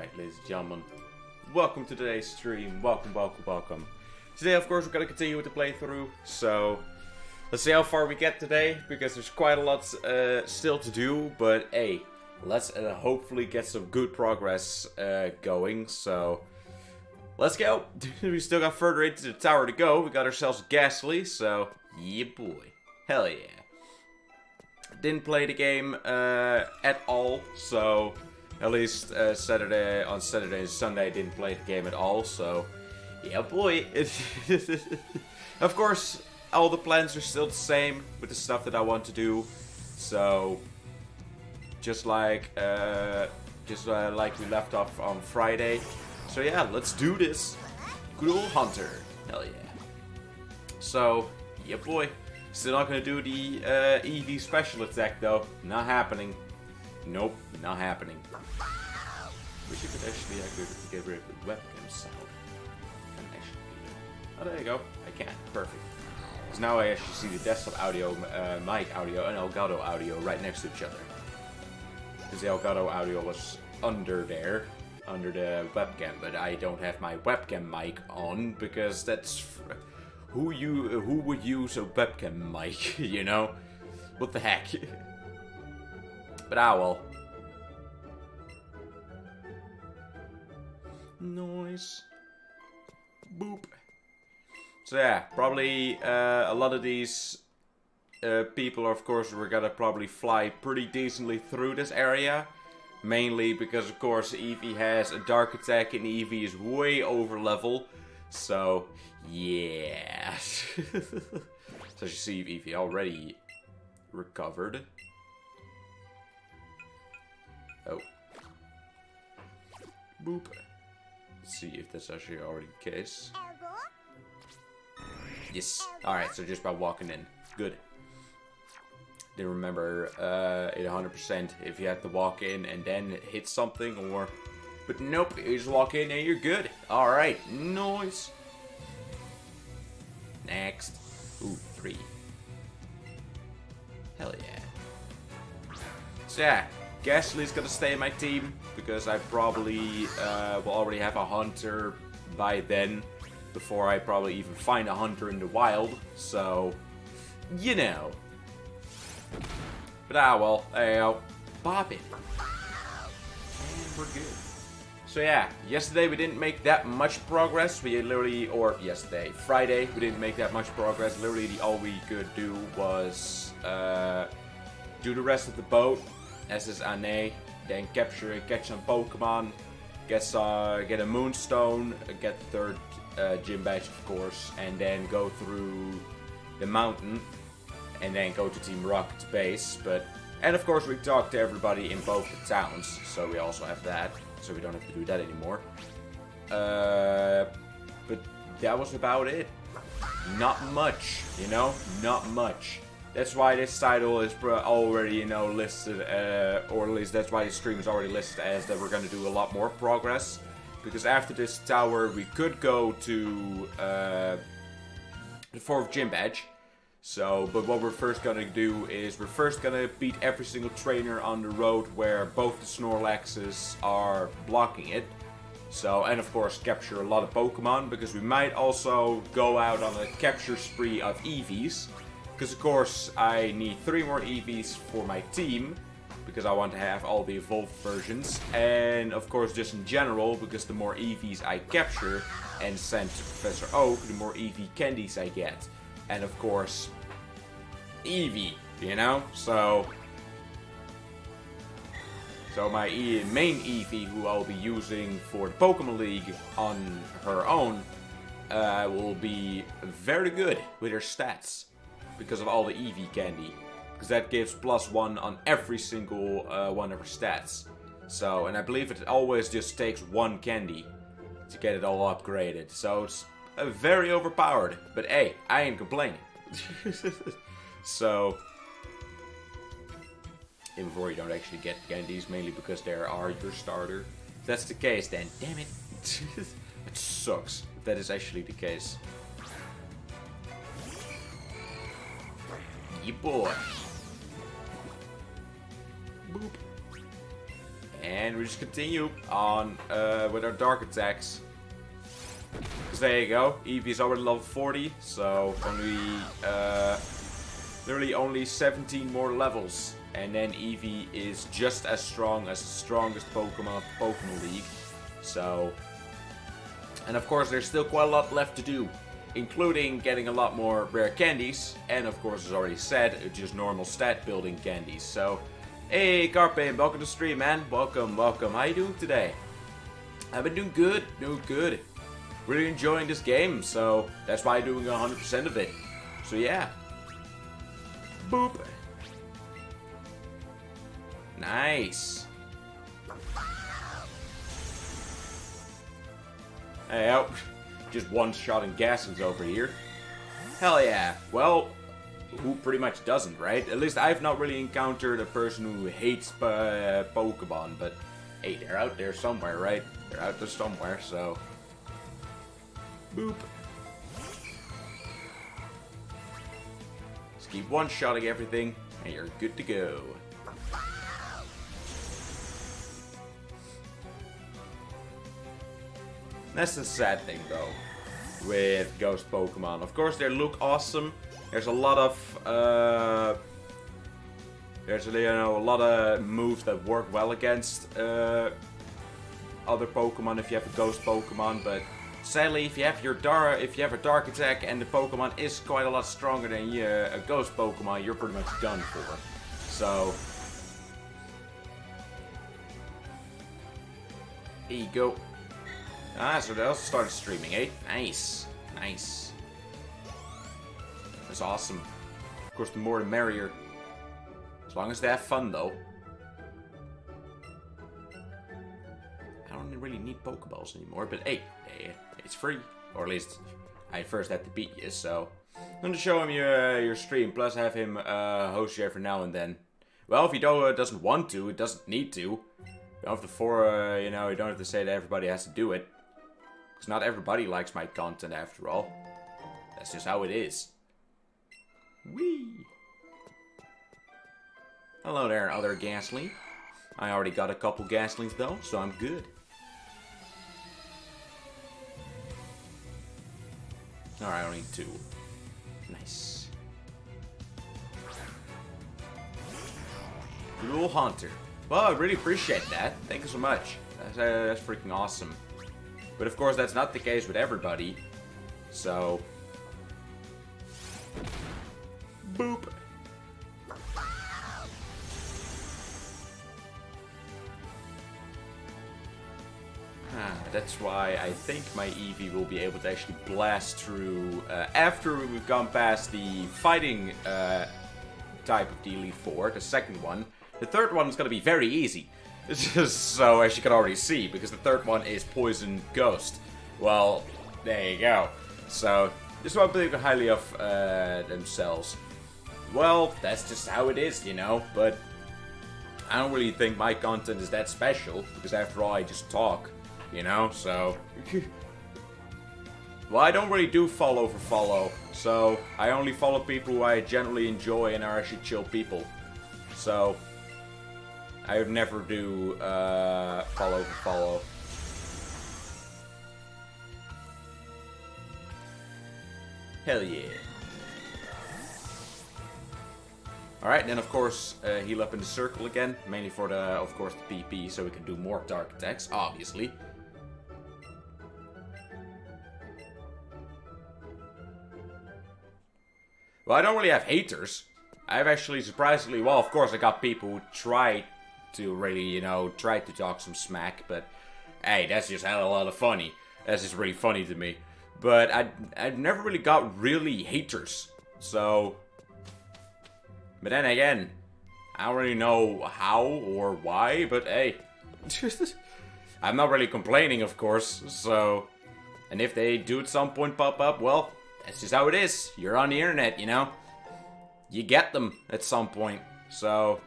Alright, ladies and gentlemen, welcome to today's stream. Welcome. Today, of course, we're gonna continue with the playthrough, so let's see how far we get today, because there's quite a lot still to do, but hey, let's hopefully get some good progress going, so let's go. We still got further into the tower to go. We got ourselves a Ghastly, so yeah boy. Hell yeah. Didn't play the game at all, so at least on Saturday and Sunday I didn't play the game at all, so yeah boy. Of course, all the plans are still the same with the stuff that I want to do, so just like we left off on Friday. So yeah, let's do this. Good old Hunter. Hell yeah. So, yeah boy. Still not gonna do the EV special attack though. Not happening. Nope, not happening. Wish you could actually get rid of the webcam sound. Oh, there you go. I can. Perfect. Because now I actually see the desktop audio, mic audio, and Elgato audio right next to each other. Because the Elgato audio was under there, under the webcam, but I don't have my webcam mic on because that's who would use a webcam mic, you know? What the heck? But well. Noise. Boop. So yeah, probably a lot of these people, of course, we're gonna probably fly pretty decently through this area. Mainly because, of course, Eevee has a dark attack and Eevee is way over level. So, yeah. So as you see, Eevee already recovered. Oh. Boop. Let's see if that's actually already the case. Yes. Alright, so just by walking in. Good. Didn't remember it 100% if you have to walk in and then hit something or... But nope, you just walk in and you're good. Alright, nice. Next. Ooh, 3. Hell yeah. So yeah, Ghastly's gonna stay in my team because I probably will already have a Hunter by then. Before I probably even find a Hunter in the wild. So, you know. But well, there you go. Bop it. And we're good. So yeah, yesterday we didn't make that much progress. We literally, or yesterday, Friday, we didn't make that much progress. Literally, all we could do was do the rest of the boat, as is Ane, then catch some Pokemon, get a Moonstone, get the third gym badge, of course, and then go through the mountain. And then go to Team Rocket's base, and of course we talk to everybody in both the towns, so we also have that, so we don't have to do that anymore. But that was about it. Not much, you know, not much. That's why this title is already, you know, listed, or at least that's why the stream is already listed as that we're gonna do a lot more progress. Because after this tower, we could go to the 4th gym badge. So, but what we're first gonna do is we're first gonna beat every single trainer on the road where both the Snorlaxes are blocking it. So, and of course capture a lot of Pokemon, because we might also go out on a capture spree of Eevees. Because of course I need 3 more Eevees for my team, because I want to have all the evolved versions. And of course just in general, because the more Eevees I capture and send to Professor Oak, the more Eevee candies I get. And of course, Eevee, you know? So my main Eevee, who I'll be using for the Pokemon League on her own, will be very good with her stats. Because of all the Eevee candy. Because that gives +1 on every single one of her stats. So, and I believe it always just takes 1 candy to get it all upgraded. So it's very overpowered, but hey, I ain't complaining. So, even before you don't actually get candies, mainly because they are your starter. If that's the case, then damn it. It sucks if that is actually the case. Yeah, boy. Boop. And we just continue on with our dark attacks. Because there you go, Eevee's already level 40, so only literally only 17 more levels. And then Eevee is just as strong as the strongest Pokemon of the Pokemon League. So, and of course there's still quite a lot left to do, including getting a lot more rare candies, and of course as already said, just normal stat building candies. So, hey Carpe, welcome to the stream, man. Welcome, welcome. How you doing today? I've been doing good, really enjoying this game, so that's why I'm doing 100% of it. So yeah. Boop. Nice. Hey, oh, just one shot and Gastly's over here. Hell yeah. Well, who pretty much doesn't, right? At least I've not really encountered a person who hates Pokemon, but hey, they're out there somewhere, right? They're out there somewhere, so... Boop. Just keep one-shotting everything, and you're good to go. That's the sad thing, though, with Ghost Pokemon. Of course, they look awesome. There's a lot of, a lot of moves that work well against other Pokemon if you have a Ghost Pokemon, but sadly, if you have a Dark attack and the Pokemon is quite a lot stronger than a Ghost Pokemon, you're pretty much done for. So, here you go. Ah, so they also started streaming, eh? Nice. Nice. That's awesome. Of course, the more the merrier. As long as they have fun, though. I don't really need Pokeballs anymore, but hey, it's free. Or at least, I first had to beat you, so... I'm going to show him your stream, plus have him host you every now and then. Well, if he doesn't want to, it doesn't need to. You don't have to you don't have to say that everybody has to do it. Because not everybody likes my content after all. That's just how it is. Whee! Hello there, other Gastly. I already got a couple Gastlings though, so I'm good. Alright, I only need 2. Nice. Cool Haunter. Well, I really appreciate that. Thank you so much. That's freaking awesome. But of course, that's not the case with everybody. So... Boop. That's why I think my Eevee will be able to actually blast through after we've gone past the fighting type of the Elite Four, the second one. The third one is going to be very easy. It's just so, as you can already see, because the third one is Poison Ghost. Well, there you go. So, this one believe highly of themselves. Well, that's just how it is, you know, but I don't really think my content is that special, because after all, I just talk. You know, so... Well, I don't really do follow for follow, so I only follow people who I generally enjoy and are actually chill people. So, I would never do follow for follow. Hell yeah. Alright, then of course, heal up in the circle again, mainly for the, of course, the PP, so we can do more dark attacks, obviously. Well, I don't really have haters. I've actually surprisingly, well, of course I got people who try to really, you know, try to talk some smack, but hey, that's just had a lot of funny. That's just really funny to me. But I never really got really haters, so... But then again, I don't really know how or why, but hey. I'm not really complaining, of course, so... And if they do at some point pop up, well... That's just how it is. You're on the internet, you know? You get them at some point. So...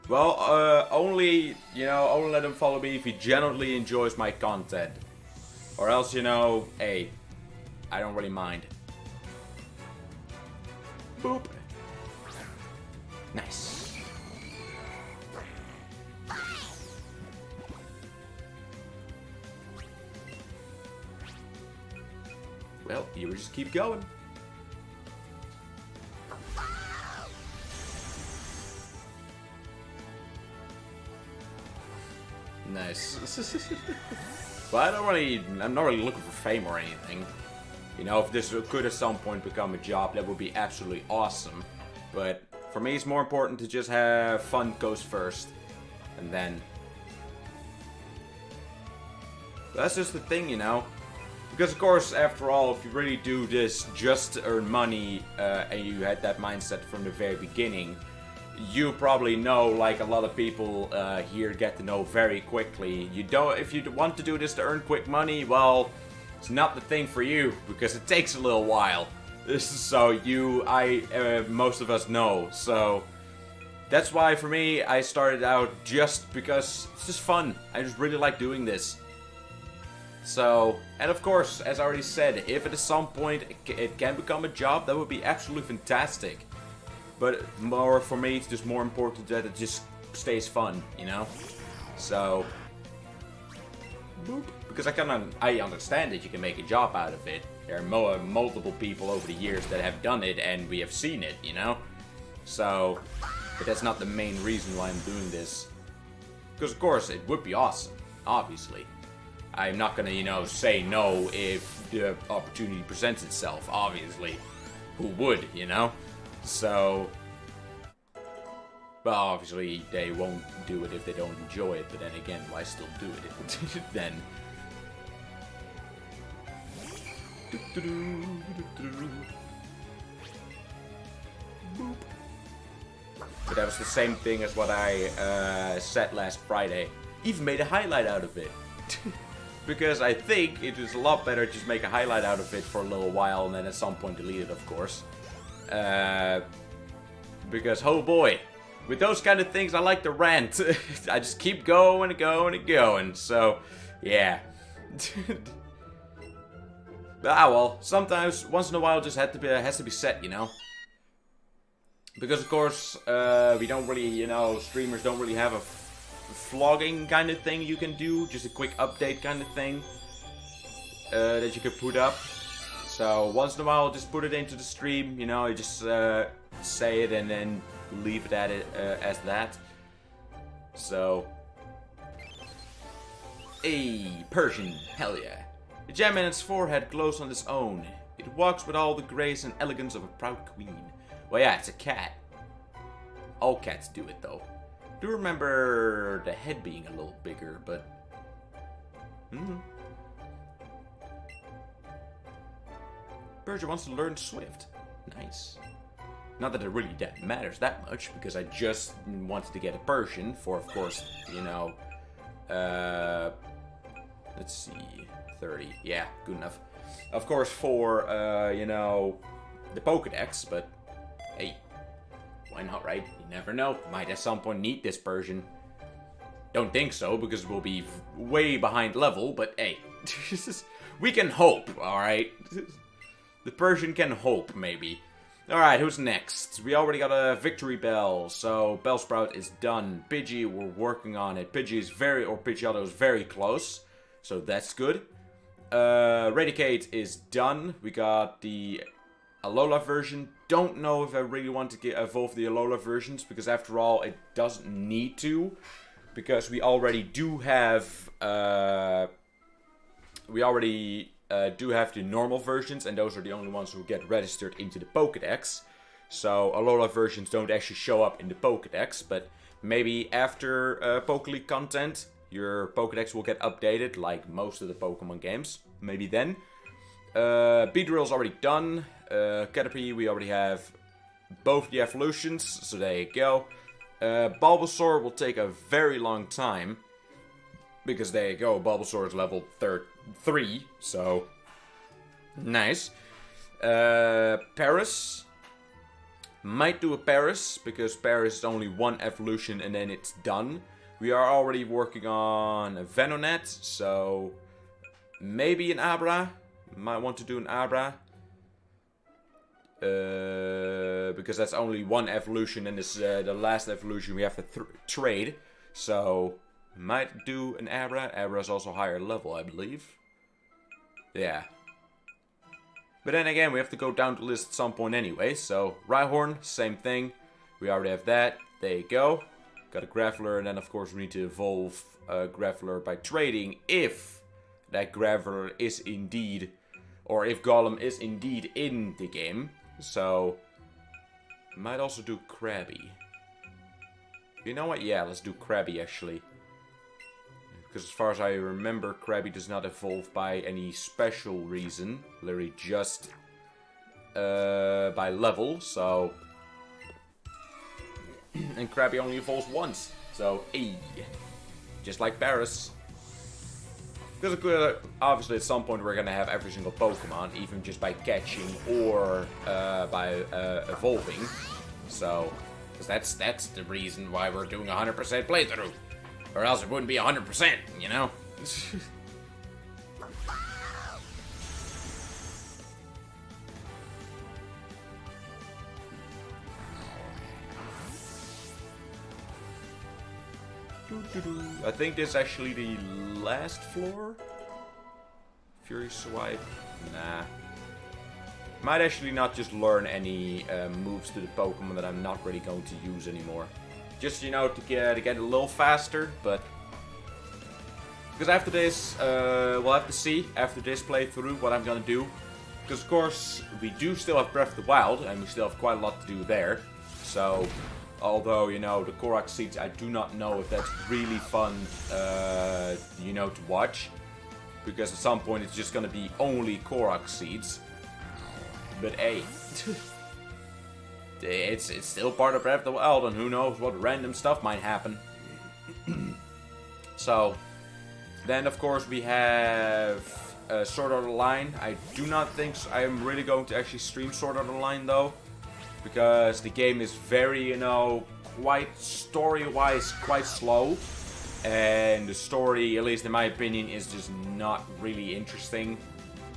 Well, only let him follow me if he genuinely enjoys my content. Or else, you know, hey, I don't really mind. Boop. Nice. well, here we just keep going. Nice. Well, I'm not really looking for fame or anything. You know, if this could at some point become a job, that would be absolutely awesome. But for me, it's more important to just have fun goes first. And then... that's just the thing, you know. Because, of course, after all, if you really do this just to earn money, and you had that mindset from the very beginning, you probably know, like a lot of people here get to know very quickly. If you want to do this to earn quick money, well, it's not the thing for you, because it takes a little while. So most of us know. So that's why for me, I started out just because it's just fun. I just really like doing this. So, and of course, as I already said, if at some point it can become a job, that would be absolutely fantastic. But more for me, it's just more important that it just stays fun, you know? So, boop. Because I understand that you can make a job out of it. There are multiple people over the years that have done it, and we have seen it, you know? So, but that's not the main reason why I'm doing this. Because of course, it would be awesome, obviously. I'm not gonna, you know, say no if the opportunity presents itself, obviously. Who would, you know? So... well, obviously, they won't do it if they don't enjoy it, but then again, why still do it then? Boop. But that was the same thing as what I said last Friday. Even made a highlight out of it. Because I think it is a lot better to just make a highlight out of it for a little while and then at some point delete it, of course. Because, oh boy, with those kind of things I like to rant. I just keep going and going and going, so, yeah. Well, sometimes, once in a while, it just has to be set, you know? Because, of course, we don't really, you know, streamers don't really have a vlogging kind of thing you can do. Just a quick update kind of thing that you can put up. So, once in a while, just put it into the stream, you know, you just say it and then leave it at it as that. So, a Persian, hell yeah. The gem in its forehead glows on its own. It walks with all the grace and elegance of a proud queen. Well, yeah, it's a cat. All cats do it, though. I do remember the head being a little bigger, but... Persia wants to learn Swift. Nice. Not that it really matters that much, because I just wanted to get a Persian for, of course, you know... let's see... 30. Yeah, good enough. Of course, for, you know, the Pokédex, but hey, why not, right? You never know. Might at some point need this Persian. Don't think so, because we'll be way behind level, but hey, we can hope, alright? The Persian can hope, maybe. Alright, who's next? We already got a Victory Bell, so Bellsprout is done. Pidgey, we're working on it. Pidgeotto is very close, so that's good. Raticate is done. We got the Alola version. Don't know if I really want to evolve the Alola versions, because after all, it doesn't need to. Because we already do have, the normal versions, and those are the only ones who get registered into the Pokédex. So Alola versions don't actually show up in the Pokédex, but maybe after Pokéleague content, your Pokédex will get updated, like most of the Pokemon games. Maybe then. Beedrill's already done. Caterpie, we already have both the evolutions, so there you go. Bulbasaur will take a very long time. Because there you go, Bulbasaur is level 3, so... nice. Paris. Might do a Paris, because Paris is only one evolution and then it's done. We are already working on a Venonat, so maybe an Abra. Might want to do an Abra. Because that's only one evolution and it's the last evolution we have to trade. So, might do an Abra. Abra is also higher level, I believe. Yeah. But then again, we have to go down the list at some point anyway. So, Rhyhorn, same thing. We already have that. There you go. Got a Graveler, and then of course we need to evolve a Graveler by trading if that Graveler is indeed, or if Golem is indeed in the game. So, might also do Krabby. You know what? Yeah, let's do Krabby actually. Because as far as I remember, Krabby does not evolve by any special reason. Literally just by level, so... And Krabby only evolves once. So, hey. Just like Paris. Because obviously at some point we're going to have every single Pokemon, even just by catching or by evolving. So, because that's the reason why we're doing 100% playthrough. Or else it wouldn't be 100%, you know? I think this is actually the last floor. Fury Swipe? Nah. Might actually not just learn any moves to the Pokemon that I'm not really going to use anymore. Just, you know, to get a little faster, but... Because after this, we'll have to see, after this playthrough, what I'm gonna do. Because, of course, we do still have Breath of the Wild, and we still have quite a lot to do there. So, although, you know, the Korok Seeds, I do not know if that's really fun, you know, to watch. Because at some point it's just gonna be only Korok Seeds. But hey... It's still part of Breath of the Wild, and who knows what random stuff might happen. So, then of course we have Sword Art Online. I do not think I am really going to actually stream Sword Art Online though, because the game is very, you know, quite story-wise quite slow, and the story, at least in my opinion, is just not really interesting.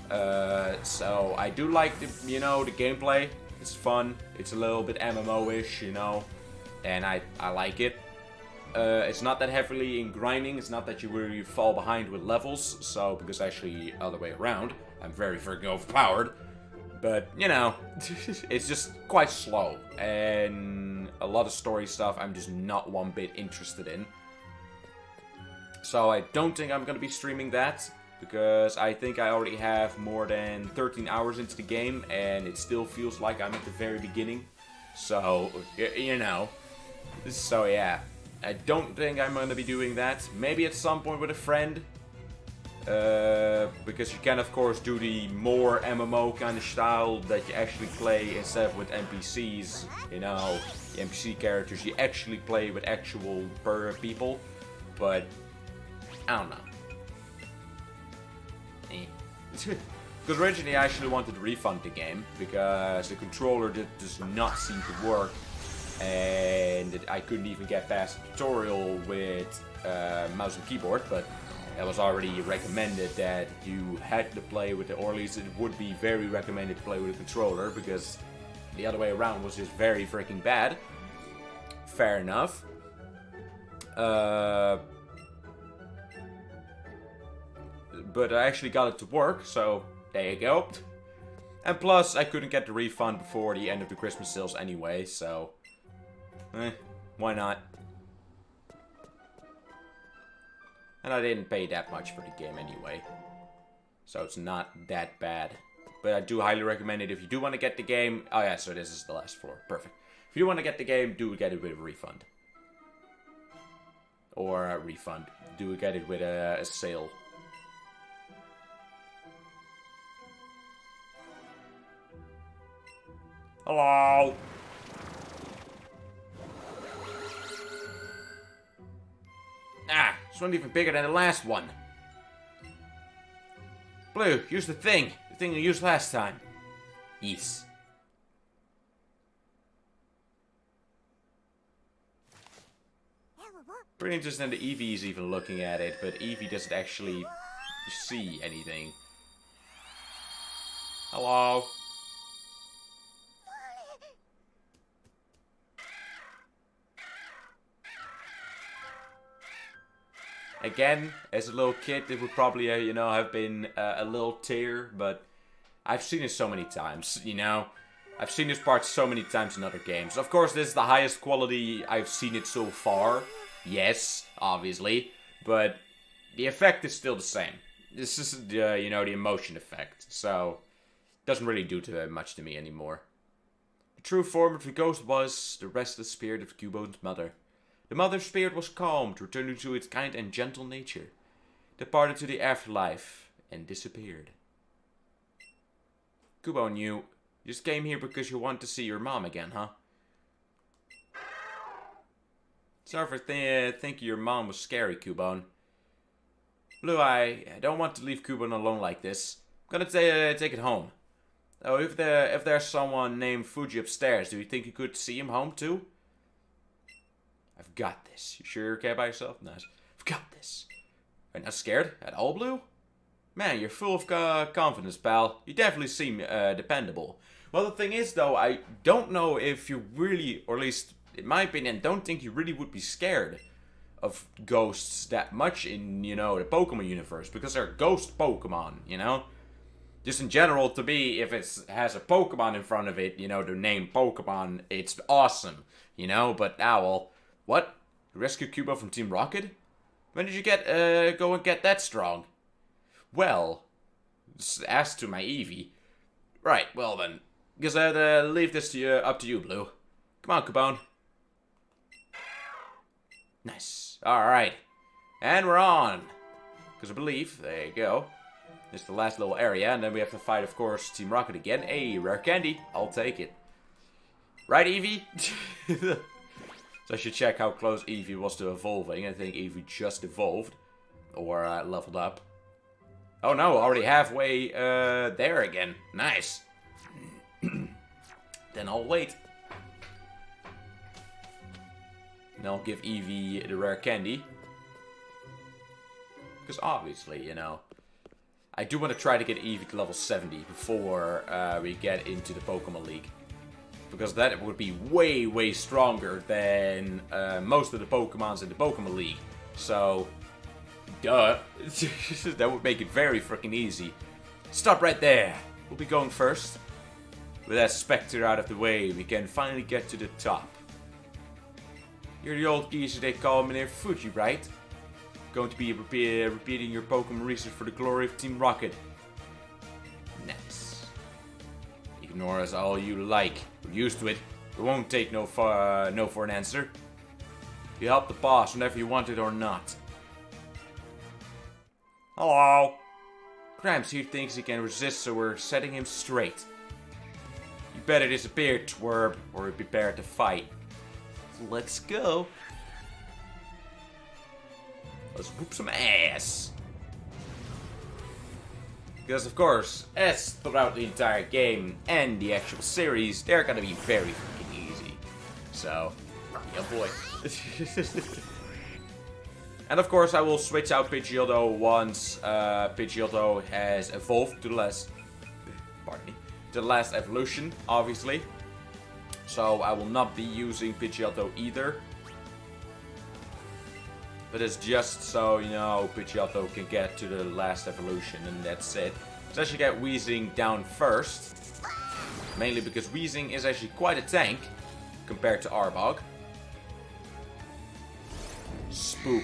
So I do like the, you know, the gameplay. It's fun. It's a little bit MMO-ish, you know, and I like it. It's not that heavily in grinding. It's not that you really fall behind with levels. So, because actually, other way around, I'm very freaking overpowered. But, you know, it's just quite slow. And a lot of story stuff I'm just not one bit interested in. So I don't think I'm going to be streaming that. Because I think I already have more than 13 hours into the game, and it still feels like I'm at the very beginning. So, you know. So yeah, I don't think I'm going to be doing that. Maybe at some point with a friend. Because you can of course do the more MMO kind of style that you actually play instead of with NPCs. You know, the NPC characters you actually play with actual people. But, I don't know. Because originally I actually wanted to refund the game because the controller does not seem to work, and I couldn't even get past the tutorial with mouse and keyboard, but it was already recommended that you had to play with or at least it would be very recommended to play with a controller because the other way around was just very freaking bad. Fair enough. But I actually got it to work, so there you go. And plus, I couldn't get the refund before the end of the Christmas sales anyway, so... why not? And I didn't pay that much for the game anyway. So it's not that bad. But I do highly recommend it if you do want to get the game... Oh yeah, so this is the last floor. Perfect. If you want to get the game, do get it with a refund. Or a refund. Do get it with a sale. Hello! Ah, this one's even bigger than the last one. Blue, use the thing. The thing you used last time. Yes. Pretty interesting that Eevee is even looking at it, but Eevee doesn't actually see anything. Hello? Again, as a little kid, it would probably, you know, have been a little tear, but I've seen it so many times, you know? I've seen this part so many times in other games. Of course, this is the highest quality I've seen it so far. Yes, obviously. But the effect is still the same. This is, you know, the emotion effect. So, it doesn't really do much to me anymore. The true form of the ghost was the restless spirit of Cubone's mother. The mother's spirit was calmed, returning to its kind and gentle nature. Departed to the afterlife and disappeared. Cubone, you just came here because you want to see your mom again, huh? Sorry for thinking your mom was scary, Cubone. Blue, I don't want to leave Cubone alone like this. I'm gonna take it home. Oh, if there's someone named Fuji upstairs, do you think you could see him home too? I've got this. You sure you're okay by yourself? Nice. I've got this. Are you not scared at all, Blue? Man, you're full of confidence, pal. You definitely seem dependable. Well, the thing is, though, I don't know if you really, or at least in my opinion, don't think you really would be scared of ghosts that much in, you know, the Pokemon universe. Because they're ghost Pokemon, you know? Just in general, to me, if it has a Pokemon in front of it, you know, the name Pokemon, it's awesome, you know? But, well, what? Rescue Cubo from Team Rocket? When did you go and get that strong? Well, as to my Eevee. Right, well then. Guess I'd leave this up to you, Blue. Come on, Cubone. Nice. Alright. And we're on. Because I believe, there you go. This is the last little area, and then we have to fight, of course, Team Rocket again. Hey, rare candy. I'll take it. Right, Eevee? So I should check how close Eevee was to evolving. I think Eevee just evolved. Or leveled up. Oh no, already halfway there again. Nice. Then I'll wait. And I'll give Eevee the rare candy. Because obviously, you know, I do want to try to get Eevee to level 70 before we get into the Pokemon League. Because that would be way, way stronger than most of the Pokemons in the Pokemon League. So, duh. That would make it very freaking easy. Stop right there. We'll be going first. With that Spectre out of the way, we can finally get to the top. You're the old geezer they call Mr. Fuji, right? Going to be repeating your Pokemon research for the glory of Team Rocket. Nice. Ignore us all you like. We're used to it. We won't take no for an answer. You help the boss whenever you want it or not. Hello. Gramps here thinks he can resist, so we're setting him straight. You better disappear, twerp, or be prepared to fight. Let's go. Let's whoop some ass. Because, of course, as throughout the entire game and the actual series, they're gonna be very freaking easy. So, yeah, boy. And, of course, I will switch out Pidgeotto once Pidgeotto has evolved to the last... Pardon me. To the last evolution, obviously. So, I will not be using Pidgeotto either. But it's just so, you know, Pidgeotto can get to the last evolution, and that's it. So I should get Weezing down first. Mainly because Weezing is actually quite a tank, compared to Arbok. Spook.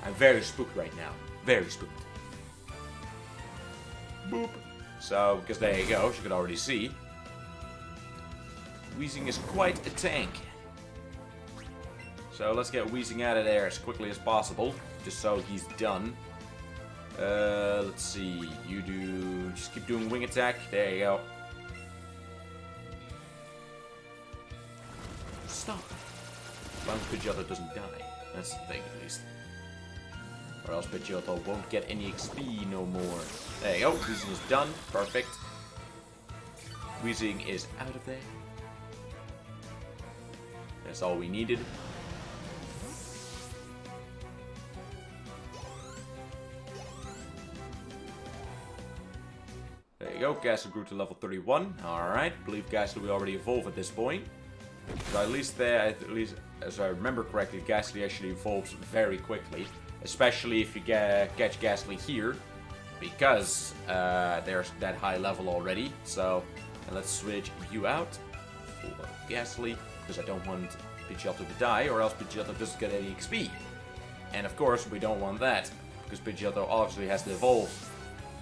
I'm very spooked right now. Very spooked. Boop. So, because there you go, as you can already see. Weezing is quite a tank. So let's get Weezing out of there as quickly as possible, just so he's done. Let's see, you do, just keep doing wing attack, there you go. Stop. As long as Pidgeotto doesn't die, that's the thing at least. Or else Pidgeotto won't get any XP no more. There you go, Weezing is done, perfect. Weezing is out of there. That's all we needed. There you go, Gastly grew to level 31. Alright, I believe Gastly will already evolve at this point. So at least as I remember correctly, Gastly actually evolves very quickly. Especially if you catch Gastly here. because they're that high level already. So let's switch you out for Ghastly, because I don't want Pidgeotto to die, or else Pidgeotto doesn't get any XP. And of course, we don't want that, because Pidgeotto obviously has to evolve.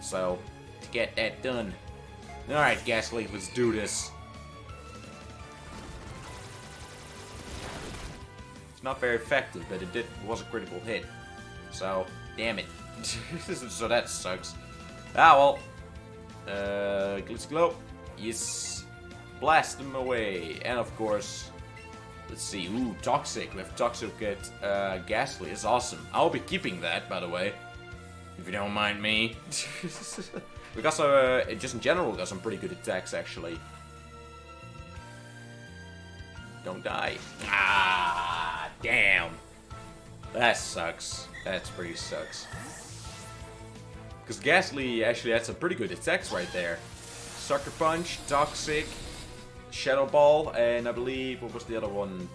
So, to get that done. Alright, Ghastly, let's do this. It's not very effective, but it was a critical hit. So, damn it. So that sucks. Ah, well. Glitzy Glow. Yes. Blast them away. And of course, let's see. Ooh, Toxic. We have Toxic at Ghastly. It's awesome. I'll be keeping that, by the way. If you don't mind me. We got some, just in general, we got some pretty good attacks, actually. Don't die. Ah, damn. That sucks. That's pretty sucks. Because Ghastly actually had some pretty good attacks right there. Sucker Punch, Toxic, Shadow Ball, and I believe, what was the other one?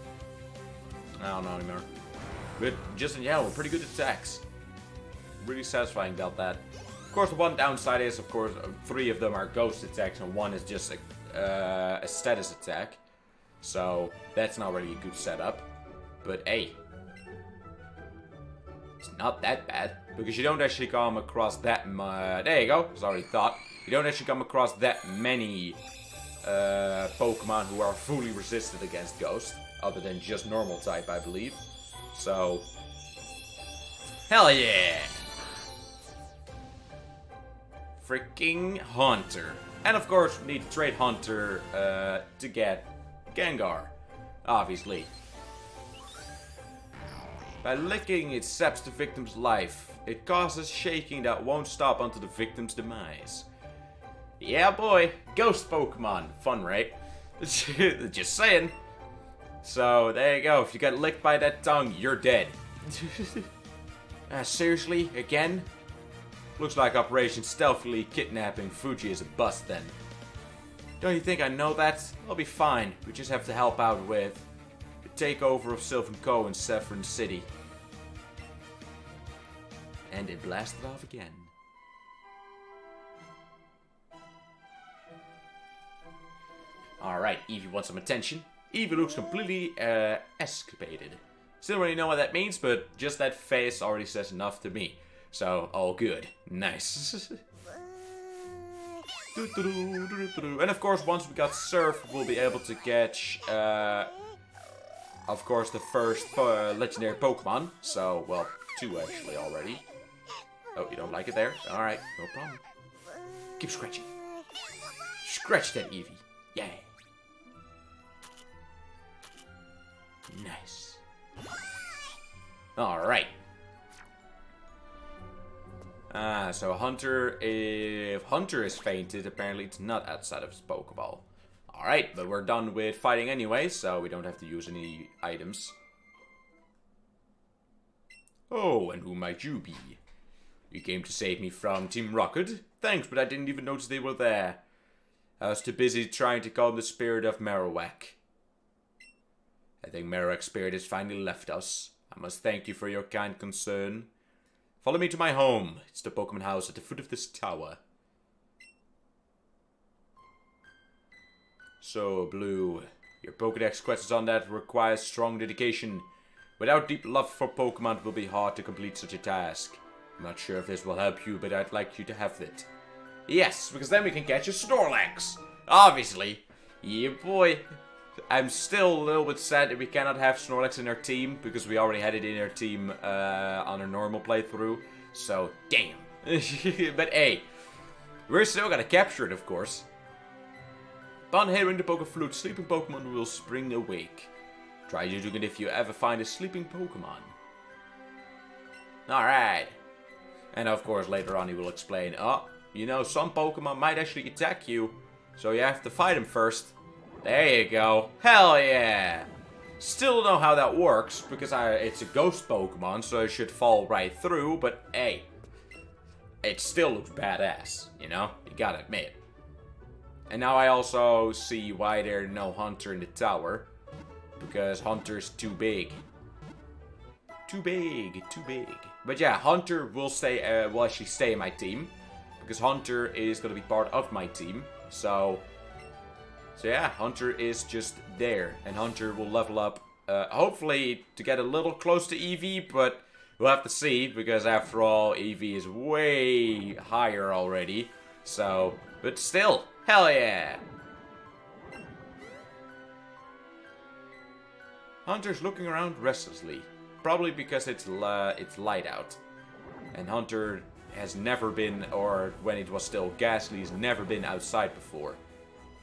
I don't know anymore. But just in general, pretty good attacks. Really satisfying about that. Of course, the one downside is, of course, 3 of them are ghost attacks and 1 is just a status attack. So, that's not really a good setup. But hey, it's not that bad, because you don't actually come across that much. There you go, as I already thought. You don't actually come across that many Pokemon who are fully resistant against Ghost, other than just normal type, I believe. So, hell yeah! Freaking Haunter. And of course, we need to trade Haunter to get Gengar, obviously. By licking, it saps the victim's life. It causes shaking that won't stop until the victim's demise. Yeah, boy. Ghost Pokemon. Fun, right? Just saying. So, there you go. If you get licked by that tongue, you're dead. Seriously? Again? Looks like Operation Stealthily Kidnapping Fuji is a bust then. Don't you think I know that? I'll be fine. We just have to help out with the takeover of Sylvan Co. in Saffron City. And it blasted off again. Alright, Eevee wants some attention. Eevee looks completely escapaded. Still don't really know what that means, but just that face already says enough to me. So, all good. Nice. And of course, once we got Surf, we'll be able to catch, of course, the first legendary Pokemon. So, well, 2 actually already. Oh, you don't like it there? Alright, no problem. Keep scratching. Scratch that Eevee. Yay. Nice. Alright. So Hunter, if Hunter is fainted, apparently it's not outside of his Pokeball. Alright, but we're done with fighting anyway, so we don't have to use any items. Oh, and who might you be? You came to save me from Team Rocket? Thanks, but I didn't even notice they were there. I was too busy trying to calm the spirit of Marowak. I think Marowak's spirit has finally left us. I must thank you for your kind concern. Follow me to my home. It's the Pokemon house at the foot of this tower. So, Blue, your Pokédex questions on that requires strong dedication. Without deep love for Pokemon, it will be hard to complete such a task. I'm not sure if this will help you, but I'd like you to have it. Yes, because then we can catch a Snorlax. Obviously. Yeah, boy. I'm still a little bit sad that we cannot have Snorlax in our team, because we already had it in our team on a normal playthrough. So, damn. But hey, we're still gonna capture it, of course. Upon hearing the Poké Flute, sleeping Pokemon will spring awake. Try using it if you ever find a sleeping Pokemon. Alright. And of course, later on he will explain, oh, you know, some Pokemon might actually attack you, so you have to fight them first. There you go. Hell yeah! Still don't know how that works, because it's a ghost Pokemon, so it should fall right through, but hey. It still looks badass, you know? You gotta admit. And now I also see why there's no Hunter in the tower. Because Hunter's too big. Too big, too big. But yeah, Hunter will stay, will actually stay in my team. because Hunter is going to be part of my team. So yeah, Hunter is just there, and Hunter will level up, hopefully to get a little close to Eevee, but we'll have to see, because after all, Eevee is way higher already. So, but still, hell yeah! Hunter's looking around restlessly, probably because it's light out, and Hunter has never been, or when it was still Ghastly, he's never been outside before.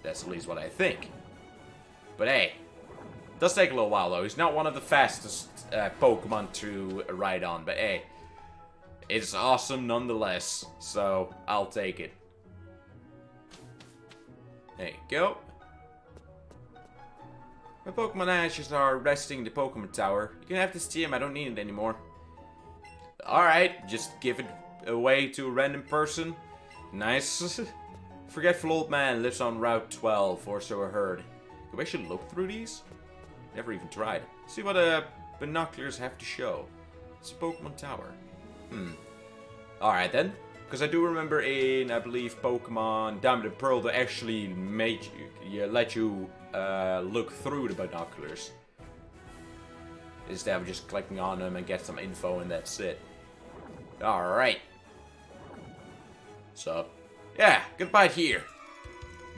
That's at least what I think. But hey, it does take a little while though. He's not one of the fastest Pokemon to ride on, but hey, it's awesome nonetheless. So I'll take it. There you go. My Pokemon Ashes are resting in the Pokemon Tower. You can have this TM, I don't need it anymore. Alright, just give it away to a random person. Nice. Forgetful Old Man lives on Route 12, or so I heard. Do I should look through these? Never even tried. See what binoculars have to show. It's a Pokemon Tower. Alright then. Because I do remember in, I believe, Pokemon Diamond and Pearl, they actually made you, let you look through the binoculars. Instead of just clicking on them and get some info and that's it. Alright. So, yeah, goodbye here.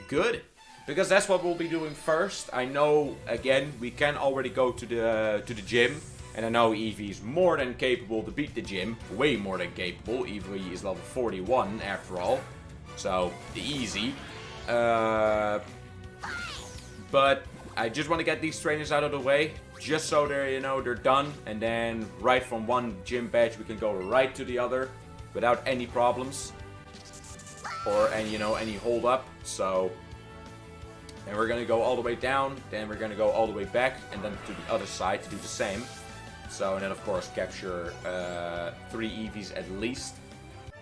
Good. Because that's what we'll be doing first. I know, again, we can already go to the gym. And I know Eevee is more than capable to beat the gym. Way more than capable. Eevee is level 41 after all. So, easy. But I just want to get these trainers out of the way. Just so they're, you know, they're done. And then right from one gym badge we can go right to the other. Without any problems. Or any, you know, any hold up. So, and we're going to go all the way down. Then we're going to go all the way back. And then to the other side to do the same. So, and then of course capture 3 Eevees at least.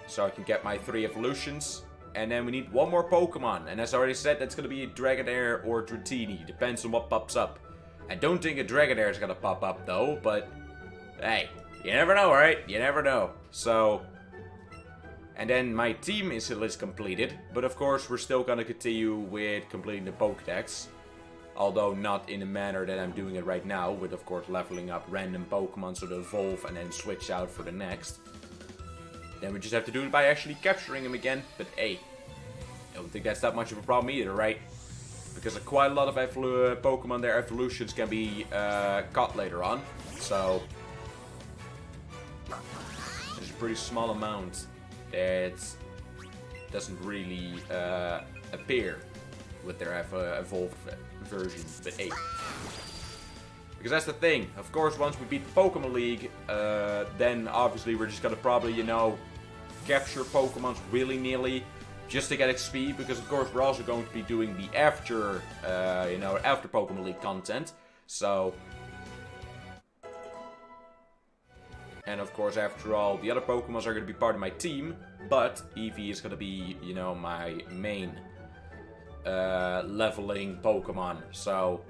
So I can get my 3 evolutions. And then we need one more Pokemon. And as I already said, that's going to be a Dragonair or Dratini. Depends on what pops up. I don't think a Dragonair is going to pop up though. But, hey, you never know, right? You never know. So, and then my team is at least completed. But of course, we're still going to continue with completing the Pokédex. Although not in the manner that I'm doing it right now, with of course leveling up random Pokemon so they evolve and then switch out for the next. Then we just have to do it by actually capturing them again, but hey, I don't think that's that much of a problem either, right? Because quite a lot of Pokemon, their evolutions can be caught later on, so there's a pretty small amount that doesn't really appear with their evolved versions, but hey. Because that's the thing, of course once we beat the Pokemon League, then obviously we're just gonna probably, you know, capture Pokemons willy-nilly just to get XP, because of course we're also going to be doing the after, you know, after Pokemon League content, so. And of course, after all, the other Pokemons are gonna be part of my team, but Eevee is gonna be, you know, my main leveling Pokemon, so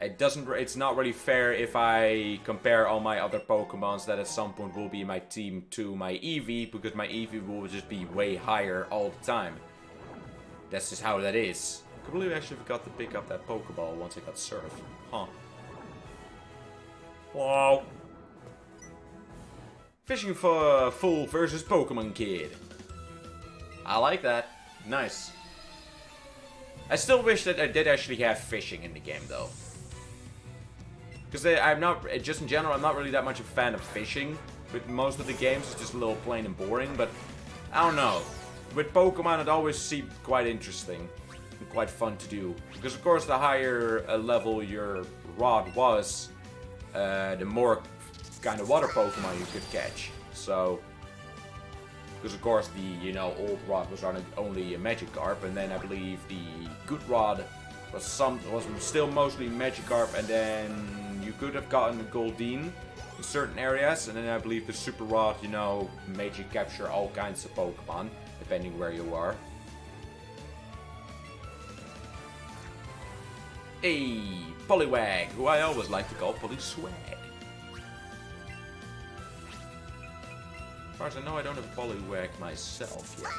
it's not really fair if I compare all my other Pokemons that at some point will be my team to my Eevee, because my Eevee will just be way higher all the time. That's just how that is. I can't believe I actually forgot to pick up that Pokeball once I got Surf. Huh. Wow. Fishing for Full versus Pokemon Kid. I like that. Nice. I still wish that I did actually have fishing in the game, though. Because I'm not, just in general, I'm not really that much a fan of fishing. With most of the games, it's just a little plain and boring, but I don't know. With Pokemon, it always seemed quite interesting and quite fun to do. Because, of course, the higher level your rod was, the more kind of water Pokemon you could catch. So, because of course the, you know, old rod was only a Magikarp, and then I believe the good rod was still mostly Magikarp, and then you could have gotten a Goldeen in certain areas, and then I believe the super rod, you know, made you capture all kinds of Pokemon, depending where you are. Hey, Poliwag, who I always like to call Poliswag. far as I know, I don't have a Poliwag myself yet.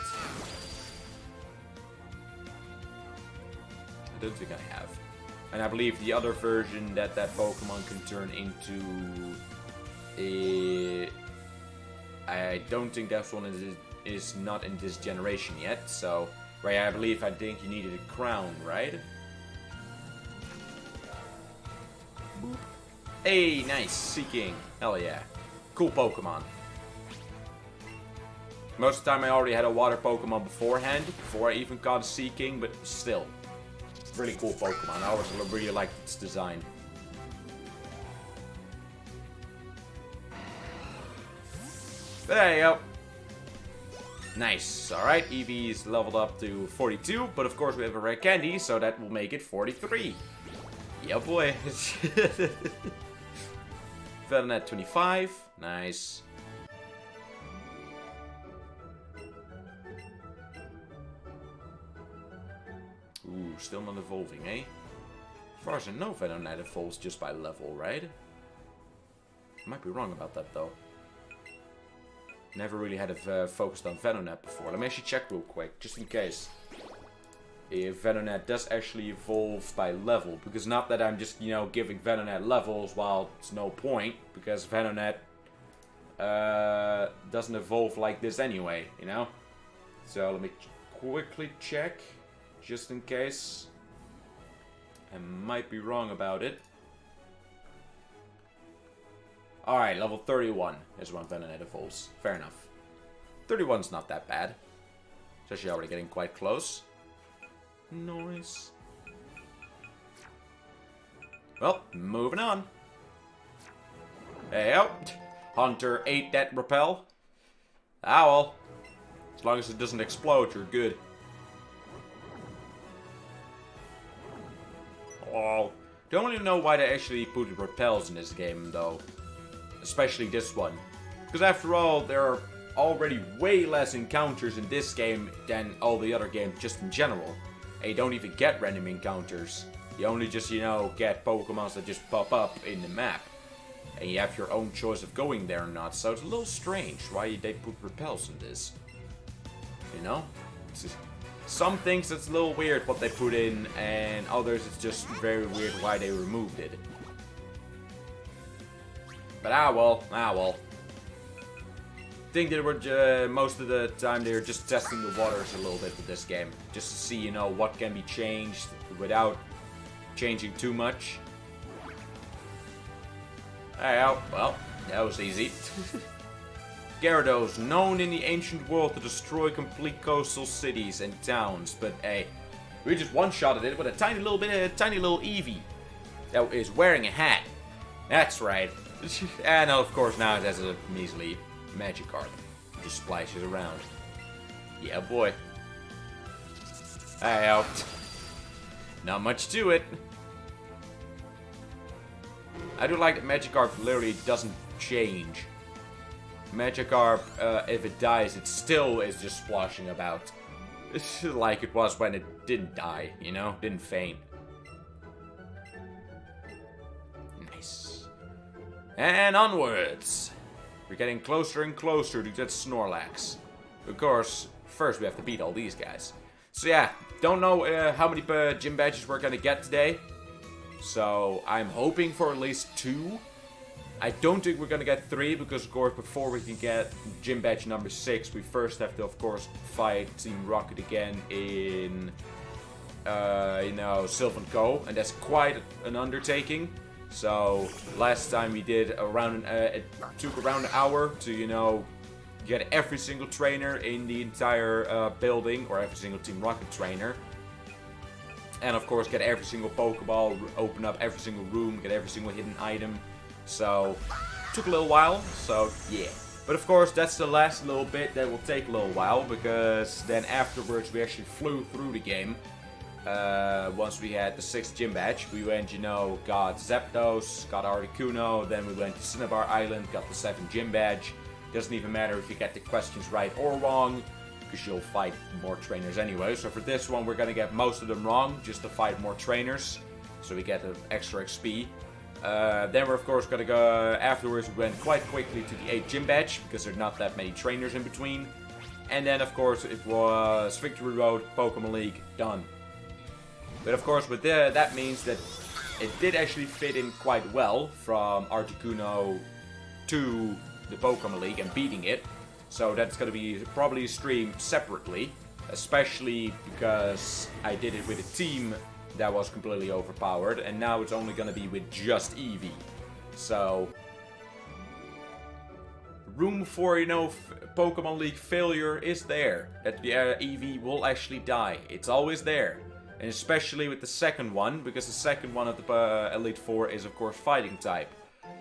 I don't think I have. And I believe the other version that Pokemon can turn into... I don't think that one is not in this generation yet. So, right, I think you needed a crown, right? Boop. Hey, nice. Seeking. Hell yeah. Cool Pokemon. Most of the time I already had a water Pokemon beforehand, before I even got a Seeking, but still. Really cool Pokemon. I always really liked its design. There you go. Nice. Alright, Eevee's leveled up to 42, but of course we have a rare candy, so that will make it 43. Yeah, boy. Venonat 25. Nice. Ooh, still not evolving, eh? As far as I know, Venonat evolves just by level, right? I might be wrong about that, though. Never really had focused on Venonat before. Let me actually check real quick, just in case. If Venonat does actually evolve by level. Because not that I'm just, you know, giving Venonat levels while it's no point. Because Venonat doesn't evolve like this anyway, you know? So let me quickly check. Just in case. I might be wrong about it. Alright, level 31 is when Venonat evolves. Fair enough. 31's not that bad. It's actually already getting quite close. Nice. Well, moving on. Hey, oh. Hunter ate that repel. Ah, well. As long as it doesn't explode, you're good. Oh. Don't even know why they actually put repels in this game, though. Especially this one. Because after all, there are already way less encounters in this game than all the other games just in general. And you don't even get random encounters. You only just, you know, get Pokemons that just pop up in the map. And you have your own choice of going there or not. So it's a little strange why they put repels in this. You know? Some things it's a little weird what they put in, and others it's just very weird why they removed it. But ah well. I think they were most of the time they were just testing the waters a little bit with this game, just to see, you know, what can be changed without changing too much. Oh, well, that was easy. Gyarados, known in the ancient world to destroy complete coastal cities and towns, but hey, we just one-shotted it with a tiny little Eevee that is wearing a hat. That's right. And of course now it has a measly Magikarp. It just splashes around. Yeah, boy. Hey, out. Not much to it. I do like that Magikarp literally doesn't change. Magikarp, if it dies, it still is just splashing about. It's like it was when it didn't die, you know? Didn't faint. Nice. And onwards. We're getting closer and closer to that Snorlax. Of course, first we have to beat all these guys. So yeah, don't know how many gym badges we're gonna get today. So I'm hoping for at least 2. I don't think we're gonna get 3 because, of course, before we can get gym badge number 6, we first have to, of course, fight Team Rocket again in, you know, Sylvan Co. And that's quite an undertaking. So last time we did around, it took around an hour to, you know, get every single trainer in the entire building, or every single Team Rocket trainer. And of course get every single Pokeball, open up every single room, get every single hidden item. So, took a little while, so yeah. But of course that's the last little bit that will take a little while, because then afterwards we actually flew through the game. Once we had the 6th gym badge, we went, you know, got Zapdos, got Articuno, then we went to Cinnabar Island, got the 7th gym badge. Doesn't even matter if you get the questions right or wrong, because you'll fight more trainers anyway. So for this one, we're gonna get most of them wrong, just to fight more trainers, so we get an extra XP. Then we're of course gonna go, afterwards we went quite quickly to the 8 gym badge, because there are not that many trainers in between. And then of course it was Victory Road, Pokemon League, done. But of course with that means that it did actually fit in quite well from Articuno to the Pokemon League and beating it. So that's gonna be probably streamed separately, especially because I did it with a team that was completely overpowered, and now it's only gonna be with just Eevee. So room for, you know, Pokemon League failure is there. That the Eevee will actually die. It's always there. And especially with the second one, because the second one of the Elite Four is of course fighting type.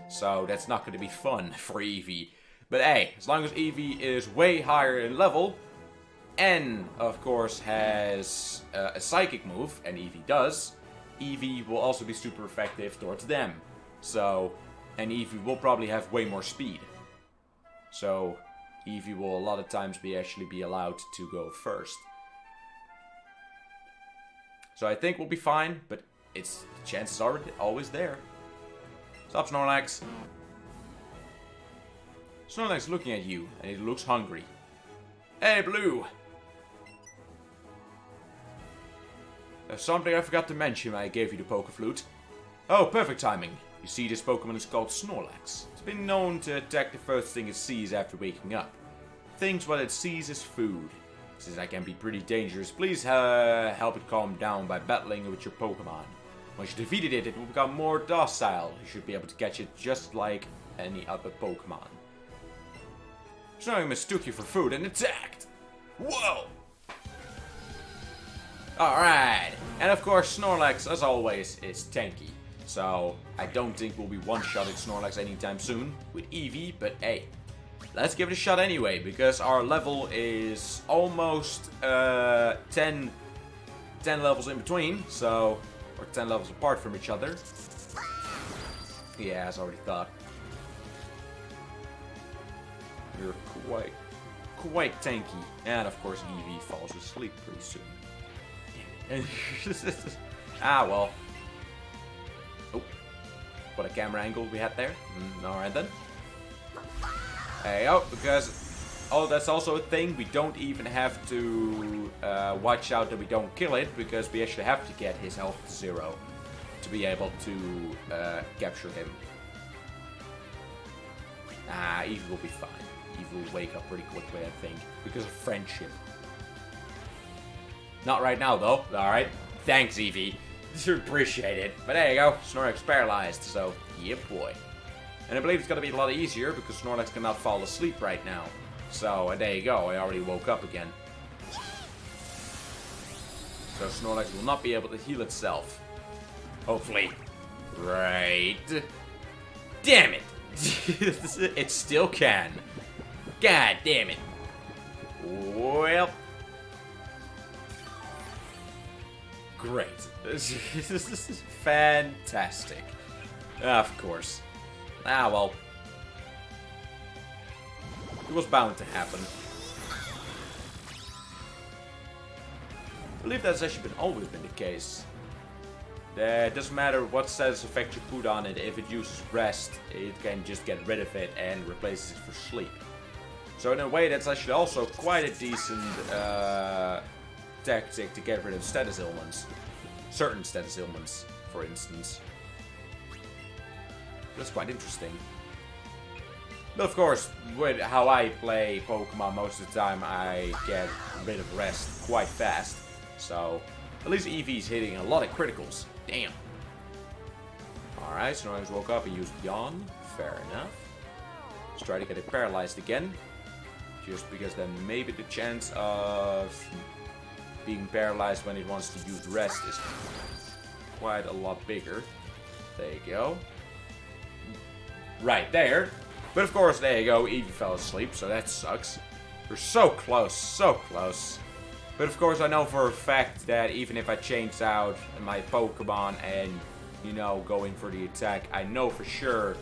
So that's not going to be fun for Eevee. But hey, as long as Eevee is way higher in level, and of course has a psychic move, and Eevee does, Eevee will also be super effective towards them. So, and Eevee will probably have way more speed. So Eevee will a lot of times actually be allowed to go first. So I think we'll be fine, but the chances are always there. Stop, Snorlax. Snorlax looking at you, and he looks hungry. Hey, Blue! There's something I forgot to mention when I gave you the Poke Flute. Oh, perfect timing. You see, this Pokemon is called Snorlax. It's been known to attack the first thing it sees after waking up. Thinks what it sees is food. Since that can be pretty dangerous, please help it calm down by battling with your Pokemon. Once you defeated it, it will become more docile. You should be able to catch it just like any other Pokemon. Snorlax mistook you for food and attacked! Whoa! Alright! And of course, Snorlax, as always, is tanky. So, I don't think we'll be one-shotting Snorlax anytime soon with Eevee, but hey. Let's give it a shot anyway, because our level is almost 10 levels in between, so we're 10 levels apart from each other. Yeah, as I already thought. You're quite tanky. And of course Eevee falls asleep pretty soon. Ah, well. Oh, what a camera angle we had there. Alright then. Hey, oh, because that's also a thing. We don't even have to watch out that we don't kill it, because we actually have to get his health to 0 to be able to capture him. Ah, Eevee will be fine. Eevee will wake up pretty quickly, I think, because of friendship. Not right now, though. Alright. Thanks, Eevee. Appreciate it. But there you go. Snorlax paralyzed, so yeah, boy. And I believe it's going to be a lot easier because Snorlax cannot fall asleep right now. So, there you go. I already woke up again. So Snorlax will not be able to heal itself. Hopefully. Right. Damn it! It still can. God damn it. Well. Great. This is fantastic. Of course. Ah, well. It was bound to happen. I believe that's actually always been the case. It doesn't matter what status effect you put on it, if it uses rest, it can just get rid of it and replaces it for sleep. So in a way, that's actually also quite a decent tactic to get rid of status ailments. Certain status ailments, for instance. That's quite interesting. But of course, with how I play Pokemon most of the time, I get rid of rest quite fast. So, at least Eevee's hitting a lot of criticals. Damn. Alright, Snorlax woke up and used Yawn. Fair enough. Let's try to get it paralyzed again. Just because then maybe the chance of being paralyzed when it wants to use rest is quite a lot bigger. There you go. Right there. But of course, there you go, Eevee fell asleep, so that sucks. We're so close, so close. But of course, I know for a fact that even if I change out my Pokemon and, you know, going for the attack, I know for sure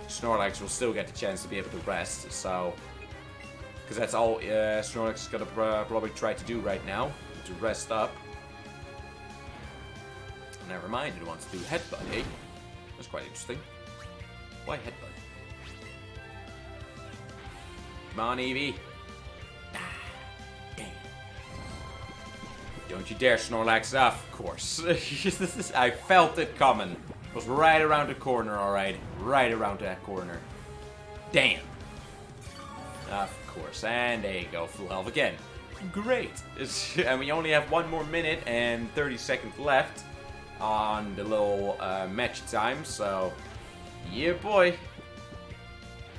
Snorlax will still get the chance to be able to rest, so... Because that's all Snorlax is gonna probably try to do right now, to rest up. Never mind, it wants to do Headbutt, eh? That's quite interesting. Why headbutt? Come on, Eevee. Damn. Don't you dare, Snorlax. Of course. I felt it coming. It was right around the corner, alright. Right around that corner. Damn. Of course. And there you go. Full health again. Great. And we only have 1 more minute and 30 seconds left on the little match time. So, yeah, boy.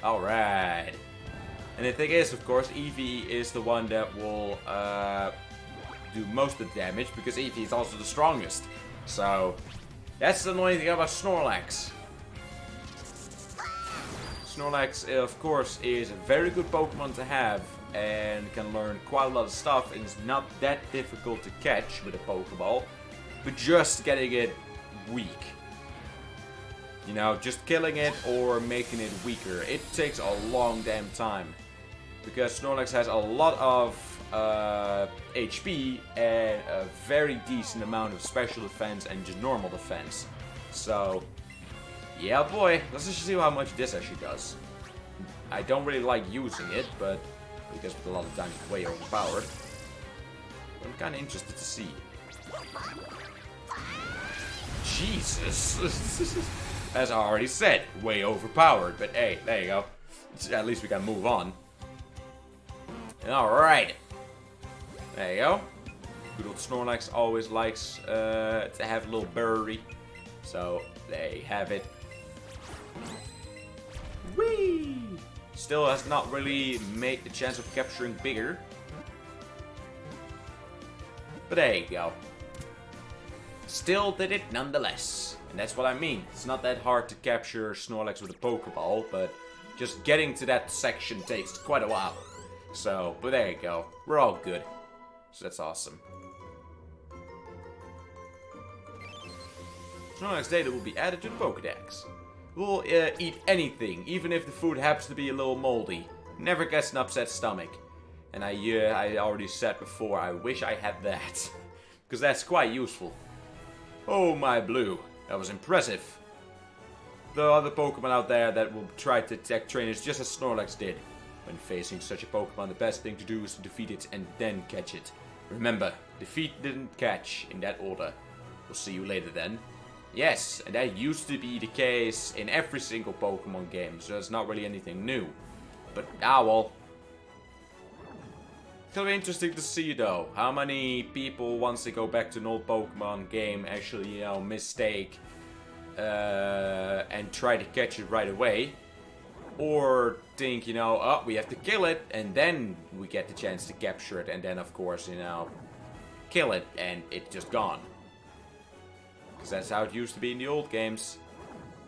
Alright. And the thing is, of course, Eevee is the one that will do most of the damage, because Eevee is also the strongest. So, that's the annoying thing about Snorlax. Snorlax, of course, is a very good Pokemon to have and can learn quite a lot of stuff, and it's not that difficult to catch with a Pokeball, but just getting it weak. You know, just killing it or making it weaker. It takes a long damn time, because Snorlax has a lot of HP and a very decent amount of special defense and just normal defense. So, yeah boy, let's just see how much this actually does. I don't really like using it, but because with a lot of times it's way overpowered. But I'm kind of interested to see. Jesus! As I already said, way overpowered. But hey, there you go. At least we can move on. Alright. There you go. Good old Snorlax always likes to have a little berry. So, there you have it. Whee! Still has not really made the chance of capturing bigger. But there you go. Still did it nonetheless. And that's what I mean. It's not that hard to capture Snorlax with a Pokeball, but just getting to that section takes quite a while. So, but there you go. We're all good. So that's awesome. Snorlax data will be added to the Pokedex. We'll eat anything, even if the food happens to be a little moldy. Never gets an upset stomach. And I already said before, I wish I had that. Because that's quite useful. Oh my blue, that was impressive. There are other Pokemon out there that will try to attack trainers just as Snorlax did. When facing such a Pokemon, the best thing to do is to defeat it and then catch it. Remember, defeat didn't catch in that order. We'll see you later then. Yes, and that used to be the case in every single Pokemon game, so it's not really anything new. But, well. It'll be interesting to see though, how many people, once they go back to an old Pokemon game, actually, you know, mistake and try to catch it right away. Or think, you know, oh, we have to kill it, and then we get the chance to capture it, and then, of course, you know, kill it, and it's just gone. Because that's how it used to be in the old games.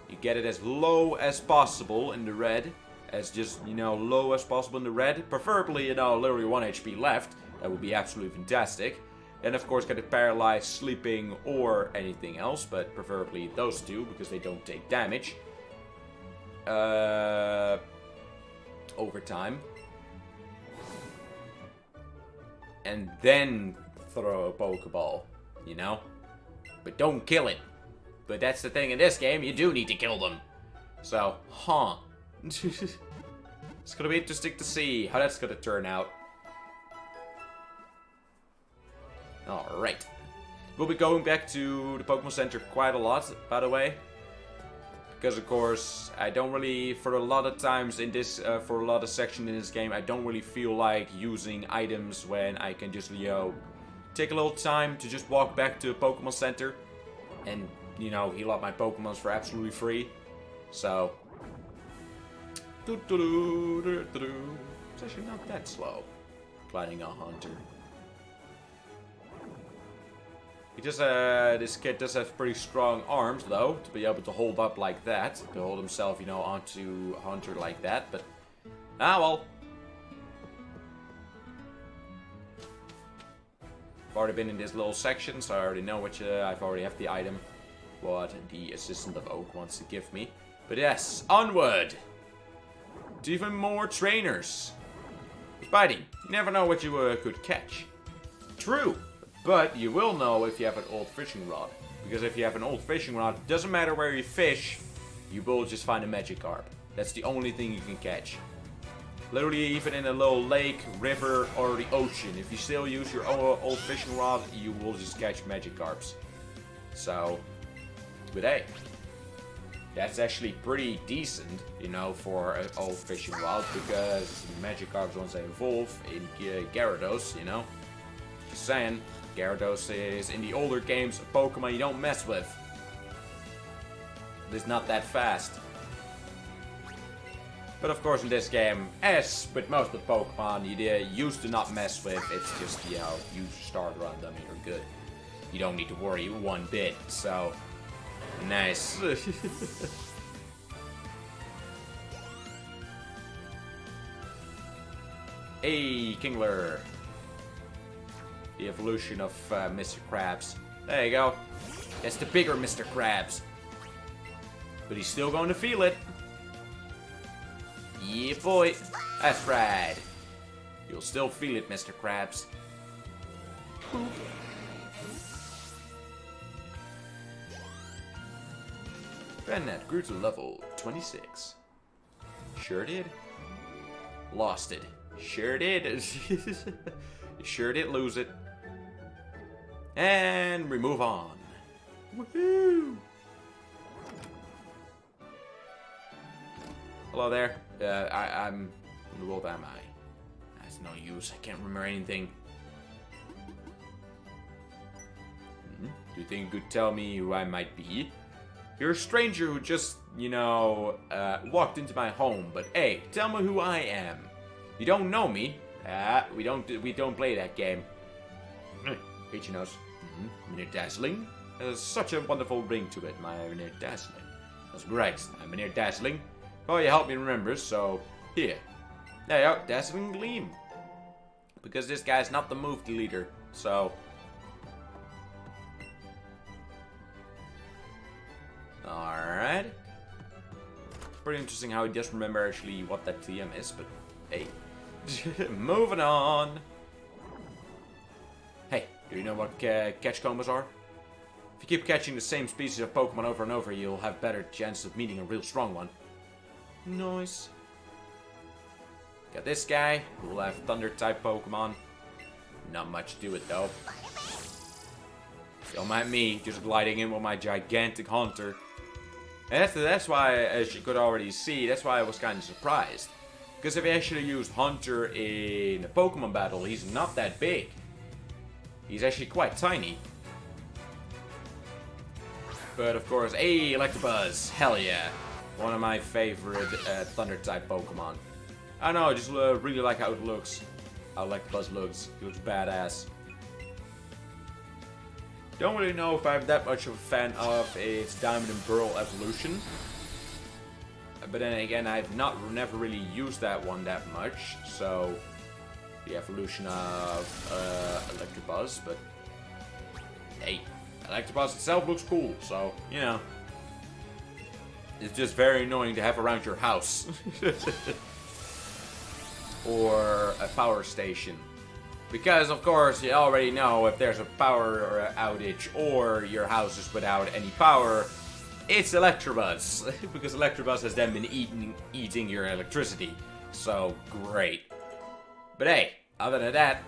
You get it as low as possible in the red. As just, you know, low as possible in the red. Preferably, you know, literally 1 HP left. That would be absolutely fantastic. And of course get it paralyzed, sleeping, or anything else. But preferably those two, because they don't take damage. Over time. And then throw a Pokeball, you know? But don't kill it. But that's the thing in this game, you do need to kill them. So, huh. It's gonna be interesting to see how that's gonna turn out. Alright. We'll be going back to the Pokemon Center quite a lot, by the way. Because, of course, I don't really, for a lot of times in this, for a lot of sections in this game, I don't really feel like using items when I can just, you know, take a little time to just walk back to a Pokemon Center and, you know, heal up my Pokemons for absolutely free. So, it's actually not that slow, fighting a hunter. He just, this kid does have pretty strong arms, though, to be able to hold up like that, to hold himself, you know, onto a hunter like that, but, well. I've already been in this little section, so I already know what I've already have the item, what the Assistant of Oak wants to give me. But yes, onward! To even more trainers. With biting, you never know what you could catch. True, but you will know if you have an old fishing rod, Because if you have an old fishing rod, it doesn't matter where you fish, you will just find a Magikarp. That's the only thing you can catch. Literally, even in a little lake, river, or the ocean, if you still use your old fishing rod, you will just catch Magikarps. So, but hey, that's actually pretty decent, you know, for an old fishing rod, because Magikarps, once they evolve in Gyarados, you know, just saying, Gyarados is, in the older games, a Pokemon you don't mess with. It's not that fast. But of course in this game, as with most of the Pokemon, you used to not mess with. It's just, you know, use your starter on them and you're good. You don't need to worry one bit, so... Nice. Hey, Kingler. The evolution of Mr. Krabs. There you go. That's the bigger Mr. Krabs. But he's still going to feel it. Yeah, boy. That's right. You'll still feel it, Mr. Krabs. Vennet grew to level 26. Sure did. Lost it. Sure did. Sure did lose it. And we move on. Woohoo! Hello there. I'm... Who old am I? That's no use. I can't remember anything. Do you think you could tell me who I might be? You're a stranger who just, you know, walked into my home. But hey, tell me who I am. You don't know me. We don't play that game. Peachy nose. Mynheer Dazzling. There's such a wonderful ring to it, my Mynheer Dazzling. That's great. I'm Mynheer Dazzling. Well, you helped me remember, so here. There you go, Dazzling Gleam. Because this guy's not the move leader, so... Alright. Pretty interesting how he doesn't remember actually what that TM is, but hey. Moving on. Hey, do you know what catch combos are? If you keep catching the same species of Pokemon over and over, you'll have better chance of meeting a real strong one. Nice. Got this guy, who will have Thunder-type Pokemon. Not much to it, though. Don't mind me, just gliding in with my gigantic Haunter. And that's why, as you could already see, that's why I was kind of surprised. Because if you actually used Haunter in a Pokemon battle, he's not that big. He's actually quite tiny. But of course, hey, Electabuzz, hell yeah. One of my favorite Thunder-type Pokemon. I don't know, I just really like how it looks. How Electabuzz looks. He looks badass. Don't really know if I'm that much of a fan of its Diamond and Pearl evolution. But then again, I've never really used that one that much. So, the evolution of Electabuzz, but hey, Electabuzz itself looks cool, so, you know. It's just very annoying to have around your house. Or a power station. Because, of course, you already know if there's a power outage or your house is without any power, it's Electabuzz. Because Electabuzz has then been eating your electricity. So, great. But hey, other than that,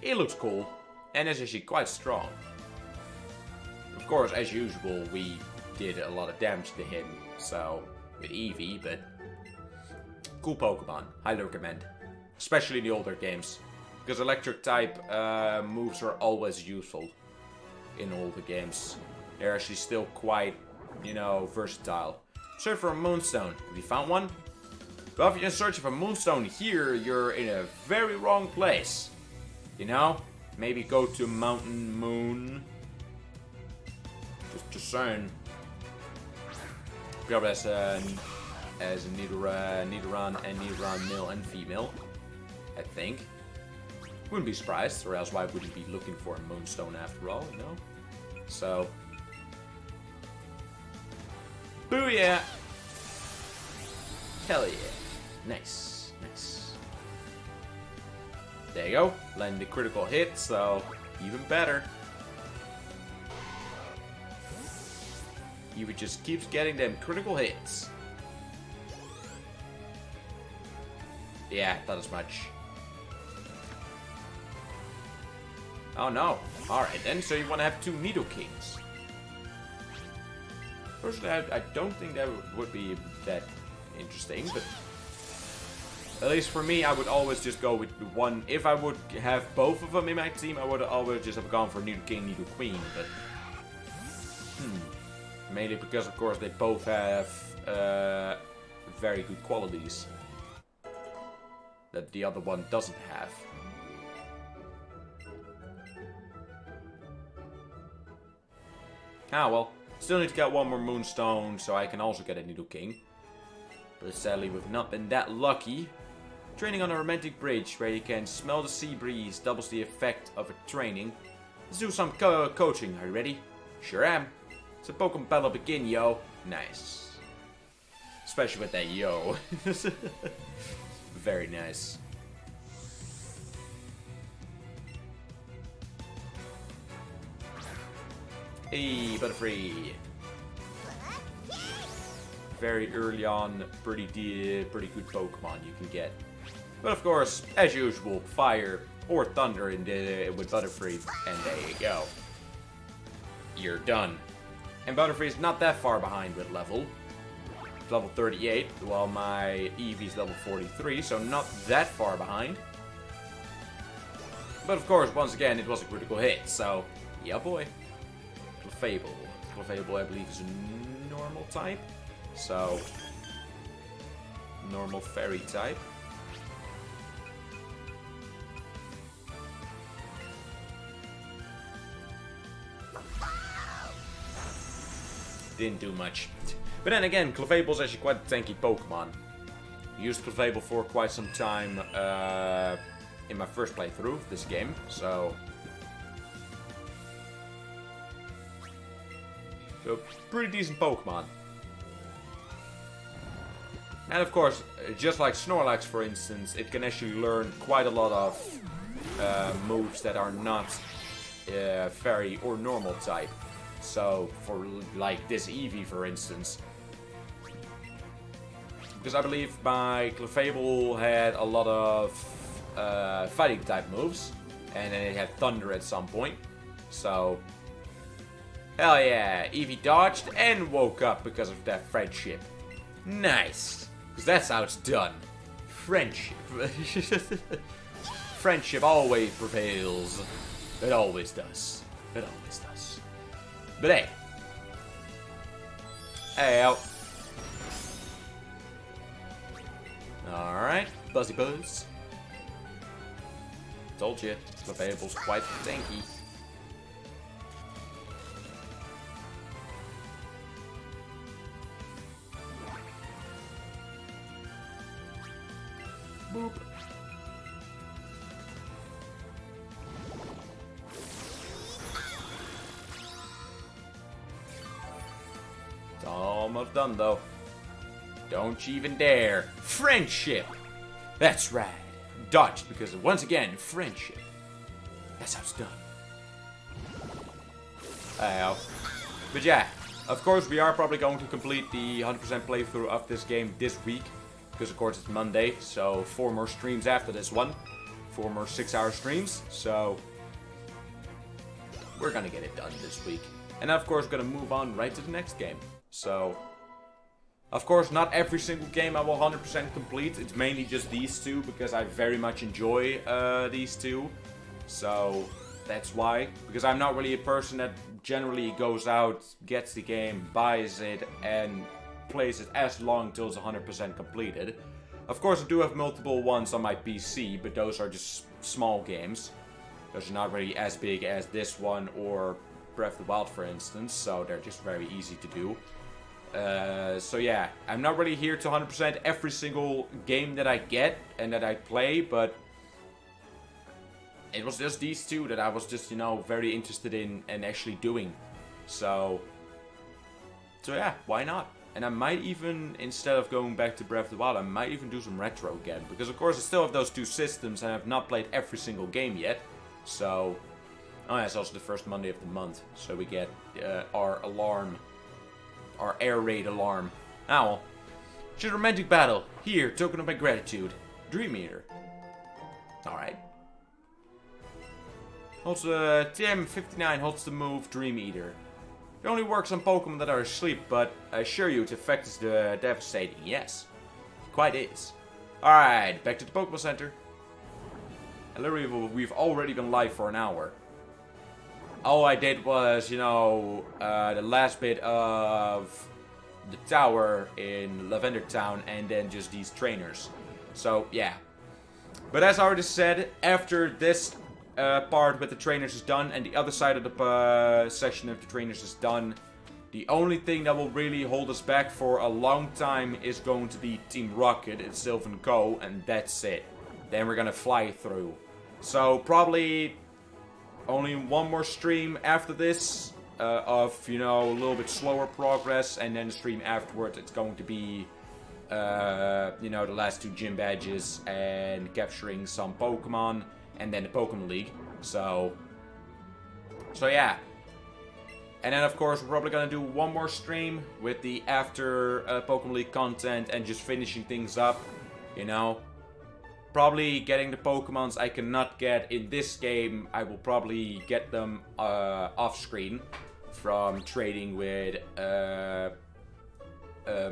it looks cool. And is actually quite strong. Of course, as usual, we did a lot of damage to him. So, with Eevee, but cool Pokemon. Highly recommend. Especially in the older games. Because electric type moves are always useful in all the games. They're actually still quite, you know, versatile. Search for a Moonstone. Have you found one? Well, if you're searching for Moonstone here, you're in a very wrong place. You know? Maybe go to Mountain Moon. Just saying. Probably as a Nidoran and Nidoran male and female. I think. Wouldn't be surprised, or else why would you be looking for a Moonstone after all, you know? So. Booyah! Hell yeah. Nice. Nice. There you go. Landed a critical hit, so even better. Eevee just keeps getting them critical hits. Yeah, thought as much. Oh no. Alright then, so you want to have 2 Nidokings. Personally, I don't think that would be that interesting, but at least for me, I would always just go with one. If I would have both of them in my team, I would always just have gone for Nidoking, Nidoqueen, but mainly because, of course, they both have very good qualities that the other one doesn't have. Ah, well. Still need to get one more Moonstone, so I can also get a Nidoking. But sadly, we've not been that lucky. Training on a romantic bridge, where you can smell the sea breeze, doubles the effect of a training. Let's do some coaching. Are you ready? Sure am. It's a Pokemon battle begin, yo. Nice. Especially with that yo. Very nice. Hey, Butterfree. Very early on, pretty good Pokemon you can get. But of course, as usual, fire or thunder with Butterfree, and there you go. You're done. And Butterfree is not that far behind with level. It's level 38, while my Eevee is level 43, so not that far behind. But of course, once again, it was a critical hit, so yeah boy. Clefable. Clefable, I believe, is a normal type. So, normal fairy type. Didn't do much. But then again, Clefable is actually quite a tanky Pokemon. Used Clefable for quite some time in my first playthrough of this game, so... So, pretty decent Pokemon. And of course, just like Snorlax for instance, it can actually learn quite a lot of moves that are not fairy or normal type. So, for like this Eevee for instance. Because I believe my Clefable had a lot of fighting type moves. And then it had Thunder at some point. So... Hell yeah, Eevee dodged and woke up because of that friendship. Nice. Because that's how it's done. Friendship. Friendship always prevails. It always does. It always does. But hey. Hey out. Alright, Buzzy Buzz. Told you, Clefable's quite tanky. Boop. It's almost done though. Don't you even dare. Friendship! That's right. Dodged because of, once again, friendship. That's how it's done. Ow. But yeah, of course we are probably going to complete the 100% playthrough of this game this week. Because of course it's Monday, so 4 more streams after this one. 4 more 6-hour streams, so... We're gonna get it done this week. And of course we're gonna move on right to the next game. So... Of course not every single game I will 100% complete. It's mainly just these two, because I very much enjoy these two. So... That's why. Because I'm not really a person that generally goes out, gets the game, buys it, and... plays it as long till it's 100% completed. Of course I do have multiple ones on my PC, but those are just small games. Those are not really as big as this one or Breath of the Wild for instance, so they're just very easy to do. So yeah, I'm not really here to 100% every single game that I get and that I play, but it was just these two that I was just, you know, very interested in and actually doing. So yeah, why not? And I might even, instead of going back to Breath of the Wild, I might even do some retro again. Because of course I still have those two systems and I've not played every single game yet. So, oh yeah, it's also the first Monday of the month. So we get our alarm our air raid alarm. Owl. Choose a romantic battle. Here, token of my gratitude. Dream Eater. Alright. Holds TM59 holds the move Dream Eater. It only works on Pokemon that are asleep, but I assure you its effect is devastating. Yes. It quite is. Alright, back to the Pokemon Center. And literally, we've already been live for an hour. All I did was, you know, the last bit of the tower in Lavender Town and then just these trainers. So, yeah. But as I already said, after this part with the trainers is done and the other side of the section of the trainers is done, the only thing that will really hold us back for a long time is going to be Team Rocket and Sylvan Co. And that's it. Then we're gonna fly through. So probably only one more stream after this of, you know, a little bit slower progress. And then the stream afterwards it's going to be, you know, the last 2 gym badges and capturing some Pokemon. And then the Pokemon League. So yeah. And then, of course, we're probably going to do one more stream with the after Pokemon League content and just finishing things up, you know. Probably getting the Pokemons I cannot get in this game. I will probably get them off-screen from trading with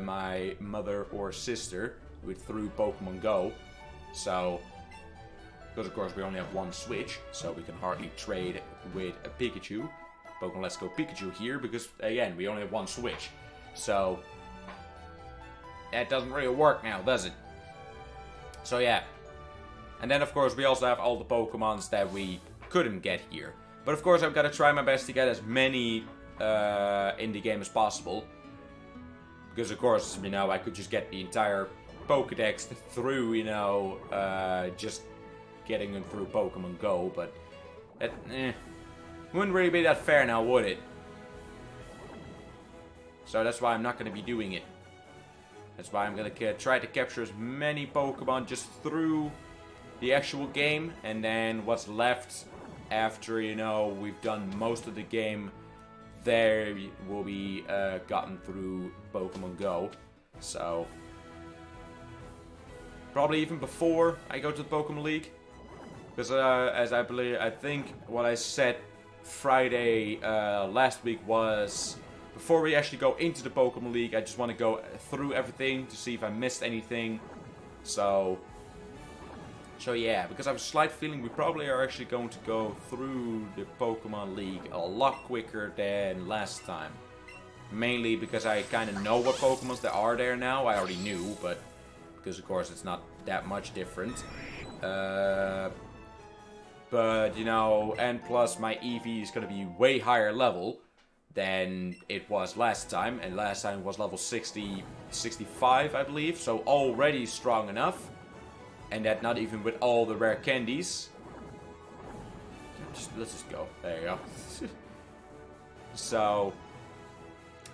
my mother or sister through Pokemon Go. So, because of course we only have one Switch, so we can hardly trade with a Pikachu. Pokemon Let's Go Pikachu here, because again, we only have one Switch. So, that doesn't really work now, does it? So yeah. And then of course we also have all the Pokemons that we couldn't get here. But of course I've got to try my best to get as many in the game as possible. Because of course, you know, I could just get the entire Pokedex through, you know, just getting them through Pokemon Go, but that, wouldn't really be that fair now, would it? So that's why I'm not going to be doing it. That's why I'm going to try to capture as many Pokemon just through the actual game, and then what's left after, you know, we've done most of the game, there will be gotten through Pokemon Go. So probably even before I go to the Pokemon League, because as I think what I said Friday last week was, before we actually go into the Pokemon League, I just want to go through everything to see if I missed anything. So yeah, because I have a slight feeling we probably are actually going to go through the Pokemon League a lot quicker than last time. Mainly because I kind of know what Pokemons there are there now. I already knew, but because of course it's not that much different. But, you know, and plus my Eevee is going to be way higher level than it was last time. And last time it was level 60, 65, I believe. So already strong enough. And that not even with all the rare candies. Let's just go. There you go. So,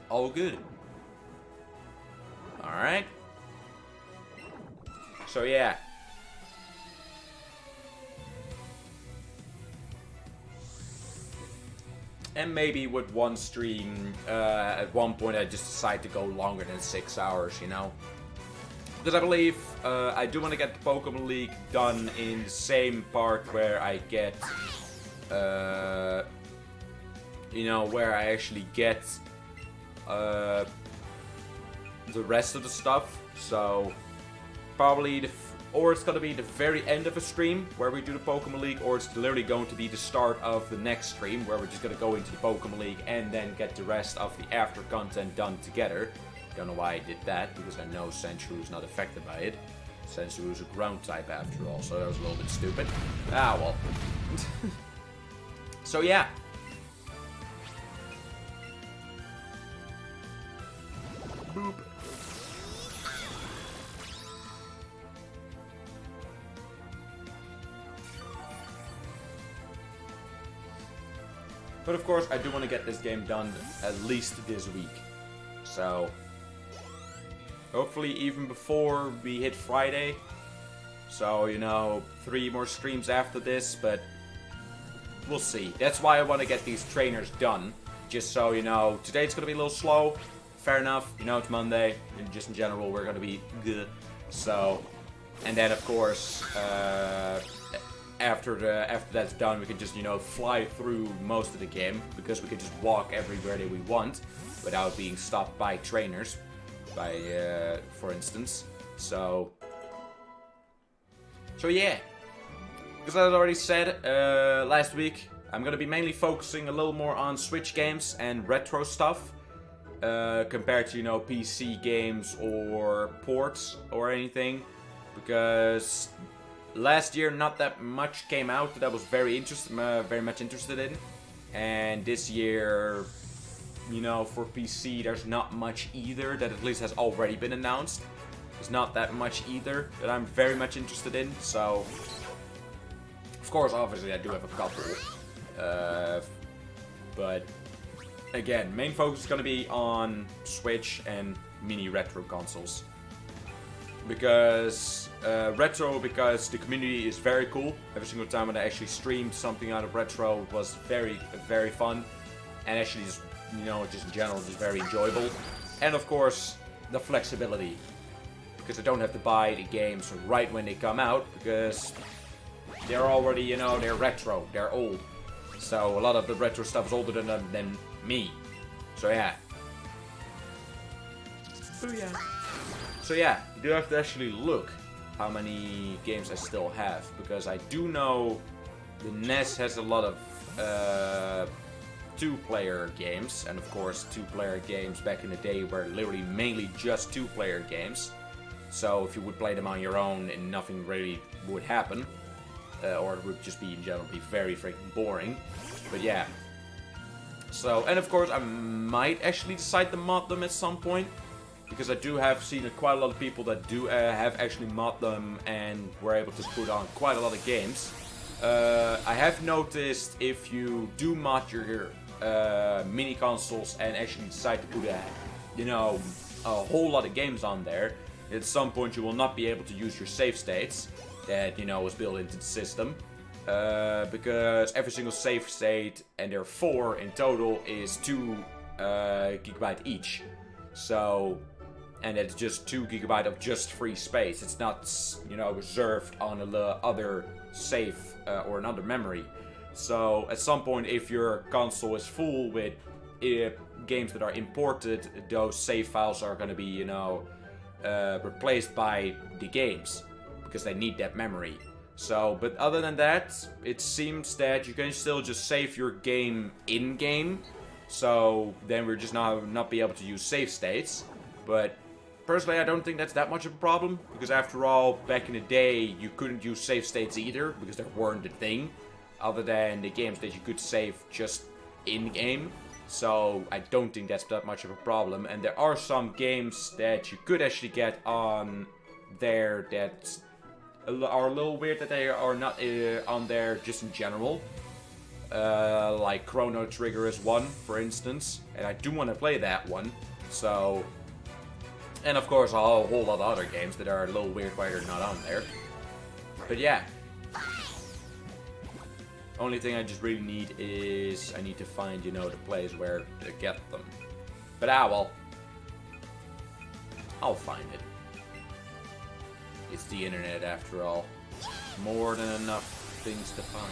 all good. Alright. So, yeah. And maybe with one stream, at one point I just decide to go longer than 6 hours, you know? Because I believe I do want to get the Pokemon League done in the same part where I get, you know, where I actually get the rest of the stuff. So probably or it's gonna be the very end of a stream where we do the Pokemon League, or it's literally going to be the start of the next stream where we're just gonna go into the Pokemon League and then get the rest of the after content done together. Don't know why I did that, because I know Sandshrew is not affected by it. Sandshrew is a ground type after all, so that was a little bit stupid. Ah, well. So yeah. Boop. But of course, I do want to get this game done at least this week. So hopefully even before we hit Friday. So, you know, 3 more streams after this, but we'll see. That's why I want to get these trainers done. Just so, you know, today it's going to be a little slow. fair enough. You know, it's Monday, and just in general, we're gonna be good. So, and then of course, after that's done, we can just, you know, fly through most of the game because we can just walk everywhere that we want without being stopped by trainers, for instance. So yeah. As I already said last week, I'm gonna be mainly focusing a little more on Switch games and retro stuff compared to, you know, PC games or ports or anything, because last year not that much came out that I was very much interested in, and this year, you know, for PC there's not much either that at least has already been announced. There's not that much either that I'm very much interested in, so of course, obviously, I do have a couple. But again, main focus is going to be on Switch and mini retro consoles. Because because the community is very cool. Every single time when I actually streamed something out of retro was very, very fun. And actually, just, you know, just in general, just very enjoyable. And of course, the flexibility. Because I don't have to buy the games right when they come out, because they're already, you know, they're retro, they're old. So a lot of the retro stuff is older than me. So yeah. So yeah, you do have to actually look how many games I still have, because I do know the NES has a lot of two-player games, and of course two-player games back in the day were literally mainly just two-player games. So if you would play them on your own and nothing really would happen. Or it would just be, in general, be very freaking boring. But yeah. So, and of course, I might actually decide to mod them at some point. Because I do have seen quite a lot of people that do have actually mod them and were able to put on quite a lot of games. I have noticed if you do mod your mini consoles and actually decide to put a whole lot of games on there, at some point you will not be able to use your save states that, you know, was built into the system, because every single save state, and there are 4 in total, is 2 gigabyte each. So, and it's just 2 gigabyte of just free space. It's not, you know, reserved on the other save or another memory. So at some point, if your console is full with games that are imported, those save files are going to be, you know, replaced by the games, because they need that memory. So, but other than that, it seems that you can still just save your game in-game. So then we're just not be able to use save states. But personally, I don't think that's that much of a problem, because after all, back in the day, you couldn't use save states either, because there weren't a thing, other than the games that you could save just in-game. So I don't think that's that much of a problem. And there are some games that you could actually get on there that are a little weird that they are not on there just in general. Like Chrono Trigger is one, for instance. And I do want to play that one. So, and of course a whole lot of other games that are a little weird why they're not on there. But yeah. Only thing I just really need is I need to find, you know, the place where to get them. But well, I'll find it. It's the internet after all. More than enough things to find.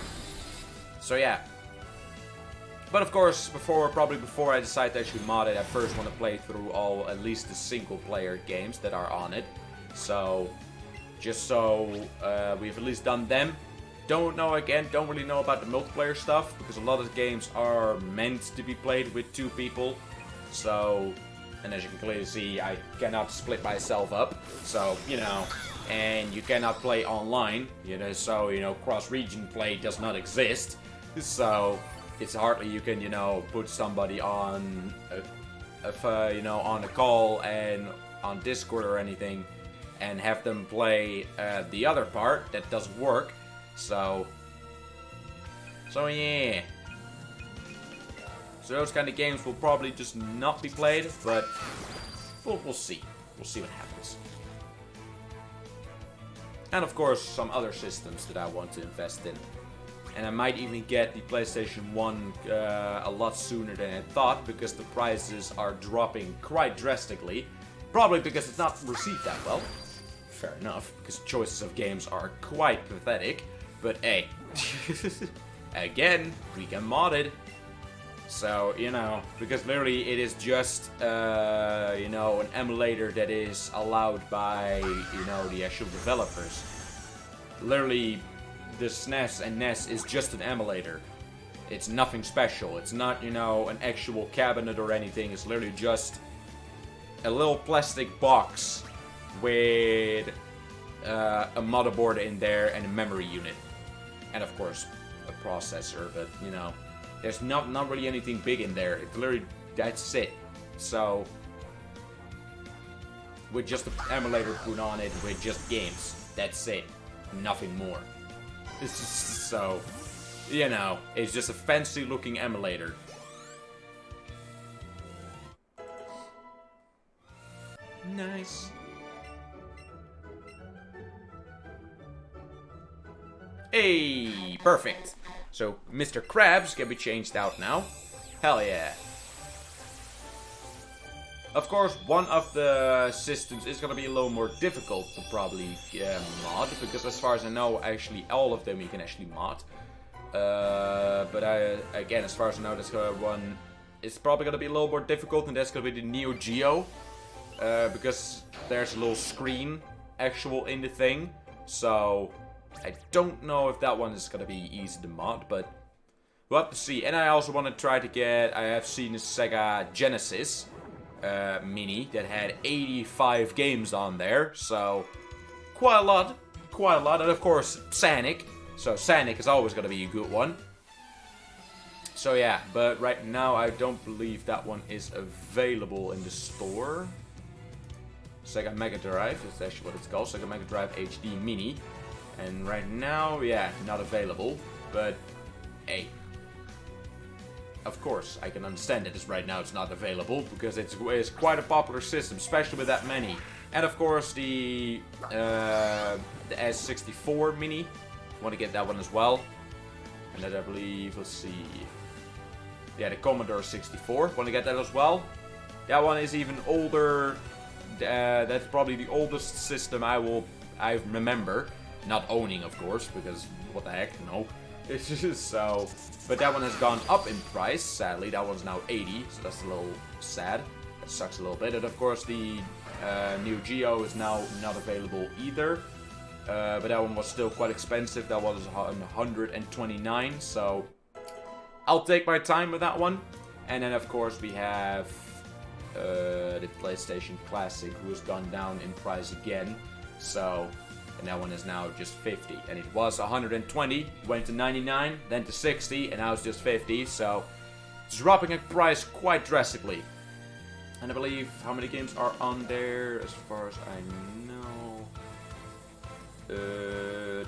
So yeah. But of course, probably before I decide to actually mod it, I first want to play through at least the single player games that are on it. So, just so we've at least done them. Don't really know about the multiplayer stuff, because a lot of the games are meant to be played with 2 people. So, and as you can clearly see, I cannot split myself up. So, you know, and you cannot play online, you know, so, you know, cross-region play does not exist. So, it's hardly you can, you know, put somebody on, you know, on a call and on Discord or anything, and have them play the other part. That doesn't work. So yeah. So those kind of games will probably just not be played, but we'll see. We'll see what happens. And of course, some other systems that I want to invest in. And I might even get the PlayStation 1 a lot sooner than I thought, because the prices are dropping quite drastically. Probably because it's not received that well. Fair enough, because choices of games are quite pathetic. But hey, again, we can mod it. So, you know, because literally it is just, you know, an emulator that is allowed by, you know, the actual developers. Literally, the SNES and NES is just an emulator. It's nothing special. It's not, you know, an actual cabinet or anything. It's literally just a little plastic box with a motherboard in there and a memory unit. And of course, a processor, but, you know, there's not really anything big in there. It's literally, that's it. So, with just the emulator put on it, with just games. That's it. Nothing more. So, you know, it's just a fancy looking emulator. Nice. Hey, perfect. So, Mr. Krabs can be changed out now. Hell yeah. Of course, one of the systems is gonna be a little more difficult to probably mod, because as far as I know, actually all of them you can actually mod. But again, as far as I know, this one is probably gonna be a little more difficult, and that's gonna be the Neo Geo, because there's a little screen actual in the thing. So I don't know if that one is gonna be easy to mod, but we'll have to see. And I also want to try to get. I have seen a Sega Genesis Mini that had 85 games on there, so quite a lot, and of course Sonic. So Sonic is always gonna be a good one. So yeah, but right now I don't believe that one is available in the store. Sega Mega Drive is actually what it's called, Sega Mega Drive HD Mini, and right now, yeah, not available. But hey. Of course, I can understand it as right now it's not available, because it's quite a popular system, especially with that many. And of course, the S64 Mini, want to get that one as well. And then I believe, let's see, yeah, the Commodore 64, want to get that as well. That one is even older. That's probably the oldest system I remember, not owning, of course, because what the heck, no. It's just so, but that one has gone up in price, sadly. That one's now 80, so that's a little sad. That sucks a little bit. And of course the Neo Geo is now not available either. But that one was still quite expensive. That was 129, so I'll take my time with that one. And then of course we have the PlayStation Classic, who has gone down in price again. So, and that one is now just 50, and it was 120, went to 99, then to 60, and now it's just 50, so it's dropping in price quite drastically. And I believe how many games are on there, as far as I know,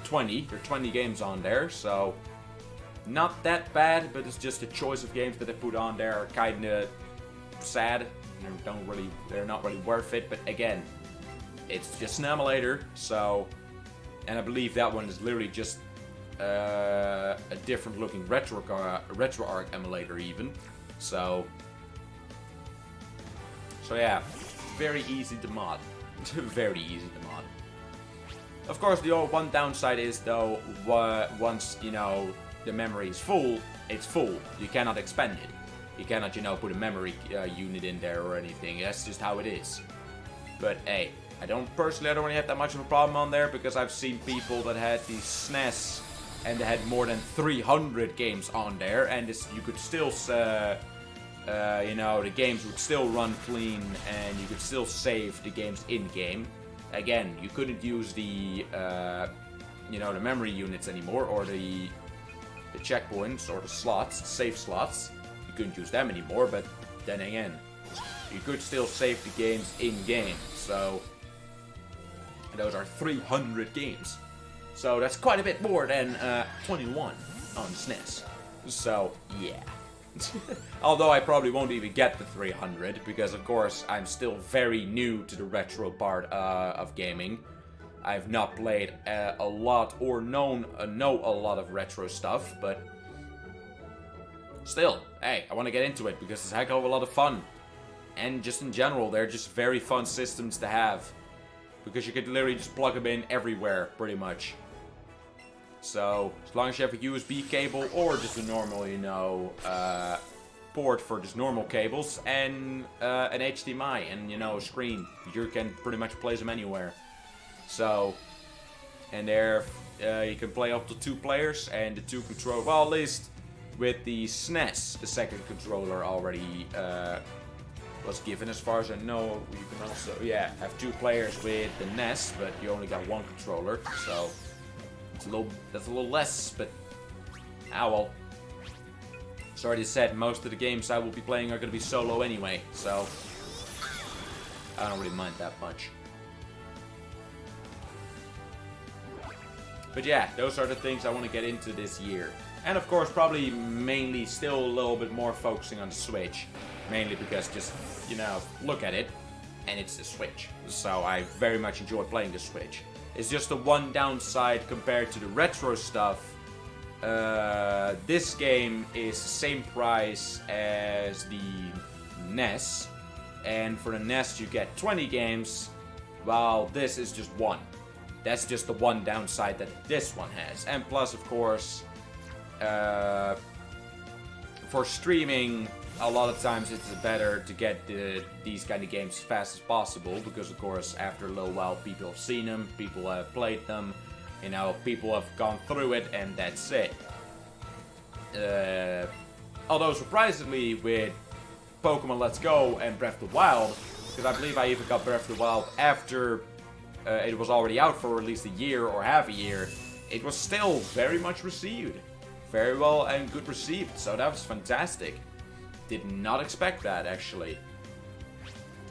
20. There are 20 games on there, so not that bad, but it's just the choice of games that they put on there are kinda sad. They're not really worth it, but again, it's just an emulator, so, and I believe that one is literally just a different looking RetroArch emulator even. So yeah, very easy to mod. Very easy to mod. Of course, the one downside is though, once, you know, the memory is full, it's full. You cannot expand it. You cannot, you know, put a memory unit in there or anything. That's just how it is. But hey, I don't really have that much of a problem on there, because I've seen people that had the SNES and they had more than 300 games on there, and you could still, you know, the games would still run clean, and you could still save the games in-game. Again, you couldn't use the, you know, the memory units anymore, or the checkpoints, or the slots, save slots. You couldn't use them anymore, but then again, you could still save the games in-game, so those are 300 games. So that's quite a bit more than 21 on SNES. So, yeah. Although I probably won't even get the 300, because of course I'm still very new to the retro part of gaming. I've not played a lot or know a lot of retro stuff, but still, hey, I want to get into it because it's a heck of a lot of fun. And just in general, they're just very fun systems to have. Because you could literally just plug them in everywhere, pretty much. So, as long as you have a USB cable or just a normal, you know, port for just normal cables and an HDMI and, you know, a screen, you can pretty much place them anywhere. So, and there you can play up to 2 players and the 2 control. Well, at least with the SNES, the second controller already was given, as far as I know. You can also, yeah, have 2 players with the NES, but you only got 1 controller, so it's that's a little less, but ah well. As already said, most of the games I will be playing are going to be solo anyway, so I don't really mind that much. But yeah, those are the things I want to get into this year. And of course, probably mainly still a little bit more focusing on the Switch. Mainly because just, you know, look at it, and it's the Switch. So I very much enjoy playing the Switch. It's just the one downside compared to the retro stuff. This game is the same price as the NES. And for the NES you get 20 games, while this is just 1. That's just the one downside that this one has. And plus, of course, for streaming, a lot of times it's better to get these kind of games as fast as possible, because of course after a little while people have seen them, people have played them, you know, people have gone through it, and that's it. Although surprisingly with Pokemon Let's Go and Breath of the Wild, because I believe I even got Breath of the Wild after it was already out for at least a year or half a year, it was still very much received. Very well and good received, so that was fantastic. Did not expect that, actually.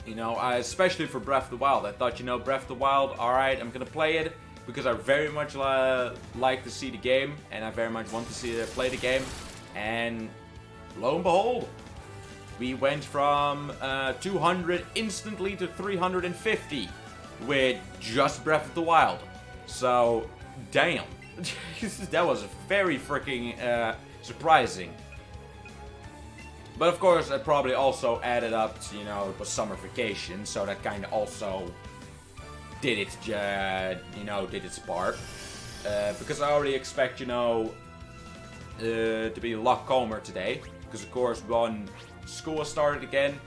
You know, especially for Breath of the Wild. I thought, you know, Breath of the Wild, alright, I'm gonna play it because I very much like to see the game, and I very much want to play the game. And lo and behold, we went from 200 instantly to 350 with just Breath of the Wild. So, damn. That was very freaking surprising. But of course, I probably also added up to, you know, it was summer vacation, so that kind of also did its, you know, did its part. Because I already expect, you know, to be a lot calmer today. Because of course, when school has started again,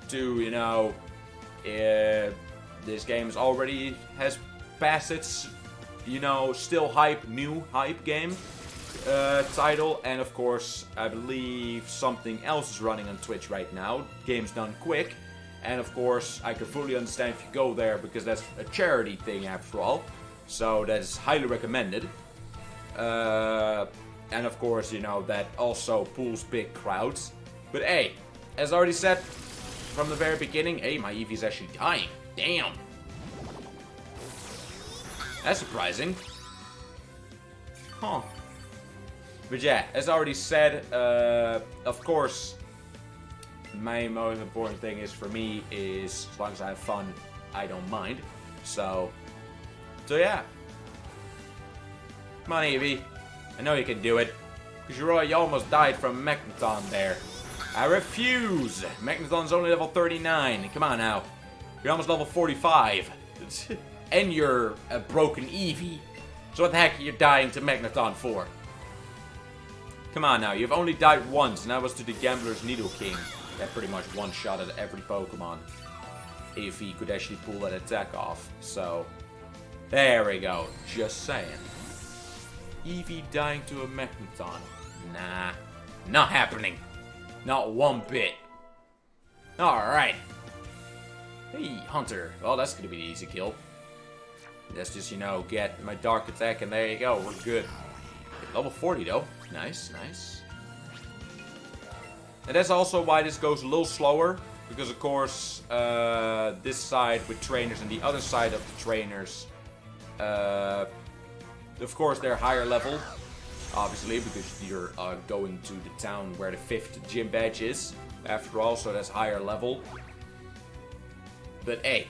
to, you know, this game has passed its, you know, still new hype game title, and of course I believe something else is running on Twitch right now, Games Done Quick, and of course I can fully understand if you go there because that's a charity thing after all, so that is highly recommended. And of course, you know, that also pulls big crowds. But hey, as already said from the very beginning, hey, my Eevee's actually dying. Damn. That's surprising. Huh. But yeah, as already said, of course, my most important thing is for me is, as long as I have fun, I don't mind. So yeah. Come on, Eevee. I know you can do it. Because you almost died from Magneton there. I refuse! Magneton's only level 39. Come on now. You're almost level 45. And you're a broken Eevee. So what the heck are you dying to Magneton for? Come on now, you've only died once, and that was to the Gambler's Nidoking. That pretty much one-shotted every Pokemon. If he could actually pull that attack off. So, there we go. Just saying. Eevee dying to a Magneton. Nah. Not happening. Not one bit. Alright. Hey, Hunter. Well, that's gonna be an easy kill. Let's just, you know, get my Dark Attack, and there you go. We're good. Level 40, though. Nice, nice. And that's also why this goes a little slower. Because, of course, this side with trainers and the other side of the trainers, of course, they're higher level. Obviously, because you're going to the town where the 5th gym badge is. After all, so that's higher level. But hey,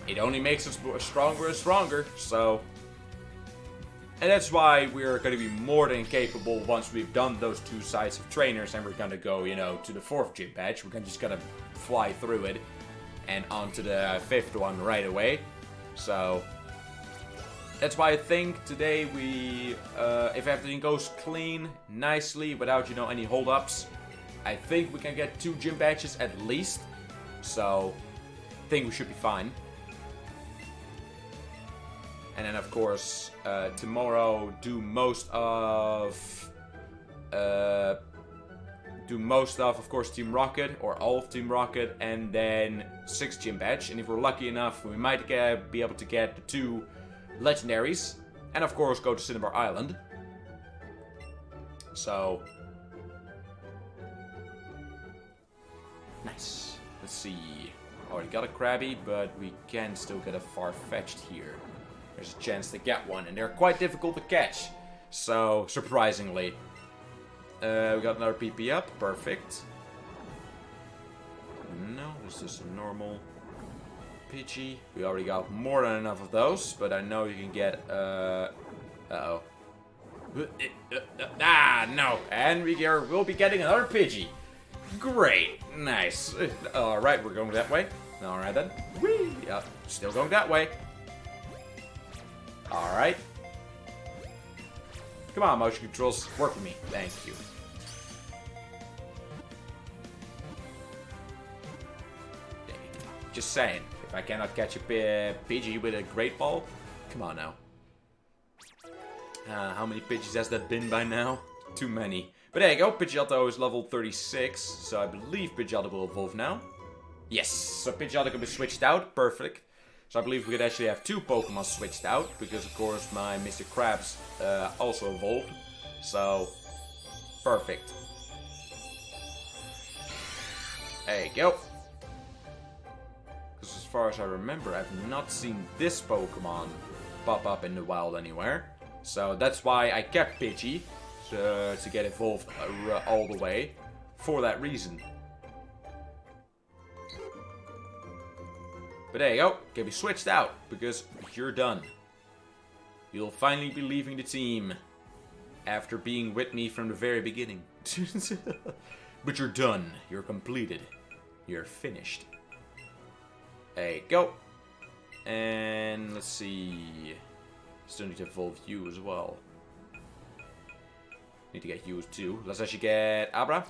it only makes us stronger and stronger, so... And that's why we're going to be more than capable once we've done those 2 sites of trainers and we're going to go, you know, to the 4th gym badge. We're just going to fly through it and onto the 5th one right away. So, that's why I think today we, if everything goes clean, nicely, without, you know, any hold-ups, I think we can get 2 gym badges at least. So, I think we should be fine. And then, of course, tomorrow do most of, of course, Team Rocket, or all of Team Rocket, and then 6 gym badge. And if we're lucky enough, we might be able to get the 2 legendaries, and of course go to Cinnabar Island. So, nice. Let's see. Already got a Krabby, but we can still get a Farfetch'd here. There's a chance to get one, and they're quite difficult to catch. So, surprisingly. We got another PP up. Perfect. No, this is a normal Pidgey. We already got more than enough of those, but I know you can get, uh-oh. No. And we'll be getting another Pidgey. Great. Nice. Alright, we're going that way. Alright then. Whee! Yep, still going that way. Alright. Come on, motion controls. Work with me. Thank you. Just saying. If I cannot catch a Pidgey with a Great Ball, come on now. How many Pidgeys has that been by now? Too many. But there you go, Pidgeotto is level 36, so I believe Pidgeotto will evolve now. Yes, so Pidgeotto can be switched out, perfect. So I believe we could actually have 2 Pokemon switched out, because of course my Mr. Krabs also evolved. So, perfect. There you go. Because as far as I remember, I've not seen this Pokemon pop up in the wild anywhere. So that's why I kept Pidgey, to get evolved all the way, for that reason. But there you go, can be switched out, because you're done. You'll finally be leaving the team, after being with me from the very beginning. But you're done, you're completed, you're finished. There you go. And let's see. Still need to evolve you as well. Need to get you too. Let's actually get Abra.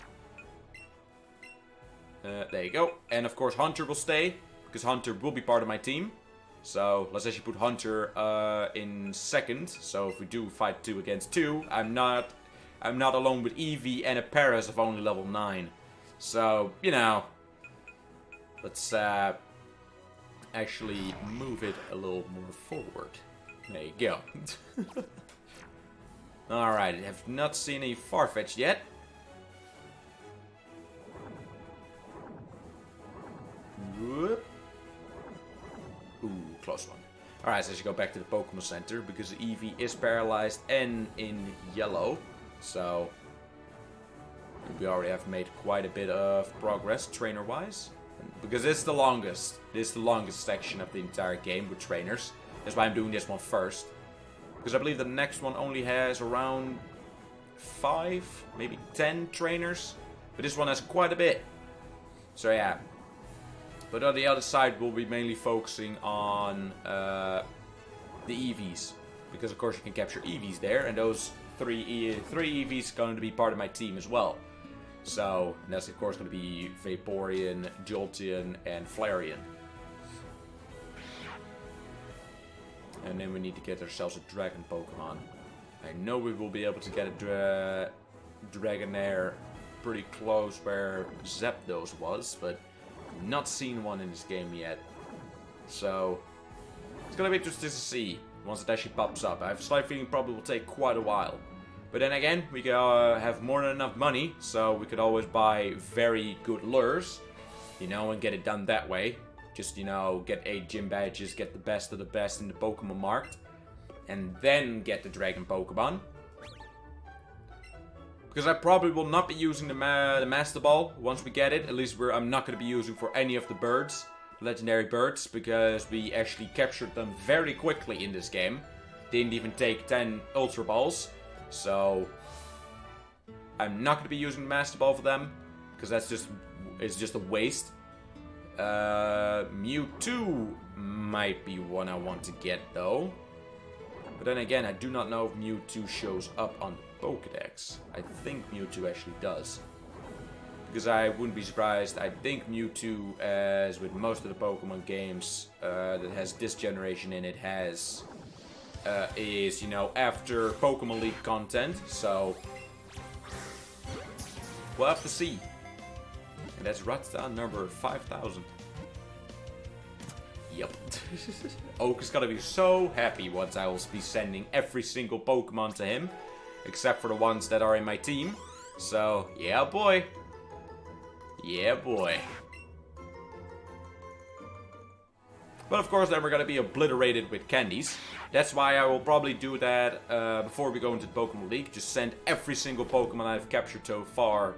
There you go. And of course Hunter will stay, because Hunter will be part of my team. So let's actually put Hunter in second. So if we do fight 2 against 2, I'm not alone with Eevee and a Paras of only level 9. So, you know, let's actually move it a little more forward. There you go. Alright, I have not seen a Farfetch'd yet. Whoop. Ooh, close one. Alright, so I should go back to the Pokemon Center, because Eevee is paralyzed and in yellow. So, we already have made quite a bit of progress, trainer-wise. Because it's the longest. This is the longest section of the entire game with trainers. That's why I'm doing this one first. Because I believe the next one only has around 5, maybe 10 trainers. But this one has quite a bit. So yeah. But on the other side, we'll be mainly focusing on the EVs. Because of course you can capture EVs there. And those three EVs are going to be part of my team as well. So, and that's of course going to be Vaporeon, Jolteon, and Flareon. And then we need to get ourselves a Dragon Pokemon. I know we will be able to get a Dragonair pretty close where Zapdos was, but I've not seen one in this game yet. So, it's going to be interesting to see once it actually pops up. I have a slight feeling it probably will take quite a while. But then again, we have more than enough money, so we could always buy very good lures, you know, and get it done that way. Just, you know, get 8 gym badges, get the best of the best in the Pokemon Mart, and then get the Dragon Pokemon. Because I probably will not be using the Master Ball once we get it. At least I'm not going to be using for any of the birds. legendary birds because we actually captured them very quickly in this game. Didn't even take 10 Ultra Balls. So I'm not going to be using the Master Ball for them because it's just a waste. Mewtwo might be one I want to get though. But then again, I do not know if Mewtwo shows up on the Pokédex. I think Mewtwo actually does. Because I wouldn't be surprised. I think Mewtwo, as with most of the Pokemon games that has this generation in it, is, you know, after Pokemon League content. So we'll have to see. And that's Rattata number 5000. Yep. Oak is gonna be so happy once I will be sending every single Pokemon to him. Except for the ones that are in my team. So, yeah boy. Yeah boy. But of course then we're gonna be obliterated with candies. That's why I will probably do that before we go into the Pokemon League. Just send every single Pokemon I've captured so far,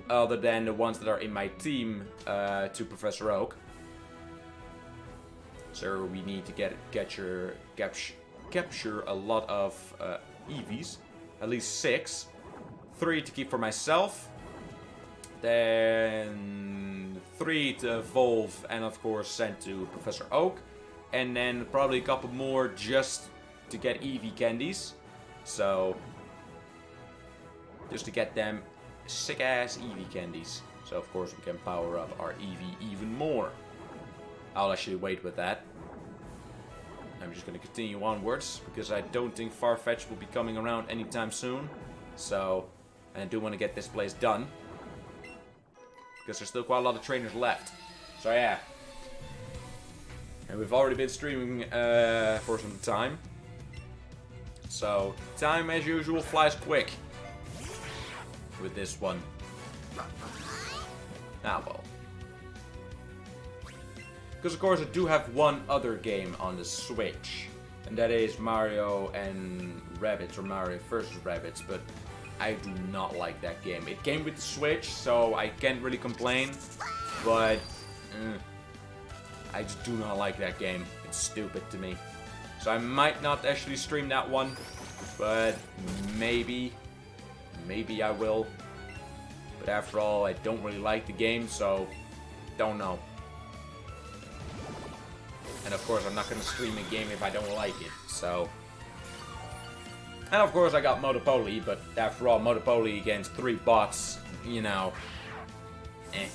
other than the ones that are in my team, to Professor Oak. So we need to capture a lot of Eevees. At least 6. 3 to keep for myself. Then 3 to evolve and of course send to Professor Oak. And then probably a couple more just to get Eevee candies. So just to get them sick ass Eevee candies. So of course we can power up our Eevee even more. I'll actually wait with that. I'm just going to continue onwards because I don't think Farfetch will be coming around anytime soon. So, and I do want to get this place done. Because there's still quite a lot of trainers left. So yeah. And we've already been streaming for some time. So, time as usual flies quick. With this one. Now well. Because of course I do have one other game on the Switch. And that is Mario and Rabbids, or Mario vs. Rabbids. But I do not like that game. It came with the Switch, so I can't really complain. But I just do not like that game. It's stupid to me. So I might not actually stream that one. But maybe I will. But after all, I don't really like the game, so don't know. And of course, I'm not going to stream a game if I don't like it, so... And of course, I got Motopoly, but after all, Motopoly against 3 bots, you know... And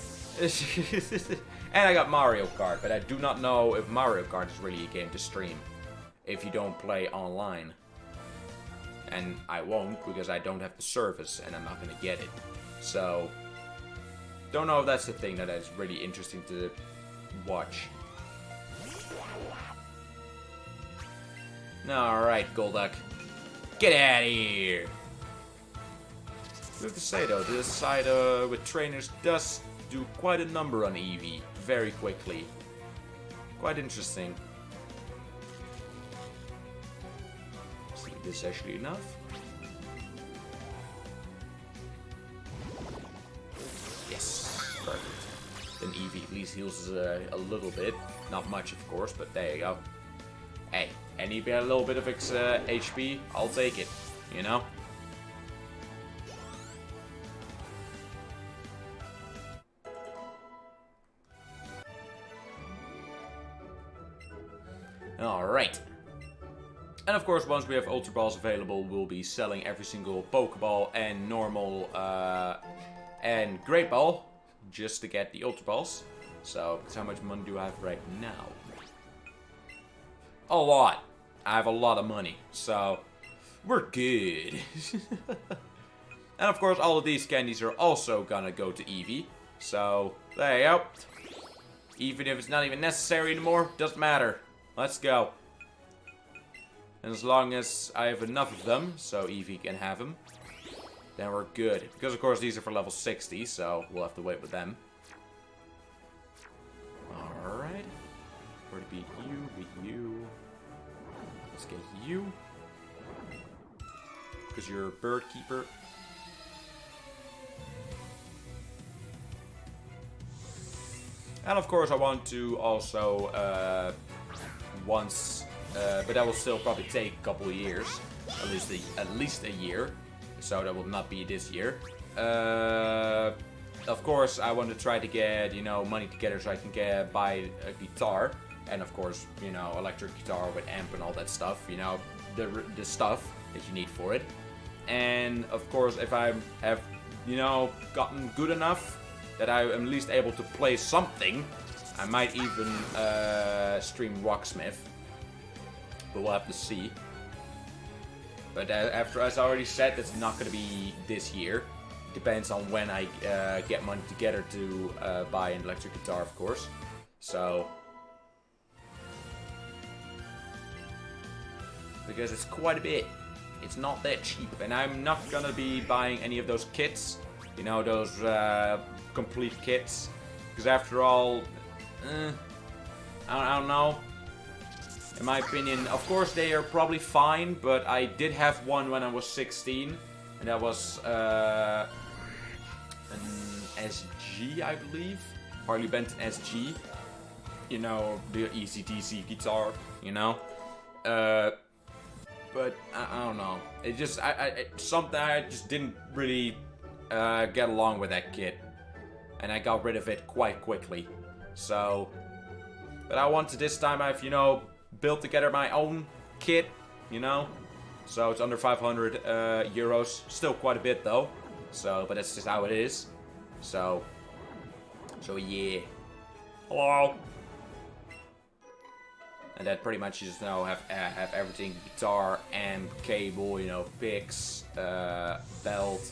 I got Mario Kart, but I do not know if Mario Kart is really a game to stream. If you don't play online. And I won't, because I don't have the service, and I'm not going to get it. So... Don't know if that's the thing that is really interesting to watch. Alright, Golduck. Get out of here! I have to say though, this side with trainers does do quite a number on Eevee very quickly. Quite interesting. See, this is actually enough. Yes, perfect. Then Eevee at least heals a little bit. Not much, of course, but there you go. Hey, any a little bit of HP, I'll take it, you know? Alright. And of course, once we have Ultra Balls available, we'll be selling every single Pokeball and normal and Great Ball just to get the Ultra Balls. So, how much money do I have right now? A lot. I have a lot of money, so we're good. And of course, all of these candies are also gonna go to Eevee. So, there you go. Even if it's not even necessary anymore, doesn't matter. Let's go. And as long as I have enough of them, so Eevee can have them, then we're good. Because of course these are for level 60, so we'll have to wait with them. Alright. Where to beat you? Beat you. Let's get you. Because you're a bird keeper. And of course I want to also but that will still probably take a couple of years, at least a year. So that will not be this year. Of course I want to try to get, you know, money together so I can buy a guitar, and of course, you know, electric guitar with amp and all that stuff, you know, the stuff that you need for it. And of course, if I have, you know, gotten good enough that I am at least able to play something, I might even stream Rocksmith. But we'll have to see. But after, as I already said, that's not going to be this year. It depends on when I get money together to buy an electric guitar, of course. So, because it's quite a bit. It's not that cheap, and I'm not gonna be buying any of those kits. You know, those complete kits. Because after all, I don't know. In my opinion, of course they are probably fine, but I did have one when I was 16, and that was an SG, I believe, Harley Benton SG. You know, the ECDC guitar. You know, but I don't know. It just something I just didn't really get along with that kit, and I got rid of it quite quickly. So, but I wanted this time I've, you know, built together my own kit, you know. So it's under 500 euros, still quite a bit though. So, but that's just how it is. So yeah. Hello. And that pretty much you just now have everything: guitar, amp, cable, you know, picks, belt,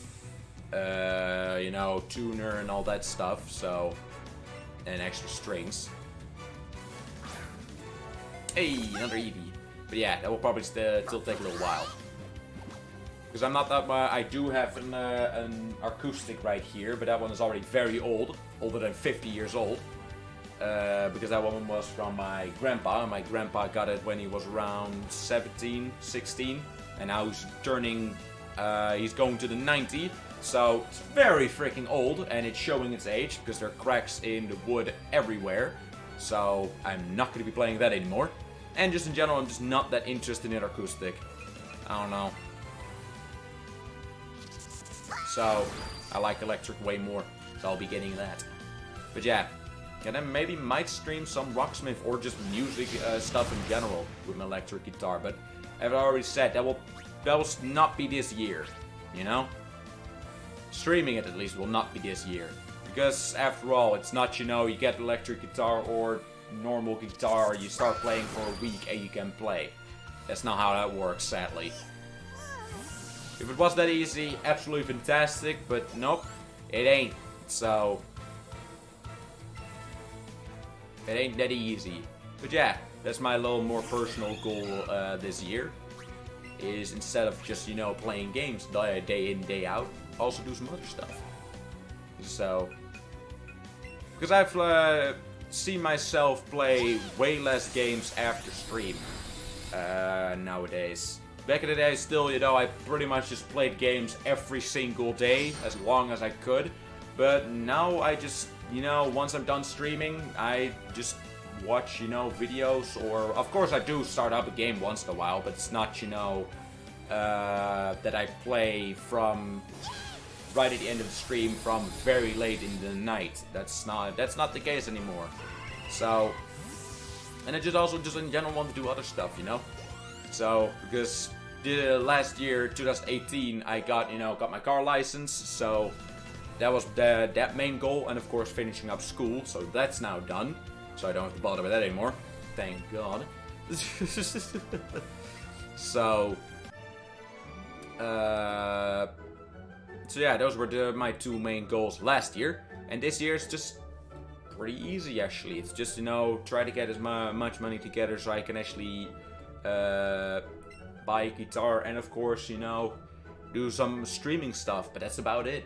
you know, tuner and all that stuff. So, and extra strings. Hey, another Eevee. But yeah, that will probably still take a little while. Because I'm not that I do have an acoustic right here, but that one is already very old, older than 50 years old. Because that one was from my grandpa, and my grandpa got it when he was around 17, 16, and now he's turning, he's going to the 90, so it's very freaking old, and it's showing its age, because there are cracks in the wood everywhere, so I'm not going to be playing that anymore. And just in general, I'm just not that interested in acoustic. I don't know. So, I like electric way more, so I'll be getting that. But yeah. And then maybe might stream some Rocksmith or just music stuff in general with my electric guitar. But as I already said, that will not be this year, you know? Streaming it at least will not be this year. Because after all, it's not, you know, you get electric guitar or normal guitar, you start playing for a week and you can play. That's not how that works, sadly. If it was that easy, absolutely fantastic, but nope, it ain't. So it ain't that easy. But yeah, that's my little more personal goal this year. Is instead of just, you know, playing games day in, day out, also do some other stuff. So, because I've seen myself play way less games after stream nowadays. Back in the day still, you know, I pretty much just played games every single day as long as I could. But now I just, you know, once I'm done streaming, I just watch, you know, videos, or of course I do start up a game once in a while, but it's not, you know, that I play from right at the end of the stream from very late in the night. That's not the case anymore. So, and I just also just in general want to do other stuff, you know. So because the last year, 2018, I got my car license, so. That was that main goal, and of course finishing up school, so that's now done. So I don't have to bother with that anymore. Thank God. So yeah, those were my two main goals last year. And this year is just pretty easy, actually. It's just, you know, try to get as much money together so I can actually buy a guitar and, of course, you know, do some streaming stuff, but that's about it.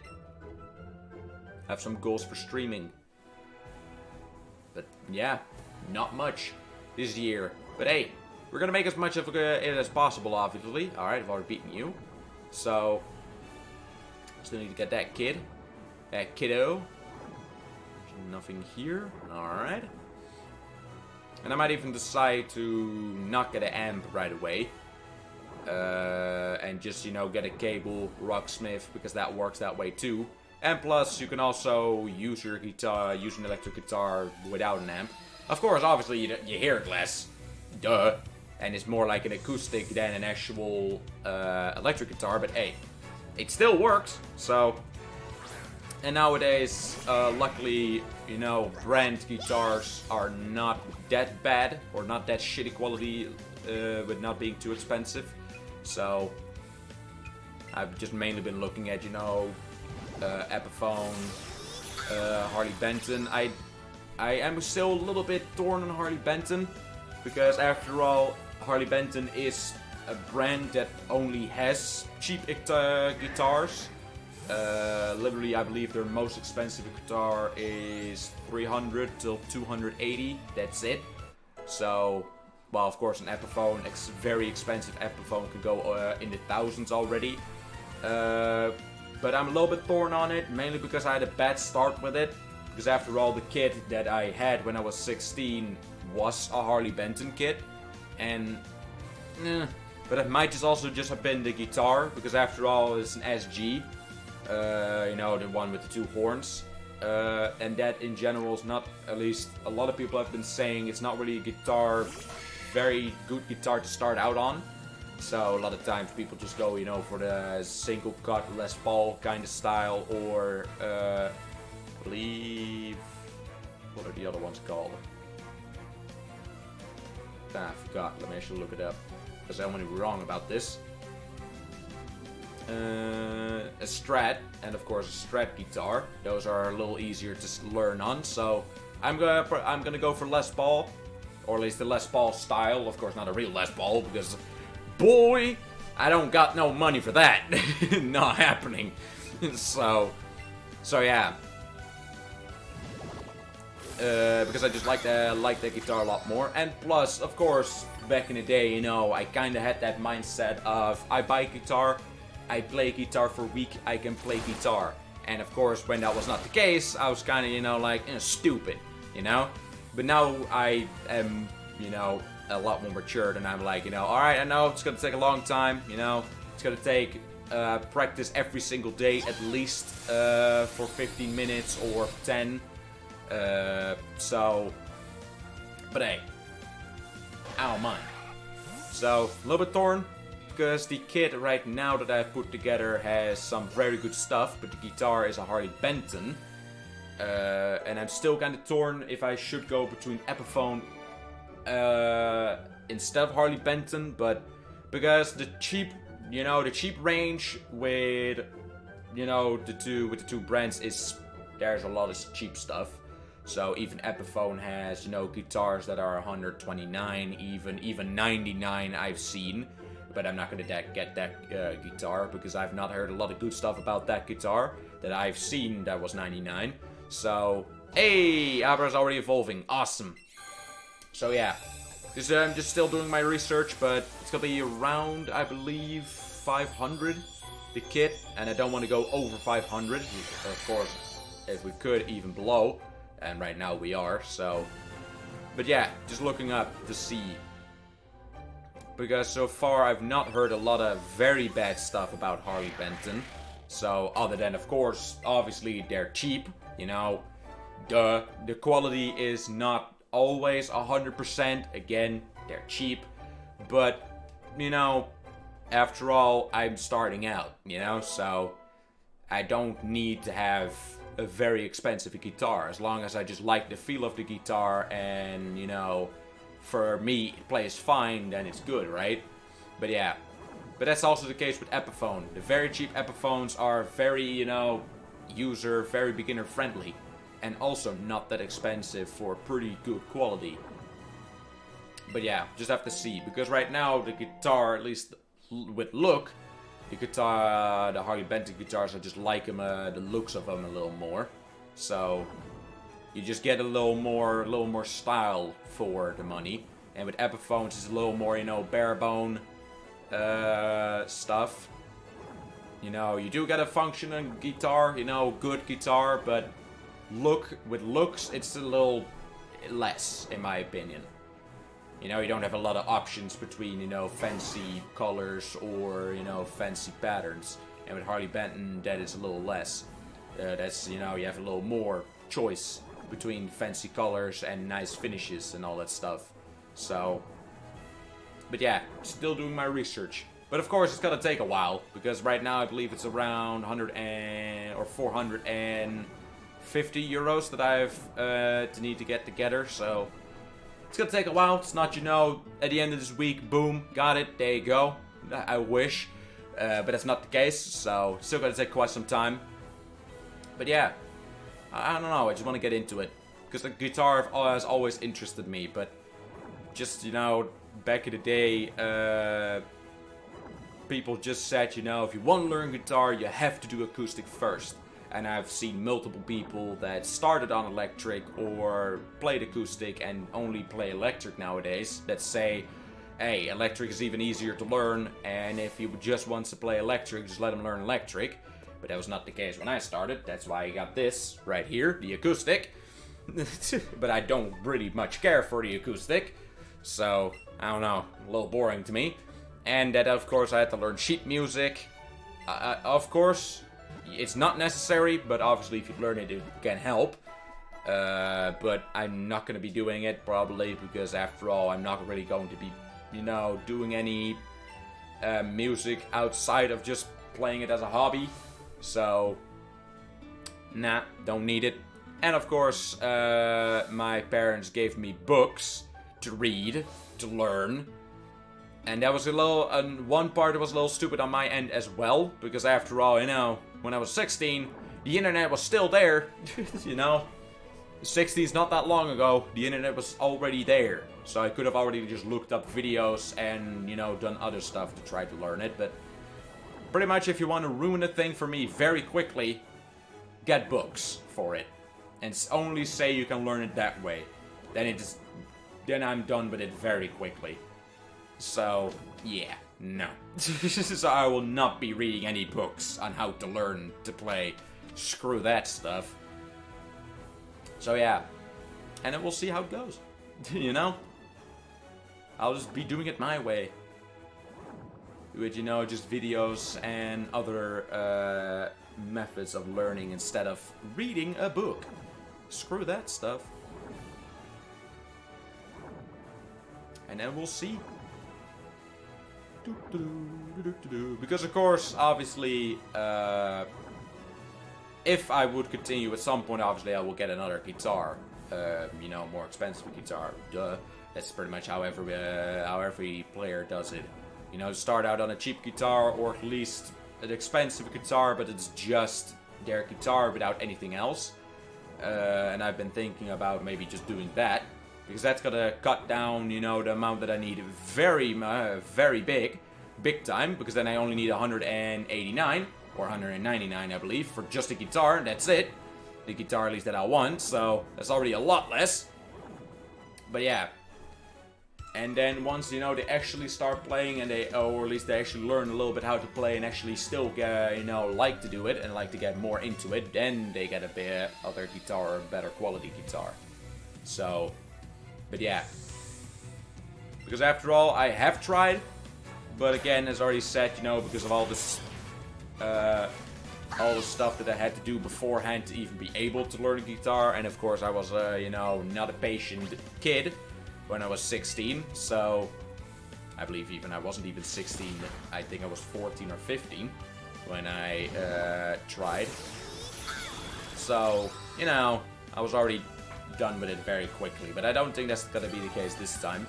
Have some goals for streaming. But yeah, not much this year. But hey, we're gonna make as much of it as possible, obviously. Alright, I've already beaten you. So, still need to get that kiddo. Nothing here. Alright. And I might even decide to not get an amp right away. And just, you know, get a cable Rocksmith, because that works that way too. And plus, you can also use your guitar, use an electric guitar without an amp. Of course, obviously, you hear glass. Duh. And it's more like an acoustic than an actual electric guitar, but hey, it still works, so... And nowadays, luckily, you know, brand guitars are not that bad, or not that shitty quality, with not being too expensive. So, I've just mainly been looking at, you know, Epiphone, Harley Benton. I am still a little bit torn on Harley Benton, because after all, Harley Benton is a brand that only has cheap guitars. Literally, I believe their most expensive guitar is 300 till 280. That's it. So, well, of course, an Epiphone, very expensive Epiphone, could go in the thousands already. But I'm a little bit torn on it, mainly because I had a bad start with it. Because after all, the kit that I had when I was 16 was a Harley Benton kit. And, but it might just also just have been the guitar, because after all, it's an SG. You know, the one with the two horns. And that in general is not, at least a lot of people have been saying, it's not really a guitar, very good guitar to start out on. So a lot of times people just go, you know, for the single cut Les Paul kind of style, or I believe, what are the other ones called? I forgot, let me actually look it up, because I don't want to be wrong about this. A Strat, and of course a Strat guitar. Those are a little easier to learn on, so I'm gonna go for Les Paul, or at least the Les Paul style. Of course, not a real Les Paul, because boy, I don't got no money for that. Not happening. So yeah. Because I just like the guitar a lot more, and plus, of course, back in the day, you know, I kind of had that mindset of I buy guitar, I play guitar for a week, I can play guitar. And of course, when that was not the case, I was kind of, you know, like, stupid, you know? But now I am, you know, a lot more matured, and I'm like, you know, alright, I know it's gonna take a long time, you know, it's gonna take practice every single day, at least for 15 minutes or 10. So, but hey, I don't mind. So, a little bit torn, because the kit right now that I've put together has some very good stuff, but the guitar is a Harley Benton. And I'm still kind of torn if I should go between Epiphone instead of Harley Benton, but because the cheap, you know, the cheap range with, you know, the two brands is, there's a lot of cheap stuff. So even Epiphone has, you know, guitars that are 129, even 99 I've seen. But I'm not gonna get that guitar, because I've not heard a lot of good stuff about that guitar that I've seen that was 99. So, hey, Abra's already evolving, awesome. So yeah, I'm just still doing my research, but it's gonna be around, I believe, 500, the kit, and I don't want to go over 500, of course, if we could, even below. And right now we are, so... But yeah, just looking up to see. Because so far I've not heard a lot of very bad stuff about Harley Benton. So, other than, of course, obviously they're cheap, you know. The quality is not always 100%. Again, they're cheap. But, you know, after all, I'm starting out, you know. So, I don't need to have a very expensive guitar, as long as I just like the feel of the guitar, and, you know, for me it plays fine, then it's good, right? But yeah, but that's also the case with Epiphone. The very cheap Epiphones are very, you know, very beginner friendly, and also not that expensive for pretty good quality. But yeah, just have to see, because right now the guitar, at least with look, the guitar, the Harley Benton guitars, I just like them, the looks of them a little more. So you just get a little more style for the money. And with Epiphones, it's a little more, you know, bare bone stuff. You know, you do get a functioning guitar, you know, good guitar, but with looks, it's a little less, in my opinion. You know, you don't have a lot of options between, you know, fancy colors or, you know, fancy patterns. And with Harley Benton, that is a little less. That's, you know, you have a little more choice between fancy colors and nice finishes and all that stuff. So, but yeah, still doing my research. But of course, it's gonna take a while, because right now I believe it's around 450 euros that I've to need to get together. So it's gonna take a while. It's not, you know, at the end of this week, boom, got it, there you go. I wish, but that's not the case. So it's still gonna take quite some time. But yeah, I don't know. I just want to get into it, because the guitar has always interested me. But just, you know, back in the day, people just said, you know, if you want to learn guitar, you have to do acoustic first. And I've seen multiple people that started on electric or played acoustic and only play electric nowadays that say, hey, electric is even easier to learn, and if he just wants to play electric, just let him learn electric. But that was not the case when I started. That's why I got this right here, the acoustic. But I don't really much care for the acoustic, so I don't know, a little boring to me. And that, of course, I had to learn sheet music. Of course, it's not necessary, but obviously if you learn it, it can help. But I'm not going to be doing it, probably, because after all, I'm not really going to be, you know, doing any music outside of just playing it as a hobby. So, nah, don't need it. And of course, my parents gave me books to read, to learn. And that was a little, one part was a little stupid on my end as well, because after all, you know, when I was 16, the internet was still there, you know. 60s, not that long ago, the internet was already there. So I could have already just looked up videos and, you know, done other stuff to try to learn it. But pretty much if you want to ruin a thing for me very quickly, get books for it. And only say you can learn it that way. Then I'm done with it very quickly. So, yeah, no. So I will not be reading any books on how to learn to play. Screw that stuff. So yeah, and then we'll see how it goes. You know? I'll just be doing it my way. With, you know, just videos and other methods of learning instead of reading a book. Screw that stuff. And then we'll see. Because of course, obviously, if I would continue at some point, obviously I will get another guitar. You know, more expensive guitar. Duh. That's pretty much how every player does it. You know, start out on a cheap guitar, or at least an expensive guitar, but it's just their guitar without anything else. And I've been thinking about maybe just doing that, because that's gonna cut down, you know, the amount that I need very big time, because then I only need 189 or 199, I believe, for just a guitar, and that's it. The guitar, at least, that I want, so that's already a lot less. But yeah. And then once, you know, they actually start playing, and or at least they actually learn a little bit how to play and actually still get, you know, like to do it and like to get more into it, then they get a other guitar or a better quality guitar. So, but yeah. Because after all, I have tried, but again, as already said, you know, because of all this, all the stuff that I had to do beforehand to even be able to learn a guitar, and of course I was, you know, not a patient kid when I was 16, so I believe even I wasn't even 16, I think I was 14 or 15 when I tried. So, you know, I was already done with it very quickly, but I don't think that's gonna be the case this time.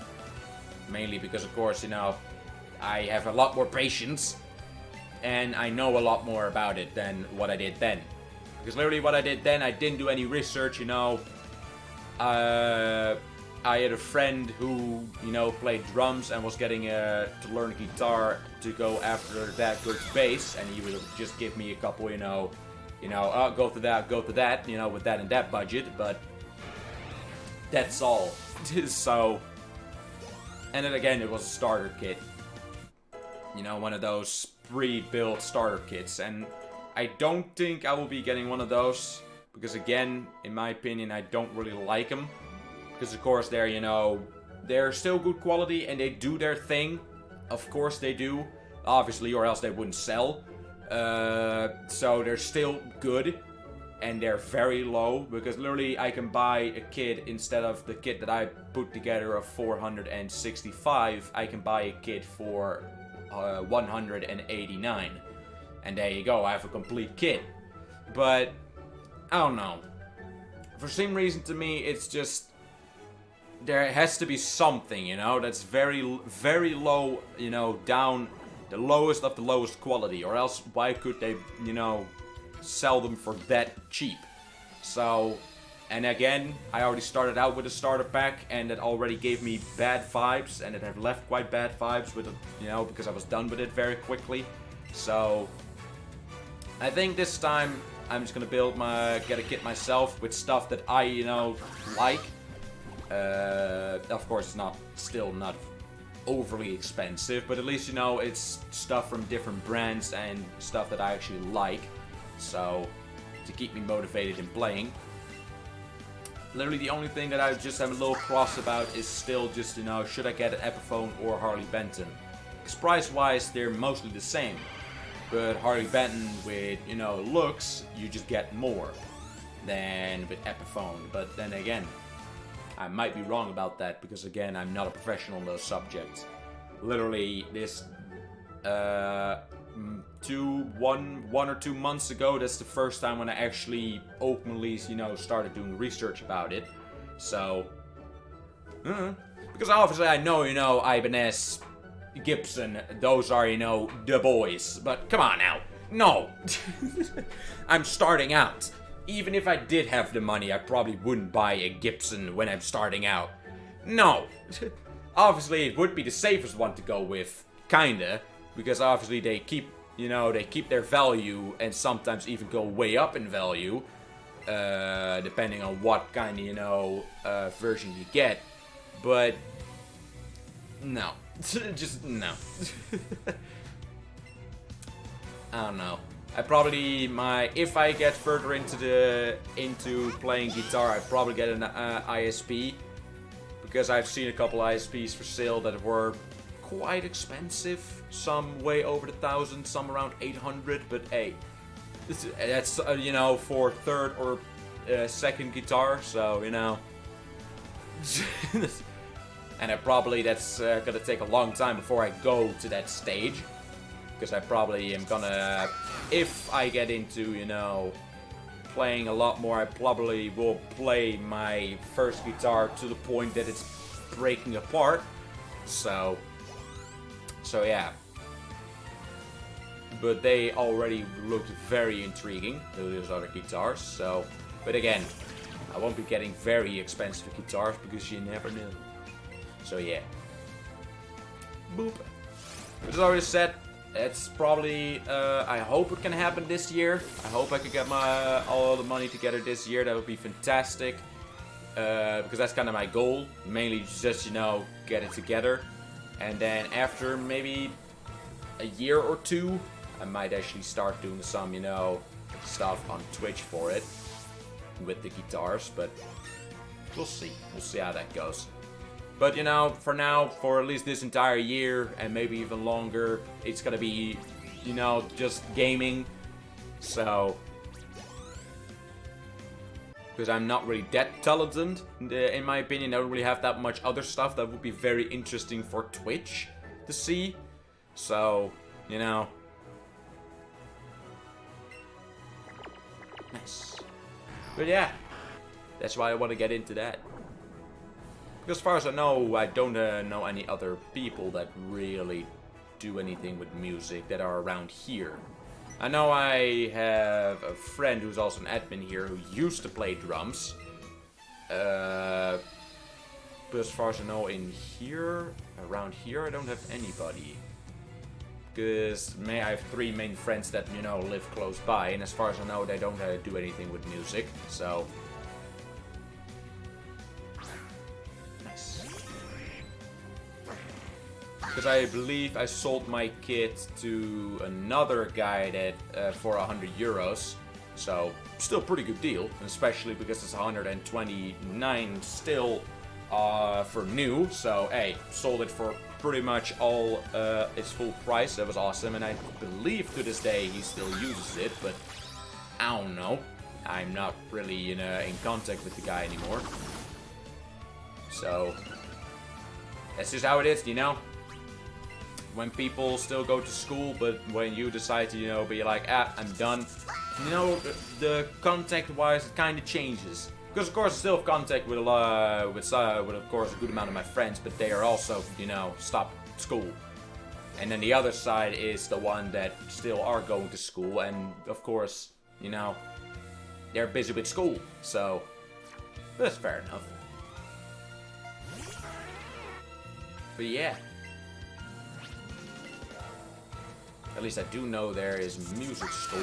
Mainly because, of course, you know, I have a lot more patience, and I know a lot more about it than what I did then. Because literally what I did then, I didn't do any research, you know. I had a friend who, you know, played drums and was getting to learn guitar to go after that, go to bass, and he would just give me a couple, you know, go to that, you know, with that and that budget, but that's all. So, and then again, it was a starter kit. You know, one of those pre-built starter kits, and I don't think I will be getting one of those, Because again, in my opinion, I don't really like them. Because of course they're, you know, they're still good quality and they do their thing. Of course they do. Obviously, or else they wouldn't sell. So they're still good. And they're very low. Because literally I can buy a kit instead of the kit that I put together of 465. I can buy a kit for 189. And there you go, I have a complete kit. But, I don't know. For some reason to me, it's just... There has to be something, you know, that's very, very low, you know, down the lowest of the lowest quality. Or else, why could they, you know, sell them for that cheap? So, and again, I already started out with a starter pack, and it already gave me bad vibes, and it have left quite bad vibes with it, you know, because I was done with it very quickly. So, I think this time I'm just gonna get a kit myself with stuff that I, you know, like. Of course, it's still not overly expensive, but at least, you know, it's stuff from different brands and stuff that I actually like. So, to keep me motivated in playing. Literally the only thing that I just am a little cross about is still just, you know, should I get an Epiphone or Harley Benton? Because price-wise, they're mostly the same. But Harley Benton with, you know, looks, you just get more than with Epiphone. But then again, I might be wrong about that, because again, I'm not a professional in those subjects. Literally, this, 1 or 2 months ago, that's the first time when I actually openly, you know, started doing research about it. So, because obviously I know, you know, Ibanez, Gibson, those are, you know, the boys. But come on now, no. I'm starting out. Even if I did have the money, I probably wouldn't buy a Gibson when I'm starting out. No. Obviously, it would be the safest one to go with, kinda, because obviously they keep, you know, they keep their value and sometimes even go way up in value, depending on what kind of, you know, version you get. But no, just no. I don't know. I probably if I get further into playing guitar, I'd probably get an ISP, because I've seen a couple ISPs for sale that were quite expensive. Some way over 1,000, some around 800. But hey, that's you know, for third or second guitar, so you know. And that's gonna take a long time before I go to that stage. Because I probably am gonna, if I get into, you know, playing a lot more, I probably will play my first guitar to the point that it's breaking apart. So yeah. But they already looked very intriguing, those other guitars. So, but again, I won't be getting very expensive guitars because you never know. So yeah. Boop. As I already said, it's probably, I hope it can happen this year. I hope I can get all the money together this year. That would be fantastic. Because that's kind of my goal. Mainly just, you know, get it together. And then after maybe a year or two, I might actually start doing some, you know, stuff on Twitch for it. With the guitars, but we'll see. We'll see how that goes. But, you know, for now, for at least this entire year, and maybe even longer, it's gonna be, you know, just gaming. So, because I'm not really that talented, in my opinion. I don't really have that much other stuff that would be very interesting for Twitch to see. So, you know. Nice. But yeah, that's why I want to get into that. Because as far as I know, I don't know any other people that really do anything with music that are around here. I know I have a friend who's also an admin here who used to play drums. But as far as I know, around here, I don't have anybody. Because I have 3 main friends that, you know, live close by. And as far as I know, they don't do anything with music. So... Because I believe I sold my kit to another guy that for 100 euros. So, still pretty good deal, especially because it's 129 still for new. So, hey, sold it for pretty much all its full price. That was awesome, and I believe to this day he still uses it, but I don't know. I'm not really in contact with the guy anymore. So, that's just how it is, you know? When people still go to school, but when you decide to, you know, be like, I'm done, you know, the contact-wise, it kind of changes. Because, of course, I still have contact with of course, a good amount of my friends, but they are also, you know, stopped school. And then the other side is the one that still are going to school, and, of course, you know, they're busy with school. So, that's fair enough. But yeah. At least I do know there is a music store,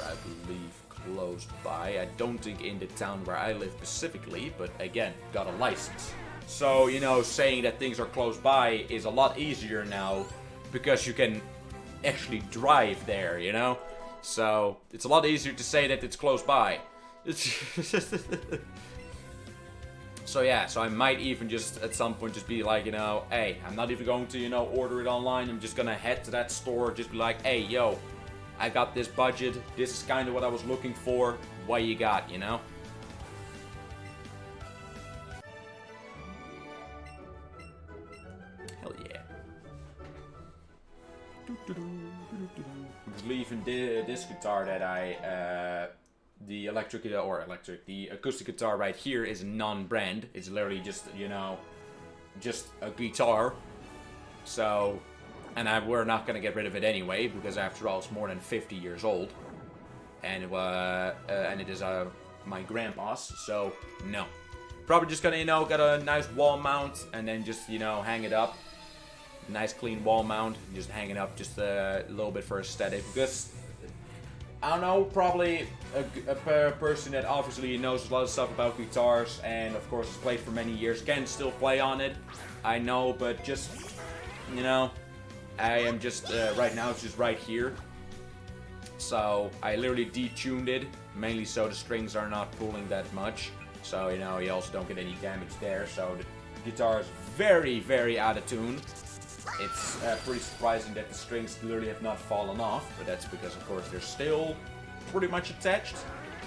I believe, close by. I don't think in the town where I live specifically, but again, got a license. So, you know, saying that things are close by is a lot easier now because you can actually drive there, you know? So, it's a lot easier to say that it's close by. So yeah, so I might even just at some point just be like, you know, hey, I'm not even going to, you know, order it online. I'm just gonna head to that store, just be like, hey, yo, I got this budget. This is kind of what I was looking for. What you got, you know? Hell yeah. Leaving this guitar that the acoustic guitar right here is non-brand. It's literally just, you know, just a guitar. So, and we're not gonna get rid of it anyway, because after all, it's more than 50 years old. And it is my grandpa's, so no. Probably just gonna, you know, get a nice wall mount, and then just, you know, hang it up. Nice clean wall mount, just hang it up just a little bit for aesthetic, because I don't know, probably a person that obviously knows a lot of stuff about guitars and of course has played for many years can still play on it. I know, but just, you know, I am just, right now it's just right here. So I literally detuned it, mainly so the strings are not pulling that much. So, you know, you also don't get any damage there. So the guitar is very, very out of tune. It's pretty surprising that the strings literally have not fallen off, but that's because, of course, they're still pretty much attached.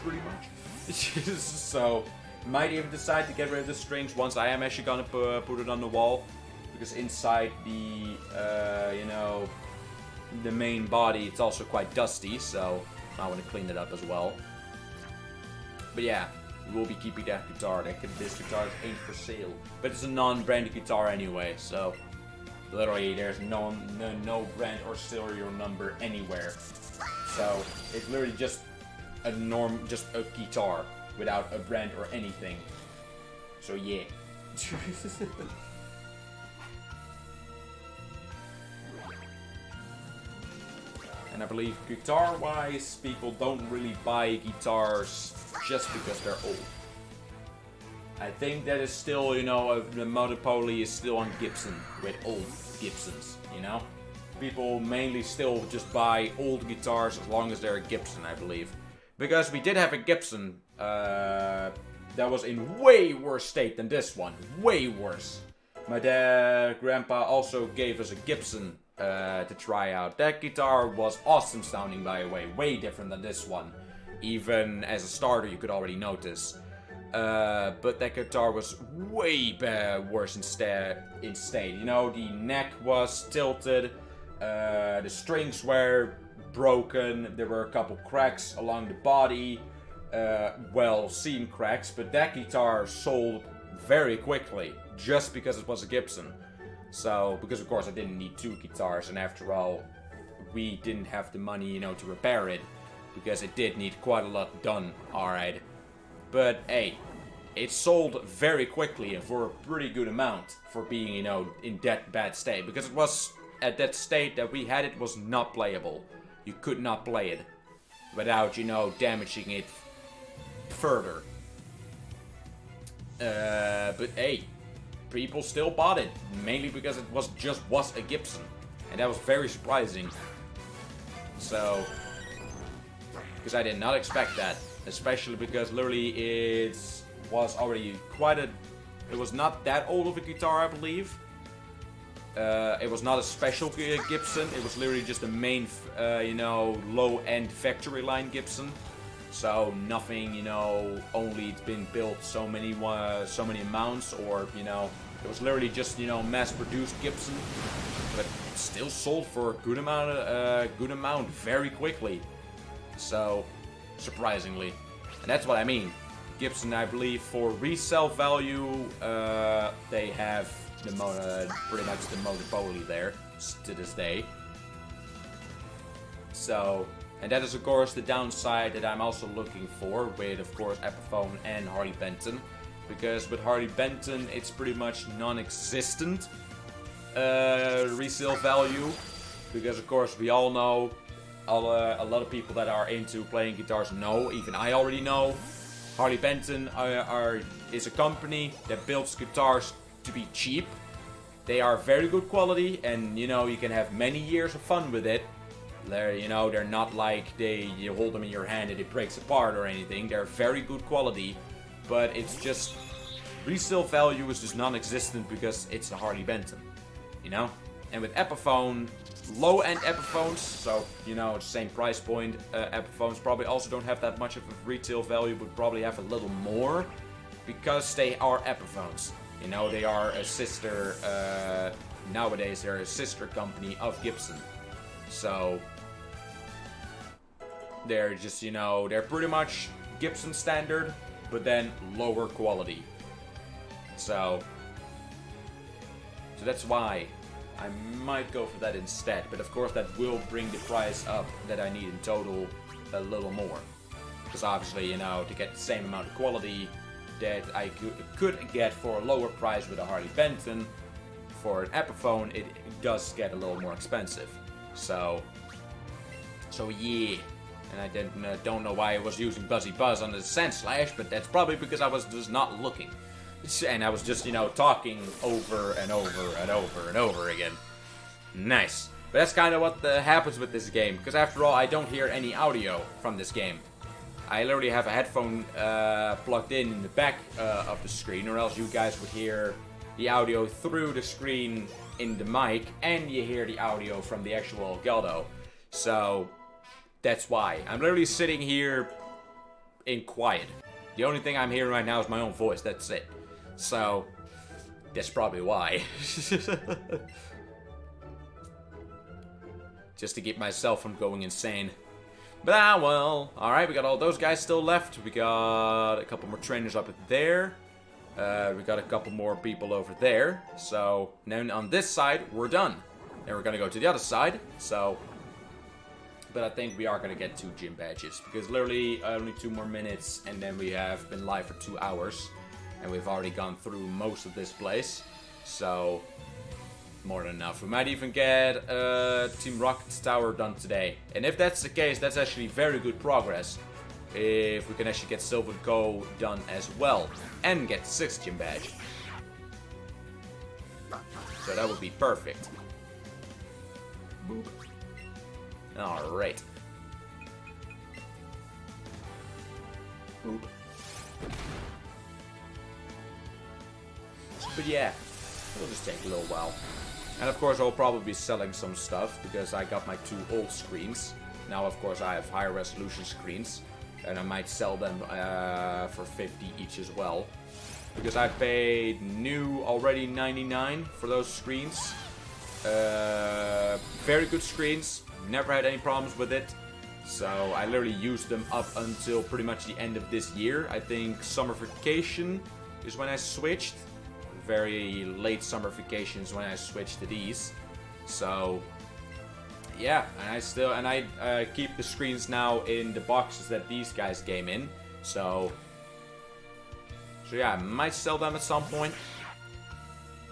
Pretty much. So, might even decide to get rid of the strings once I am actually gonna put it on the wall, because inside the, you know, the main body, it's also quite dusty, so I want to clean it up as well. But yeah, we will be keeping that guitar. This guitar ain't for sale, but it's a non-branded guitar anyway, so. Literally, there's no brand or serial number anywhere. So it's literally just a guitar without a brand or anything. So yeah. And I believe guitar-wise, people don't really buy guitars just because they're old. I think that is still, you know, the monopoly is still on Gibson, with old Gibsons, you know? People mainly still just buy old guitars as long as they're a Gibson, I believe. Because we did have a Gibson that was in way worse state than this one. Way worse. My grandpa also gave us a Gibson to try out. That guitar was awesome sounding, by the way. Way different than this one. Even as a starter, you could already notice. But that guitar was way worse in state. You know, the neck was tilted, the strings were broken, there were a couple cracks along the body, well-seen cracks, but that guitar sold very quickly, just because it was a Gibson. So, because of course I didn't need two guitars, and after all, we didn't have the money, you know, to repair it, because it did need quite a lot done, alright. But hey, it sold very quickly and for a pretty good amount for being, you know, in that bad state. Because it was at that state that we had, it was not playable. You could not play it without, you know, damaging it further. But hey, people still bought it, mainly because it was a Gibson. And that was very surprising. So, because I did not expect that, especially because literally it was already it was not that old of a guitar, I believe. It was not a special Gibson, it was literally just a main, you know, low-end factory line Gibson. So nothing, you know, only it's been built so many amounts, or, you know, it was literally just, you know, mass-produced Gibson, but still sold for a good amount very quickly. So, surprisingly. And that's what I mean. Gibson, I believe, for resale value, they have pretty much the monopoly there to this day. So, and that is of course the downside that I'm also looking for with, of course, Epiphone and Harley Benton, because with Harley Benton it's pretty much non-existent resale value, because of course we all know, a lot of people that are into playing guitars know, even I already know, Harley Benton is a company that builds guitars to be cheap. They are very good quality, and you know, you can have many years of fun with it. You know, they're not like you hold them in your hand and it breaks apart or anything. They're very good quality, but it's just resale value is just non-existent because it's a Harley Benton, you know. And with Epiphone, low-end Epiphones, so you know, same price point, Epiphones probably also don't have that much of a retail value, but probably have a little more because they are Epiphones. You know, they are a sister. Nowadays, they're a sister company of Gibson, so they're just, you know, they're pretty much Gibson standard, but then lower quality. So that's why I might go for that instead. But of course, that will bring the price up that I need in total a little more. Because obviously, you know, to get the same amount of quality that I could get for a lower price with a Harley Benton, for an Epiphone, it does get a little more expensive. So yeah. And I don't know why I was using Buzzy Buzz on the Sandslash, but that's probably because I was just not looking. And I was just, you know, talking over and over and over and over again. Nice. But that's kind of what happens with this game, because after all, I don't hear any audio from this game. I literally have a headphone plugged in the back of the screen, or else you guys would hear the audio through the screen in the mic, and you hear the audio from the actual Elgato. So that's why. I'm literally sitting here in quiet. The only thing I'm hearing right now is my own voice, that's it. So that's probably why. Just to keep myself from going insane. But well, alright, we got all those guys still left. We got a couple more trainers up there. We got a couple more people over there. So then on this side, we're done. Then we're gonna go to the other side. So, but I think we are gonna get 2 gym badges, because literally only 2 more minutes, and then we have been live for 2 hours, and we've already gone through most of this place. So more than enough. We might even get Team Rocket's tower done today. And if that's the case, that's actually very good progress. If we can actually get Silver Go done as well. And get the 6th gym badge. So that would be perfect. Boop. Alright. Boop. But yeah, it'll just take a little while. And of course I'll probably be selling some stuff, because I got my 2 old screens. Now of course I have higher resolution screens, and I might sell them for 50 each as well. Because I paid new already 99 for those screens. Very good screens, never had any problems with it. So I literally used them up until pretty much the end of this year. I think summer vacation is when I switched. Very late summer vacations when I switched to these. So yeah, and I keep the screens now in the boxes that these guys came in. So yeah, I might sell them at some point.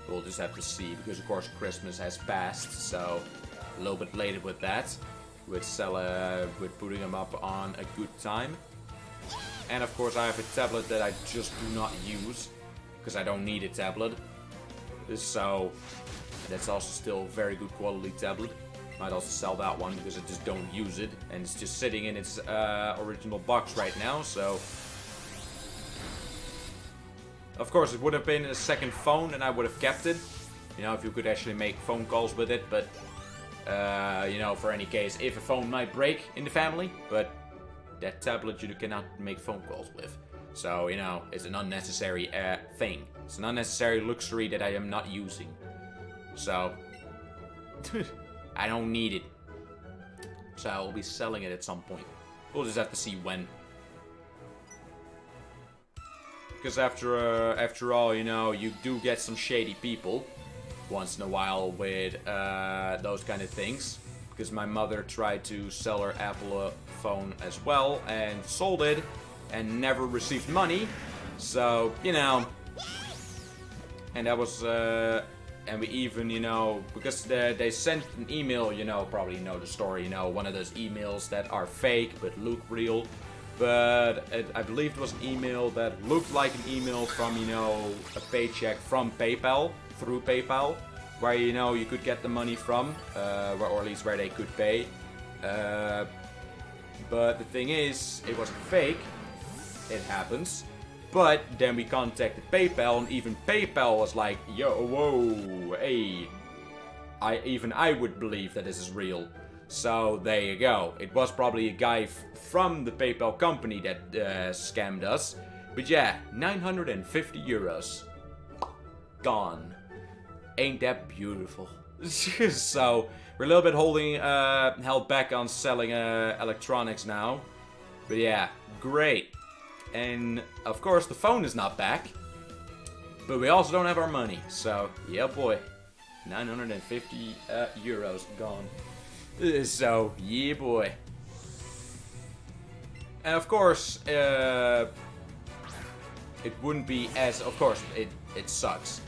We'll just have to see, because of course Christmas has passed, so a little bit later with that. With putting them up on a good time. And of course I have a tablet that I just do not use, because I don't need a tablet. So that's also still a very good quality tablet. Might also sell that one because I just don't use it. And it's just sitting in its original box right now, so... Of course, it would have been a second phone and I would have kept it. You know, if you could actually make phone calls with it, but... you know, for any case, if a phone might break in the family, but... That tablet you cannot make phone calls with. So, you know, it's an unnecessary thing. It's an unnecessary luxury that I am not using. So... I don't need it. So I will be selling it at some point. We'll just have to see when. Because after all, you know, you do get some shady people once in a while with those kind of things. Because my mother tried to sell her Apple phone as well and sold it and never received money. So, you know, and that was... And we even, you know, because they sent an email, you know, probably know the story, you know, one of those emails that are fake but look real. But I believe it was an email that looked like an email from, you know, a paycheck from PayPal, through PayPal, where, you know, you could get the money from, or at least where they could pay. But the thing is, it was fake. It happens. But then we contacted PayPal, and even PayPal was like, yo, whoa, hey, I would believe that this is real. So there you go. It was probably a guy from the PayPal company that scammed us. But yeah, 950 euros. Gone. Ain't that beautiful? So we're a little bit held back on selling electronics now. But yeah, great. And, of course, the phone is not back. But we also don't have our money. So, yeah, boy. 950 euros gone. So, yeah, boy. And, of course, it wouldn't be as... Of course, it sucks.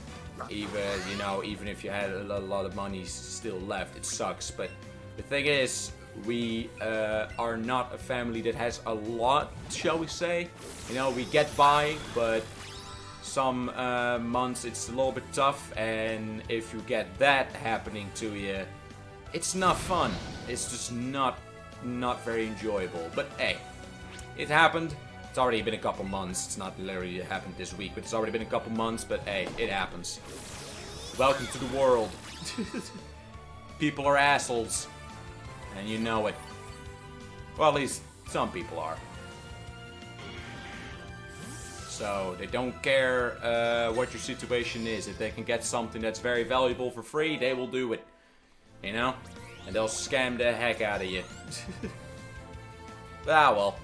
Even, you know, even if you had a lot of money still left, it sucks. But the thing is... We are not a family that has a lot, shall we say. You know, we get by, but some months it's a little bit tough. And if you get that happening to you, it's not fun. It's just not very enjoyable. But hey, it happened. It's already been a couple months. It's not literally happened this week, but it's already been a couple months. But hey, it happens. Welcome to the world. People are assholes. And you know it. Well, at least some people are. So, they don't care what your situation is. If they can get something that's very valuable for free, they will do it. You know? And they'll scam the heck out of you. Ah, well.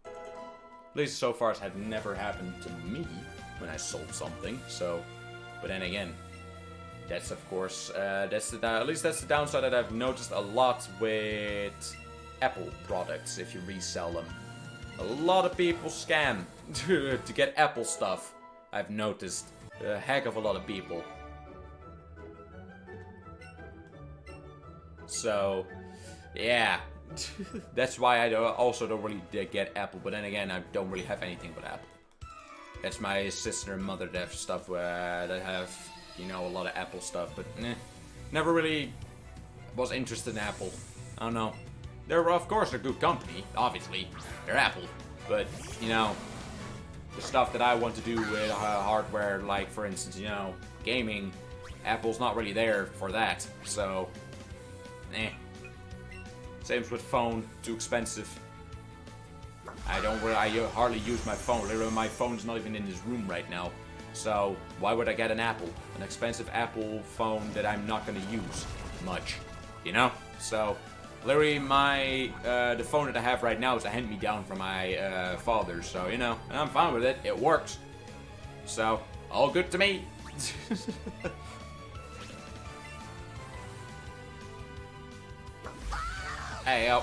At least so far it had never happened to me when I sold something. So, but then again... That's of course, at least that's the downside that I've noticed a lot with Apple products if you resell them. A lot of people scam to get Apple stuff. I've noticed a heck of a lot of people. So, yeah. That's why I also don't really get Apple, but then again, I don't really have anything but Apple. That's my sister and mother that have stuff that have... You know, a lot of Apple stuff, but never really was interested in Apple. I don't know. They're, of course, a good company, obviously. They're Apple. But, you know, the stuff that I want to do with hardware, like, for instance, you know, gaming, Apple's not really there for that. So, Same with phone, too expensive. I hardly use my phone. Literally, my phone's not even in this room right now. So, why would I get an Apple? An expensive Apple phone that I'm not going to use much, you know? So, literally the phone that I have right now is a hand-me-down from my father, so, you know, and I'm fine with it. It works. So, all good to me. Hey, yo.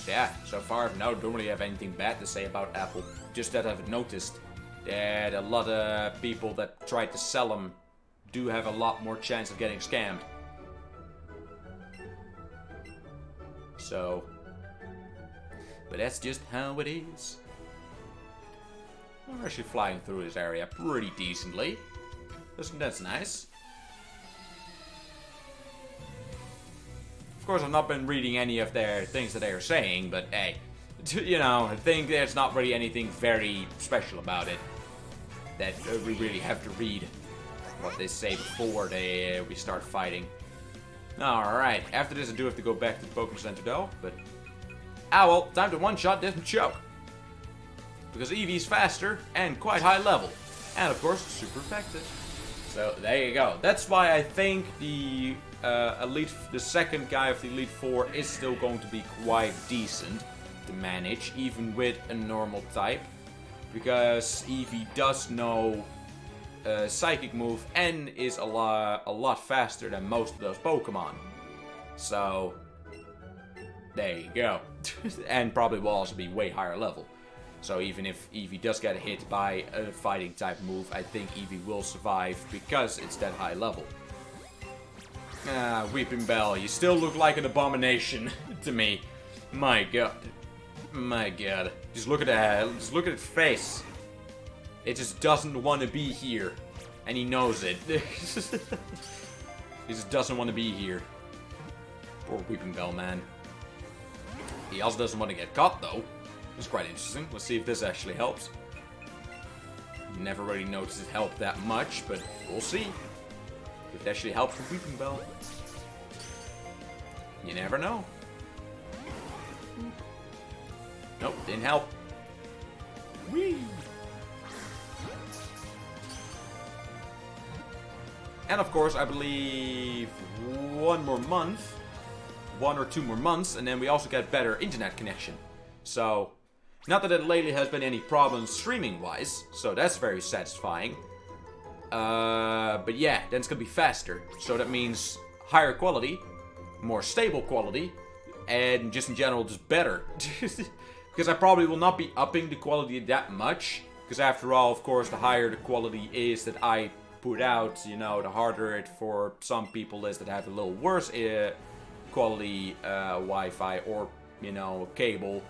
Yeah, so far, no, don't really have anything bad to say about Apple. Just that I've noticed that a lot of people that try to sell them do have a lot more chance of getting scammed. So, but that's just how it is. We're actually flying through this area pretty decently. That's nice. course, I've not been reading any of their things that they are saying, but hey, you know, I think there's not really anything very special about it that we really have to read what they say before we start fighting. Alright, after this I do have to go back to the Pokémon Center though, but... Ah well, time to one-shot this Machoke. Because Eevee's faster and quite high level. And of course, super effective. So there you go. That's why I think the the second guy of the Elite Four is still going to be quite decent to manage, even with a normal type. Because Eevee does know Psychic move and is a lot faster than most of those Pokemon. So there you go. And probably will also be way higher level. So even if Eevee does get hit by a fighting type move, I think Eevee will survive because it's that high level. Ah, Weeping Bell, you still look like an abomination to me. My god. My god. Just look at that. Just look at its face. It just doesn't want to be here. And he knows it. He just doesn't want to be here. Poor Weeping Bell, man. He also doesn't want to get caught, though. It's quite interesting. Let's see if this actually helps. Never really noticed it helped that much, but we'll see. If it actually helps with Weeping Bell. You never know. Nope, didn't help. Whee! And of course, I believe 1 more month. 1 or 2 more months, and then we also get better internet connection. So, not that it lately has been any problems streaming-wise, so that's very satisfying. But yeah, then it's gonna be faster. So that means higher quality, more stable quality, and just in general, just better. Because I probably will not be upping the quality that much. Because after all, of course, the higher the quality is that I put out, you know, the harder it for some people is that have a little worse quality Wi-Fi or, you know, cable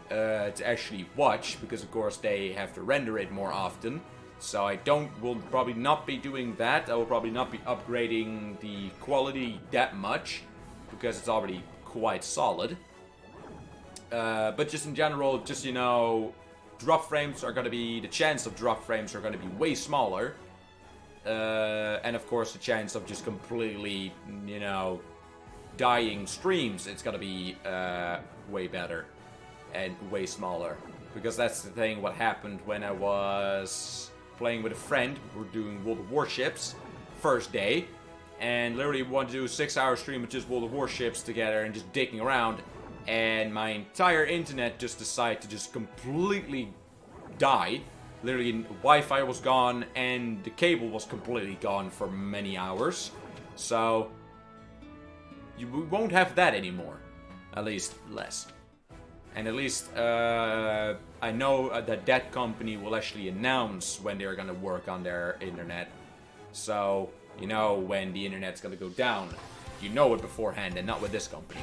to actually watch. Because, of course, they have to render it more often. So will probably not be doing that. I will probably not be upgrading the quality that much. Because it's already quite solid. But just in general, just, you know, drop frames are gonna be, the chance of drop frames are gonna be way smaller. And of course the chance of just completely, you know, dying streams, it's gonna be way better and way smaller. Because that's the thing, what happened when I was playing with a friend. We were doing World of Warships, first day. And literally wanted to do a 6-hour stream with just World of Warships together and just dicking around. And my entire internet just decided to just completely die. Literally, Wi-Fi was gone and the cable was completely gone for many hours. So, we won't have that anymore. At least, less. And at least, I know that company will actually announce when they're gonna work on their internet. So, you know when the internet's gonna go down. You know it beforehand, and not with this company.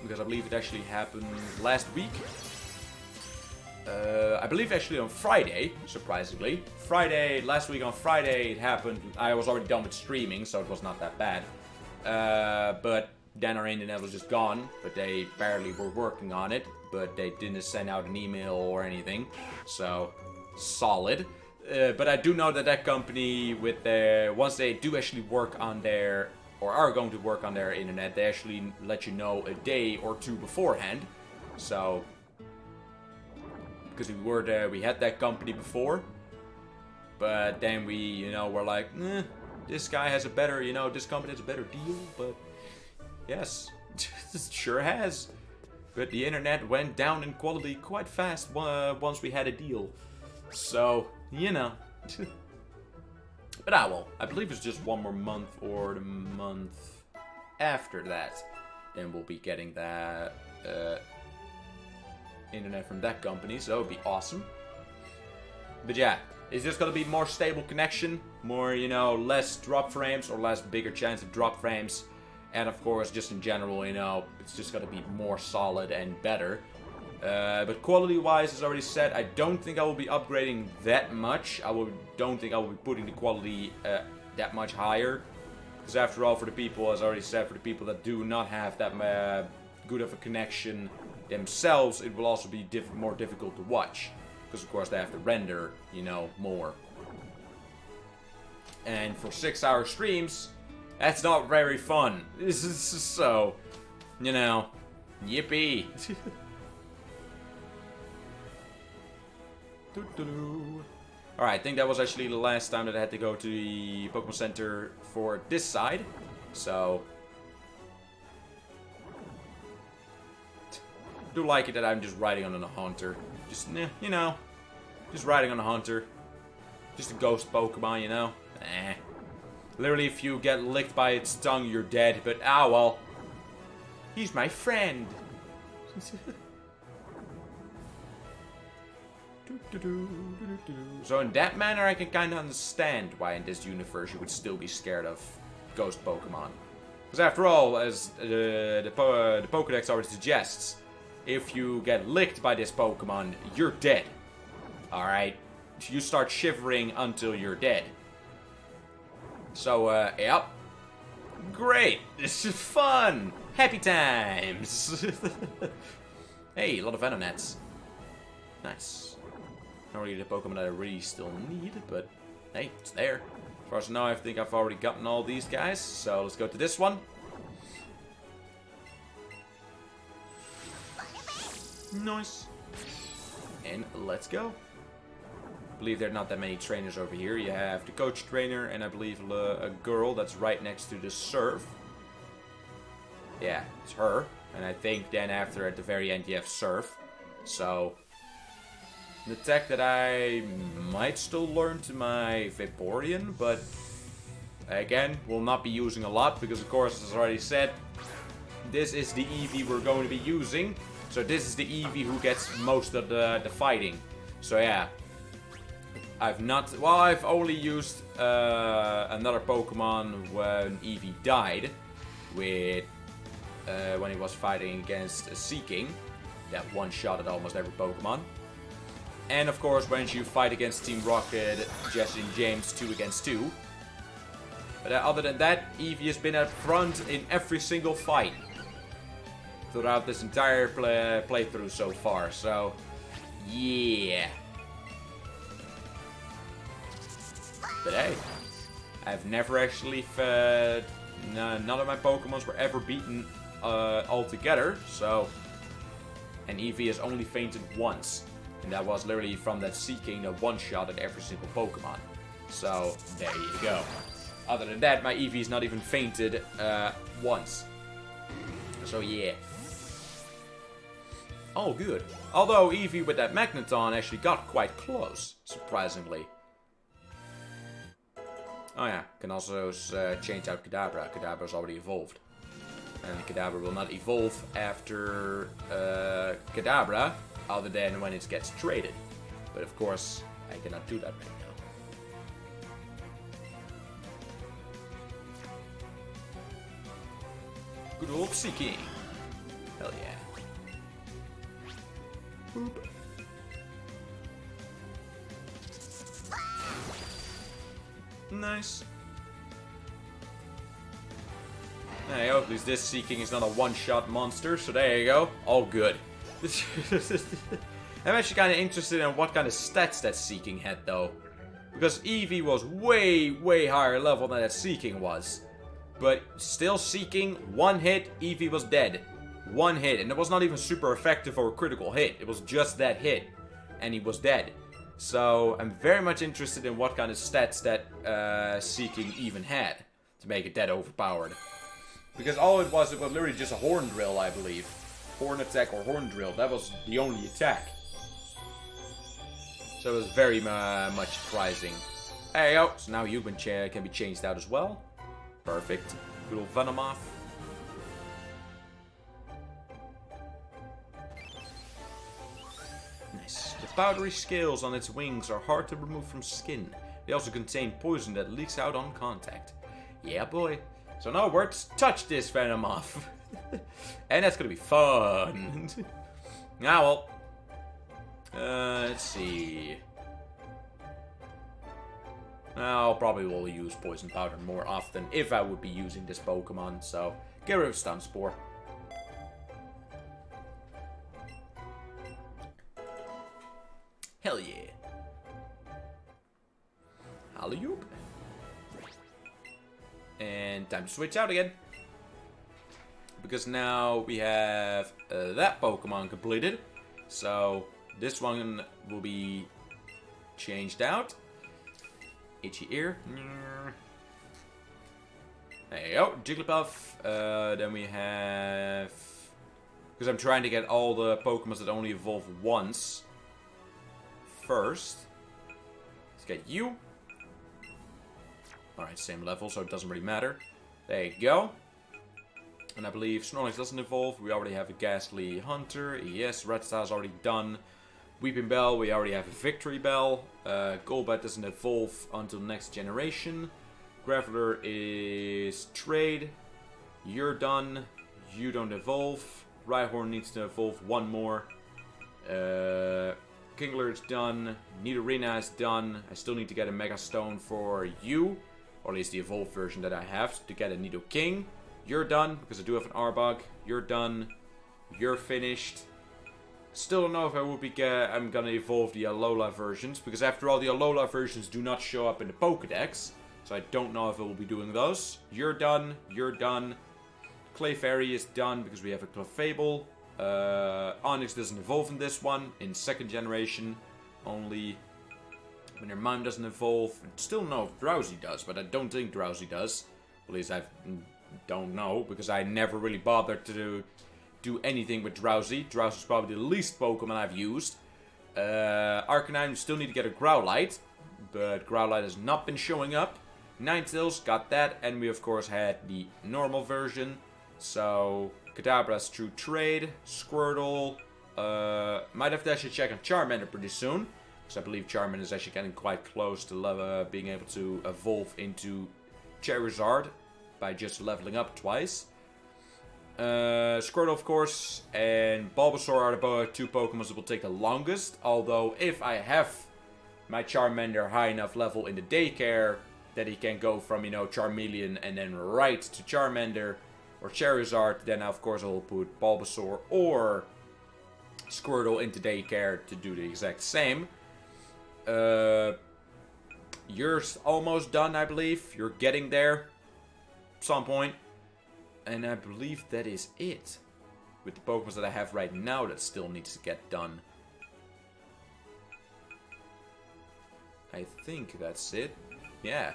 Because I believe it actually happened last week. I believe actually on Friday, surprisingly. Last week on Friday it happened. I was already done with streaming, so it was not that bad. But then our internet was just gone. But they barely were working on it. But they didn't send out an email or anything. So, solid. But I do know that company, with once they do actually work on their, or are going to work on their internet, they actually let you know a day or two beforehand. So, because we had that company before, but then we, you know, were like, this guy has a better, you know, this company has a better deal. But yes, it sure has. But the internet went down in quality quite fast once we had a deal. So, you know. But I believe it's just 1 more month or the month after that. Then we'll be getting that internet from that company, so it would be awesome. But yeah, it's just gonna be more stable connection, more, you know, less drop frames or less bigger chance of drop frames. And of course, just in general, you know, it's just gonna be more solid and better. But quality-wise, as already said, I don't think I will be upgrading that much. Don't think I will be putting the quality that much higher. Because after all, for the people, as I already said, for the people that do not have that good of a connection themselves, it will also be more difficult to watch. Because of course they have to render, you know, more. And for 6-hour streams, that's not very fun. So, you know, yippee. Alright, I think that was actually the last time that I had to go to the Pokemon Center for this side. So, I do like it that I'm just riding on a Haunter. Just, you know, just riding on a Haunter. Just a ghost Pokemon, you know? Eh. Literally, if you get licked by its tongue, you're dead. But, ah, well. He's my friend. So in that manner, I can kind of understand why in this universe you would still be scared of ghost Pokemon. Because after all, as the Pokedex already suggests, if you get licked by this Pokemon, you're dead. Alright? You start shivering until you're dead. So, yep. Great! This is fun! Happy times! Hey, a lot of Venonats. Nice. Not really the Pokemon that I really still need, but hey, it's there. As far as I know, I think I've already gotten all these guys, so let's go to this one. Nice. And let's go. I believe there are not that many trainers over here. You have the coach trainer, and I believe a girl that's right next to the Surf. Yeah, it's her. And I think then after, at the very end, you have Surf. So, an attack that I might still learn to my Vaporeon, but again, will not be using a lot, because of course, as I already said, this is the Eevee we're going to be using. So this is the Eevee who gets most of the fighting. So yeah. I've only used another Pokemon when Eevee died. When he was fighting against Seeking. That one-shot at almost every Pokemon. And of course, when you fight against Team Rocket, Jesse and James 2 against 2. But other than that, Eevee has been up front in every single fight. Throughout this entire playthrough so far, so yeah. But hey, I've never actually none of my Pokemons were ever beaten altogether, so. And Eevee has only fainted once, and that was literally from that Seeking, a one-shot at every single Pokemon. So there you go. Other than that, my Eevee's not even fainted once. So yeah. Oh, good. Although Eevee with that Magneton actually got quite close, surprisingly. Oh yeah, can also change out Kadabra. Kadabra's already evolved. And Kadabra will not evolve after Kadabra, other than when it gets traded. But of course, I cannot do that right now. Good old Seeking. Hell yeah. Boop. Nice. There you go. At least this Seeking is not a one-shot monster, so there you go. All good. I'm actually kind of interested in what kind of stats that Seeking had, though. Because Eevee was way, way higher level than that Seeking was. But still Seeking, one hit, Eevee was dead. One hit, and it was not even super effective or a critical hit. It was just that hit, and he was dead. So I'm very much interested in what kind of stats that Seeking even had to make it that overpowered. Because all it was literally just a Horn Drill, I believe. Horn Attack or Horn Drill, that was the only attack. So it was very much surprising. Hey yo, so now you can be changed out as well. Perfect. Good old Venomoth. Nice. The powdery scales on its wings are hard to remove from skin. They also contain poison that leaks out on contact. Yeah, boy. So now let's touch this Venomoth. And that's gonna be fun. Now, well. Let's see. I'll probably will use Poison Powder more often if I would be using this Pokemon, so get rid of Stun Spore. Hell yeah. Hallelujah. And time to switch out again. Because now we have that Pokemon completed. So this one will be changed out. Itchy ear. There you go. Jigglypuff. Then we have... Because I'm trying to get all the Pokemon that only evolve once. First. Let's get you. Alright, same level, so it doesn't really matter. There you go. And I believe Snorlax doesn't evolve. We already have a Ghastly Hunter. Yes, Rattatas already done. Weeping Bell, we already have a Victory Bell. Golbat doesn't evolve until next generation. Graveler is Trade. You're done. You don't evolve. Rhyhorn needs to evolve one more. Kingler is done. Nidorina is done. I still need to get a Mega Stone for you. Or at least the evolved version that I have to get a Nidoking. You're done, because I do have an Arbok. You're done. You're finished. Still don't know if I will be I'm gonna evolve the Alola versions, because after all, the Alola versions do not show up in the Pokedex. So I don't know if I will be doing those. You're done. You're done. Clefairy is done, because we have a Clefable. Onix doesn't evolve in this one. In second generation, only... When Mime doesn't evolve. Still know if Drowsy does, but I don't think Drowsy does. At least I don't know, because I never really bothered to do anything with Drowsy. Drowsy's probably the least Pokemon I've used. Arcanine, we still need to get a Growlite, but Growlite has not been showing up. Ninetales, got that, and we of course had the normal version. So, Kadabra's True Trade, Squirtle, might have to actually check on Charmander pretty soon. Because I believe Charmander is actually getting quite close to being able to evolve into Charizard by just leveling up twice. Squirtle, of course, and Bulbasaur are the two Pokemon that will take the longest. Although, if I have my Charmander high enough level in the daycare that he can go from, you know, Charmeleon and then right to Charmander or Charizard, then of course I will put Bulbasaur or Squirtle into daycare to do the exact same. You're almost done, I believe. You're getting there. Some point. And I believe that is it. With the Pokemon that I have right now that still needs to get done. I think that's it. Yeah.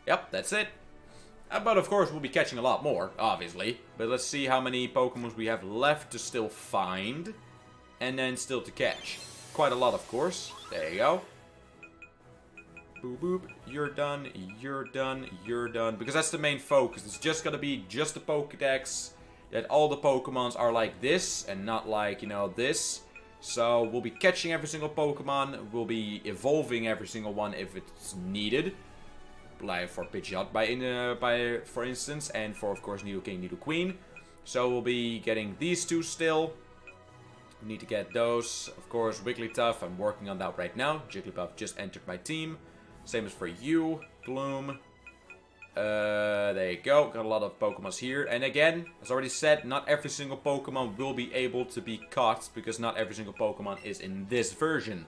Yep, that's it. But of course we'll be catching a lot more, obviously. But let's see how many Pokemon we have left to still find. And then still to catch. Quite a lot, of course. There you go. Boop boop. You're done. You're done. You're done. Because that's the main focus. It's just gonna be just the Pokedex. That all the Pokemons are like this. And not like, you know, this. So we'll be catching every single Pokemon. We'll be evolving every single one if it's needed. Like for Pidgeot for instance. And for, of course, Nidoking, Nidoqueen. So we'll be getting these two still. We need to get those. Of course, Wigglytuff, I'm working on that right now. Jigglypuff just entered my team. Same as for you, Gloom. There you go. Got a lot of Pokemons here. And again, as already said, not every single Pokemon will be able to be caught. Because not every single Pokemon is in this version.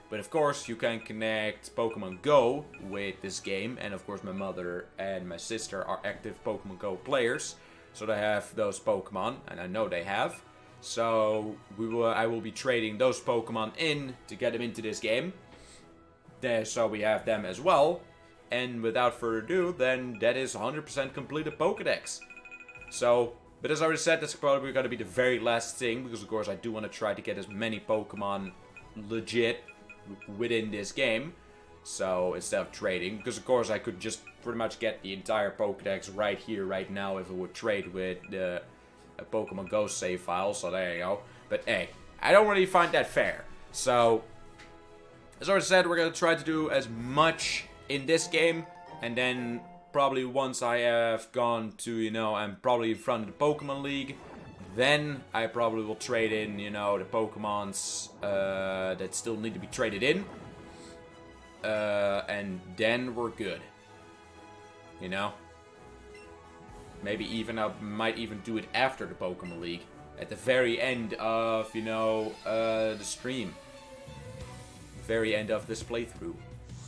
But of course, you can connect Pokemon Go with this game. And of course, my mother and my sister are active Pokemon Go players. So they have those Pokemon. And I know they have. So I will be trading those Pokemon in to get them into this game. So we have them as well. And without further ado, then that is 100% completed Pokedex. So, but as I already said, that's probably going to be the very last thing. Because of course I do want to try to get as many Pokemon legit within this game. So, instead of trading. Because of course I could just pretty much get the entire Pokedex right here, right now. If it would trade with a Pokemon Go save file. So there you go. But hey, I don't really find that fair. So, as I already said, we're going to try to do as much in this game. And then probably once I have gone to, you know, I'm probably in front of the Pokemon League. Then I probably will trade in, you know, the Pokemons that still need to be traded in. and then we're good. You know? Maybe even I might even do it after the Pokemon League. At the very end of, you know, the stream. Very end of this playthrough.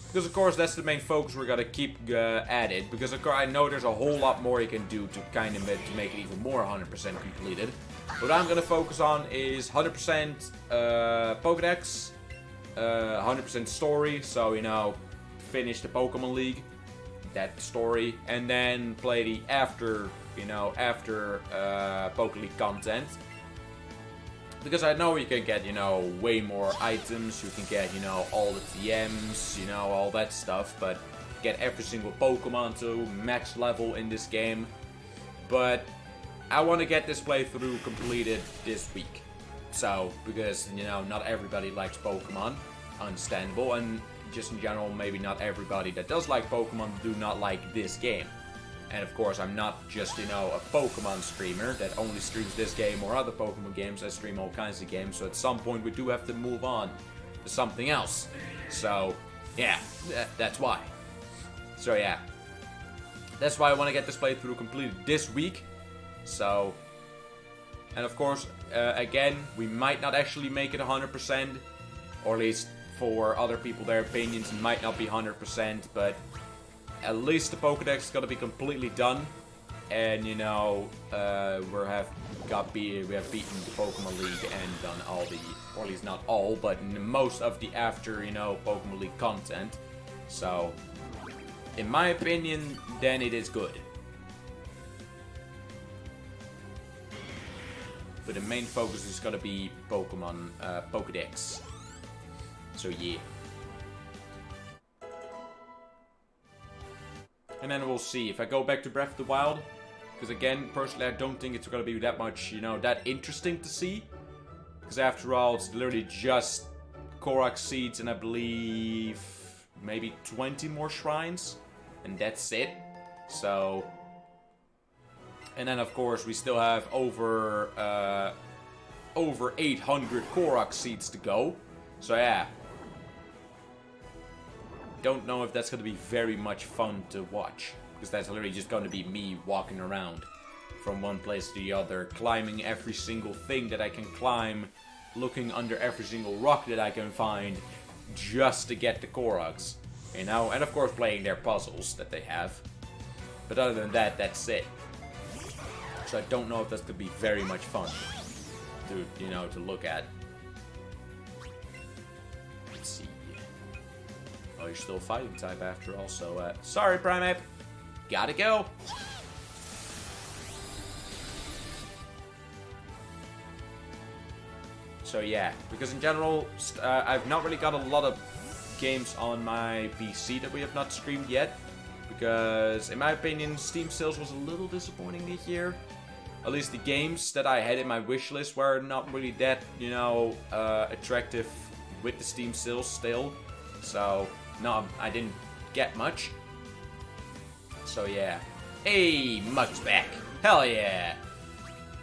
Because of course that's the main focus we're gonna keep at it. Because of course I know there's a whole lot more you can do to kind of to make it even more 100% completed. What I'm gonna focus on is 100% Pokédex, 100% story. So, you know, finish the Pokemon League. That story, and then play the after Poké League content, because I know you can get, you know, way more items, you can get, you know, all the TMs, you know, all that stuff, but get every single Pokemon to max level in this game. But I want to get this playthrough completed this week, so because, you know, not everybody likes Pokemon, understandable, and just in general, maybe not everybody that does like Pokemon do not like this game. And of course, I'm not just, you know, a Pokemon streamer that only streams this game or other Pokemon games. I stream all kinds of games, so at some point we do have to move on to something else. So, yeah, that's why. So, yeah. That's why I want to get this playthrough completed this week. So, and of course, again, we might not actually make it 100%, or at least for other people, their opinions might not be 100%, but at least the Pokédex is gonna be completely done, and you know, we have beaten the Pokemon League and done all the, or at least not all, but most of the after, you know, Pokemon League content. So, in my opinion, then it is good. But the main focus is gonna be Pokemon Pokédex. So yeah. And then we'll see. If I go back to Breath of the Wild, because again, personally I don't think it's going to be that much, you know, that interesting to see. Because after all, it's literally just Korok seeds and I believe maybe 20 more shrines. And that's it. So, and then of course we still have over 800 Korok seeds to go. So yeah. Don't know if that's going to be very much fun to watch, because that's literally just going to be me walking around from one place to the other, climbing every single thing that I can climb, looking under every single rock that I can find, just to get the Koroks, you know, and of course playing their puzzles that they have. But other than that, that's it. So I don't know if that's going to be very much fun to, you know, to look at. Let's see. Oh, you're still fighting type after all, so, sorry, Primeape. Gotta go. So, yeah, because in general, I've not really got a lot of games on my PC that we have not streamed yet. Because, in my opinion, Steam sales was a little disappointing this year. At least the games that I had in my wish list were not really that, you know, attractive with the Steam sales still. So, no, I didn't get much. So yeah. Hey, Mug's back. Hell yeah.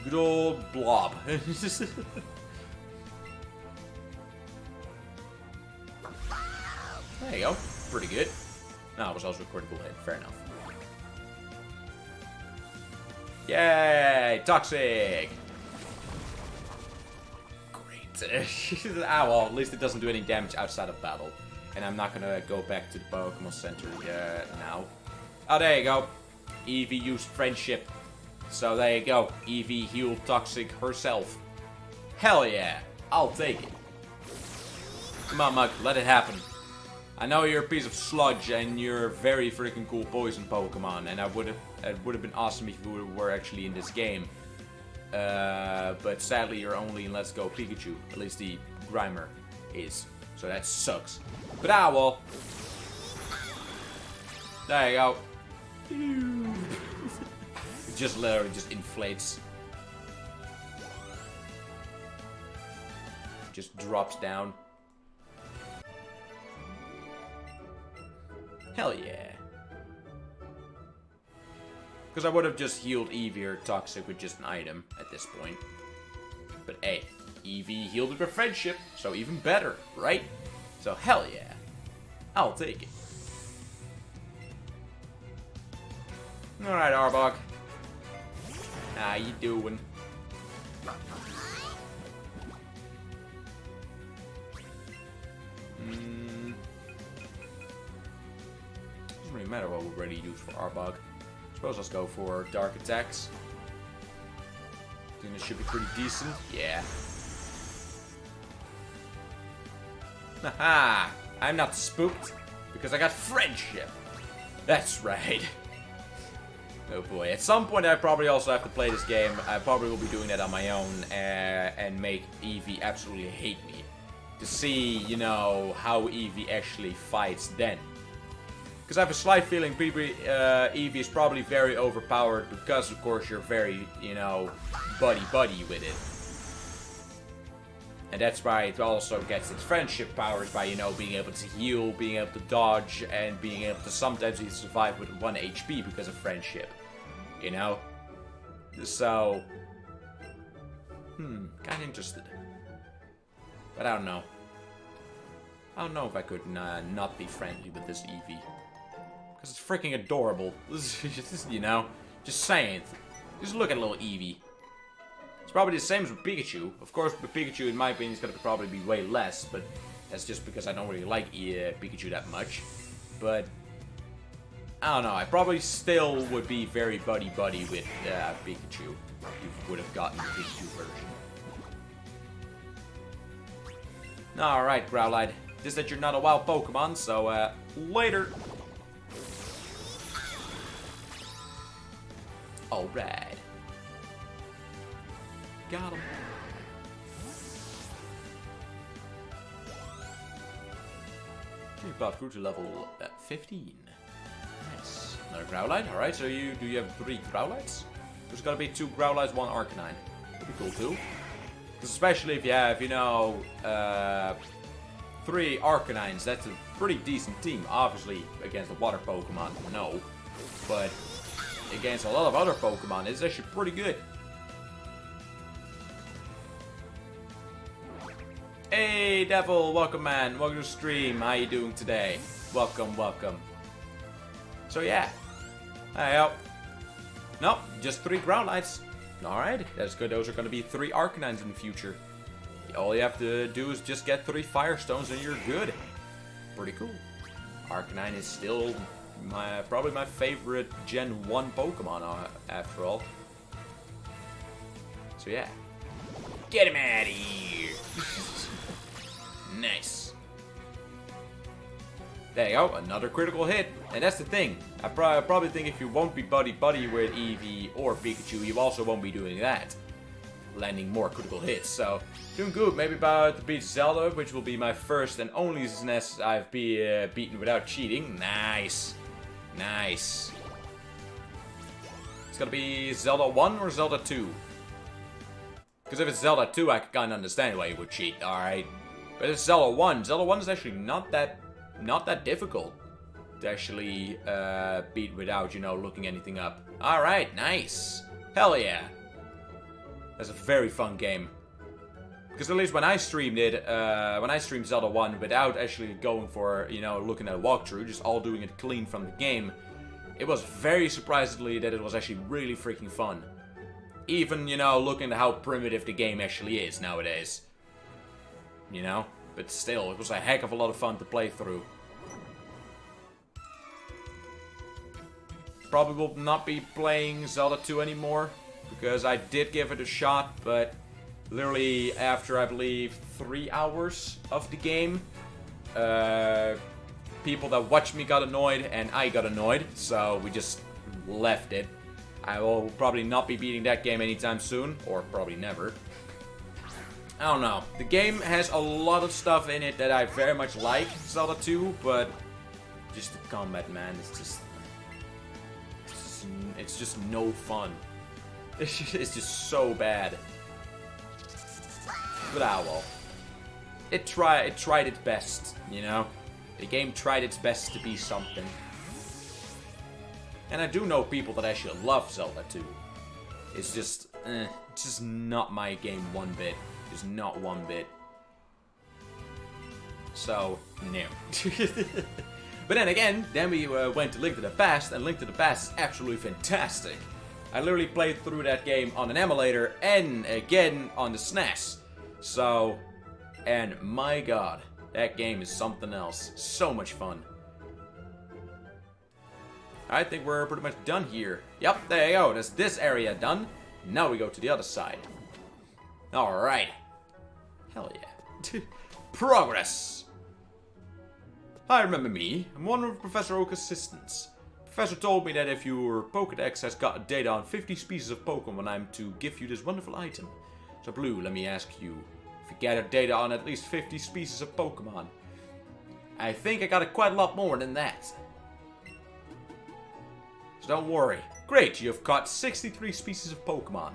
Good old Blob. There you go. Pretty good. No, it was also a critical hit. Fair enough. Yay! Toxic! Great. Ah, well, at least it doesn't do any damage outside of battle. And I'm not gonna go back to the Pokemon Center now. Oh, there you go. Eevee used friendship. So there you go. Eevee healed Toxic herself. Hell yeah. I'll take it. Come on, Mug. Let it happen. I know you're a piece of sludge and you're a very freaking cool poison Pokemon. And it would have been awesome if you were actually in this game. But sadly you're only in Let's Go Pikachu. At least the Grimer is. So that sucks. But well. There you go. It just literally just inflates. Just drops down. Hell yeah. Because I would have just healed Eevee or Toxic with just an item at this point. But hey, Eevee healed it with friendship, so even better, right? So hell yeah. I'll take it. Alright, Arbok. How you doing? Doesn't really matter what we're ready to use for Arbok. Suppose let's go for dark attacks. Think this should be pretty decent. Yeah. Haha! I'm not spooked because I got friendship. That's right. Oh boy. At some point I probably also have to play this game. I probably will be doing that on my own and make Eevee absolutely hate me. To see, you know, how Eevee actually fights then. Because I have a slight feeling Eevee is probably very overpowered because, of course, you're very, you know, buddy-buddy with it. And that's why it also gets its friendship powers by, you know, being able to heal, being able to dodge, and being able to sometimes even survive with 1 HP because of friendship. You know? So... kinda interested. But I don't know. I don't know if I could not be friendly with this Eevee. Because it's freaking adorable. You know? Just saying. Just look at little Eevee. It's probably the same as with Pikachu. Of course, with Pikachu, in my opinion, it's going to probably be way less. But that's just because I don't really like Pikachu that much. But... I don't know. I probably still would be very buddy-buddy with Pikachu. If you would have gotten the Pikachu version. Alright, Growlithe. Just that you're not a wild Pokemon, so, later. Alright. Got him. Jigglypuff grew to level 15. Nice. Another Growlithe. Alright, so do you have 3 Growlites? There's gotta be 2 Growlites, 1 Arcanine. That'd be cool too. Because especially if you have, you know, 3 Arcanines, that's a pretty decent team. Obviously, against the water Pokemon, no. But against a lot of other Pokemon, it's actually pretty good. Hey, Devil, welcome, man. Welcome to the stream. How you doing today? Welcome, welcome. So, yeah. Hey, nope, just 3 Growlites. Alright, that's good. Those are going to be 3 Arcanines in the future. All you have to do is just get 3 Firestones and you're good. Pretty cool. Arcanine is still probably my favorite Gen 1 Pokemon after all. So yeah. Get him out of here! Nice. There you go, another critical hit. And that's the thing. I probably think if you won't be buddy-buddy with Eevee or Pikachu, you also won't be doing that. Landing more critical hits, so doing good. Maybe about to beat Zelda, which will be my first and only SNES I've beaten without cheating. Nice. Nice. It's gonna be Zelda 1 or Zelda 2? Because if it's Zelda 2, I can kind of understand why you would cheat, alright? But it's Zelda 1. Zelda 1 is actually not that difficult to actually beat without, you know, looking anything up. Alright, nice. Hell yeah. That's a very fun game. Because at least when I streamed it, when I streamed Zelda 1 without actually going for, you know, looking at a walkthrough, just all doing it clean from the game, it was very surprisingly that it was actually really freaking fun. Even, you know, looking at how primitive the game actually is nowadays. You know? But still, it was a heck of a lot of fun to play through. Probably will not be playing Zelda 2 anymore. Because I did give it a shot, but literally after, I believe, 3 hours of the game, people that watched me got annoyed, and I got annoyed, so we just left it. I will probably not be beating that game anytime soon, or probably never. I don't know. The game has a lot of stuff in it that I very much like, Zelda 2, but just the combat, man, it's just no fun. It's just so bad. But ah well. It tried its best, you know? The game tried its best to be something. And I do know people that actually love Zelda 2. It's just not my game one bit. Just not one bit. So, no. But then again, then we went to Link to the Past, and Link to the Past is absolutely fantastic. I literally played through that game on an emulator and again on the SNES. So, and my god, that game is something else. So much fun. I think we're pretty much done here. Yep, there you go. That's this area done. Now we go to the other side. Alright. Hell yeah. Progress! Hi, remember me? I'm one of Professor Oak's assistants. Professor told me that if your Pokédex has got data on 50 species of Pokemon, I'm to give you this wonderful item. So Blue, let me ask you, if you gathered data on at least 50 species of Pokemon, I think I got quite a lot more than that. So don't worry. Great, you've caught 63 species of Pokemon.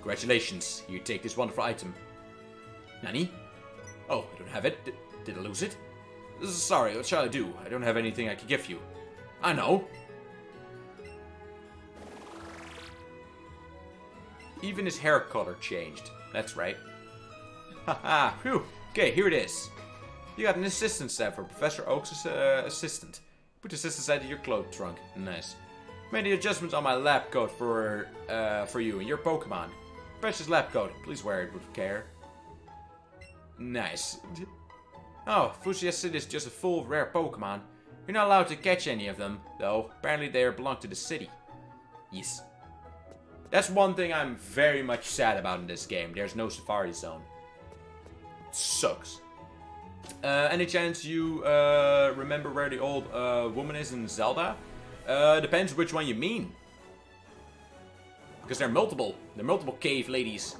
Congratulations, you take this wonderful item. Nani? Oh, I don't have it. Did I lose it? Sorry, what shall I do? I don't have anything I can give you. I know. Even his hair color changed. That's right. Haha, phew. Okay, here it is. You got an assistant set for Professor Oak's assistant. Put the assistant inside your cloak trunk. Nice. Made the adjustments on my lab coat for you and your Pokemon. Precious lab coat. Please wear it with care. Nice. Oh, Fuchsia City is just full of rare Pokemon. You're not allowed to catch any of them, though. Apparently they belong to the city. Yes. That's one thing I'm very much sad about in this game. There's no Safari Zone. It sucks. Any chance you remember where the old woman is in Zelda? Depends which one you mean. Because there are multiple. There are multiple cave ladies.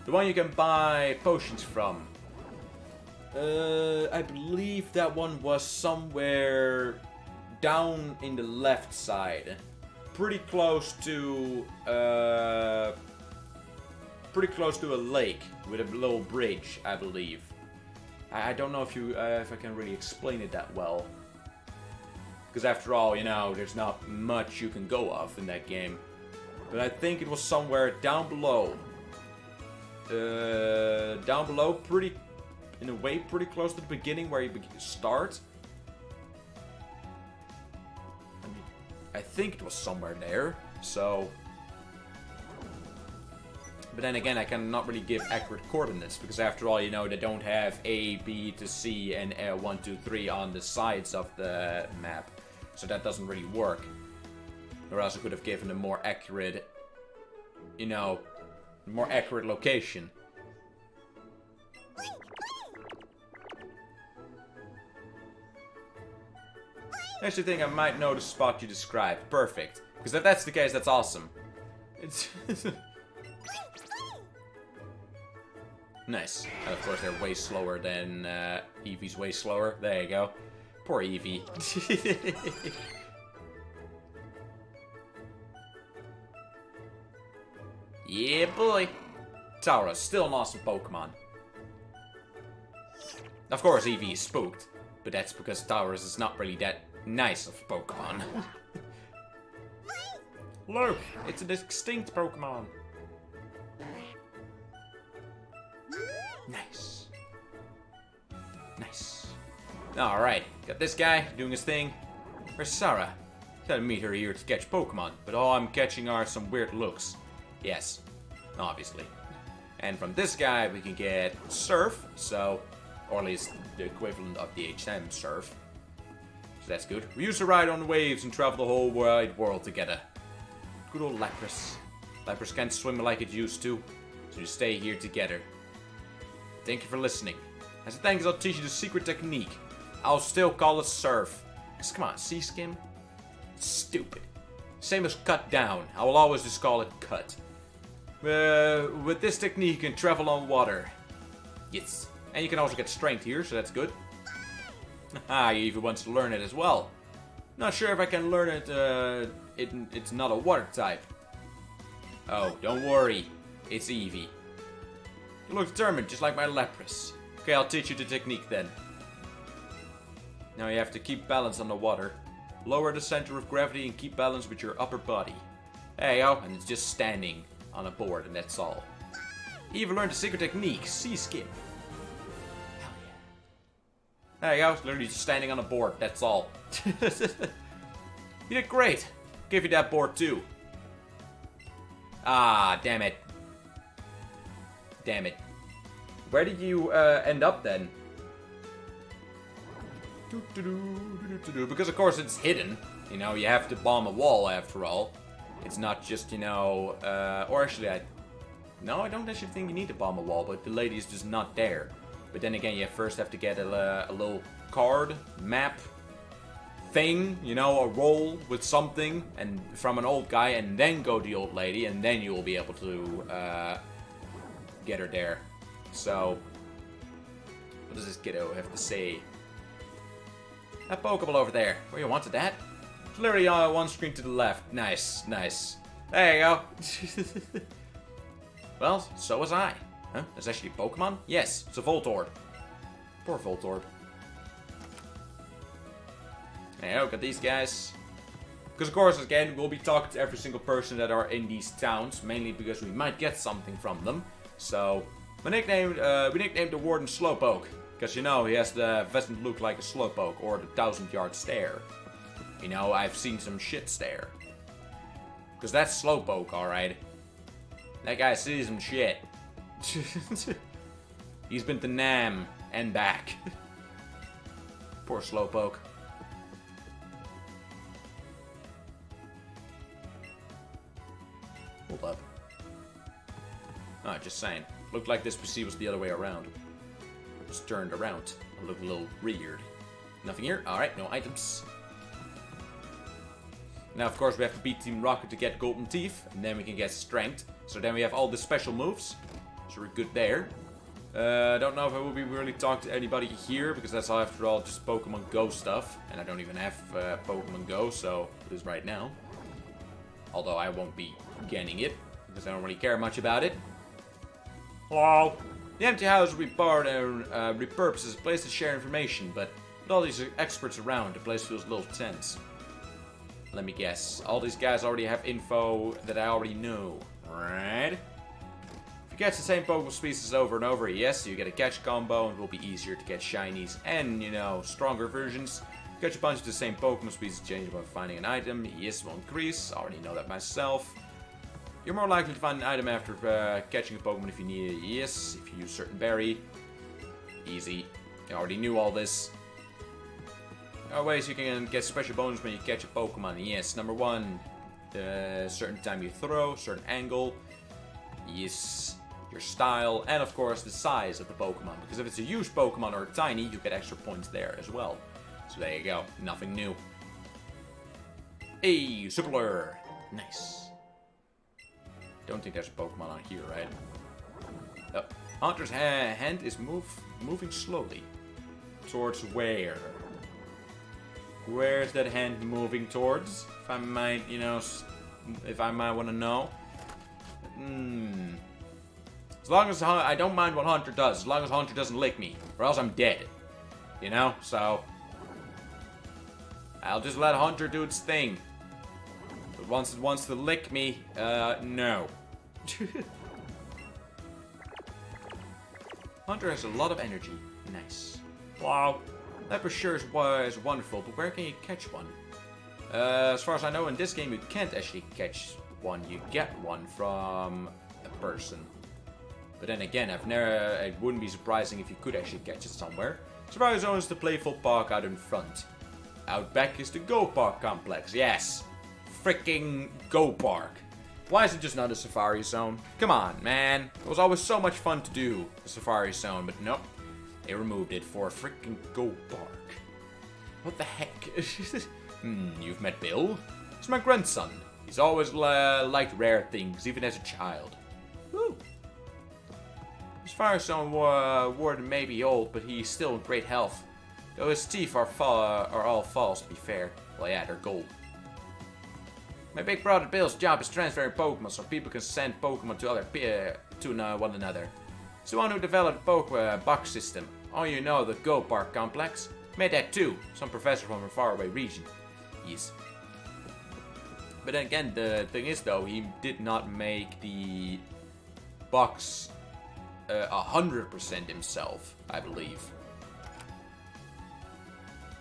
The one you can buy potions from. I believe that one was somewhere down in the left side. Pretty close to a lake with a little bridge, I believe. I don't know if I can really explain it that well. Because after all, you know, there's not much you can go off in that game. But I think it was somewhere down below. Down below, pretty close to the beginning where you start. I think it was somewhere there, so... But then again, I cannot really give accurate coordinates, because after all, you know, they don't have A, B to C, and 1, 2, 3 on the sides of the map. So that doesn't really work. Or else I could have given a more accurate, you know, more accurate location. I actually think I might know the spot you described. Perfect. Because if that's the case, that's awesome. It's nice. And of course, they're way slower than Eevee's way slower. There you go. Poor Eevee. Yeah, boy. Tauros, still an awesome Pokemon. Of course, Eevee is spooked. But that's because Tauros is not really that nice of Pokemon. Look, it's an extinct Pokemon. Nice. Nice. Alright, got this guy doing his thing. Where's Sarah? Gotta meet her here to catch Pokemon, but all I'm catching are some weird looks. Yes, obviously. And from this guy we can get Surf, so, or at least the equivalent of the HM Surf. So that's good. We used to ride on waves and travel the whole wide world together. Good old Lapras. Lapras can't swim like it used to, so you stay here together. Thank you for listening. As a thanks, I'll teach you the secret technique. I'll still call it Surf. Just come on, Sea Skim? Stupid. Same as Cut Down. I will always just call it Cut. With this technique, you can travel on water. Yes. And you can also get strength here, so that's good. Haha, you even wants to learn it as well. Not sure if I can learn it, it's not a water type. Oh, don't worry. It's Eevee. You look determined, just like my Lapras. Okay, I'll teach you the technique then. Now you have to keep balance on the water. Lower the center of gravity and keep balance with your upper body. There you go, and it's just standing on a board, and that's all. Eevee learned the secret technique, Sea Skim. Hell There you go. It's literally just standing on a board. That's all. You did great. Give you that board too. Ah, damn it. Damn it. Where did you end up then? Because of course it's hidden. You know, you have to bomb a wall after all. It's not just, you know, or actually no, I don't actually think you need to bomb a wall, but the lady is just not there. But then again, you first have to get a little card, map, thing, you know, a roll with something, and from an old guy, and then go to the old lady, and then you will be able to get her there. So, what does this kiddo have to say? That Pokeball over there. Where you wanted that? It's literally one screen to the left. Nice, nice. There you go. Well, so was I. Huh? That's actually a Pokemon? Yes, it's a Voltorb. Poor Voltorb. Hey, look at these guys. Because of course, again, we'll be talking to every single person that are in these towns, mainly because we might get something from them. So, we nicknamed the Warden Slowpoke, because you know, he doesn't look like a Slowpoke or the 1,000-yard stare. You know, I've seen some shit stare. Because that's Slowpoke, alright. That guy sees some shit. He's been to Nam and back. Poor Slowpoke. Hold up. Oh, just saying. Looked like this PC was the other way around. Just turned around. It looked a little weird. Nothing here? Alright, no items. Now, of course, we have to beat Team Rocket to get Golden Teeth, and then we can get Strength. So then we have all the special moves. So we're good there. Don't know if I will be really talking to anybody here, because that's all, after all, just Pokemon Go stuff. And I don't even have Pokemon Go, so it is right now. Although I won't be getting it, because I don't really care much about it. Hello! The empty house will be borrowed and repurposed as a place to share information, but with all these experts around, the place feels a little tense. Let me guess. All these guys already have info that I already know, right? If you catch the same Pokemon species over and over, yes, you get a catch combo, and it will be easier to get shinies and, you know, stronger versions. Catch a bunch of the same Pokemon species change by finding an item. Yes, will increase. Already know that myself. You're more likely to find an item after catching a Pokemon if you need it. Yes, if you use certain berry. Easy. You already knew all this. Ways you can get special bonus when you catch a Pokemon. Yes, number one, certain time you throw, certain angle. Yes, your style, and of course the size of the Pokemon. Because if it's a huge Pokemon or tiny, you get extra points there as well. So there you go, nothing new. Hey, Supler! Nice. Don't think there's a Pokemon on here, right? Oh, Hunter's hand is moving slowly. Towards where? Where's that hand moving towards? If I might, you know, if I might want to know. As long as I don't mind what Hunter does, as long as Hunter doesn't lick me, or else I'm dead. You know, so I'll just let Hunter do its thing. But once it wants to lick me, no. Hunter has a lot of energy. Nice. Wow. That for sure is wonderful, but where can you catch one? As far as I know, in this game you can't actually catch one. You get one from a person. But then again, it wouldn't be surprising if you could actually catch it somewhere. Safari Zone is the playful park out in front. Out back is the Go Park complex. Yes, freaking Go Park. Why is it just not a Safari Zone? Come on, man. It was always so much fun to do, the Safari Zone, but nope. They removed it for a freaking Go Park. What the heck? You've met Bill? He's my grandson. He's always liked rare things, even as a child. Woo! His Fire Zone warden may be old, but he's still in great health. Though his teeth are all false, to be fair. Well, yeah, they're gold. My big brother Bill's job is transferring Pokemon so people can send Pokemon to one another. He's the one who developed the Pokemon box system. Oh, you know, the Go Park complex. Made that too. Some professor from a faraway region. Yes. But then again, the thing is though, he did not make the box 100% himself, I believe.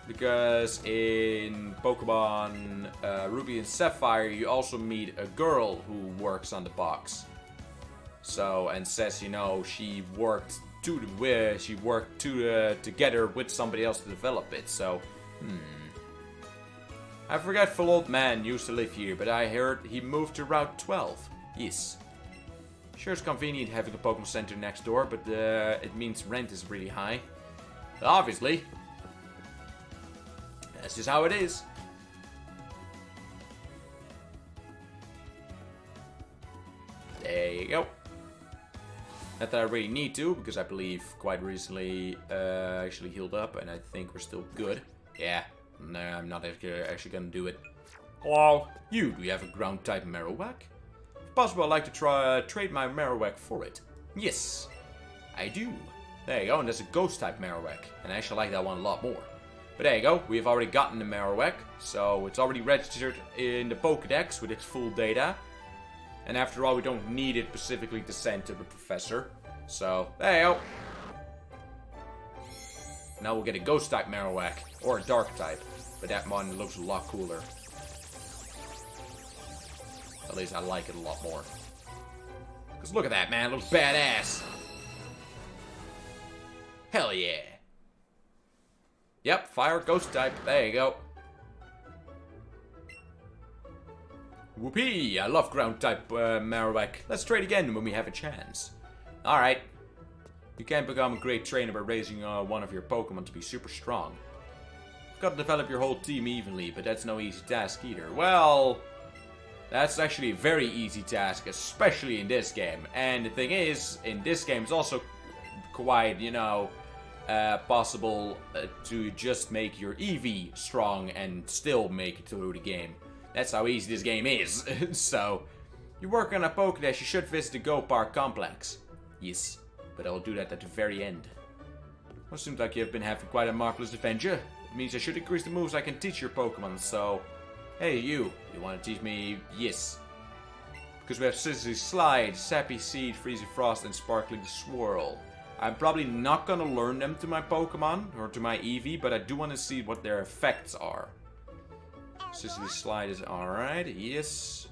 Because in Pokemon Ruby and Sapphire, you also meet a girl who works on the box. So, and says, you know, she worked together with somebody else to develop it. So, A forgetful old man used to live here, but I heard he moved to Route 12. Yes. Sure, it's convenient having a Pokemon Center next door, but it means rent is really high. Obviously. That's just how it is. There you go. Not that I really need to, because I believe quite recently actually healed up, and I think we're still good. Yeah, no, I'm not actually gonna do it. Hello, do you have a ground type Marowak? If possible, I'd like to trade my Marowak for it. Yes, I do. There you go, and there's a ghost type Marowak, and I actually like that one a lot more. But there you go, we've already gotten the Marowak, so it's already registered in the Pokédex with its full data. And after all, we don't need it specifically to send to the professor. So, there you go. Now we'll get a ghost type Marowak, or a dark type. But that one looks a lot cooler. At least I like it a lot more. Because look at that, man, it looks badass. Hell yeah. Yep, fire ghost type, there you go. Whoopee! I love ground type Marowak. Let's trade again when we have a chance. Alright. You can't become a great trainer by raising one of your Pokemon to be super strong. You've got to develop your whole team evenly, but that's no easy task either. Well, that's actually a very easy task, especially in this game. And the thing is, in this game, it's also quite, you know, possible to just make your Eevee strong and still make it through the game. That's how easy this game is. So, you work on a Pokédex, you should visit the Go Park complex. Yes, but I'll do that at the very end. Well, it seems like you've been having quite a marvelous adventure. It means I should increase the moves I can teach your Pokemon, so... Hey, you want to teach me? Yes. Because we have Sizzly Slide, Sappy Seed, Freezy Frost, and Sparkling Swirl. I'm probably not gonna learn them to my Pokemon, or to my Eevee, but I do want to see what their effects are. Sizzly Slide is alright, yes.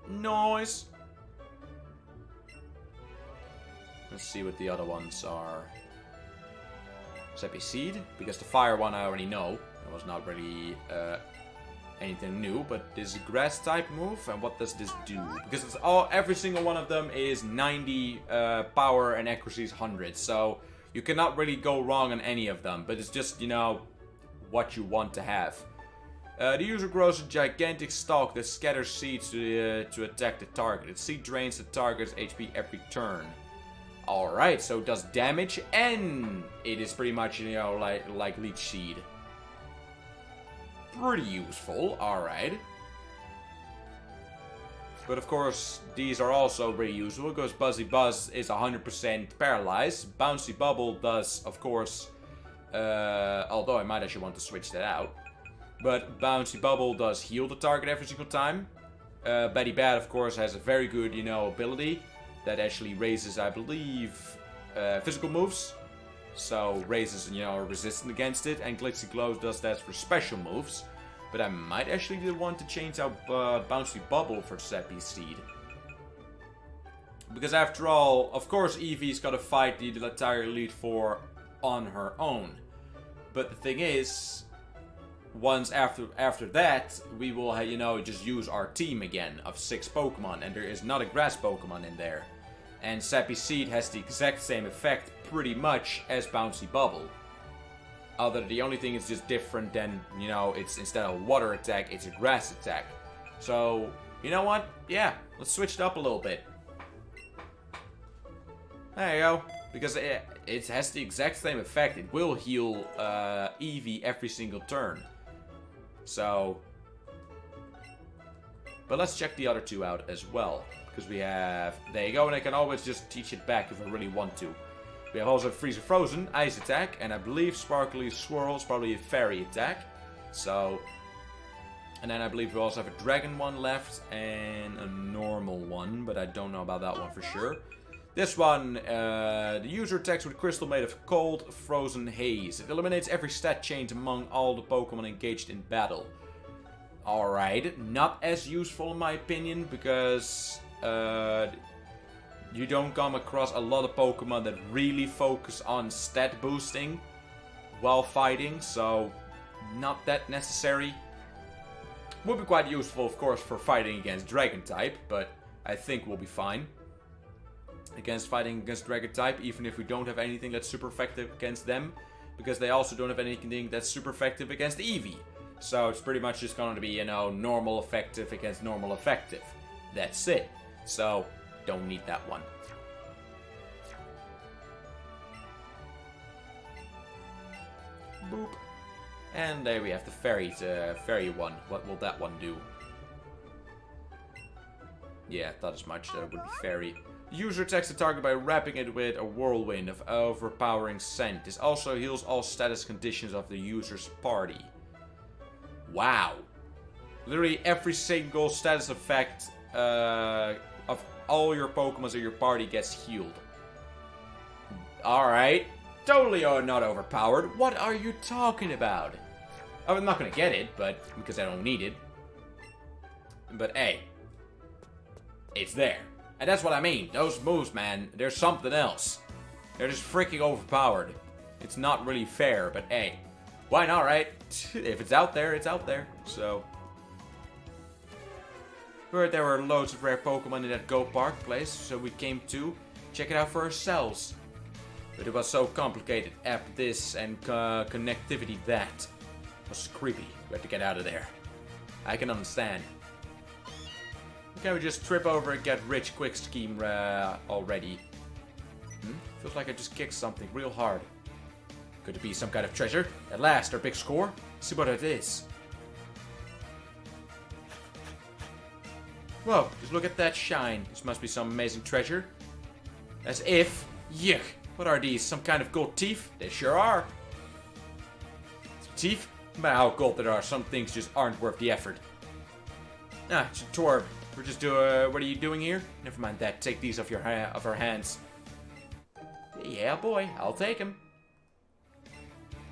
Nice. Let's see what the other ones are. Sappy Seed, because the fire one I already know. That was not really anything new, but this is a grass type move, and what does this do? Because it's every single one of them is 90 power and accuracy is 100, so you cannot really go wrong on any of them, but it's just, you know, what you want to have. The user grows a gigantic stalk that scatters seeds to attack the target. Its seed drains the target's HP every turn. Alright, so it does damage, and it is pretty much, you know, like Leech Seed. Pretty useful, alright. But of course, these are also very useful, because Buzzy Buzz is 100% paralyzed. Bouncy Bubble does, of course, although I might actually want to switch that out. But Bouncy Bubble does heal the target every single time. Betty Bat, of course, has a very good, you know, ability that actually raises, I believe, physical moves. So raises, you know, resistance against it. And Glitzy Glow does that for special moves. But I might actually want to change out Bouncy Bubble for Sappy Seed. Because after all, of course Eevee's gotta fight the entire Elite Four on her own. But the thing is, once after that, we will, you know, just use our team again of 6 Pokemon. And there is not a grass Pokemon in there. And Sappy Seed has the exact same effect, pretty much, as Bouncy Bubble. Other the only thing is just different than, you know, it's instead of a water attack, it's a grass attack. So, you know what? Yeah, let's switch it up a little bit. There you go. Because it has the exact same effect. It will heal Eevee every single turn. So... But let's check the other 2 out as well. Because we have... There you go, and I can always just teach it back if I really want to. We have also Freezer Frozen, Ice Attack, and I believe Sparkly Swirl is probably a Fairy Attack. So... And then I believe we also have a Dragon one left, and a normal one, but I don't know about that one for sure. This one, the user attacks with crystal made of cold, frozen haze. It eliminates every stat change among all the Pokemon engaged in battle. Alright, not as useful in my opinion, because you don't come across a lot of Pokemon that really focus on stat boosting while fighting, so not that necessary. Would be quite useful, of course, for fighting against Dragon type, but I think we'll be fine against fighting against Dragon type, even if we don't have anything that's super effective against them, because they also don't have anything that's super effective against Eevee. So it's pretty much just going to be, you know, normal effective against normal effective. That's it. So, don't need that one. Boop. And there we have the fairy one. What will that one do? Yeah, thought as much. That would be fairy. The user attacks the target by wrapping it with a whirlwind of overpowering scent. This also heals all status conditions of the user's party. Wow. Literally every single status effect of all your Pokemon in your party gets healed. Alright. Totally not overpowered. What are you talking about? I'm not gonna get it, but because I don't need it. But hey. It's there. And that's what I mean. Those moves, man, they're something else. They're just freaking overpowered. It's not really fair, but hey. Why not, right? If it's out there, it's out there. So. Heard there were loads of rare Pokemon in that Go Park place, so we came to check it out for ourselves. But it was so complicated. App this and connectivity that. It was creepy. We had to get out of there. I can understand. Can we just trip over and get rich quick scheme already? Feels like I just kicked something real hard. Could it be some kind of treasure? At last, our big score? See what it is. Whoa, just look at that shine. This must be some amazing treasure. As if... Yuck! What are these? Some kind of gold teeth? They sure are. Some teeth? No matter how gold there are, some things just aren't worth the effort. Ah, it's a Torb. We're just doing... what are you doing here? Never mind that. Take these off our hands. Yeah, boy. I'll take them.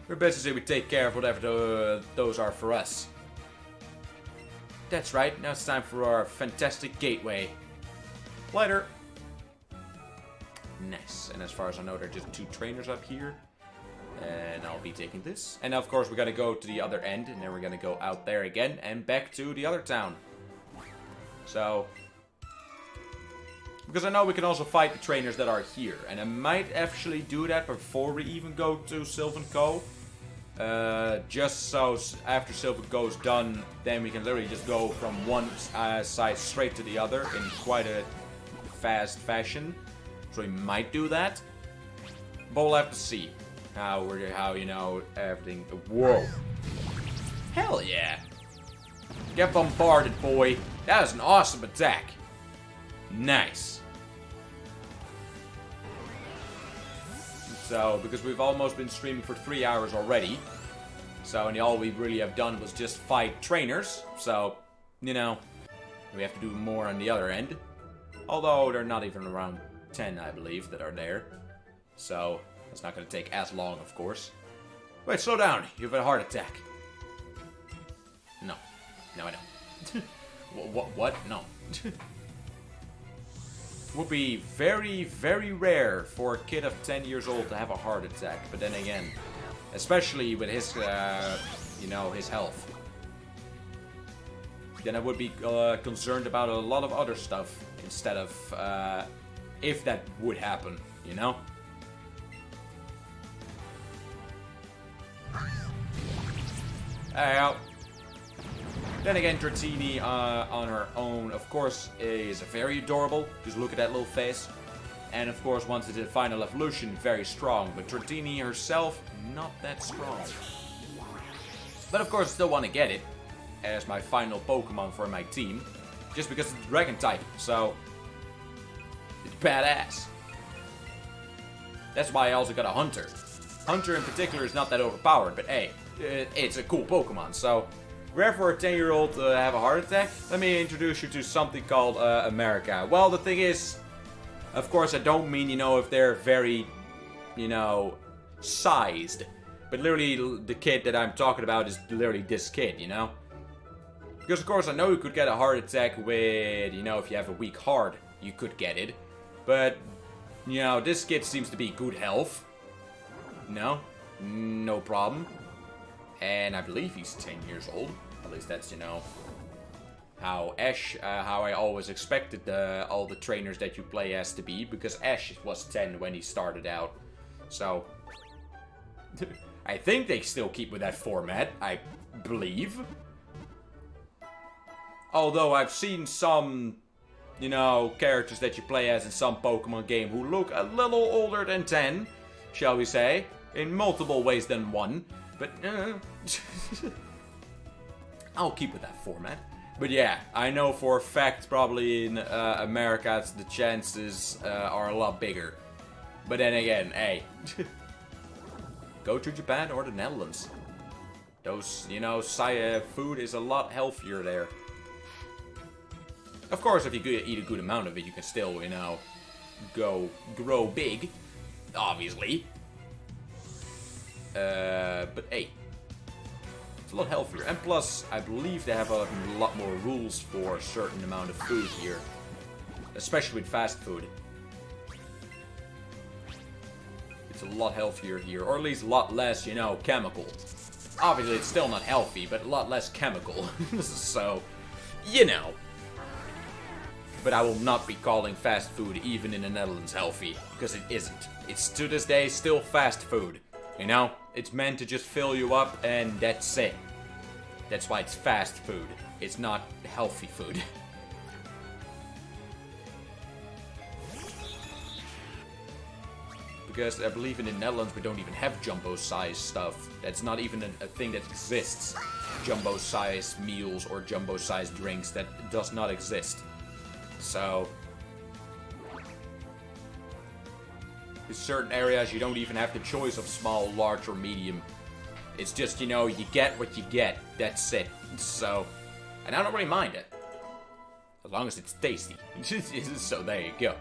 We're best to say we take care of whatever those are for us. That's right. Now it's time for our fantastic gateway. Later. Nice. And as far as I know, there are just 2 trainers up here. And I'll be taking this. And of course, we're going to go to the other end. And then we're going to go out there again. And back to the other town. So, because I know we can also fight the trainers that are here. And I might actually do that before we even go to Sylvan Co. Just so after Sylvan Co is done, then we can literally just go from one side straight to the other in quite a fast fashion. So we might do that. But we'll have to see how you know, everything. Whoa. Hell yeah. Get bombarded, boy. That was an awesome attack. Nice. So, because we've almost been streaming for 3 hours already. So, and all we really have done was just fight trainers. So, you know, we have to do more on the other end. Although, they're not even around 10, I believe, that are there. So, it's not going to take as long, of course. Wait, slow down. You've had a heart attack. No. No, I don't. What? No. Would be very, very rare for a kid of 10 years old to have a heart attack. But then again, especially with his, you know, his health. Then I would be concerned about a lot of other stuff instead of, if that would happen, you know? Out. Then again, Dratini on her own, of course, is very adorable. Just look at that little face. And of course, once it's in final evolution, very strong. But Dratini herself, not that strong. But of course, I still want to get it as my final Pokemon for my team. Just because it's Dragon type, so it's badass. That's why I also got a Hunter. Hunter in particular is not that overpowered, but hey, it's a cool Pokemon, so... Rare for a 10-year-old to have a heart attack? Let me introduce you to something called America. Well, the thing is, Of course, I don't mean, you know, if they're very, you know, sized. But literally, the kid that I'm talking about is literally this kid, you know? Because, of course, I know you could get a heart attack with, you know, if you have a weak heart, you could get it. But, you know, this kid seems to be good health. No? No problem. And I believe he's 10 years old. At least that's, you know, how I always expected all the trainers that you play as to be. Because Ash was 10 when he started out. So, I think they still keep with that format, I believe. Although I've seen some, you know, characters that you play as in some Pokemon game who look a little older than 10, shall we say, in multiple ways than one. But, I'll keep with that format. But yeah, I know for a fact probably in America the chances are a lot bigger. But then again, hey, go to Japan or the Netherlands. Those, you know, food is a lot healthier there. Of course, if you eat a good amount of it, you can still, you know, grow big, obviously. But hey, it's a lot healthier. And plus, I believe they have a lot more rules for a certain amount of food here. Especially with fast food. It's a lot healthier here, or at least a lot less, you know, chemical. Obviously, it's still not healthy, but a lot less chemical. So, you know. But I will not be calling fast food, even in the Netherlands, healthy. Because it isn't. It's, to this day, still fast food. You know? It's meant to just fill you up, and that's it. That's why it's fast food. It's not healthy food. Because I believe in the Netherlands we don't even have jumbo-size stuff. That's not even a thing that exists. Jumbo-size meals or jumbo-size drinks. That does not exist. So, in certain areas you don't even have the choice of small, large, or medium. It's just, you know, you get what you get. That's it. So, and I don't really mind it. As long as it's tasty. So there you go.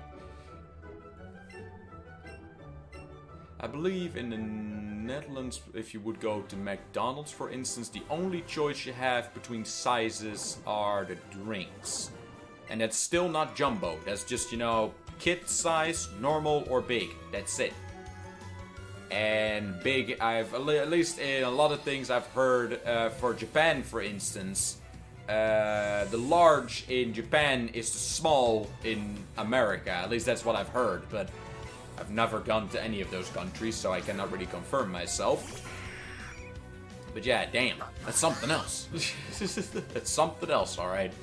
I believe in the Netherlands, if you would go to McDonald's, for instance, the only choice you have between sizes are the drinks. And that's still not jumbo. That's just, you know, kid size, normal, or big. That's it. And big, at least in a lot of things I've heard, for Japan, for instance, the large in Japan is small in America. At least that's what I've heard, but I've never gone to any of those countries, so I cannot really confirm myself. But yeah, damn, that's something else. That's something else, alright.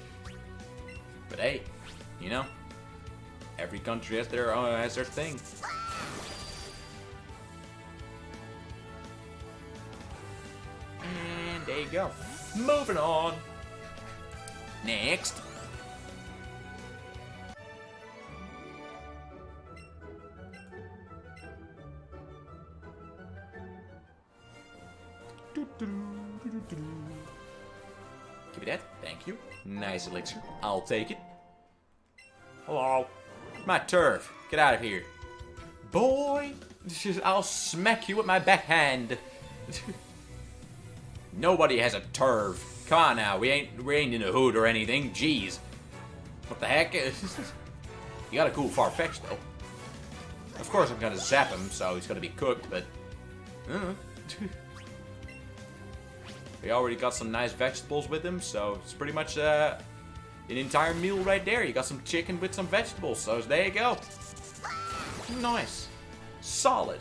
But hey, you know, every country has their thing. And there you go. Moving on. Next. Give me that. Thank you. Nice elixir. I'll take it. Hello. My turf. Get out of here. Boy. I'll smack you with my backhand. Nobody has a turf. Come on now. We ain't in the hood or anything. Jeez. What the heck? You got a cool Farfetch though. Of course I'm gonna zap him, so he's gonna be cooked, but we already got some nice vegetables with him, so it's pretty much an entire meal right there. You got some chicken with some vegetables, so there you go. Nice. Solid.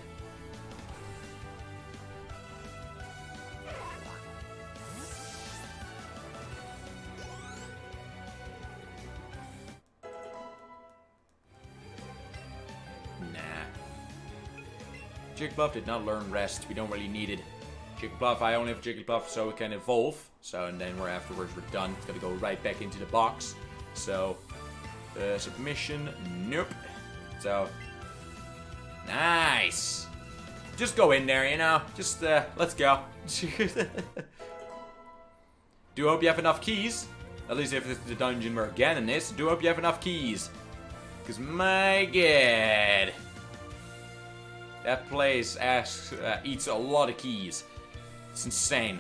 Jigglypuff did not learn rest. We don't really need it. Jigglypuff, I only have Jigglypuff so it can evolve. So, and then afterwards we're done. It's gonna go right back into the box. So, submission, nope. So, nice. Just go in there, you know. Just, let's go. Do hope you have enough keys. At least if it's the dungeon where Ganon is. Do hope you have enough keys. Because my god. That place eats a lot of keys. It's insane.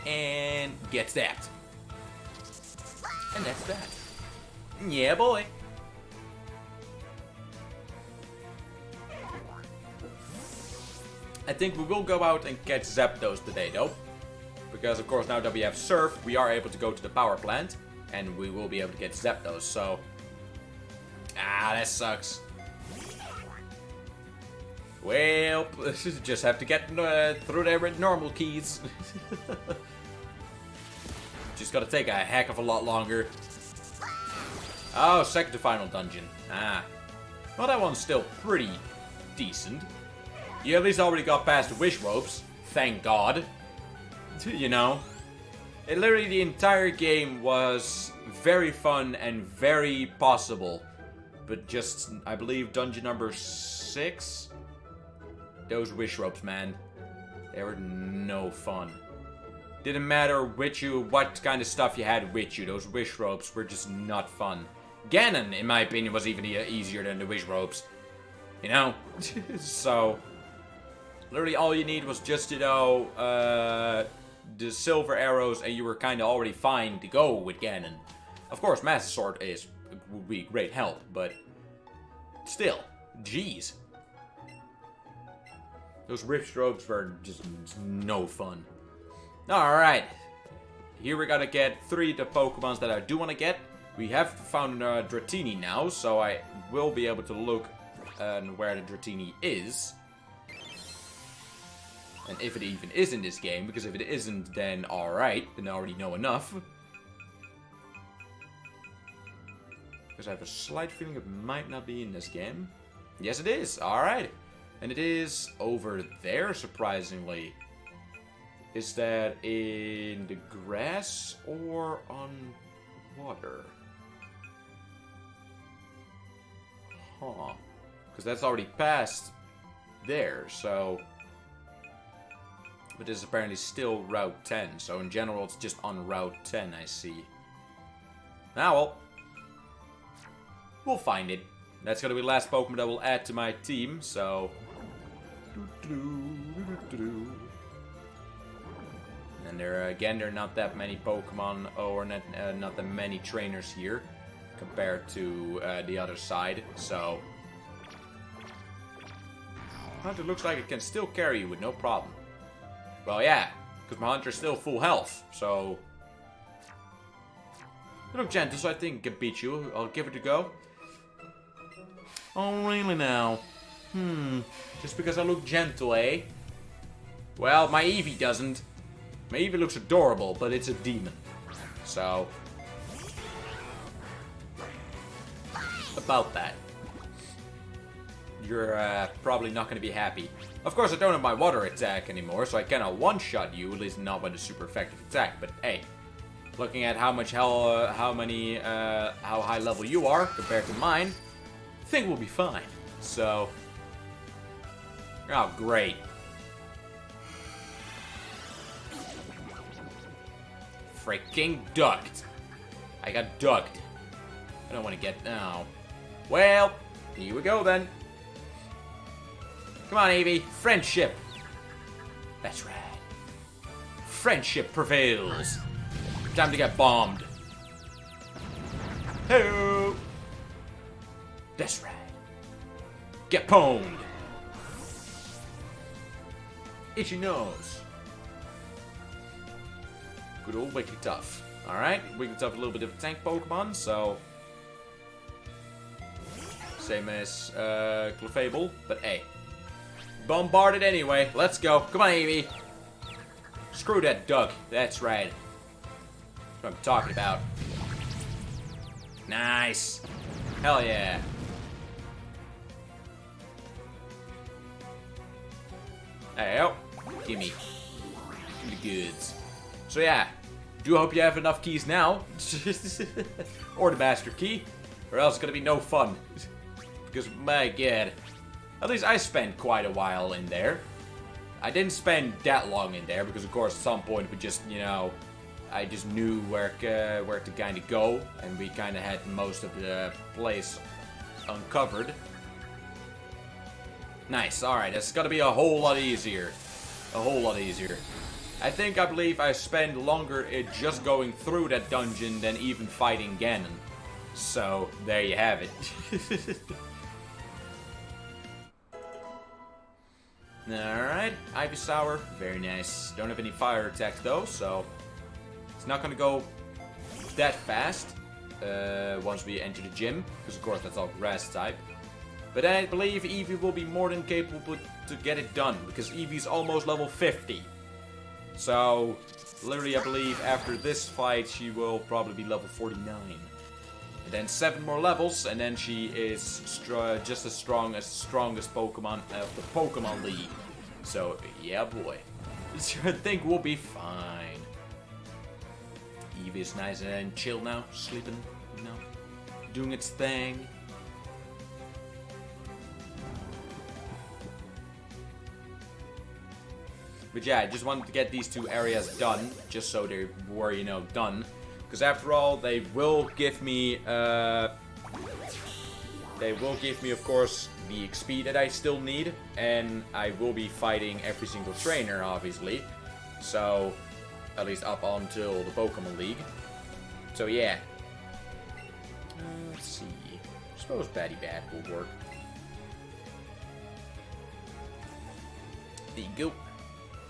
And gets that. And that's that. Yeah, boy. I think we will go out and catch Zapdos today, though. Because, of course, now that we have Surf, we are able to go to the power plant. And we will be able to get Zapdos, so... Ah, that sucks. Well, just have to get through there with normal keys. Just gotta take a heck of a lot longer. Oh, second to final dungeon. Ah. Well, that one's still pretty decent. You at least already got past the wish ropes. Thank God. You know? Literally the entire game was very fun and very possible. But just, I believe, dungeon number 6? Those wish ropes, man. They were no fun. Didn't matter what kind of stuff you had with you. Those wish ropes were just not fun. Ganon, in my opinion, was even easier than the wish ropes. You know? So, literally all you need was just, you know, the silver arrows, and you were kind of already fine to go with Ganon. Of course, Master Sword would be great help, but still, jeez. Those wish ropes were just no fun. Alright. Here we gotta get 3 of the Pokemons that I do want to get. We have found Dratini now, so I will be able to look where the Dratini is. And if it even is in this game, because if it isn't, then alright, then I already know enough. Because I have a slight feeling it might not be in this game. Yes, it is. Alright. And it is over there, surprisingly. Is that in the grass or on water? Huh. Because that's already past there, so... But this is apparently still Route 10, so in general it's just on Route 10, I see. Now, well, we'll find it. That's gonna be the last Pokemon that we'll add to my team, so... And there are not that many Pokemon, or not that many trainers here, compared to the other side, so... Hunter looks like it can still carry you with no problem. Well, yeah, because my Hunter's still full health, so... You look gentle, so I think I can beat you. I'll give it a go. Oh, really now? Just because I look gentle, eh? Well, my Eevee doesn't. My Eevee looks adorable, but it's a demon. So... About that. You're probably not going to be happy. Of course, I don't have my water attack anymore, so I cannot one-shot you, at least not with a super effective attack. But hey, looking at how much how high level you are compared to mine, I think we'll be fine. So, oh great. Freaking ducked. I got ducked. I don't want to get now. Well, here we go then. Come on, Eevee. Friendship. That's right. Friendship prevails. Time to get bombed. Hey. That's right. Get pwned. Itchy nose. Good old Wigglytuff. Alright, Wigglytuff a little bit of a tank Pokemon, so... Same as Clefable, but hey. Bombarded anyway. Let's go. Come on, Eevee. Screw that duck. That's right. That's what I'm talking about. Nice. Hell yeah. Hey, oh. Gimme. Give me the goods. So yeah. Do hope you have enough keys now. Or the Master Key. Or else it's gonna be no fun. Because, my god. At least I spent quite a while in there. I didn't spend that long in there because, of course, at some point we just, you know, I just knew where to kind of go, and we kind of had most of the place uncovered. Nice, alright, that's gotta be a whole lot easier. A whole lot easier. I believe I spent longer just going through that dungeon than even fighting Ganon. So, there you have it. Alright, Ivysaur, very nice. Don't have any fire attacks though, so it's not gonna go that fast once we enter the gym, because of course that's all grass type. But I believe Eevee will be more than capable to get it done, because Eevee's almost level 50. So, literally I believe after this fight she will probably be level 49. And then 7 more levels, and then she is just as strong as the strongest Pokemon of the Pokemon League. So, yeah boy. I think we'll be fine. Eevee is nice and chill now, sleeping, you know, doing its thing. But yeah, I just wanted to get these 2 areas done, just so they were, you know, done. Because after all, they will give me, of course, the XP that I still need. And I will be fighting every single trainer, obviously. So, at least up until the Pokemon League. So yeah. Let's see. I suppose Batty Bat will work. There you go.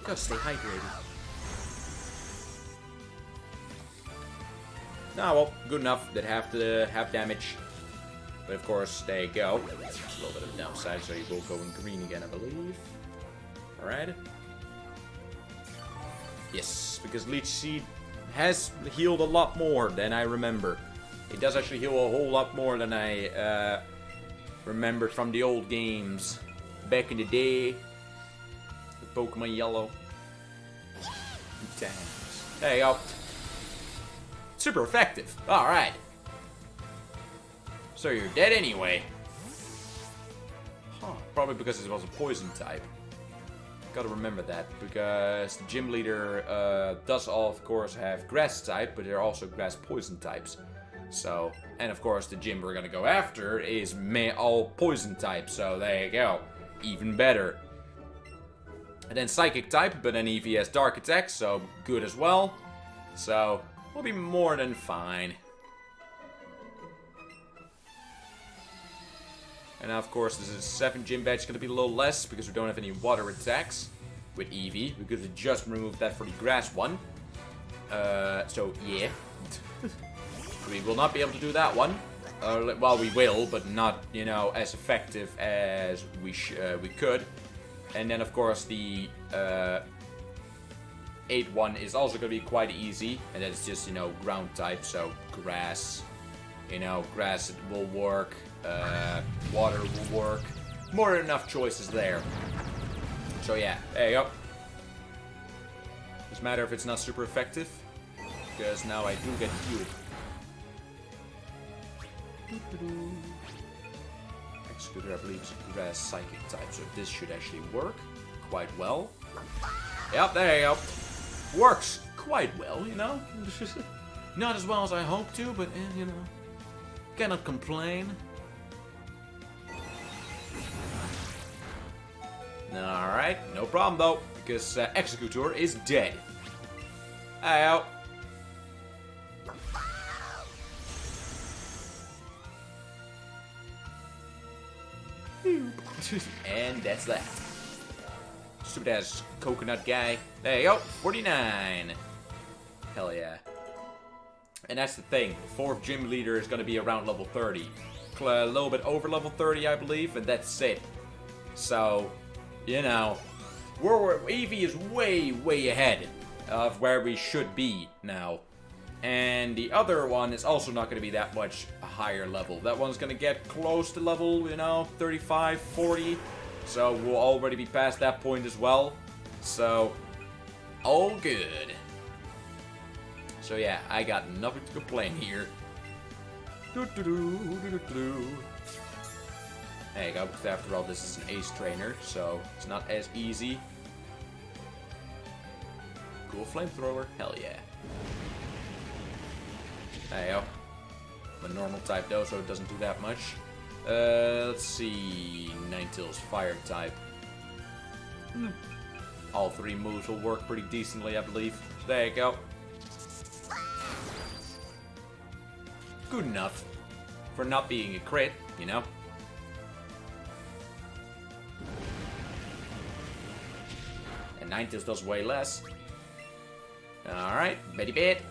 Gotta stay hydrated. Nah, well, good enough. That half damage. But of course, there you go. A little bit of a downside, so you will go in green again, I believe. Alright. Yes, because Leech Seed has healed a lot more than I remember. It does actually heal a whole lot more than I remembered from the old games. Back in the day. With Pokemon Yellow. Damn. There you go. Super effective. Alright. So you're dead anyway. Huh. Probably because it was a poison type. Gotta remember that. Because the gym leader does all, of course, have grass type, but they're also grass poison types. So, and of course the gym we're gonna go after is all poison type. So there you go. Even better. And then psychic type, but then Eevee has dark attacks, so good as well. So, we'll be more than fine. And now, of course, this is 7 gym badge, gonna be a little less because we don't have any water attacks with Eevee, because we just removed that for the grass one. So yeah. We will not be able to do that one. Well, we will, but not, you know, as effective as we could. And then, of course, the 8 one is also going to be quite easy. And that's just, you know, ground type. So, grass. You know, grass will work. Water will work. More than enough choices there. So, yeah. There you go. Doesn't matter if it's not super effective. Because now I do get healed. Executor, I believe, is grass psychic type, so this should actually work quite well. Yep, there you go. Works quite well, you know. Not as well as I hoped to, but you know, cannot complain. All right, no problem though, because Executor is dead. Ow. And that's that. Stupid ass coconut guy. There you go. 49. Hell yeah. And that's the thing. The 4th gym leader is going to be around level 30. A little bit over level 30, I believe. And that's it. So, you know. Eevee is way, way ahead of where we should be now. And the other one is also not going to be that much a higher level. That one's going to get close to level, you know, 35, 40. So we'll already be past that point as well. So, all good. So yeah, I got nothing to complain here. There you go, because after all this is an ace trainer, so it's not as easy. Cool flamethrower, hell yeah. Hey-o. I'm a normal type though, so it doesn't do that much. Let's see. Ninetales fire type. All three moves will work pretty decently, I believe. There you go. Good enough. For not being a crit, you know? And Ninetales does way less. Alright, Betty Bit.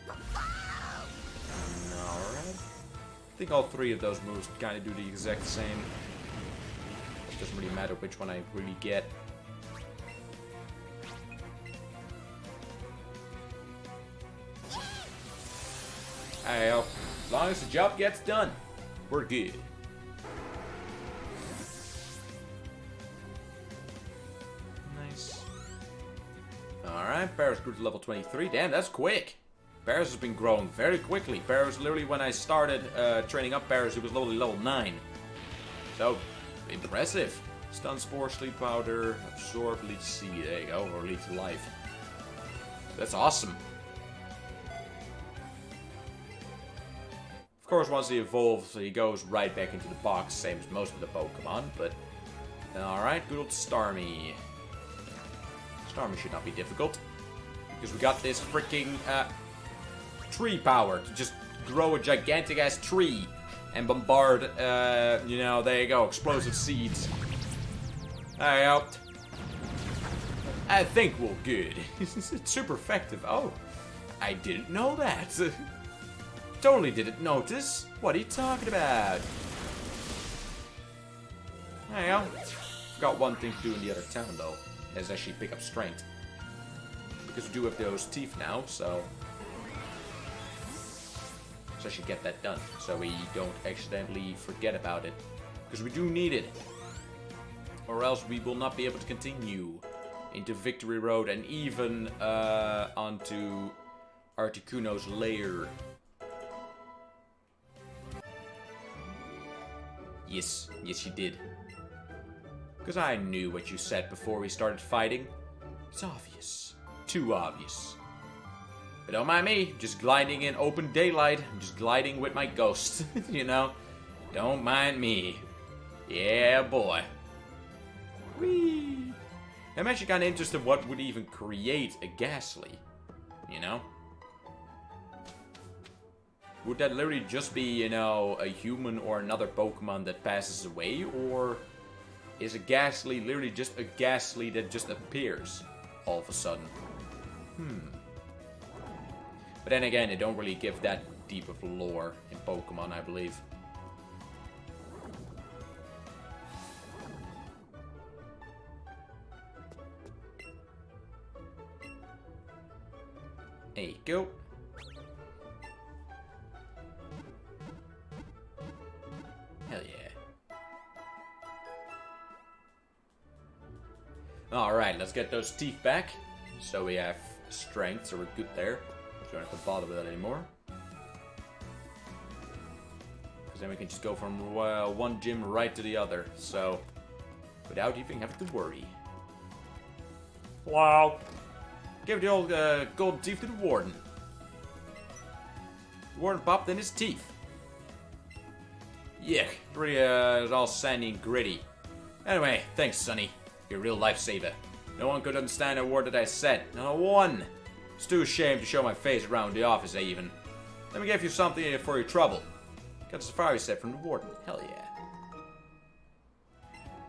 Alright. I think all three of those moves kind of do the exact same. It doesn't really matter which one I really get. Hey, as long as the job gets done, we're good. Nice. Alright, Paris grew to level 23. Damn, that's quick. Paris has been growing very quickly. Paris, literally, when I started training up Paris, it was only level 9. So, impressive. Stun Spore, Sleep Powder, Absorb, Leech Seed. There you go, or Leech Life. That's awesome. Of course, once he evolves, he goes right back into the box, same as most of the Pokemon, but... Alright, good old Starmie. Starmie should not be difficult. Because we got this freaking, tree power to just grow a gigantic-ass tree and bombard, you know, there you go, explosive seeds. There you go. I think we're good. It's super effective. Oh, I didn't know that. Totally didn't notice. What are you talking about? There you go. Got one thing to do in the other town, though. Is actually pick up strength. Because we do have those teeth now, so... I should get that done. So we don't accidentally forget about it. Because we do need it. Or else we will not be able to continue into Victory Road and even onto Articuno's lair. Yes, yes you did. Because I knew what you said before we started fighting. It's obvious. Too obvious. But don't mind me, just gliding in open daylight. I'm just gliding with my ghost, you know? Don't mind me. Yeah, boy. Whee! I'm actually kind of interested in what would even create a Ghastly, you know? Would that literally just be, you know, a human or another Pokemon that passes away? Or is a Ghastly literally just a Ghastly that just appears all of a sudden? But then again, they don't really give that deep of lore in Pokemon, I believe. There you go. Hell yeah. Alright, let's get those teeth back. So we have strength, so we're good there. So we don't have to bother with that anymore. Because then we can just go from one gym right to the other. So, without even having to worry. Wow. Give the old gold teeth to the Warden. The Warden popped in his teeth. Yuck. Pretty, it's all sandy and gritty. Anyway, thanks, Sonny. You're a real lifesaver. No one could understand a word that I said. Not one. It's too ashamed to show my face around the office, even. Let me give you something for your trouble. Got a safari set from the Warden. Hell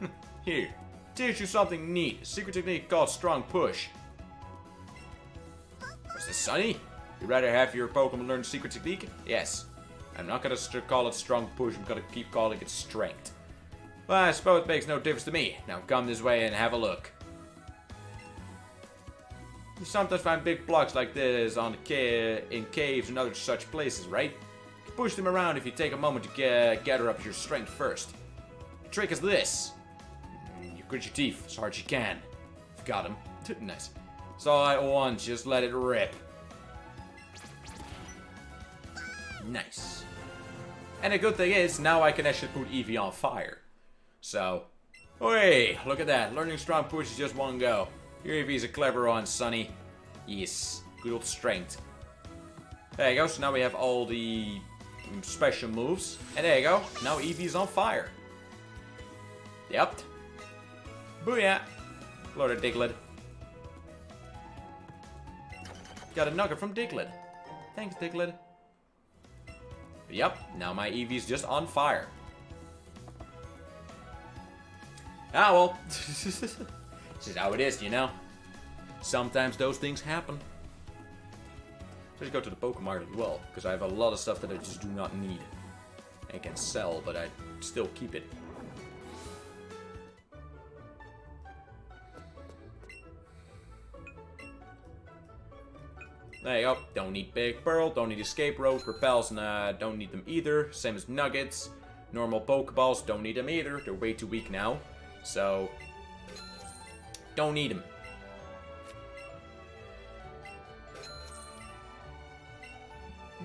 yeah. Here. Teach you something neat. A secret technique called Strong Push. What's this, Sonny? You'd rather have your Pokemon learn secret technique? Yes. I'm not gonna call it Strong Push. I'm gonna keep calling it Strength. Well, I suppose it makes no difference to me. Now come this way and have a look. You sometimes find big blocks like this on in caves and other such places, right? You can push them around if you take a moment to gather up your strength first. The trick is this. You grit your teeth as hard as you can. You've got them. Nice. It's all at once, just let it rip. Nice. And the good thing is, now I can actually put Eevee on fire. So, Oh, hey, look at that. Learning strong push is just one go. Your EV's a clever one, Sonny. Yes, good old strength. There you go, so now we have all the special moves. And there you go, now Eevee's on fire. Yep. Booyah. Lord of Diglett. Got a nugget from Diglett. Thanks, Diglett. Yep, now my Eevee's just on fire. Ah, well. This is how it is, you know. Sometimes those things happen. Let's go to the Pokemon as well, because I have a lot of stuff that I just do not need. I can sell, but I still keep it. There you go. Don't need Big Pearl, don't need Escape Road, Repels, nah, don't need them either. Same as Nuggets. Normal Pokeballs, don't need them either. They're way too weak now. So, don't need them.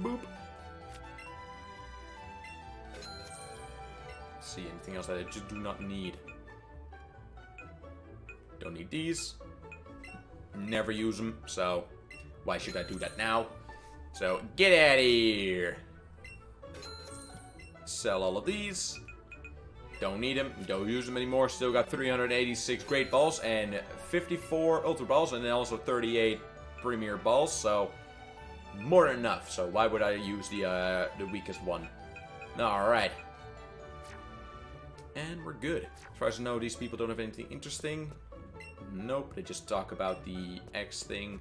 Boop. See, anything else that I just do not need. Don't need these. Never use them, so why should I do that now? So, get out of here. Sell all of these. Don't need them. Don't use them anymore. Still got 386 Great Balls and 54 Ultra Balls and then also 38 Premier Balls. So, more than enough. So, why would I use the weakest one? Alright. And we're good. As far as I know, these people don't have anything interesting. Nope. They just talk about the X thing.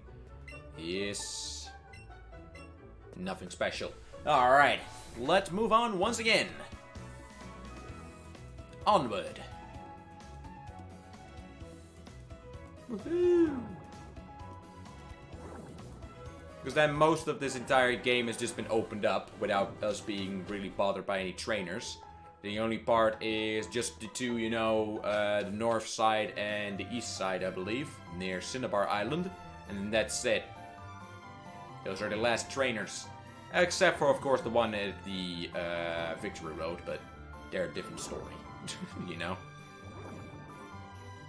Yes. Nothing special. Alright. Let's move on once again. Onward. Woohoo! Because then most of this entire game has just been opened up without us being really bothered by any trainers. The only part is just the two, you know, the north side and the east side, I believe, near Cinnabar Island. And that's it. Those are the last trainers. Except for, of course, the one at the Victory Road, but they're a different story. You know?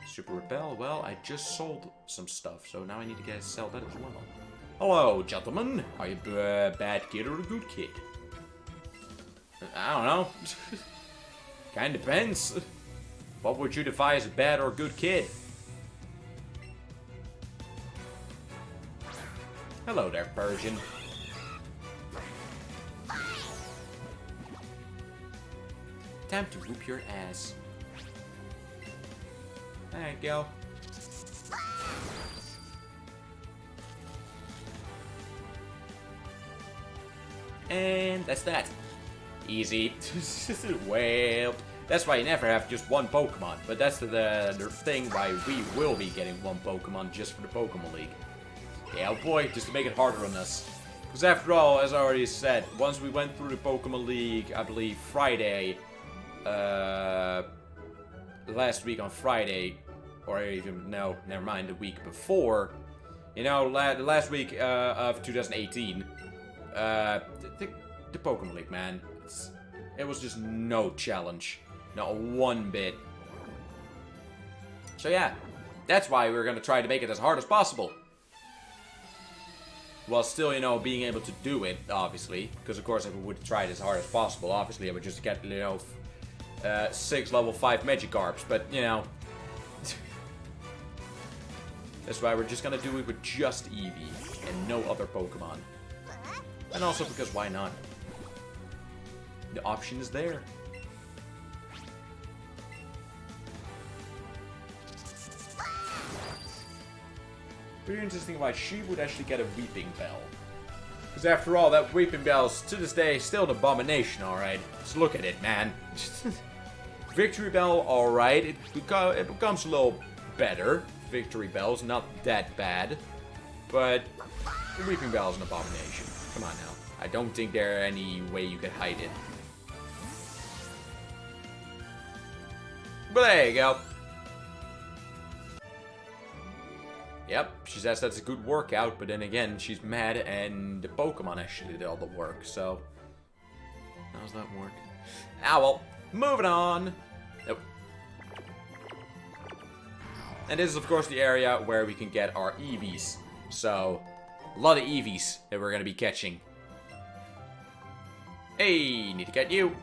Super Repel, well, I just sold some stuff, so now I need to sell that as well. Hello, gentlemen. Are you a bad kid or a good kid? I don't know. Kinda depends. What would you define as a bad or good kid? Hello there, Persian. Time to whoop your ass. There you go. And that's that. Easy. Well, that's why you never have just one Pokemon. But that's the thing why we will be getting one Pokemon just for the Pokemon League. Yeah, boy, just to make it harder on us. Because after all, as I already said, once we went through the Pokemon League, I believe Friday, last week on Friday, or even, no, never mind, the week before, you know, the last week of 2018, the Pokemon League, man, it was just no challenge, not one bit. So yeah, that's why we're gonna try to make it as hard as possible. While still, you know, being able to do it, obviously. Because, of course, if we would try it as hard as possible, obviously, I would just get, you know, 6 level 5 Magikarps. But, you know, that's why we're just gonna do it with just Eevee and no other Pokemon. And also because why not? The option is there. Very interesting why she would actually get a Weeping Bell. Because after all, that Weeping Bell is to this day still an abomination, alright? Just look at it, man. Victory Bell, alright. It becomes a little better. Victory Bell's not that bad. But the Weeping Bell is an abomination. Come on now. I don't think there's any way you could hide it. But there you go. Yep, she says that's a good workout, but then again, she's mad and the Pokemon actually did all the work, so... How's that work? Ah, well, moving on. Nope. And this is, of course, the area where we can get our Eevees. So, a lot of Eevees that we're going to be catching. Hey, need to get you.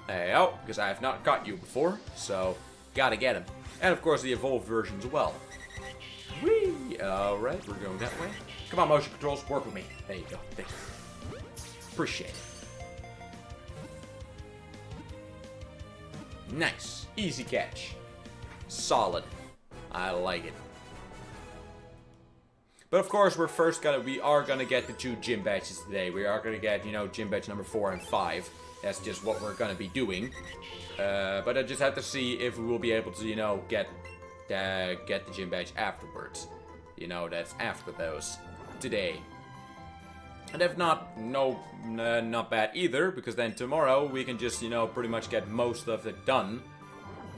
There you go, because I have not caught you before, so gotta get him. And, of course, the evolved version as well. Whee! Alright, we're going that way. Come on, motion controls, work with me. There you go, thank you. Appreciate it. Nice. Easy catch. Solid. I like it. But of course, we are gonna get the 2 gym badges today. We are gonna get, you know, gym badge number 4 and 5. That's just what we're gonna be doing. But I just have to see if we will be able to, you know, get the gym badge afterwards. You know, that's after those today. And if not, not bad either, because then tomorrow we can just, you know, pretty much get most of it done.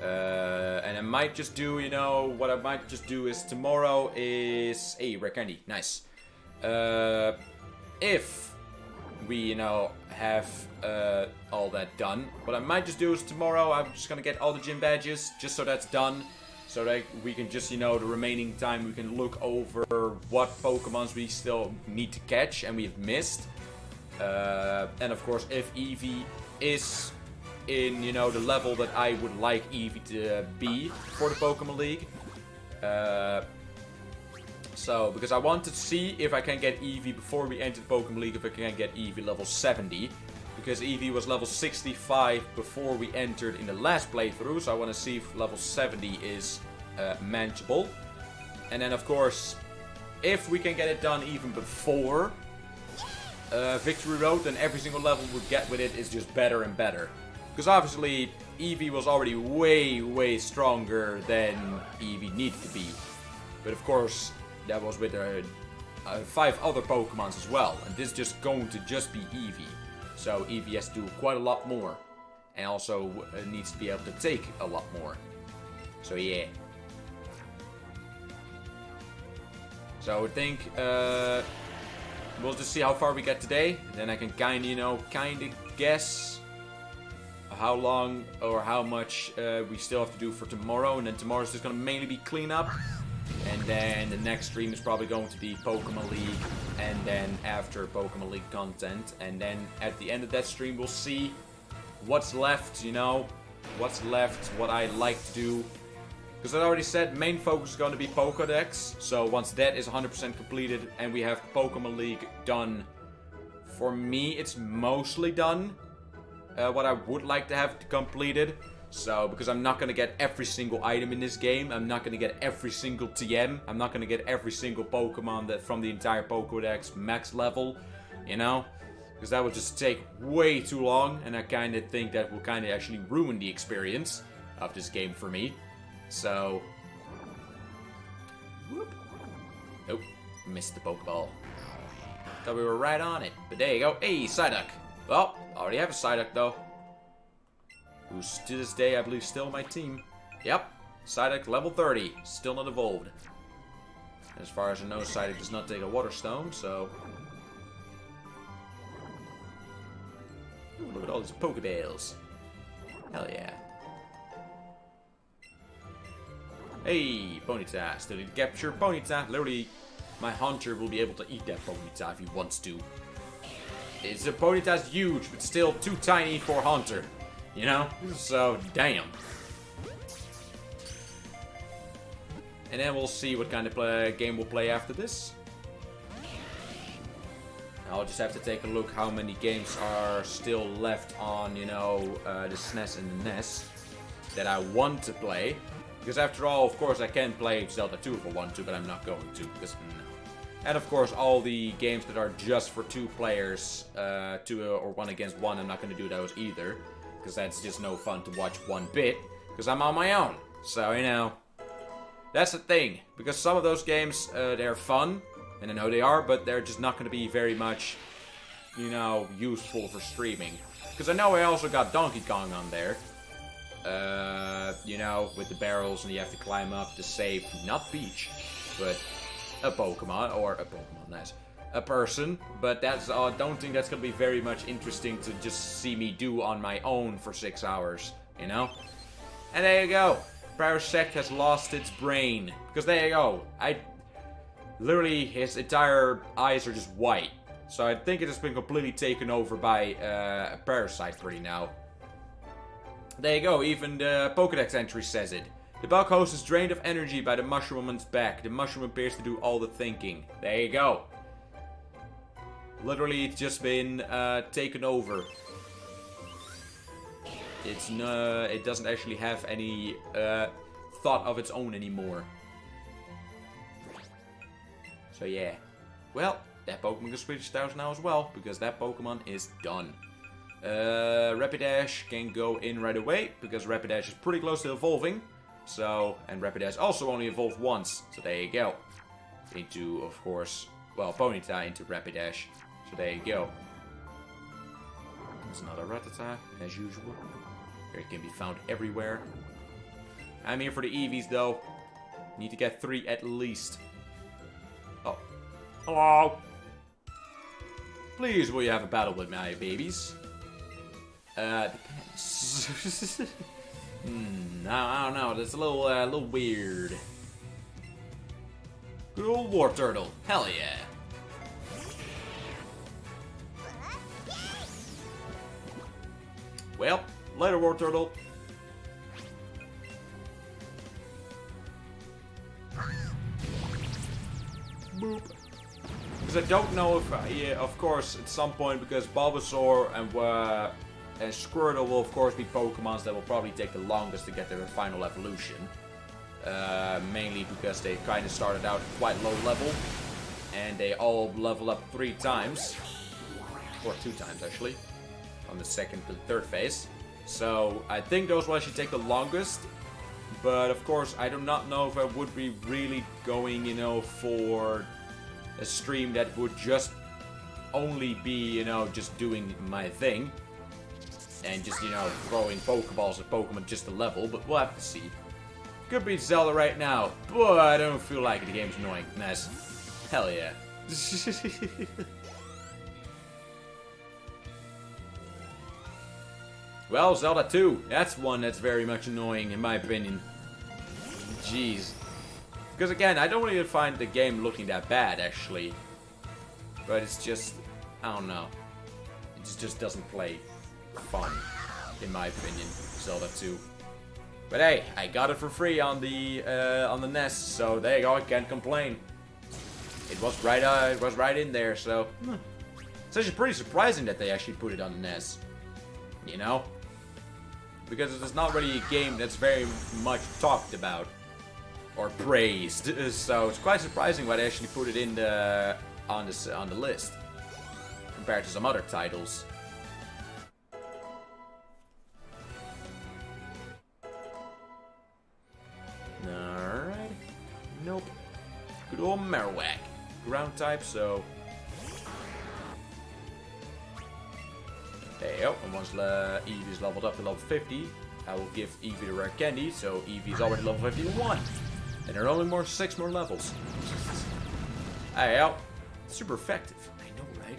And I might just do, you know, what I might just do is tomorrow is... Hey, rare candy, nice. If we, you know, have all that done, what I might just do is tomorrow I'm just gonna get all the gym badges, just so that's done. So that we can just, you know, the remaining time we can look over what Pokemons we still need to catch and we've missed. And of course, if Eevee is in, you know, the level that I would like Eevee to be for the Pokemon League. So, because I want to see if I can get Eevee before we enter the Pokemon League, if I can get Eevee level 70. Because Eevee was level 65 before we entered in the last playthrough, so I want to see if level 70 is manageable. And then, of course, if we can get it done even before Victory Road, then every single level we get with it is just better and better. Because obviously, Eevee was already way, way stronger than Eevee needed to be. But of course, that was with 5 other Pokemons as well. And this is just going to just be Eevee. So Eevee has to do quite a lot more. And also needs to be able to take a lot more. So yeah. So I think we'll just see how far we get today. Then I can kind of guess how long or how much we still have to do for tomorrow. And then tomorrow's just going to mainly be cleanup. And then the next stream is probably going to be Pokemon League. And then after Pokemon League content. And then at the end of that stream we'll see what's left, you know. What's left, what I like to do. Because I already said main focus is going to be Pokédex. So once that is 100% completed and we have Pokemon League done. For me it's mostly done. What I would like to have completed. So, because I'm not going to get every single item in this game. I'm not going to get every single TM. I'm not going to get every single Pokemon that from the entire Pokédex max level. You know? Because that would just take way too long. And I kind of think that will kind of actually ruin the experience of this game for me. So... Whoop. Nope. Missed the Pokeball. Thought we were right on it. But there you go. Hey, Psyduck. Well, already have a Psyduck though. Who's to this day, I believe, still on my team. Yep. Psyduck level 30. Still not evolved. As far as I know, Psyduck does not take a Water Stone, so... Ooh, look at all these Pokeballs. Hell yeah. Hey, Ponyta. Still need to capture Ponyta. Literally, my Hunter will be able to eat that Ponyta if he wants to. It's a Ponyta's huge, but still too tiny for Hunter. You know? So, damn. And then we'll see what kind of game we'll play after this. I'll just have to take a look how many games are still left on, you know, the SNES and the NES that I want to play. Because after all, of course, I can play Zelda 2 if I want to, but I'm not going to, because no. And of course, all the games that are just for 2 players, 2 or 1 against 1, I'm not going to do those either. Because that's just no fun to watch one bit, because I'm on my own. So, you know, that's the thing. Because some of those games, they're fun, and I know they are, but they're just not going to be very much, you know, useful for streaming. Because I know I also got Donkey Kong on there. You know, with the barrels, and you have to climb up to save, not Peach, but a Pokemon, or a Pokemon, nice. A person, but that's I don't think that's gonna be very much interesting to just see me do on my own for 6 hours, you know? And there you go. Parasect has lost its brain. Because there you go. Literally, his entire eyes are just white. So I think it has been completely taken over by a parasite pretty now. There you go, even the Pokédex entry says it. The bug host is drained of energy by the mushroom woman's back. The mushroom appears to do all the thinking. There you go. Literally, it's just been taken over. It doesn't actually have any thought of its own anymore. So yeah. Well, that Pokemon can switch styles now as well, because that Pokemon is done. Rapidash can go in right away, because Rapidash is pretty close to evolving. So, and Rapidash also only evolved once, so there you go. Into, of course, well, Ponyta into Rapidash. So there you go. There's another Rattata, as usual. It can be found everywhere. I'm here for the Eevees, though. Need to get 3 at least. Oh. Hello! Please, will you have a battle with my babies? Depends. I don't know. That's a little weird. Good old War Turtle. Hell yeah. Well, later, War Turtle. Boop. Because I don't know if, yeah, of course, at some point, because Bulbasaur and Squirtle will, of course, be Pokemons that will probably take the longest to get their final evolution. Mainly because they kind of started out quite low level, and they all level up 3 times. Or 2 times, actually. On the second to the third phase. So I think those will actually take the longest. But of course I do not know if I would be really going, you know, for a stream that would just only be, you know, just doing my thing. And just, you know, throwing Pokeballs at Pokemon just to level, but we'll have to see. Could be Zelda right now, but I don't feel like it. The game's annoying. Nice. Hell yeah. Well, Zelda 2. That's one that's very much annoying, in my opinion. Jeez. Because again, I don't even find the game looking that bad, actually. But it's just, I don't know. It just doesn't play fun, in my opinion, Zelda 2. But hey, I got it for free on the NES, so there you go. I can't complain. It was right in there, so it's actually pretty surprising that they actually put it on the NES. You know, because it is not really a game that's very much talked about or praised, so it's quite surprising why they actually put it in on the list compared to some other titles. Alright. Nope. Good old Marowak. Ground type, so... There you go. And once Eevee is leveled up to level 50, I will give Eevee the rare candy, so Eevee is already level 51. And there are only 6 more levels. There you go. Super effective. I know, right?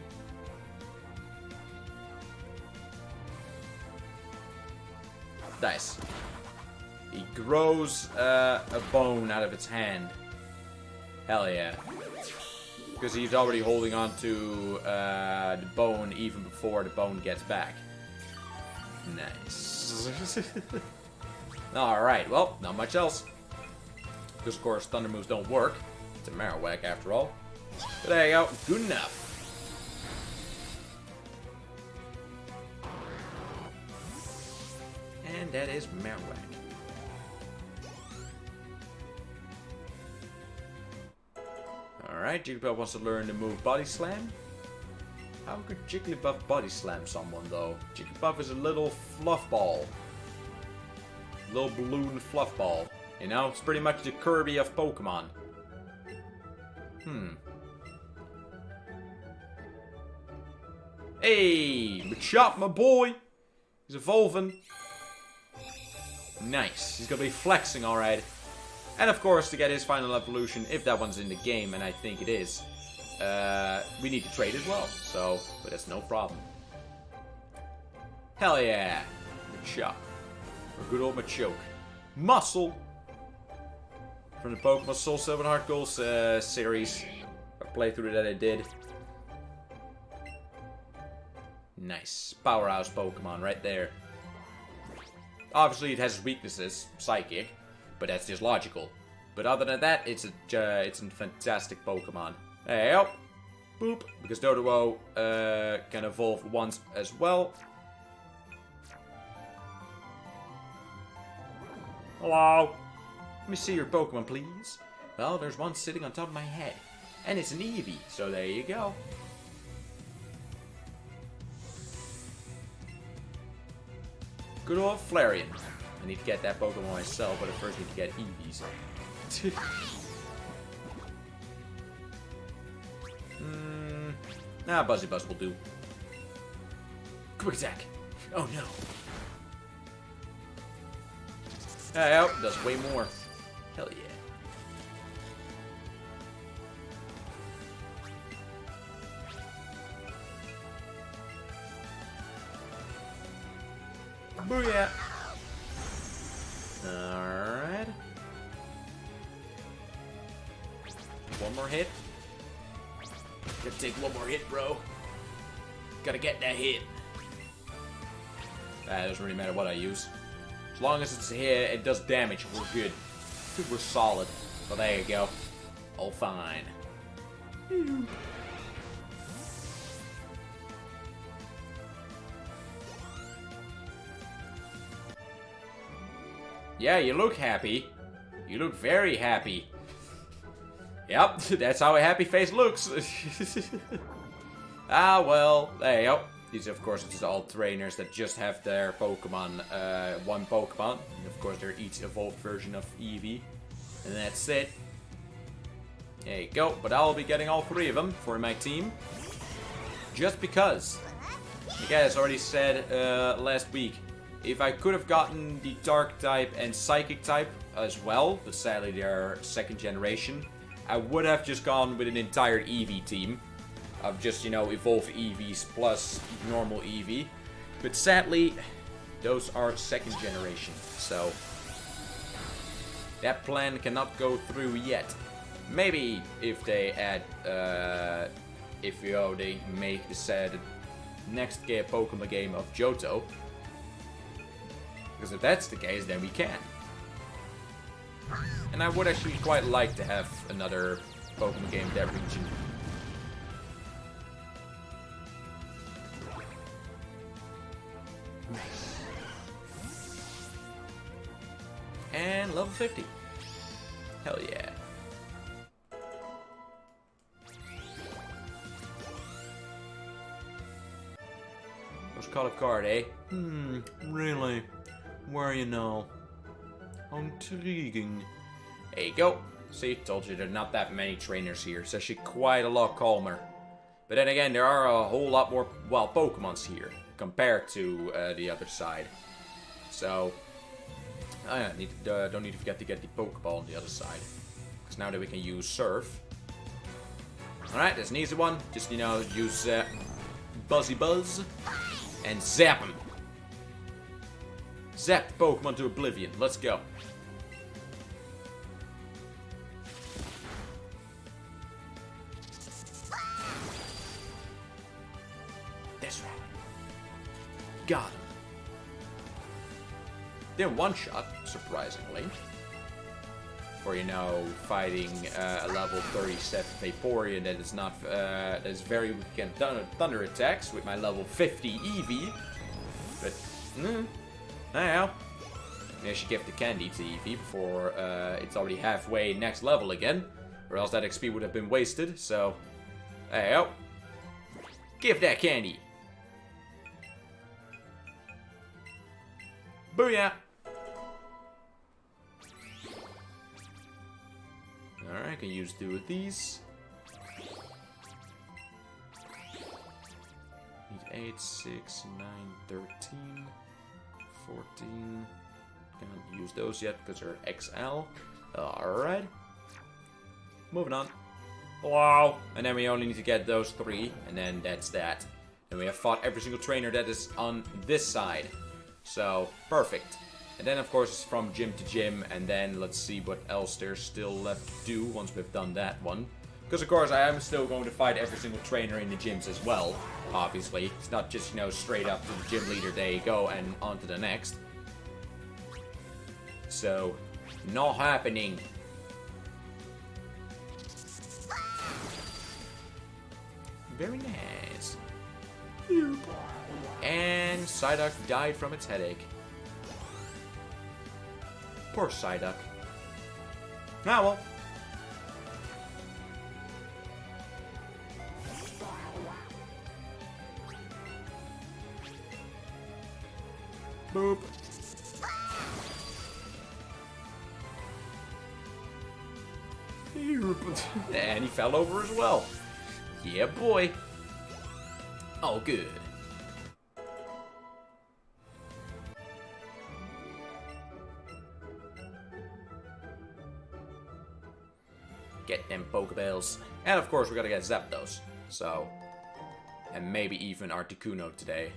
Nice. He grows a bone out of its hand. Hell yeah. Because he's already holding on to the bone even before the bone gets back. Nice. Alright, well, not much else. Because of course thunder moves don't work. It's a Marowak after all. But there you go, good enough. And that is Marowak. Alright, Jigglypuff wants to learn the move Body Slam. How could Jigglypuff Body Slam someone, though? Jigglypuff is a little fluff ball. Little balloon fluff ball. You know, it's pretty much the Kirby of Pokemon. Hey, Machop, my boy! He's evolving. Nice. He's gonna be flexing, alright. And of course, to get his final evolution, if that one's in the game, and I think it is, we need to trade as well. So, but that's no problem. Hell yeah! Machop. Or good old Machoke. Muscle! from the Pokemon Soul Silver and Heart Gold series. A playthrough that I did. Nice. Powerhouse Pokemon right there. Obviously it has weaknesses, Psychic, but that's just logical. But other than that, it's a fantastic Pokemon. Hey, oh. Boop. Because Doduo can evolve once as well. Hello. Let me see your Pokemon, please. Well, there's one sitting on top of my head. And it's an Eevee, so there you go. Good old Flareon. I need to get that Pokemon myself, but I first need to get Eevees. Buzzy Buzz will do. Quick attack. Oh no. Hey, oh, does way more. Hell yeah. Booyah. Alright. One more hit. Gotta take one more hit, bro. Gotta get that hit. It doesn't really matter what I use. As long as it's here, it does damage, we're good. We're solid. So there you go. All fine. Yeah, you look happy. You look very happy. Yep, that's how a happy face looks. Well, there you go. These, of course, it's all trainers that just have their Pokemon, one Pokemon. And of course, they're each evolved version of Eevee. And that's it. There you go. But I'll be getting all three of them for my team. Just because. Like I already said last week. If I could have gotten the Dark type and Psychic type as well, but sadly they are second generation, I would have just gone with an entire Eevee team. Of just, you know, evolved Eevees plus normal Eevee. But sadly, those are second generation. So, that plan cannot go through yet. Maybe if they add, they make the said next Pokemon game of Johto. Because if that's the case, then we can. And I would actually quite like to have another Pokemon game in that region. And level 50. Hell yeah. Most call of card, eh? Really? Where you know? Intriguing. There you go. See, told you there are not that many trainers here. It's actually quite a lot calmer. But then again, there are a whole lot more, well, Pokemons here compared to the other side. So, don't need to forget to get the Pokeball on the other side. Because now that we can use Surf. Alright, that's an easy one. Just, you know, use Buzzy Buzz and zap him. Zap the Pokemon to oblivion. Let's go. That's right. Got him. Then one shot, surprisingly. For, you know, fighting a level 37 Vaporeon that is not that is very weak against thunder attacks with my level 50 Eevee. But now I should give the candy to Eevee before it's already halfway next level again, or else that XP would have been wasted. So, there you go. Give that candy. Booyah! Alright, I can use 2 of these. Need 8, 6, 9, 13, 14. Can't use those yet because they're XL. Alright. Moving on. Wow! And then we only need to get those 3, and then that's that. And we have fought every single trainer that is on this side. So, perfect. And then, of course, it's from gym to gym. And then let's see what else there's still left to do once we've done that one. Because, of course, I am still going to fight every single trainer in the gyms as well, obviously. It's not just, you know, straight up to the gym leader, there you go, and on to the next. So, not happening. Very nice. And Psyduck died from its headache. Poor Psyduck. Ah, well. Boop. And he fell over as well. Yeah, boy. Oh, good. Get them Pokeballs. And of course, we gotta get Zapdos. So, and maybe even Articuno today.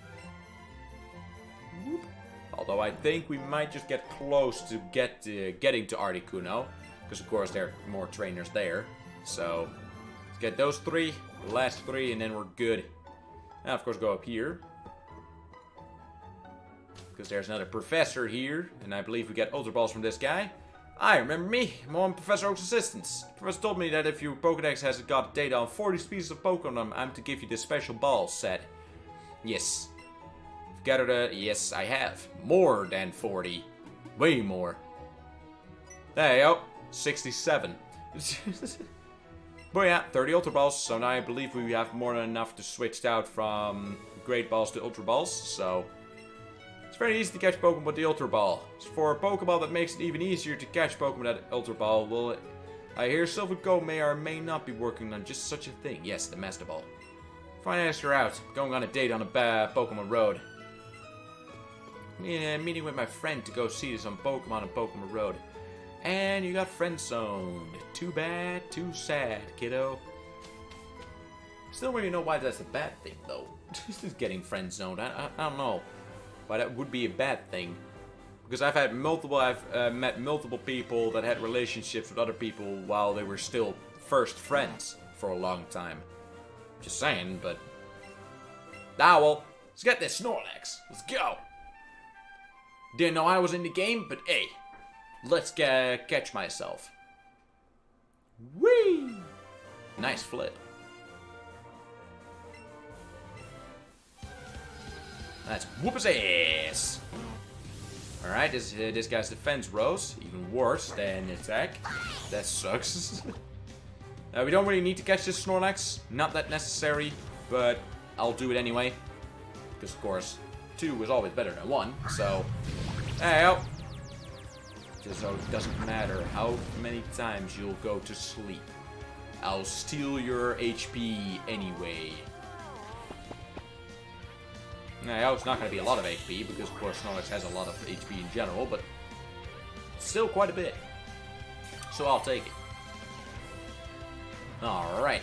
Whoop. Although I think we might just get close to getting to Articuno. Because of course there are more trainers there. So, let's get those three, the last three, and then we're good. Now of course go up here. Because there's another professor here. And I believe we get Ultra Balls from this guy. I remember me. I'm one of Professor Oak's assistants. The professor told me that if your Pokedex has got data on 40 species of Pokemon, I'm to give you this special ball set. Yes. I've gathered a... Yes, I have. More than 40. Way more. There you go. 67. But yeah, 30 Ultra Balls. So now I believe we have more than enough to switch out from Great Balls to Ultra Balls. So... it's very easy to catch Pokemon with the Ultra Ball. For a Pokeball that makes it even easier to catch Pokemon with that Ultra Ball, well, I hear Silph & Co may or may not be working on just such a thing. Yes, the Master Ball. Fine, ask her out. Going on a date on a Pokemon Road. Yeah, meeting with my friend to go see some Pokemon on Pokemon Road. And you got friend-zoned. Too bad, too sad, kiddo. Still don't really know why that's a bad thing, though. Just getting friend-zoned. I don't know. But that would be a bad thing. Because I've met multiple people that had relationships with other people while they were still first friends for a long time. Just saying, but... ah, well, let's get this Snorlax. Let's go. Didn't know I was in the game, but hey. Let's catch myself. Whee! Nice flip. Let's whoop his ass. Alright, this guy's defense rose. Even worse than attack. That sucks. We don't really need to catch this Snorlax. Not that necessary, but I'll do it anyway. Because, of course, 2 is always better than 1. So, hey, just so it doesn't matter how many times you'll go to sleep. I'll steal your HP anyway. Now, it's not going to be a lot of HP, because of course Snorlax has a lot of HP in general, but still quite a bit. So I'll take it. Alright.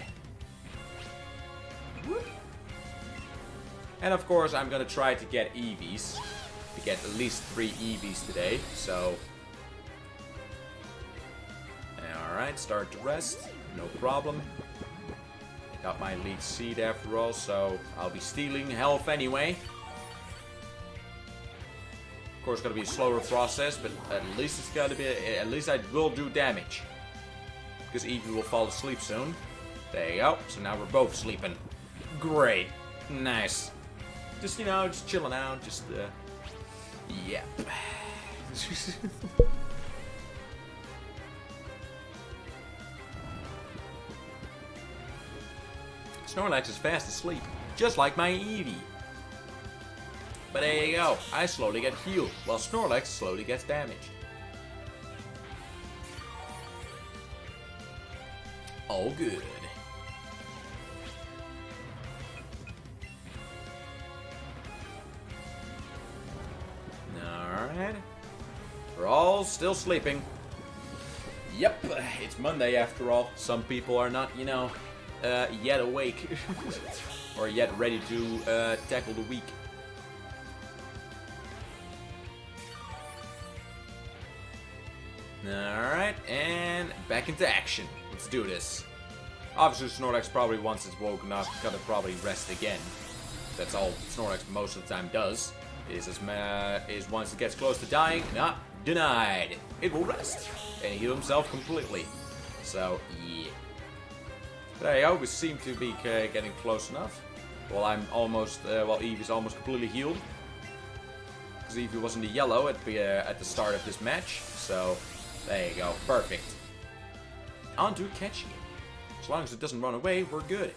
And of course, I'm going to try to get Eevees. To get at least 3 Eevees today, so... alright, start to rest. No problem. I got my lead seed after all, so I'll be stealing health anyway. Of course, it's gonna be a slower process, but at least it's gotta be. At least I will do damage, because Eevee will fall asleep soon. There you go. So now we're both sleeping. Great, nice. Just just chilling out. Just yep. Snorlax is fast asleep, just like my Eevee. But there you go, I slowly get healed, while Snorlax slowly gets damaged. All good. Alright. We're all still sleeping. Yep, it's Monday after all. Some people are not, yet awake. Or yet ready to tackle the week. Alright, and back into action. Let's do this. Obviously, Snorlax probably, once it's woken up, gotta probably rest again. That's all Snorlax most of the time does. Is once it gets close to dying, not denied. It will rest and heal himself completely. So, yeah. There you go, we seem to be getting close enough. Well, I'm almost, Eevee's almost completely healed. Because Eevee was in the yellow at the start of this match. So, there you go, perfect. On to catching it. As long as it doesn't run away, we're good.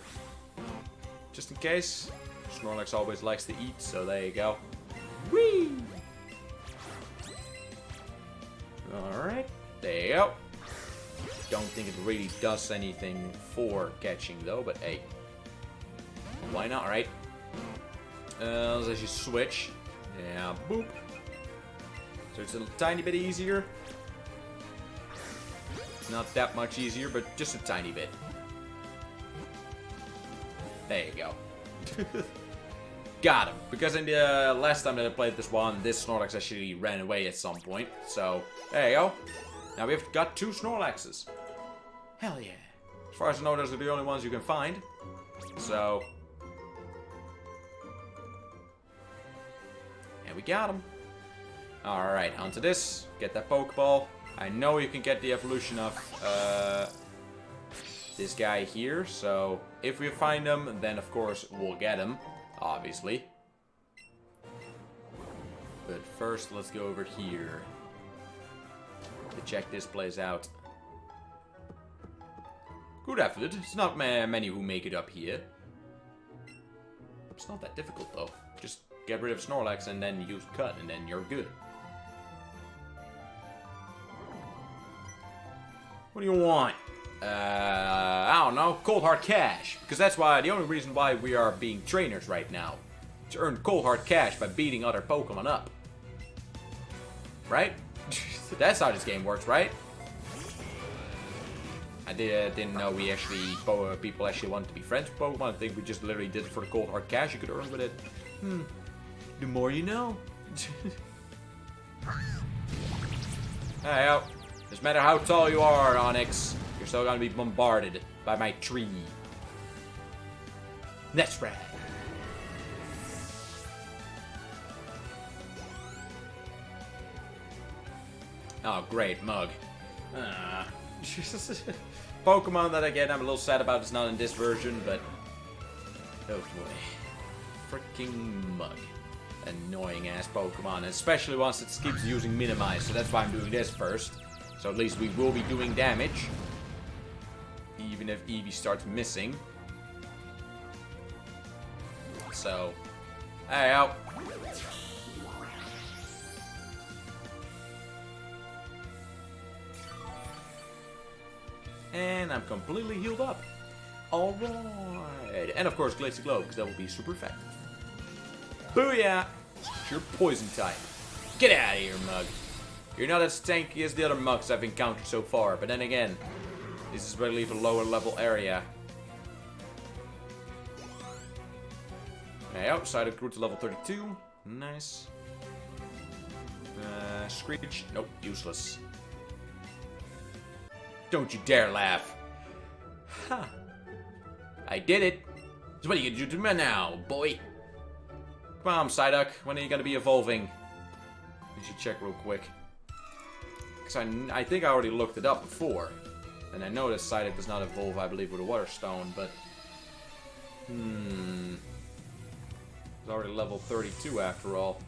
Just in case, Snorlax always likes to eat, so there you go. Whee! Alright, there you go. Don't think it really does anything for catching though, but hey. Why not, right? Let's actually switch. Yeah, boop. So it's a tiny bit easier. Not that much easier, but just a tiny bit. There you go. Got him. Because in the last time that I played this one, this Snorlax actually ran away at some point. So, there you go. Now we've got 2 Snorlaxes. Hell yeah. As far as I know, those are the only ones you can find. So. And we got them. Alright, onto this. Get that Pokeball. I know you can get the evolution of this guy here. So, if we find him, then of course we'll get him. Obviously. But first, let's go over here to check this place out. Good effort. It's not many who make it up here. It's not that difficult though. Just get rid of Snorlax and then use Cut, and then you're good. What do you want? I don't know, cold hard cash. Because that's why, the only reason why we are being trainers right now. To earn cold hard cash by beating other Pokemon up. Right? That's how this game works, right? I didn't know we actually, people actually wanted to be friends with Pokemon. I think we just literally did it for the cold hard cash you could earn with it. The more you know. Hey, no matter how tall you are, Onix, you're still gonna be bombarded by my tree. That's right. Oh, great, Mug. Pokemon that again I'm a little sad about is not in this version, but oh boy. Freaking Mug. Annoying ass Pokemon, especially once it keeps using Minimize, so that's why I'm doing this first. So at least we will be doing damage. Even if Eevee starts missing. So, hey out. And I'm completely healed up. Alright. And of course, Glacial Glow, because that will be super effective. Booyah! It's your poison type. Get out of here, Mug. You're not as tanky as the other Mugs I've encountered so far, but then again, this is really the lower level area. Okay, outside of grew to level 32. Nice. Screech. Nope, useless. Don't you dare laugh. Huh. I did it. So what are you gonna do to me now, boy? Come on, Psyduck. When are you gonna be evolving? We should check real quick. Because I think I already looked it up before. And I noticed Psyduck does not evolve, I believe, with a Water Stone, but... It's already level 32 after all.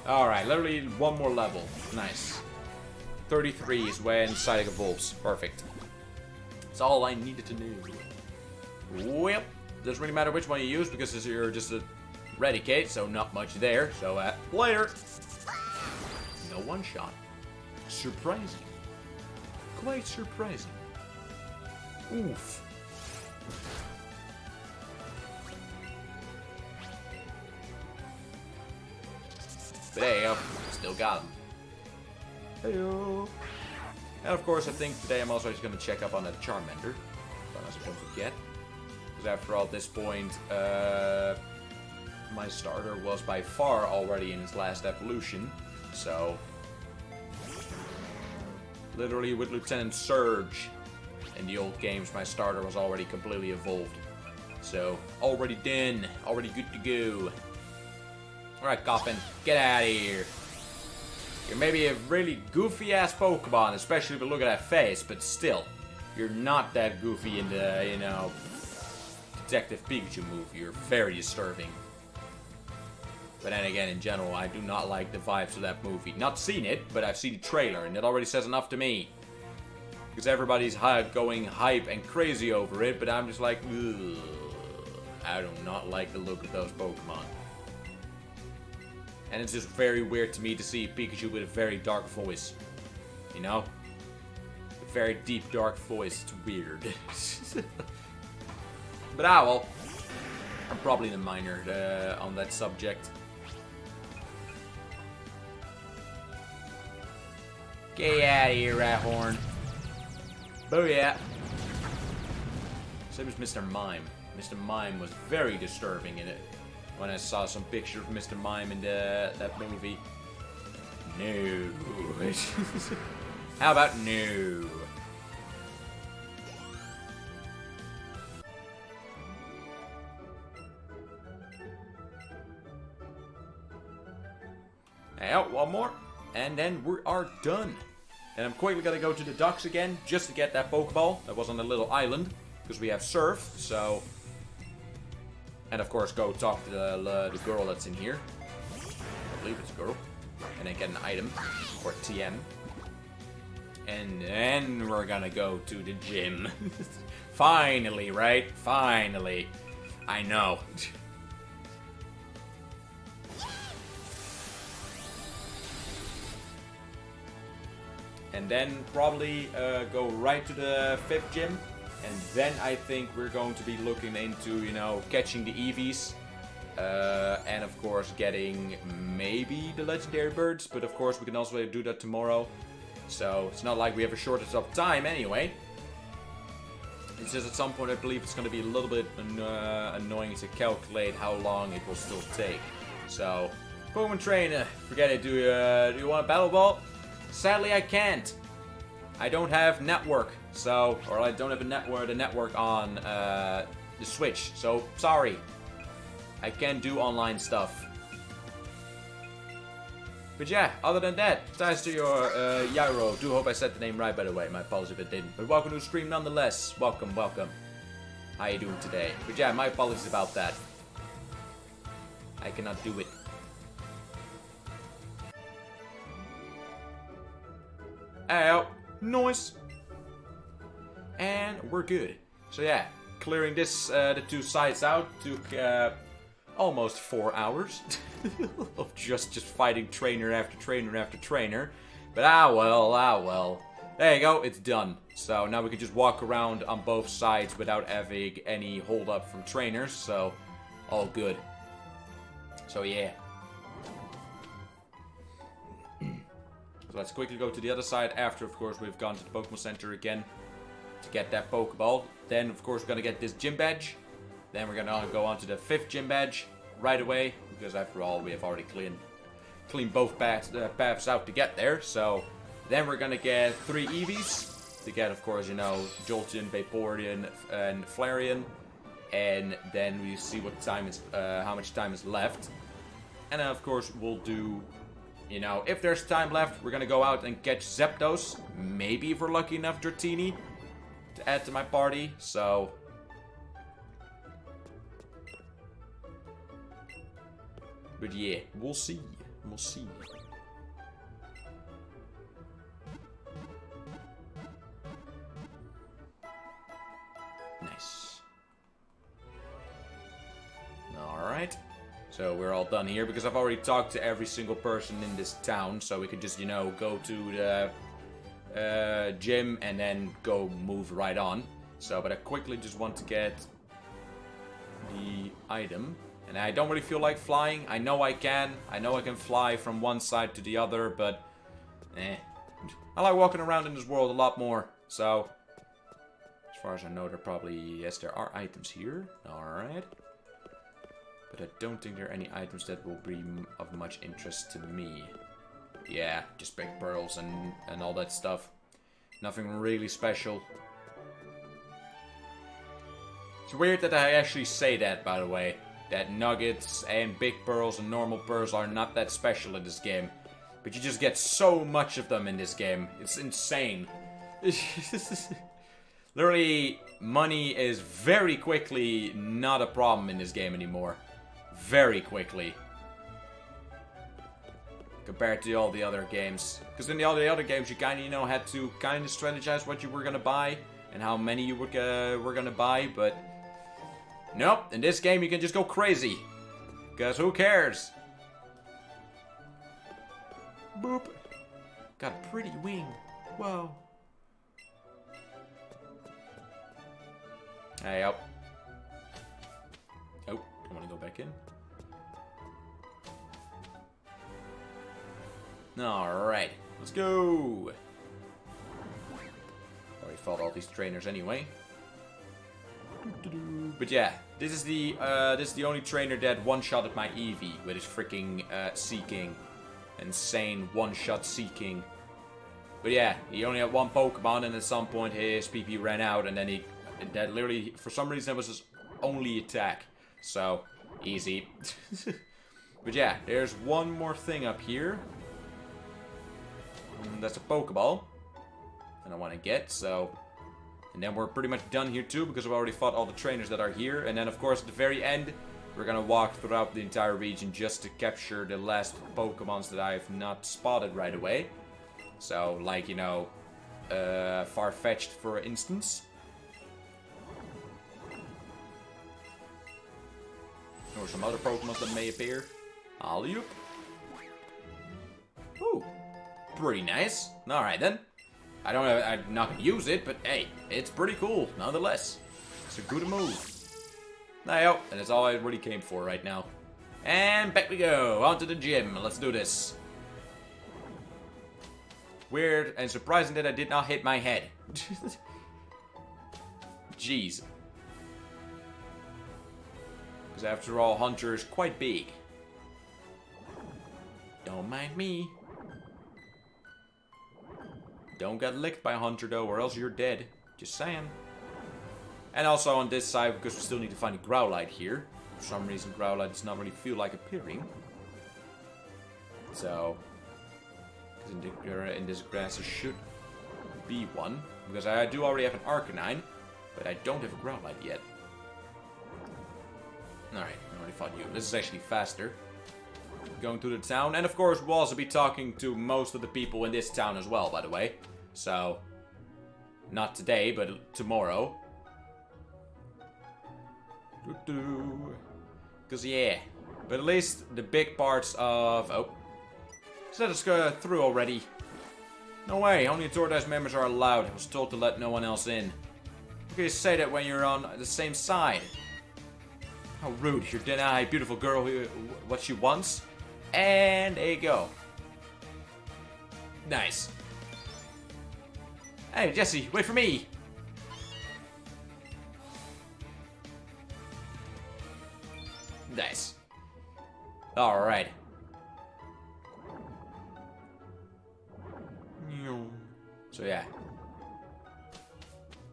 Alright, literally one more level. Nice. 33 is when Psyduck evolves. Perfect. That's all I needed to know. Well, doesn't really matter which one you use because you're just a Raticate, so not much there. So, later. No one shot. Surprising. Quite surprising. Oof. But there you go. Still got him. Heyo. And of course, I think today I'm also just going to check up on that Charmander. But I suppose forget. Because after all, at this point, my starter was by far already in its last evolution. So, literally with Lieutenant Surge in the old games, my starter was already completely evolved. So, already done. Already good to go. Alright, Coffin, get out of here. You're maybe a really goofy-ass Pokemon, especially if you look at that face, but still, you're not that goofy in the, you know, Detective Pikachu movie. You're very disturbing. But then again, in general, I do not like the vibes of that movie. Not seen it, but I've seen the trailer, and it already says enough to me. Because everybody's going hype and crazy over it, but I'm just like, ugh, I do not like the look of those Pokemon. And it's just very weird to me to see Pikachu with a very dark voice. You know? A very deep, dark voice. It's weird. But well. I'm probably the minor on that subject. Get out of here, Rathorn. Booyah. Same as Mr. Mime. Mr. Mime was very disturbing in it. When I saw some picture of Mr. Mime in that movie. No. How about no? Out one more, and then we are done. And I'm quickly gonna go to the docks again, just to get that Pokeball that was on the little island, because we have Surf, so... And of course go talk to the girl that's in here. I believe it's a girl. And then get an item, or TM. And then we're gonna go to the gym. Finally, right? Finally. I know. And then probably go right to the 5th gym. And then I think we're going to be looking into, you know, catching the Eevees. And of course getting maybe the legendary birds. But of course we can also do that tomorrow. So it's not like we have a shortage of time anyway. It's just at some point I believe it's going to be a little bit annoying to calculate how long it will still take. So, Pokemon Trainer, forget it. Do you want a Battle Ball? Sadly, I can't. I don't have network, so, or I don't have the network on the Switch. So sorry, I can't do online stuff. But yeah, other than that, thanks to your Yairo. Do hope I said the name right, by the way. My apologies if it didn't. But welcome to the stream nonetheless. Welcome, welcome. How you doing today? But yeah, my apologies about that. I cannot do it. Out. Nice. And we're good. So yeah, clearing this, the 2 sides out took almost 4 hours of just fighting trainer after trainer after trainer. But well. There you go, it's done. So now we can just walk around on both sides without having any hold up from trainers. So all good. So yeah. So let's quickly go to the other side after, of course, we've gone to the Pokemon Center again to get that Pokeball. Then, of course, we're going to get this gym badge. Then we're going to go on to the 5th gym badge right away, because after all, we have already cleaned both paths out to get there. So then we're going to get 3 Eevees to get, of course, you know, Jolteon, Vaporeon, and Flareon. And then we see what time is, how much time is left. And then, of course, we'll do... You know, if there's time left, we're gonna go out and catch Zapdos. Maybe if we're lucky enough, Dratini to add to my party. So, but yeah, we'll see. We'll see. Nice. All right. So we're all done here, because I've already talked to every single person in this town, so we could just, you know, go to the gym and then go move right on. So, but I quickly just want to get the item. And I don't really feel like flying. I know I can. I know I can fly from one side to the other, but I like walking around in this world a lot more. So, as far as I know, there probably, yes, there are items here. Alright. But I don't think there are any items that will be of much interest to me. Yeah, just big pearls and all that stuff. Nothing really special. It's weird that I actually say that, by the way. That nuggets and big pearls and normal pearls are not that special in this game. But you just get so much of them in this game. It's insane. Literally, money is very quickly not a problem in this game anymore. Very quickly. Compared to all the other games. Because in all the other games you kind of, you know, had to kind of strategize what you were going to buy. And how many you were going to buy. But nope, in this game you can just go crazy. Because who cares? Boop. Got a pretty wing. Whoa. Hey, oh. Oh, I want to go back in. Alright, let's go. Already fought all these trainers anyway. But yeah, this is the only trainer that one-shotted my Eevee with his freaking Seeking. Insane one-shot Seeking. But yeah, he only had one Pokemon and at some point his PP ran out and then that literally, for some reason, was his only attack. So, easy. But yeah, there's one more thing up here. That's a Pokeball. And I want to get, so... And then we're pretty much done here too, because we've already fought all the trainers that are here. And then, of course, at the very end, we're gonna walk throughout the entire region just to capture the last Pokemons that I have not spotted right away. So, like, you know, Farfetch'd, for instance. Or some other Pokemon that may appear. Alley-oop. Ooh. Pretty nice. Alright then. I'm not gonna use it, but hey, it's pretty cool, nonetheless. It's a good move. Now, and that's all I really came for right now. And back we go, onto the gym. Let's do this. Weird and surprising that I did not hit my head. Jeez. Because after all, Hunter is quite big. Don't mind me. Don't get licked by Hunter though, or else you're dead. Just saying. And also on this side, because we still need to find a Growlite here. For some reason, Growlite does not really feel like appearing. So, in this grass there should be one. Because I do already have an Arcanine, but I don't have a Growlite yet. Alright, I already fought you. This is actually faster. Going to the town. And of course, we'll also be talking to most of the people in this town as well, by the way. So, not today, but tomorrow. Because, yeah. But at least the big parts of... Oh. Let us go through already. No way, only Tortoise members are allowed. I was told to let no one else in. How can you say that when you're on the same side? How rude. You deny beautiful girl what she wants. And there you go. Nice. Hey, Jesse, wait for me. Nice. Alright. So yeah.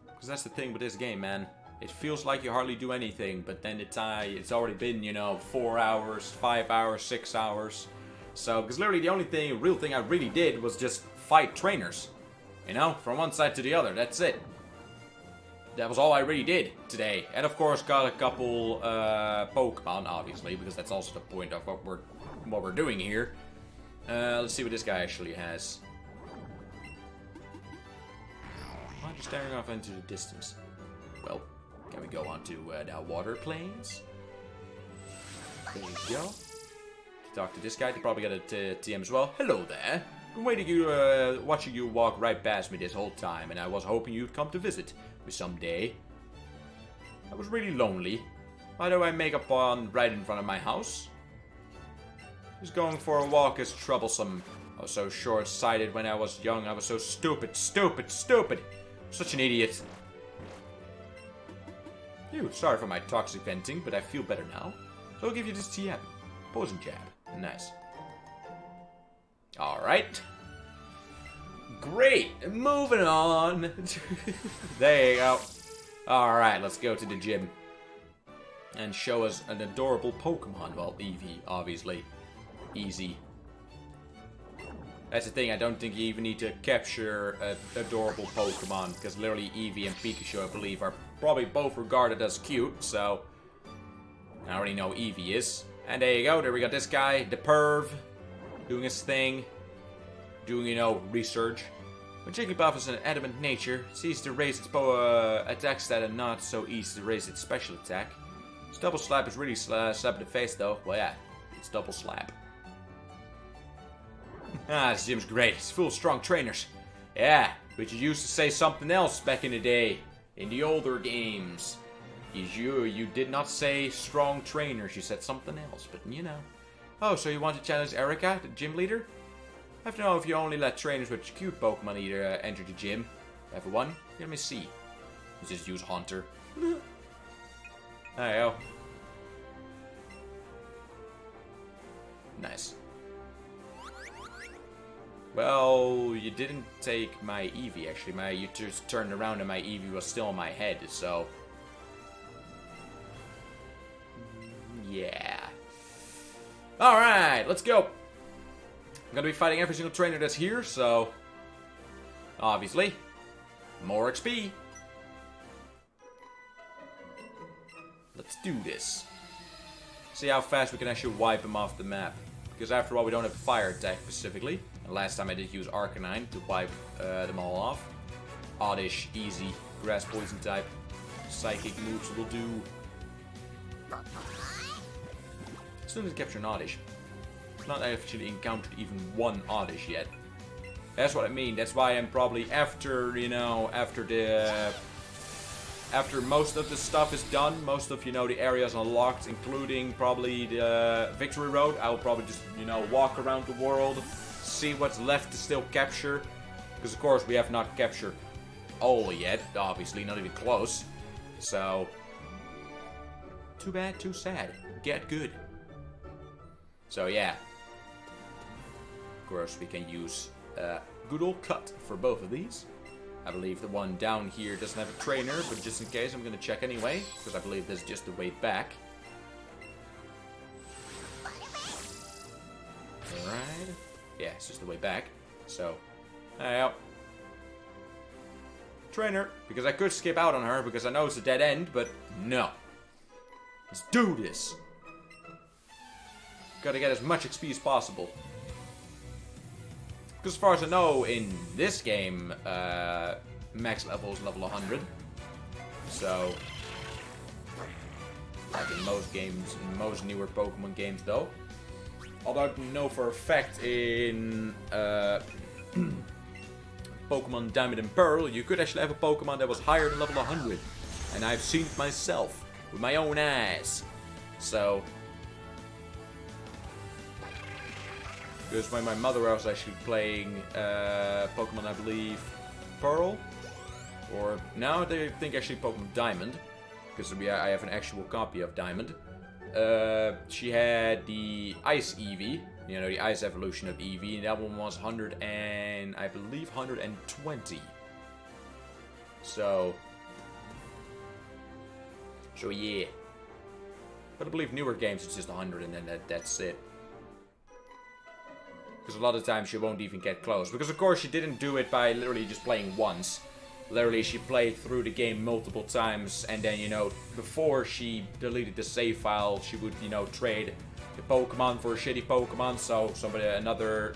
Because that's the thing with this game, man. It feels like you hardly do anything, but then it's already been, you know, 4 hours, 5 hours, 6 hours. So, because literally the only real thing I really did was just fight trainers. You know, from one side to the other, that's it. That was all I really did today. And of course got a couple Pokemon, obviously, because that's also the point of what we're doing here. Let's see what this guy actually has. I'm just staring off into the distance. Well, can we go on to the water plains? There we go. Talk to this guy. They probably got a TM as well. Hello there. Been watching you walk right past me this whole time, and I was hoping you'd come to visit me someday. I was really lonely. Why do I make a pond right in front of my house? Just going for a walk is troublesome. I was so short-sighted when I was young. I was so stupid. Such an idiot. Phew, sorry for my toxic venting, but I feel better now. So I'll give you this TM. Poison jab. Nice. Alright. Great. Moving on. There you go. Alright, let's go to the gym. And show us an adorable Pokemon. Well, Eevee, obviously. Easy. That's the thing, I don't think you even need to capture an adorable Pokemon, because literally Eevee and Pikachu, I believe, are probably both regarded as cute, so I already know Eevee is. And there you go, there we got this guy, the perv, doing his thing, doing, you know, research. When Jigglypuff is an adamant nature, it's easy to raise its attack stat and not so easy to raise its special attack. Its double slap is really slap in the face though. Well yeah, it's double slap. Ah, this gym's great. It's full of strong trainers. Yeah, but you used to say something else back in the day. In the older games. You did not say strong trainers. You said something else, but you know. Oh, so you want to challenge Erika, the gym leader? I have to know if you only let trainers with cute Pokemon either enter the gym. Everyone, let me see. You just use Haunter. There you go. Nice. Well, you didn't take my Eevee, actually. You just turned around and my Eevee was still in my head, so... yeah. Alright, let's go! I'm gonna be fighting every single trainer that's here, so... obviously, more XP. Let's do this. See how fast we can actually wipe them off the map. Because after all, we don't have fire attack specifically. And last time I did use Arcanine to wipe them all off. Oddish, easy, grass poison type. Psychic moves will do. Still need to capture an Oddish. I've not actually encountered even one Oddish yet. That's what I mean. That's why I'm probably after, you know, after most of the stuff is done, most of, you know, the areas unlocked, including probably the Victory Road, I'll probably just, you know, walk around the world, see what's left to still capture. Because, of course, we have not captured all yet, obviously, not even close. So, too bad, too sad. Get good. So, yeah. Of course, we can use good old Cut for both of these. I believe the one down here doesn't have a trainer, but just in case, I'm going to check anyway, because I believe this is just the way back. Alright. Yeah, it's just the way back. So, there trainer, because I could skip out on her, because I know it's a dead end, but no. Let's do this. Gotta get as much XP as possible. Because as far as I know, in this game, max level is level 100. So, like in most games, in most newer Pokemon games though. Although I know for a fact in Pokemon Diamond and Pearl, you could actually have a Pokemon that was higher than level 100. And I've seen it myself, with my own eyes. So... because when my mother was actually playing Pokemon, I believe, Pearl, or now they think actually Pokemon Diamond, because I have an actual copy of Diamond. She had the Ice Eevee, you know, the Ice evolution of Eevee, and that one was 100 and I believe 120. So yeah. But I believe newer games it's just 100 and then that's it. Because a lot of times she won't even get close. Because of course she didn't do it by literally just playing once. Literally she played through the game multiple times. And then, you know, before she deleted the save file, she would, you know, trade the Pokemon for a shitty Pokemon. So another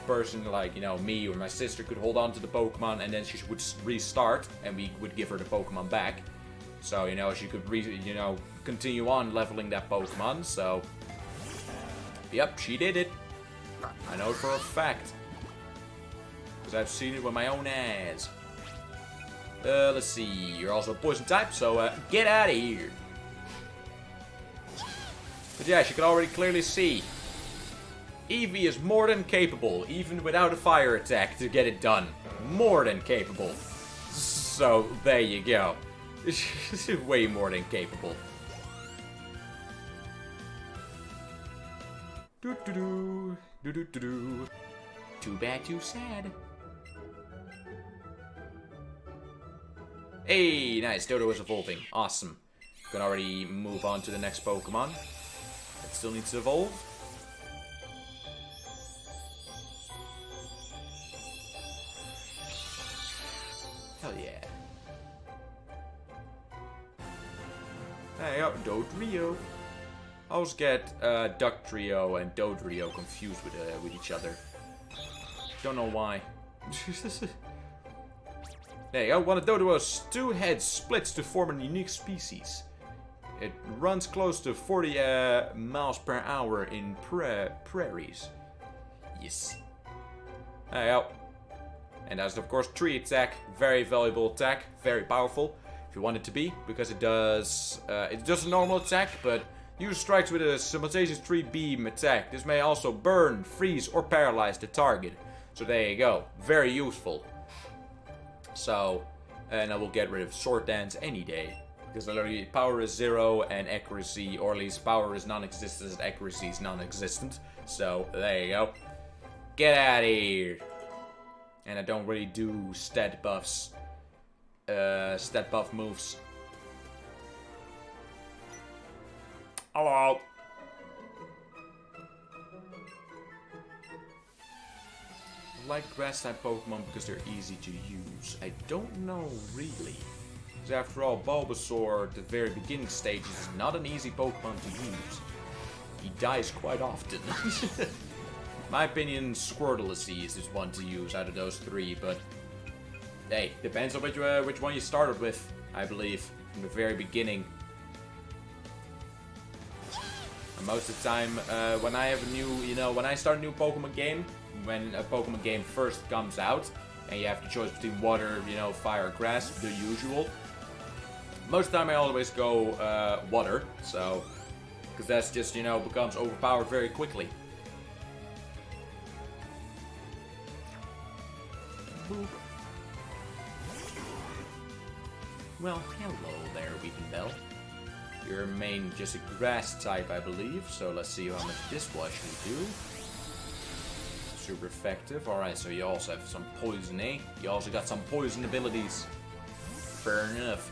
person like, you know, me or my sister could hold on to the Pokemon. And then she would restart and we would give her the Pokemon back. So, you know, she could, continue on leveling that Pokemon. So, yep, she did it. I know it for a fact. Because I've seen it with my own eyes. Let's see. You're also a poison type, so get out of here. But yeah, as you can already clearly see, Eevee is more than capable, even without a fire attack, to get it done. More than capable. So, there you go. Way more than capable. Do do do. Do do do do. Too bad, too sad. Hey, nice. Dodo is evolving. Awesome. Can already move on to the next Pokemon. It still needs to evolve. Hell yeah. There you go, Dodrio. I always get Ductrio and Dodrio confused with each other. Don't know why. There you go, one of Dodrio's two heads splits to form a unique species. It runs close to 40 miles per hour in prairies. Yes. There you go. And that's of course 3 attack, very valuable attack, very powerful if you want it to be, because it does a normal attack, but use strikes with a simultaneous 3 beam attack. This may also burn, freeze, or paralyze the target. So there you go, very useful. So, and I will get rid of Sword Dance any day, because literally power is 0 and accuracy, or at least power is non-existent, accuracy is non-existent. So there you go. Get out of here. And I don't really do stat buffs. Stat buff moves. Hello. I like grass type Pokemon because they're easy to use. I don't know really. Because after all, Bulbasaur at the very beginning stages is not an easy Pokemon to use. He dies quite often. My opinion, Squirtle is the easiest one to use out of those 3, but hey, depends on which one you started with, I believe, from the very beginning. And most of the time, when I have a new, when I start a new Pokemon game, when a Pokemon game first comes out, and you have the choice between water, fire, or grass, the usual. Most of the time I always go water, so, because that's just, becomes overpowered very quickly. Boop. Well, hello there, Weepinbell. Your main just a grass type, I believe, so let's see how much this will actually do. Super effective. Alright, so you also have some poison, eh? You also got some poison abilities. Fair enough.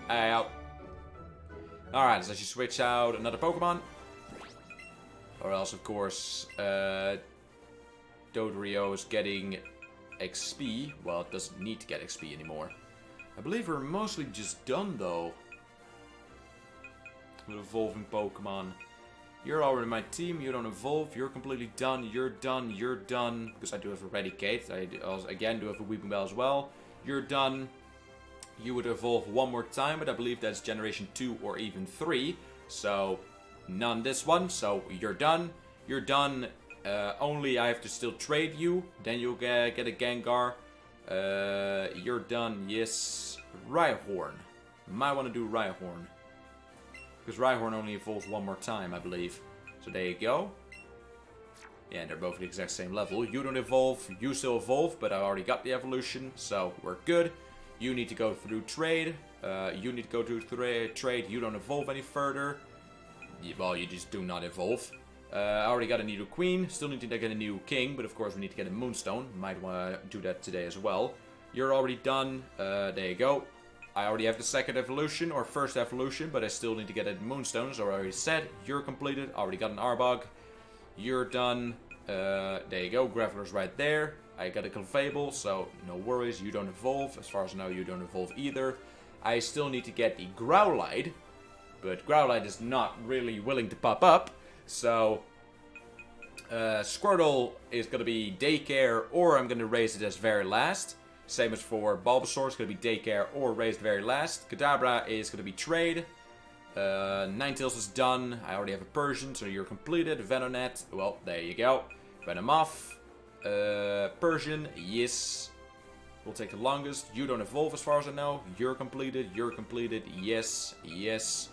Out. Alright, so you switch out another Pokemon. Or else, of course, Dodrio is getting XP. Well, it doesn't need to get XP anymore. I believe we're mostly just done, though. With evolving Pokemon. You're already my team, you don't evolve, you're completely done, you're done, you're done. Because I do have Eradicate, I also, again do have a Weepinbell as well. You're done. You would evolve one more time, but I believe that's generation 2 or even 3. So, none this one, so you're done. You're done. Only I have to still trade you, then you'll get a Gengar. You're done, yes. Rhyhorn. Might want to do Rhyhorn. Because Rhyhorn only evolves one more time, I believe. So there you go. Yeah, and they're both at the exact same level. You don't evolve, you still evolve, but I already got the evolution, so we're good. You need to go through trade. You need to go through trade. You don't evolve any further. Well, you just do not evolve. I already got a new queen. Still need to get a new king, but of course we need to get a moonstone. Might want to do that today as well. You're already done. There you go. I already have the second evolution, or first evolution, but I still need to get a moonstone, so I already said, you're completed, already got an Arbok. You're done. There you go, Graveler's right there. I got a Clefable, so no worries, you don't evolve. As far as I know, you don't evolve either. I still need to get the Growlithe, but Growlithe is not really willing to pop up, so Squirtle is going to be Daycare, or I'm going to raise it as very last. Same as for Bulbasaur, it's going to be Daycare or raised very last. Kadabra is going to be Trade. Ninetales is done. I already have a Persian, so you're completed. Venonat, well, there you go. Venomoth. Persian, yes. Will take the longest. You don't evolve as far as I know. You're completed, yes, yes.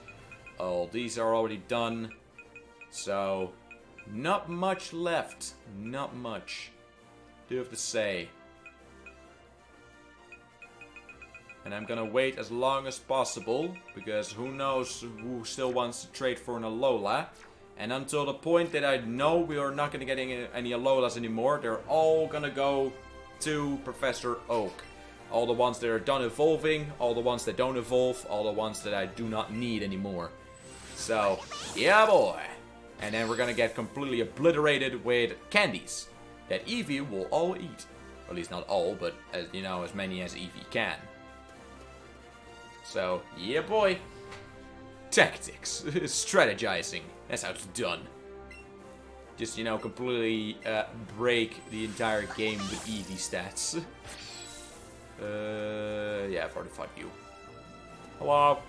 All these are already done. So, not much left. Not much. Do have to say. And I'm gonna wait as long as possible, because who knows who still wants to trade for an Alola. And until the point that I know we are not gonna get any Alolas anymore, they're all gonna go to Professor Oak. All the ones that are done evolving, all the ones that don't evolve, all the ones that I do not need anymore. So, yeah boy. And then we're gonna get completely obliterated with candies that Eevee will all eat. Or at least not all, but as you know, as many as Eevee can. So, yeah boy. Tactics. Strategizing. That's how it's done. Just, you know, completely break the entire game with Eevee stats. Yeah, for the fuck you. Hello.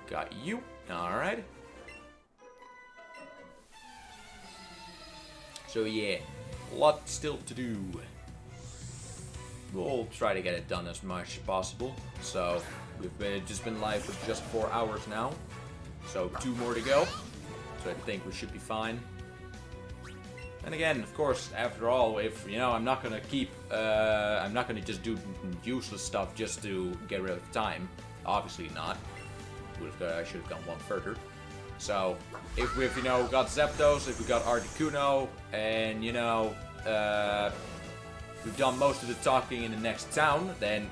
Got you. Alright. So yeah, a lot still to do. We'll try to get it done as much as possible. So we've just been live for just 4 hours now. So 2 more to go. So I think we should be fine. And again, of course, after all, if you know, I'm not gonna keep, I'm not gonna just do useless stuff just to get rid of time. Obviously not. I should have gone one further. So if we've, you know, got Zapdos, if we got Articuno, and you know, we've done most of the talking in the next town, then,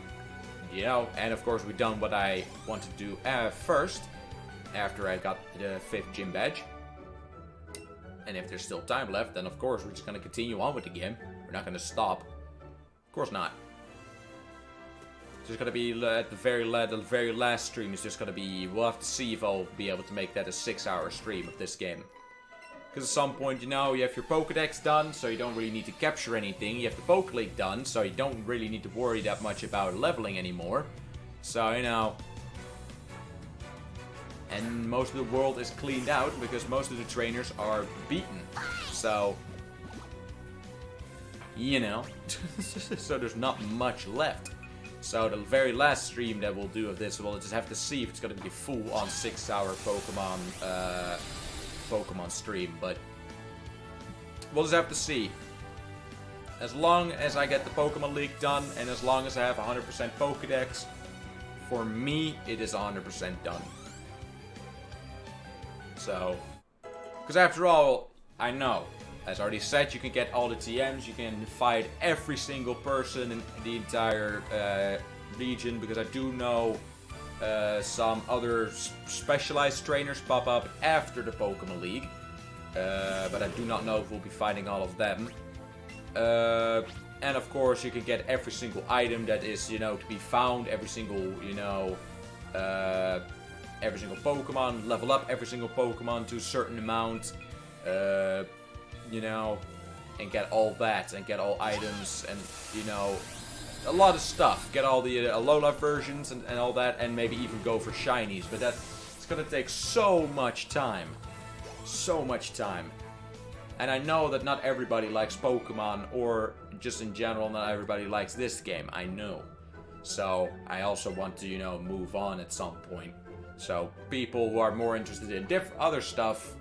you know, and of course we've done what I want to do first, after I got the 5th gym badge. And if there's still time left, then of course we're just going to continue on with the game. We're not going to stop. Of course not. It's just going to be at the very last stream is just going to be, we'll have to see if I'll be able to make that a 6-hour stream of this game. Because at some point, you know, you have your Pokedex done, so you don't really need to capture anything. You have the Poke League done, so you don't really need to worry that much about leveling anymore. So, you know. And most of the world is cleaned out, because most of the trainers are beaten. So, you know. So there's not much left. So the very last stream that we'll do of this, we'll just have to see if it's going to be a full-on 6-hour Pokemon stream, but we'll just have to see. As long as I get the Pokemon League done, and as long as I have 100% Pokedex, for me, it is 100% done. So, because after all, I know, as already said, you can get all the TMs, you can fight every single person in the entire region, because I do know some other specialized trainers pop up after the Pokemon League, but I do not know if we'll be fighting all of them. And of course, you can get every single item that is, you know, to be found, every single, you know, every single Pokemon, level up every single Pokemon to a certain amount, you know, and get all that, and get all items, and, you know, a lot of stuff. Get all the Alola versions and all that, and maybe even go for shinies, but it's gonna take so much time. So much time. And I know that not everybody likes Pokemon, or just in general, not everybody likes this game, I know. So, I also want to, you know, move on at some point. So, people who are more interested in other stuff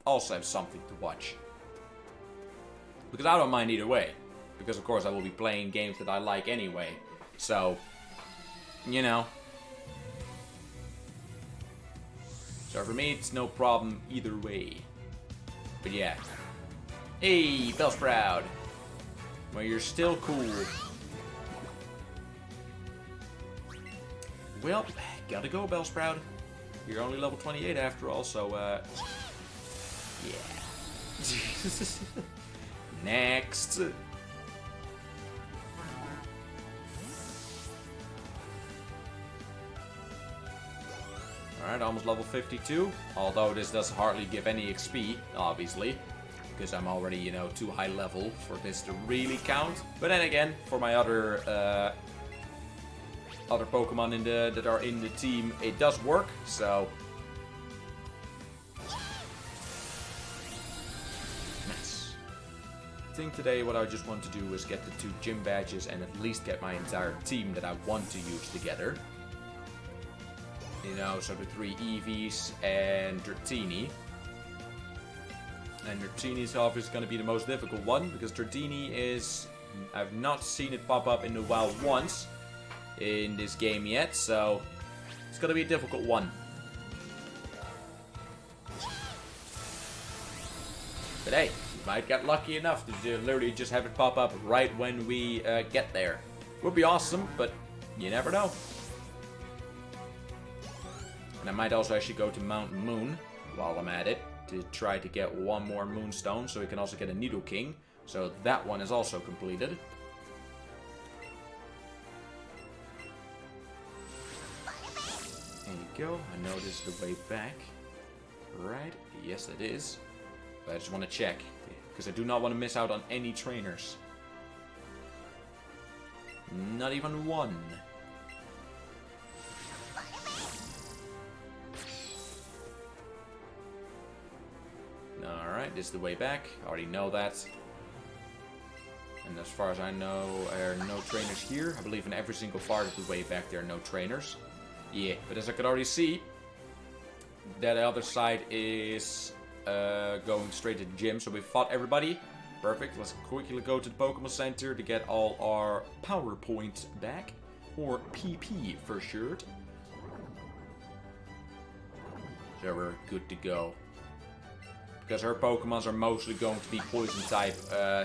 also have something to watch. Because I don't mind either way. Because, of course, I will be playing games that I like anyway. So, you know. So, for me, it's no problem either way. But yeah. Hey, Bellsprout. Well, you're still cool. Well, gotta go, Bellsprout. You're only level 28 after all, so, yeah. Next. Alright, almost level 52. Although this does hardly give any XP, obviously. Because I'm already, you know, too high level for this to really count. But then again, for my other Pokemon that are in the team, it does work, so... Nice. I think today what I just want to do is get the 2 gym badges and at least get my entire team that I want to use together. You know, so the 3 Eevees and Dratini. And Dratini is obviously going to be the most difficult one, because Dratini is I've not seen it pop up in the wild once in this game yet, so it's gonna be a difficult one. But hey, we might get lucky enough to literally just have it pop up right when we get there. Would be awesome, but you never know. And I might also actually go to Mount Moon while I'm at it to try to get one more Moonstone, so we can also get a Nidoking. So that one is also completed. There you go. I know this is the way back. Right? Yes, it is. But I just want to check, because I do not want to miss out on any trainers. Not even one. Alright, this is the way back. I already know that. And as far as I know, there are no trainers here. I believe in every single part of the way back there are no trainers. Yeah, but as I could already see, that other side is going straight to the gym. So we fought everybody. Perfect. Let's quickly go to the Pokemon Center to get all our power points back. Or PP for short. So we're good to go. Because her Pokemons are mostly going to be poison type,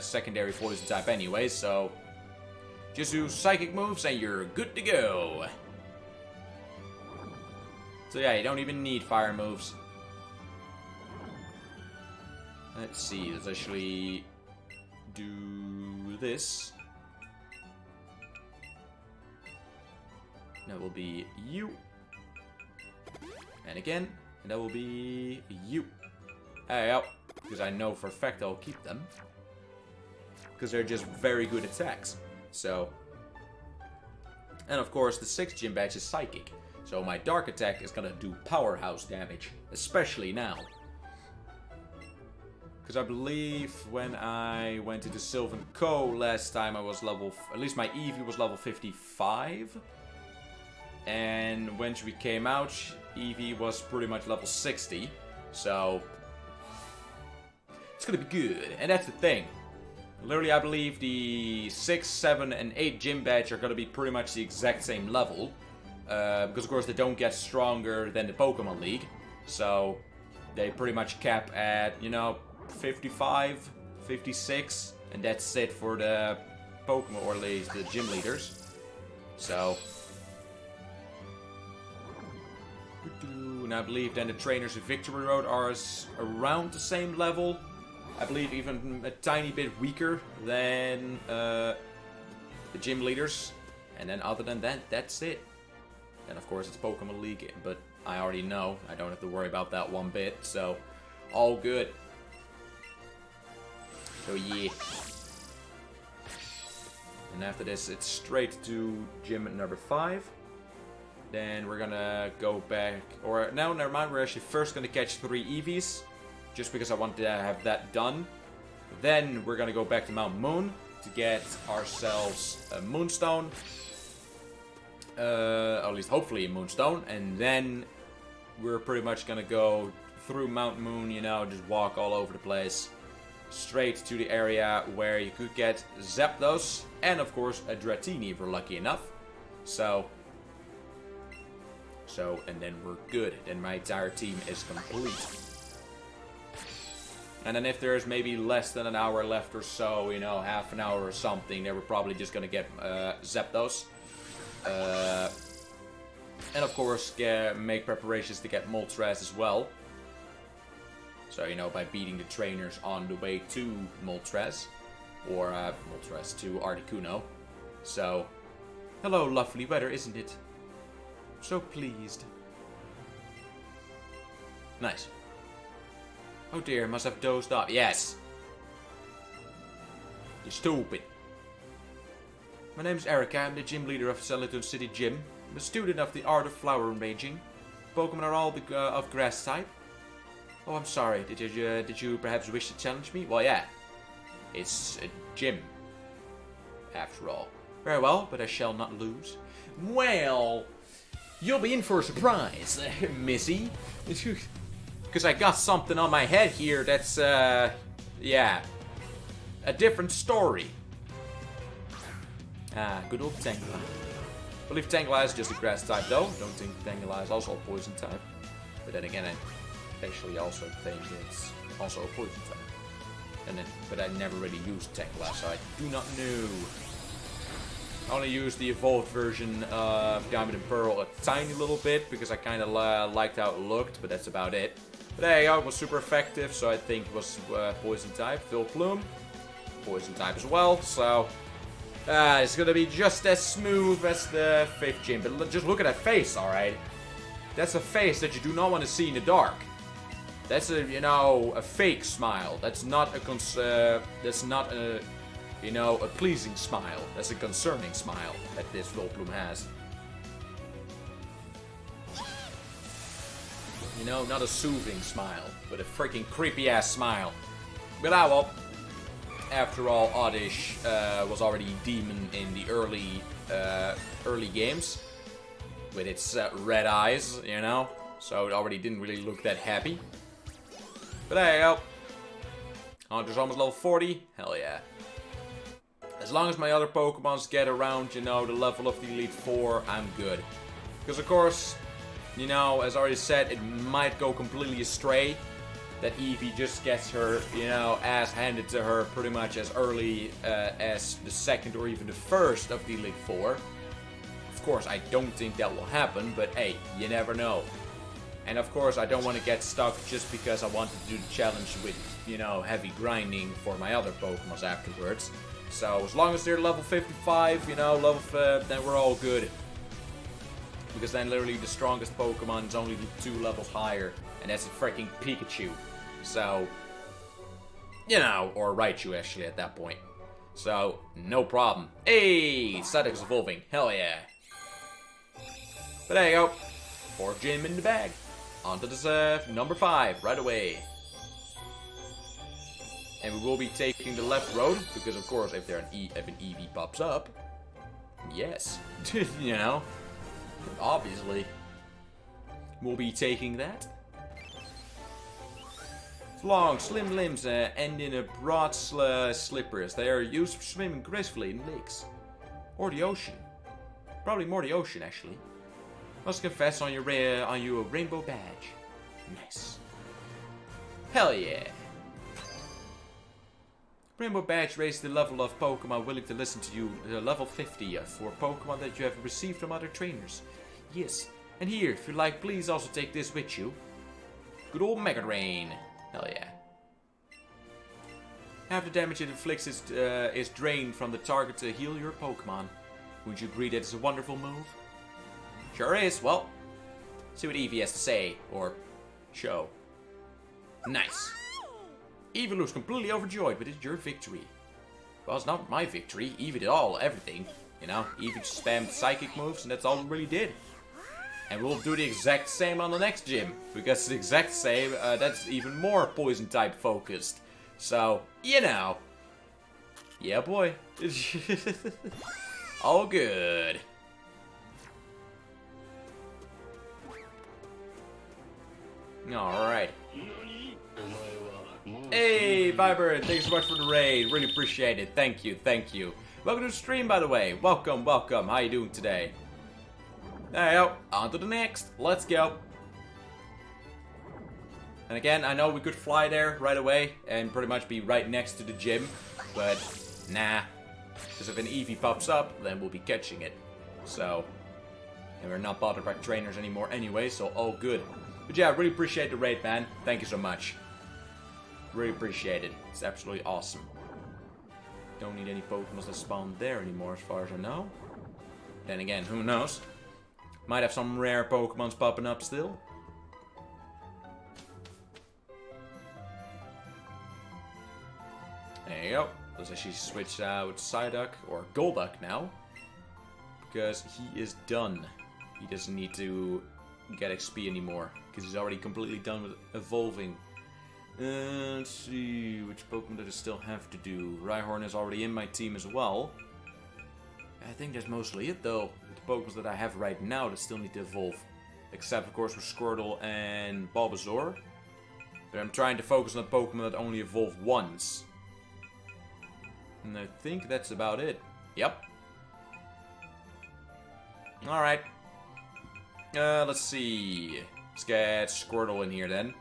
secondary poison type anyway, so just do psychic moves and you're good to go. So yeah, you don't even need fire moves. Let's see, let's actually do this. That will be you. And again, and that will be you. Yep, because I know for a fact I'll keep them. Because they're just very good attacks. So, and of course the 6th gym badge is Psychic. So my Dark attack is gonna do powerhouse damage. Especially now. Because I believe when I went into Sylvan Co. last time I was level... At least my Eevee was level 55. And when we came out, Eevee was pretty much level 60. So... it's gonna be good, and that's the thing. Literally, I believe the 6, 7, and 8 gym badge are gonna be pretty much the exact same level. Because of course they don't get stronger than the Pokemon League. So, they pretty much cap at, you know, 55, 56. And that's it for the Pokemon, or at least the gym leaders. So... and I believe then the trainers of Victory Road are around the same level. I believe even a tiny bit weaker than the gym leaders. And then other than that, that's it. And of course it's Pokemon League, but I already know. I don't have to worry about that one bit, so all good. So yeah. And after this, it's straight to gym number 5. Then we're gonna go back, or no, never mind, we're actually first gonna catch 3 Eevees. Just because I wanted to have that done. Then we're gonna go back to Mount Moon to get ourselves a Moonstone. At least hopefully a Moonstone. And then we're pretty much gonna go through Mount Moon, you know, just walk all over the place. Straight to the area where you could get Zapdos. And of course a Dratini if we're lucky enough. So, and then we're good. Then my entire team is complete. And then if there's maybe less than an hour left or so, you know, half an hour or something, then we're probably just gonna get Zapdos. And of course, make preparations to get Moltres as well. So, you know, by beating the trainers on the way to Moltres. Or Moltres to Articuno. So, hello, lovely weather, isn't it? So pleased. Nice. Oh dear, must have dozed off. Yes! You stupid. My name is Erica, I'm the gym leader of Celadon City Gym. I'm a student of the art of flower arranging. Pokemon are all of grass type. Oh, I'm sorry, did you perhaps wish to challenge me? Well, yeah. It's a gym. After all. Very well, but I shall not lose. Well, you'll be in for a surprise, Missy. Because I got something on my head here that's, yeah, a different story. Ah, good old Tangela. I believe Tangela is just a grass type though. Don't think Tangela is also a poison type. But then again, I actually also think it's also a poison type. But I never really used Tangela, so I do not know. I only used the evolved version of Diamond and Pearl a tiny little bit because I kind of liked how it looked, but that's about it. But there you go, it was super effective, so I think it was poison type. Vileplume, poison type as well, so it's gonna be just as smooth as the 5th gym. But just look at that face, alright? That's a face that you do not want to see in the dark. That's a, you know, a fake smile. That's not a you know, a pleasing smile. That's a concerning smile that this Vileplume has. You know, not a soothing smile, but a freaking creepy ass smile. But well, after all, Oddish was already demon in the early games with its red eyes, you know, so it already didn't really look that happy. But there you go. Haunter's almost level 40. Hell yeah. As long as my other Pokemons get around, you know, the level of the Elite Four, I'm good. Because of course, you know, as I already said, it might go completely astray. That Eevee just gets her, you know, ass handed to her pretty much as early as the 2nd or even the 1st of the Elite Four. Of course, I don't think that will happen, but hey, you never know. And of course, I don't want to get stuck just because I want to do the challenge with, you know, heavy grinding for my other Pokemons afterwards. So as long as they're level 55, you know, then we're all good. Because then literally the strongest Pokemon is only 2 levels higher, and that's a freaking Pikachu. So, you know, or Raichu actually at that point. So, no problem. Hey, Psyduck's evolving. Hell yeah. But there you go. 4th gym in the bag. On to this number 5 right away. And we will be taking the left road, because of course if an Eevee pops up, yes, you know, obviously, we'll be taking that. Its long, slim limbs end in a broad slippers. They are used for swimming gracefully in lakes. Or the ocean. Probably more the ocean, actually. Must confess on your rainbow badge. Nice. Hell yeah. Rainbow Badge raised the level of Pokemon willing to listen to you to level 50 for Pokemon that you have received from other trainers. Yes, and here, if you like, please also take this with you. Good old Mega Drain. Hell yeah. Half the damage it inflicts is drained from the target to heal your Pokemon. Would you agree that it's a wonderful move? Sure is. Well, see what Eevee has to say, or show. Nice. Eevee looks completely overjoyed, but it's your victory. Well, it's not my victory. Eevee did everything. You know, Eevee just spammed psychic moves, and that's all it really did. And we'll do the exact same on the next gym, because the exact same, that's even more poison type focused. So, you know. Yeah, boy. All good. Alright. Hey, Viber, thanks so much for the raid. Really appreciate it. Thank you, thank you. Welcome to the stream, by the way. Welcome, welcome. How you doing today? There you go. On to the next. Let's go. And again, I know we could fly there right away and pretty much be right next to the gym, but nah. Because if an Eevee pops up, then we'll be catching it. So, and we're not bothered by trainers anymore anyway, so all good. But yeah, I really appreciate the raid, man. Thank you so much. Really appreciate it. It's absolutely awesome. Don't need any Pokemon that spawn there anymore as far as I know. Then again, who knows? Might have some rare Pokemons popping up still. There you go. Let's actually switch out Psyduck or Golduck now. Because he is done. He doesn't need to get XP anymore. Because he's already completely done with evolving. Let's see, which Pokemon does I still have to do? Rhyhorn is already in my team as well. I think that's mostly it though. The Pokemon that I have right now that still need to evolve. Except of course for Squirtle and Bulbasaur. But I'm trying to focus on the Pokemon that only evolve once. And I think that's about it. Yep. Alright. Let's see. Let's get Squirtle in here then.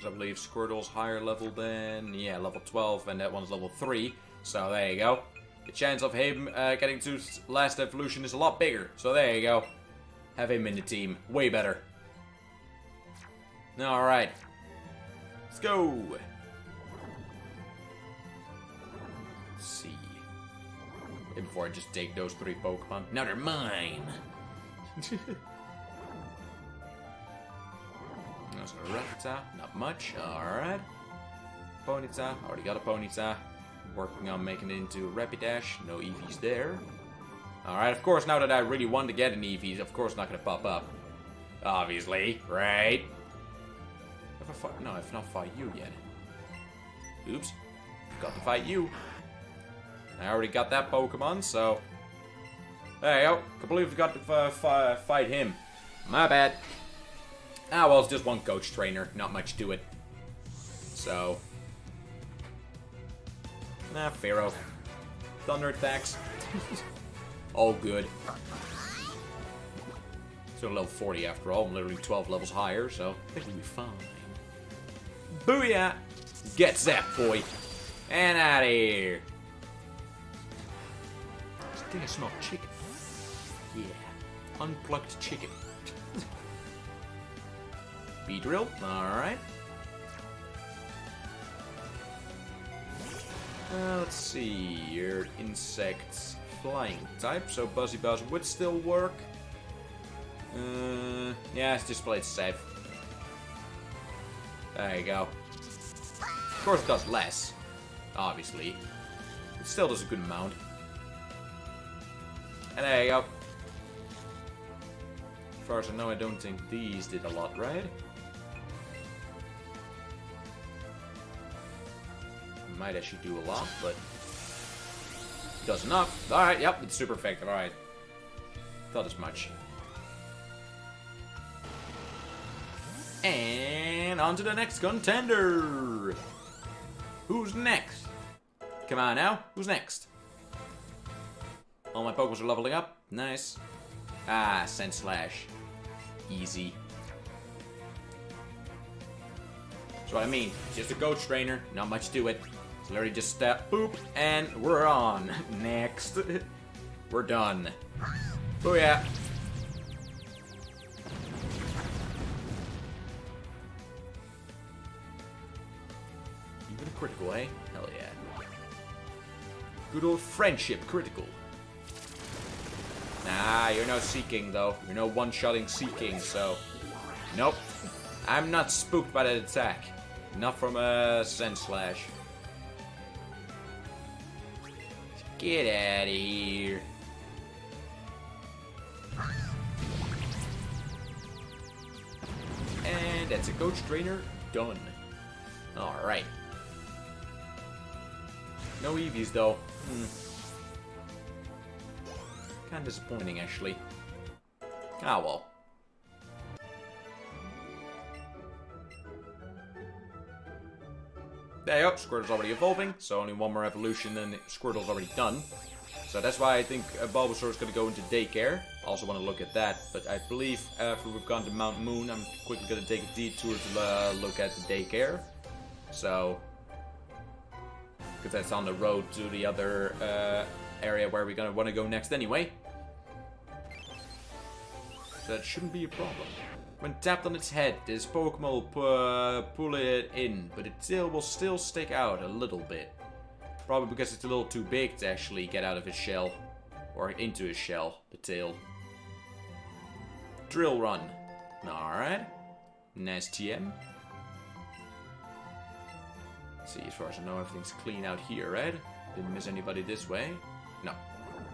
I believe Squirtle's higher level than... Yeah, level 12, and that one's level 3. So there you go. The chance of him getting to last evolution is a lot bigger. So there you go. Have him in the team. Way better. Alright. Let's go. Let's see. Before I just take those 3 Pokemon. Now they're mine. There's a Rattata. Not much. Alright. Ponyta. Already got a Ponyta. Working on making it into a Rapidash. No Eevees there. Alright, of course, now that I really want to get an Eevee, of course not going to pop up. Obviously, right? No, I've not fought you yet. Oops. Got to fight you. I already got that Pokemon, so... There you go. I believe we've got to fight him. My bad. Ah, well, it's just one coach trainer. Not much to it. So... Nah, Pharaoh. Thunder attacks. All good. So level 40 after all. I'm literally 12 levels higher, so I think we'll be fine. Booyah! Get zapped, boy. And out of here. I think I smell chicken. Yeah. Unplugged chicken. Beedrill. Alright. Let's see. Your insects flying type, so Buzzy Buzz would still work. Yeah, it's just play it safe. There you go. Of course it does less, obviously. It still does a good amount. And there you go. As far as I know, I don't think these did a lot, right? Might actually do a lot, but it does enough. Alright, yep, it's super effective, alright. Thought as much. And on to the next contender. Who's next? Come on now, who's next? All my Pokemon are leveling up. Nice. Ah, Sandslash. Easy. That's what I mean. Just a coach trainer, not much to it. It's literally just boop, and we're on. Next. We're done. Booyah. Even a critical, eh? Hell yeah. Good old friendship critical. Nah, you're no Seeking, though. You're no one-shotting Seeking, so... Nope. I'm not spooked by that attack. Not from a Sandslash. Get out of here. And that's a coach trainer done. Alright. No Eevees, though. Kinda disappointing, actually. Ah, well. There you go, Squirtle's already evolving, so only one more evolution and Squirtle's already done. So that's why I think Bulbasaur is going to go into daycare. Also want to look at that, but I believe after we've gone to Mount Moon, I'm quickly going to take a detour to look at the daycare. So, because that's on the road to the other area where we're going to want to go next anyway. So that shouldn't be a problem. When tapped on its head, this Pokemon will pull it in, but its tail will still stick out a little bit. Probably because it's a little too big to actually get out of its shell. Or into its shell, the tail. Drill Run. Alright. Nice TM. Let's see, as far as I know, everything's clean out here, right? Didn't miss anybody this way. No.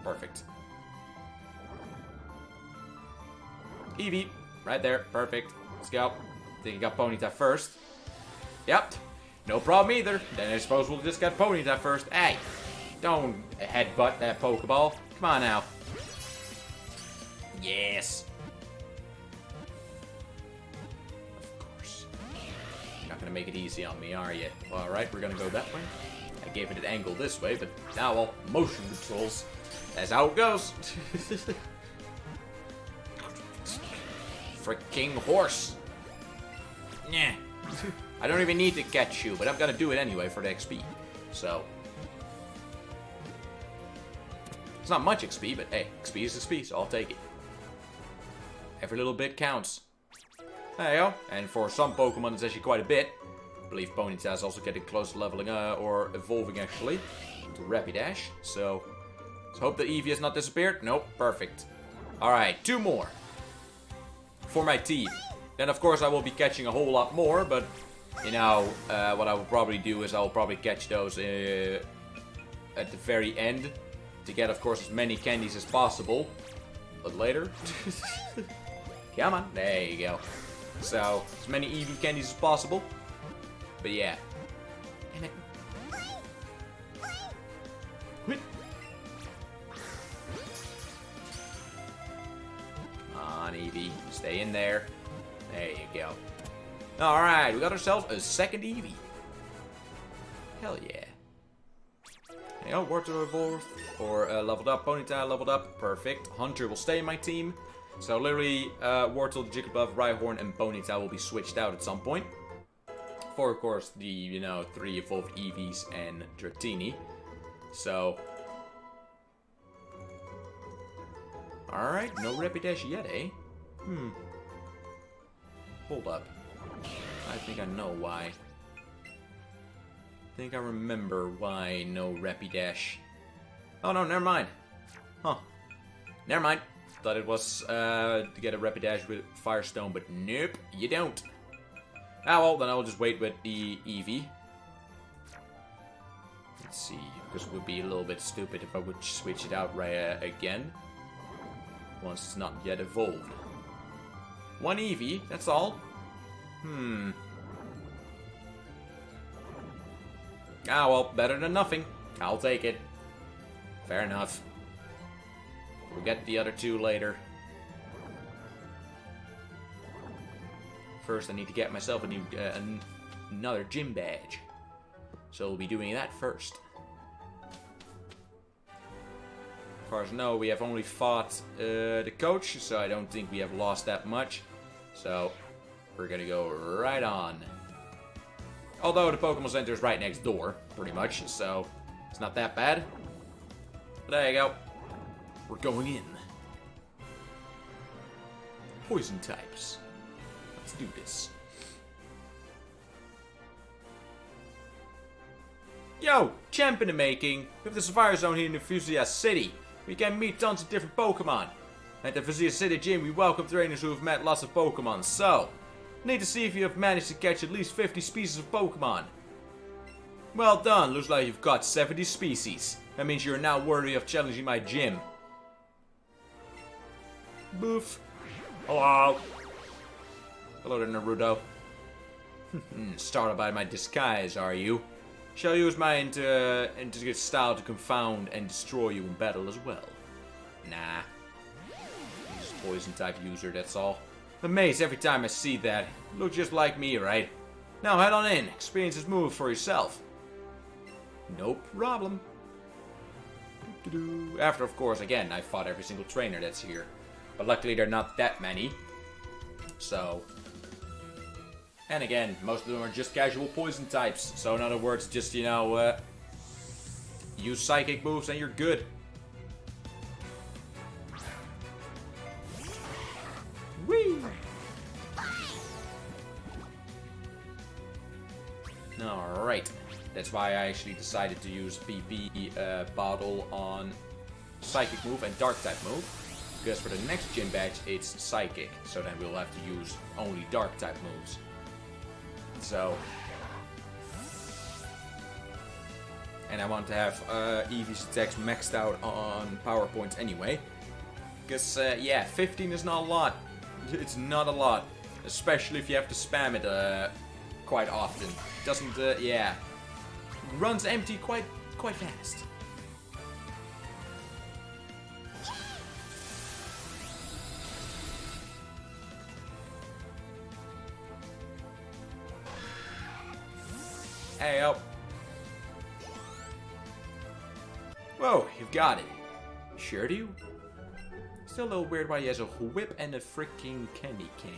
Perfect. Eevee. Right there. Perfect. Let's go. I think you got Ponyta first. Yep. No problem either. Then I suppose we'll just get Ponyta first. Hey. Don't headbutt that Pokeball. Come on now. Yes. Of course. You're not going to make it easy on me, are you? Alright, we're going to go that way. I gave it an angle this way, but now all motion controls. That's how it goes. Freaking horse. Nah. I don't even need to catch you, but I'm gonna do it anyway for the XP. So. It's not much XP, but hey, XP is XP, so I'll take it. Every little bit counts. There you go. And for some Pokemon, it's actually quite a bit. I believe Ponyta is also getting close to leveling or evolving actually to Rapidash. So let's hope the Eevee has not disappeared. Nope, perfect. Alright, 2 more for my team. Then of course I will be catching a whole lot more, but you know, what I will probably do is I will probably catch those at the very end to get of course as many candies as possible. But later. Come on, there you go. So, as many Eevee candies as possible. But yeah. Damn it. Come on, Eevee. Stay in there. There you go. Alright, we got ourselves a second Eevee. Hell yeah. There you go, Wartortle evolved. Or leveled up. Ponyta leveled up. Perfect. Hunter will stay in my team. So literally, Wartortle, Jigglypuff, Rhyhorn, and Ponyta will be switched out at some point. For, of course, the, you know, 3 evolved Eevees and Dratini. So. Alright, no Rapidash yet, eh? Hold up. I think I know why. I think I remember why no Rapidash. Oh no, never mind. Huh. Never mind. Thought it was to get a Rapidash with Firestone, but nope, you don't. Ah well, then I'll just wait with the Eevee. Let's see, because it would be a little bit stupid if I would switch it out right again. Once it's not yet evolved. 1 Eevee, that's all. Ah well, better than nothing. I'll take it. Fair enough. We'll get the other 2 later. First, I need to get myself a new, another gym badge. So we'll be doing that first. As far as I know, we have only fought the coach, so I don't think we have lost that much. So we're gonna go right on. Although the Pokemon Center is right next door, pretty much, so it's not that bad. But there you go. We're going in. Poison types. Let's do this. Yo, champ in the making. We have the Sapphire Zone here in the Fuchsia City. We can meet tons of different Pokemon. At the Fuchsia City Gym, we welcome trainers who have met lots of Pokemon. So, need to see if you have managed to catch at least 50 species of Pokemon. Well done. Looks like you've got 70 species. That means you're now worthy of challenging my gym. Boof. Hello. Hello there, Naruto. Startled by my disguise, are you? Shall use my intricate style to confound and destroy you in battle as well? Nah. I'm just a poison type user, that's all. Amazed every time I see that. Look just like me, right? Now head on in. Experience this move for yourself. No problem. After, of course, again, I fought every single trainer that's here. But luckily, there are not that many. So. And again, most of them are just casual poison types. So, in other words, just, you know, use psychic moves and you're good. Whee! Alright. That's why I actually decided to use PP Bottle on Psychic move and Dark type move. Because for the next gym badge, it's Psychic. So then we'll have to use only Dark type moves. So. And I want to have Eevee's attacks maxed out on power points anyway. Because, yeah, 15 is not a lot. It's not a lot. Especially if you have to spam it quite often. Doesn't, yeah. Runs empty quite fast. Hey, oh. Whoa, you've got it. Sure do. Still a little weird why he has a whip and a freaking candy cane.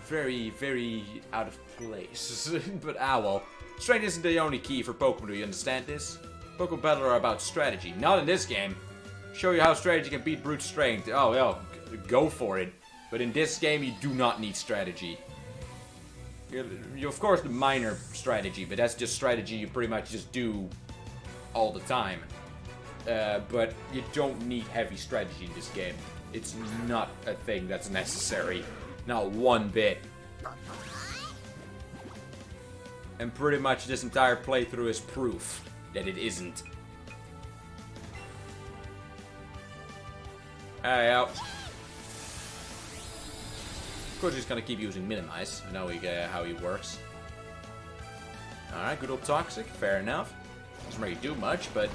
Very, very out of place. But well. Strength isn't the only key for Pokemon, do you understand this? Pokemon Battle are about strategy. Not in this game. Show you how strategy can beat brute strength. Oh, yeah, go for it. But in this game, you do not need strategy. You of course, the minor strategy, but that's just strategy you pretty much just do all the time. But you don't need heavy strategy in this game. It's not a thing that's necessary. Not one bit. And pretty much this entire playthrough is proof that it isn't. Hey, out. Of course he's gonna keep using Minimize. I know how he works. Alright, good old Toxic. Fair enough. Doesn't really do much, but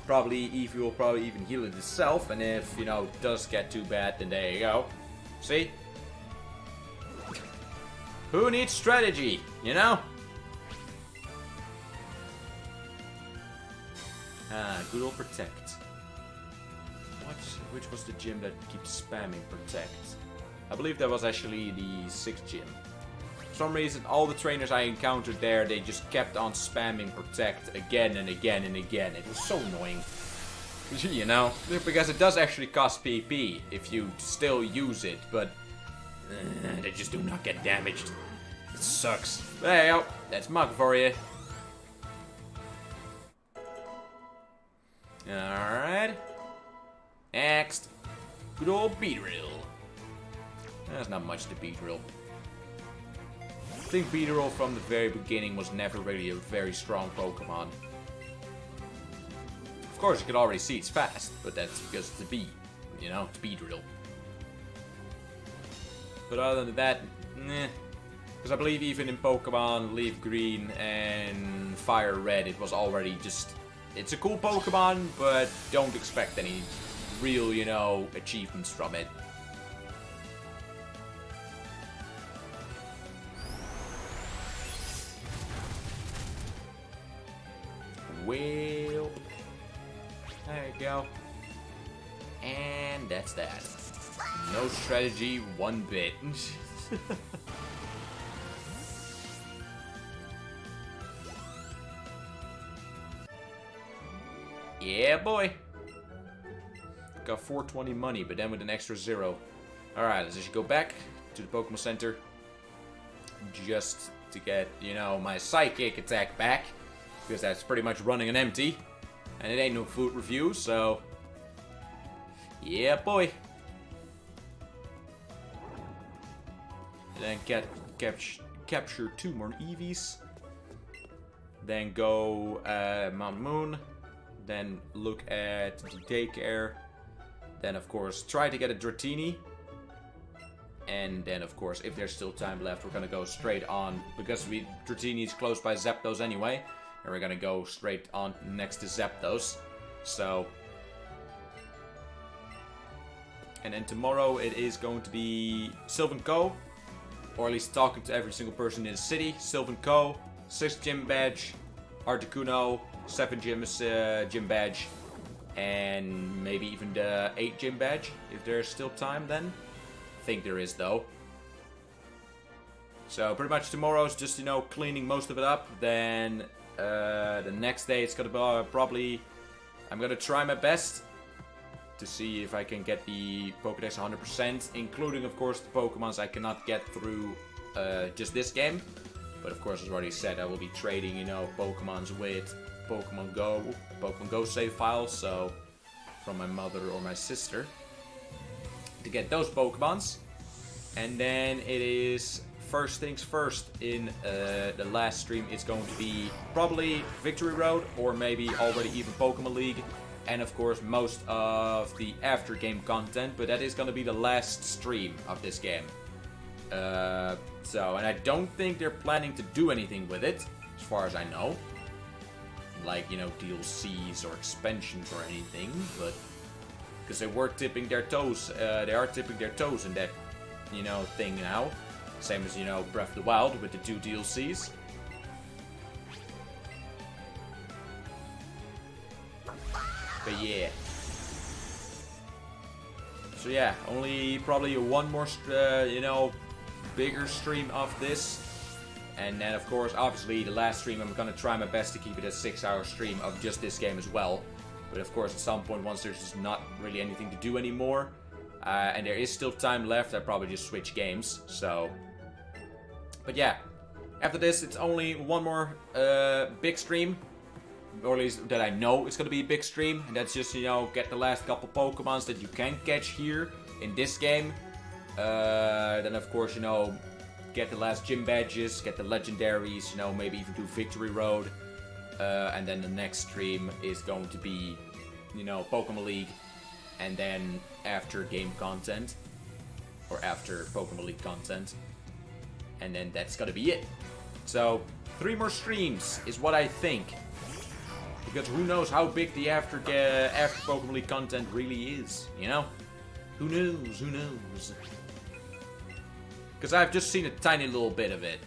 probably Eevee will probably even heal it itself. And if, you know, it does get too bad, then there you go. See? Who needs strategy, you know? Ah, good old Protect. Which was the gym that keeps spamming Protect? I believe that was actually the 6th gym. For some reason, all the trainers I encountered there, they just kept on spamming Protect again and again and again. It was so annoying. You know? Because it does actually cost PP if you still use it, but they just do not get damaged. It sucks. There you go. That's Mug for you. Alright. Next. Good old Beedrill. There's not much to Beedrill. I think Beedrill from the very beginning was never really a very strong Pokemon. Of course, you can already see it's fast, but that's because it's a bee. You know, it's Beedrill. But other than that, nah. Because I believe even in Pokemon Leaf Green and Fire Red, it was already just... It's a cool Pokemon, but don't expect any real, you know, achievements from it. Well, there you go. And that's that. No strategy, one bit. Yeah, boy. Got 420 money, but then with an extra 0. Alright, let's just go back to the Pokemon Center. Just to get, you know, my Psychic attack back. Because that's pretty much running on empty. And it ain't no food review, so... Yeah, boy. And then capture 2 more Eevees. Then go Mount Moon. Then look at the daycare. Then, of course, try to get a Dratini. And then, of course, if there's still time left, we're going to go straight on. Because Dratini is close by Zapdos anyway. And we're going to go straight on next to Zapdos. So... And then tomorrow it is going to be Sylvan Co. Or at least talking to every single person in the city. Sylvan Co. 6th gym badge. Articuno. 7 gym badge. And maybe even the 8 gym badge. If there's still time then. I think there is though. So pretty much tomorrow's just, you know, cleaning most of it up. Then the next day it's gonna be probably... I'm gonna try my best to see if I can get the Pokédex 100%, including, of course, the Pokémons I cannot get through just this game. But, of course, as already said, I will be trading, you know, Pokémons with Pokemon Go save files, so from my mother or my sister, to get those Pokémons. And then it is first things first in the last stream. It's going to be probably Victory Road, or maybe already even Pokemon League. And of course most of the after game content, but that is going to be the last stream of this game. And I don't think they're planning to do anything with it, as far as I know. Like, you know, DLCs or expansions or anything, but... Because they were tipping their toes, they are tipping their toes in that, you know, thing now. Same as, you know, Breath of the Wild with the 2 DLCs. But yeah, So yeah, only probably one more, you know, bigger stream of this. And then, of course, obviously, the last stream, I'm gonna try my best to keep it a 6-hour stream of just this game as well. But of course, at some point, once there's just not really anything to do anymore, and there is still time left, I probably just switch games. So, but yeah, after this, it's only one more big stream, or at least that I know it's gonna be a big stream, and that's just, you know, get the last couple Pokemons that you can catch here in this game. Then, of course, you know, get the last gym badges, get the legendaries, you know, maybe even do Victory Road. And then the next stream is going to be, you know, Pokemon League. And then after game content, or after Pokemon League content. And then that's gonna be it. So, 3 more streams is what I think. Because who knows how big the after Pokemon League content really is, you know? Who knows, who knows? Because I've just seen a tiny little bit of it.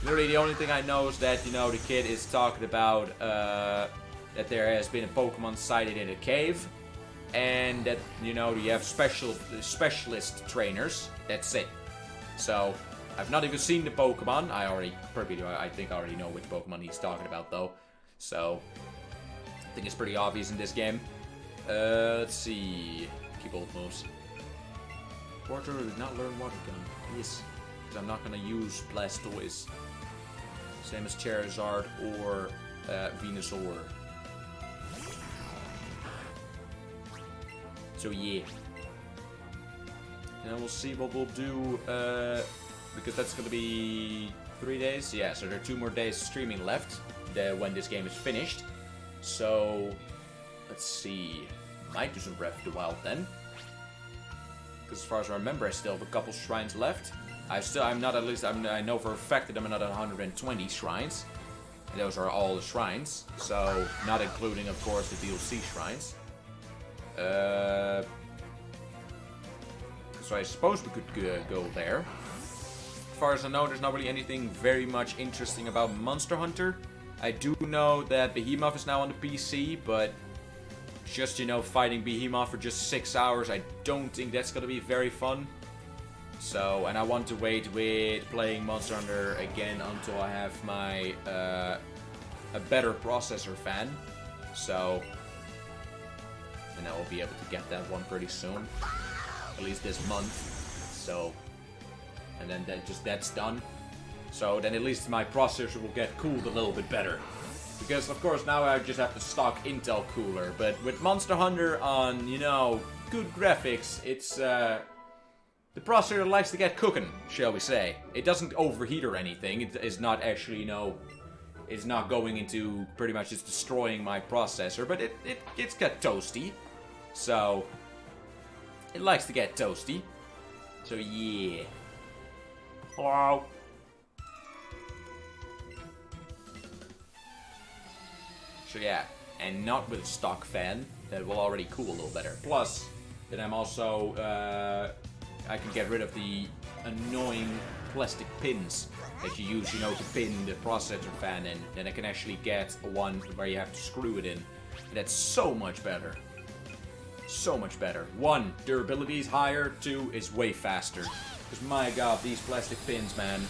Literally, the only thing I know is that, you know, the kid is talking about that there has been a Pokemon sighted in a cave. And that, you know, you have specialist trainers. That's it. So, I've not even seen the Pokemon. I think I already know which Pokemon he's talking about, though. So, I think it's pretty obvious in this game. Let's see. Keep old moves. Water did not learn Water Gun. Yes. I'm not gonna use Blastoise. Same as Charizard or Venusaur. So yeah. And we'll see what we'll do, because that's gonna be 3 days. Yeah, so there are 2 more days streaming left when this game is finished. So, let's see. Might do some Breath of the Wild then. Because as far as I remember, I still have a couple shrines left. I know for a fact that I'm not at 120 shrines. And those are all the shrines. So, not including, of course, the DLC shrines. So I suppose we could go there. As far as I know, there's not really anything very much interesting about Monster Hunter. I do know that Behemoth is now on the PC, but just, you know, fighting Behemoth for just 6 hours, I don't think that's gonna be very fun. So, and I want to wait with playing Monster Hunter again until I have my, a better processor fan. So, and I will be able to get that one pretty soon. At least this month. So, and then that's done. So then at least my processor will get cooled a little bit better. Because of course now I just have to stock Intel cooler. But with Monster Hunter on, you know, good graphics, it's, the processor likes to get cooking, shall we say. It doesn't overheat or anything. It is not actually, you know, it's not going into pretty much just destroying my processor. But it's got toasty. So, it likes to get toasty. So yeah. Hello. So yeah, and not with a stock fan. That will already cool a little better. Plus, then I'm also, I can get rid of the annoying plastic pins that you use, you know, to pin the processor fan in. Then I can actually get one where you have to screw it in. And that's so much better. So much better. 1, durability is higher. 2, it's way faster. Because my god, these plastic pins, man.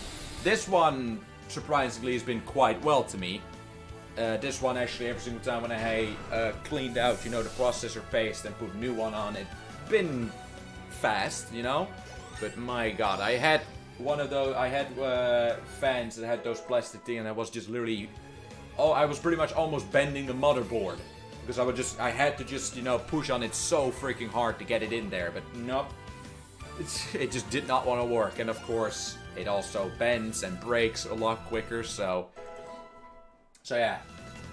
This one, surprisingly, has been quite well to me. This one, actually, every single time when I cleaned out, you know, the processor paste and put a new one on, it's been fast, you know? But my god, I had one of those, fans that had those plastic things, and I was just literally, I was pretty much almost bending the motherboard. Because I had to just, you know, push on it so freaking hard to get it in there, but nope. It just did not want to work, and of course, it also bends and breaks a lot quicker, so yeah.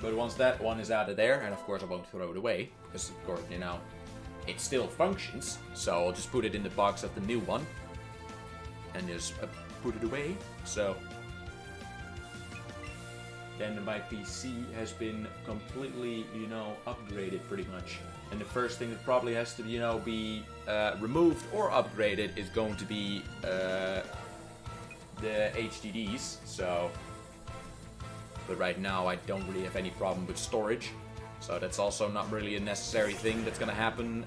But once that one is out of there, and of course I won't throw it away, because of course, you know, it still functions, so I'll just put it in the box of the new one, and just put it away, so then my PC has been completely, you know, upgraded pretty much. And the first thing that probably has to, you know, be removed or upgraded is going to be the HDDs, so. But right now I don't really have any problem with storage, so that's also not really a necessary thing that's gonna happen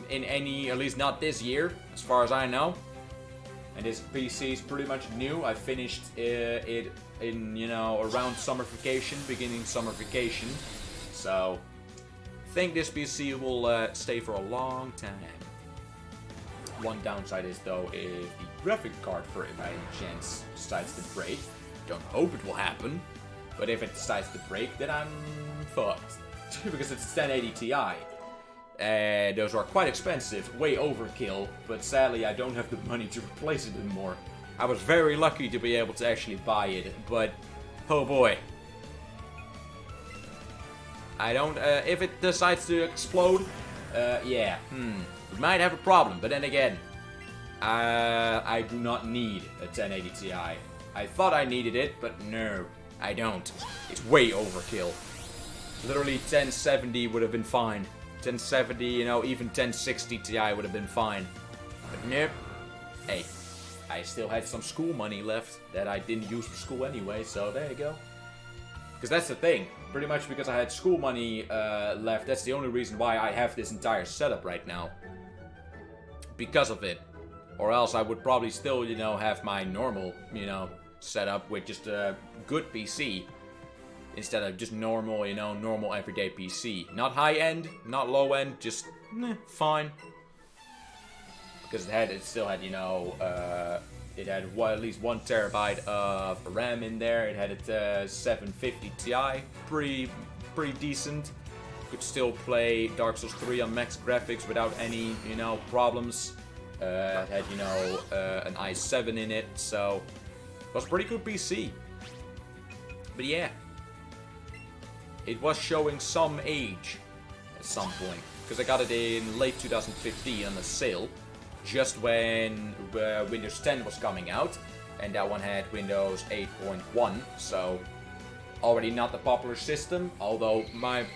in any, at least not this year, as far as I know. And this PC is pretty much new. I finished it in, you know, around summer vacation, beginning summer vacation. So, I think this PC will stay for a long time. One downside is, though, if the graphic card for it by any chance decides to break. Don't hope it will happen. But if it decides to break, then I'm fucked. Because it's a 1080 Ti. And those are quite expensive, way overkill, but sadly I don't have the money to replace it anymore. I was very lucky to be able to actually buy it, but oh boy. I don't, if it decides to explode, yeah, we might have a problem, but then again, I do not need a 1080 Ti. I thought I needed it, but no, I don't. It's way overkill. Literally 1070 would have been fine. 1070, you know, even 1060 Ti would have been fine. But nope. Hey, I still had some school money left that I didn't use for school anyway, so there you go. Because that's the thing. Pretty much because I had school money left, that's the only reason why I have this entire setup right now. Because of it. Or else I would probably still, you know, have my normal, you know, setup with just a good PC. Instead of just normal, you know, normal everyday PC. Not high-end, not low-end, just fine. Because it still had, you know, it had at least 1 terabyte of RAM in there. It had a 750 Ti, pretty decent. Could still play Dark Souls 3 on max graphics without any, you know, problems. It had, you know, an i7 in it, so it was a pretty good PC. But yeah. It was showing some age at some point, because I got it in late 2015 on a sale, just when Windows 10 was coming out, and that one had Windows 8.1, so already not the popular system, although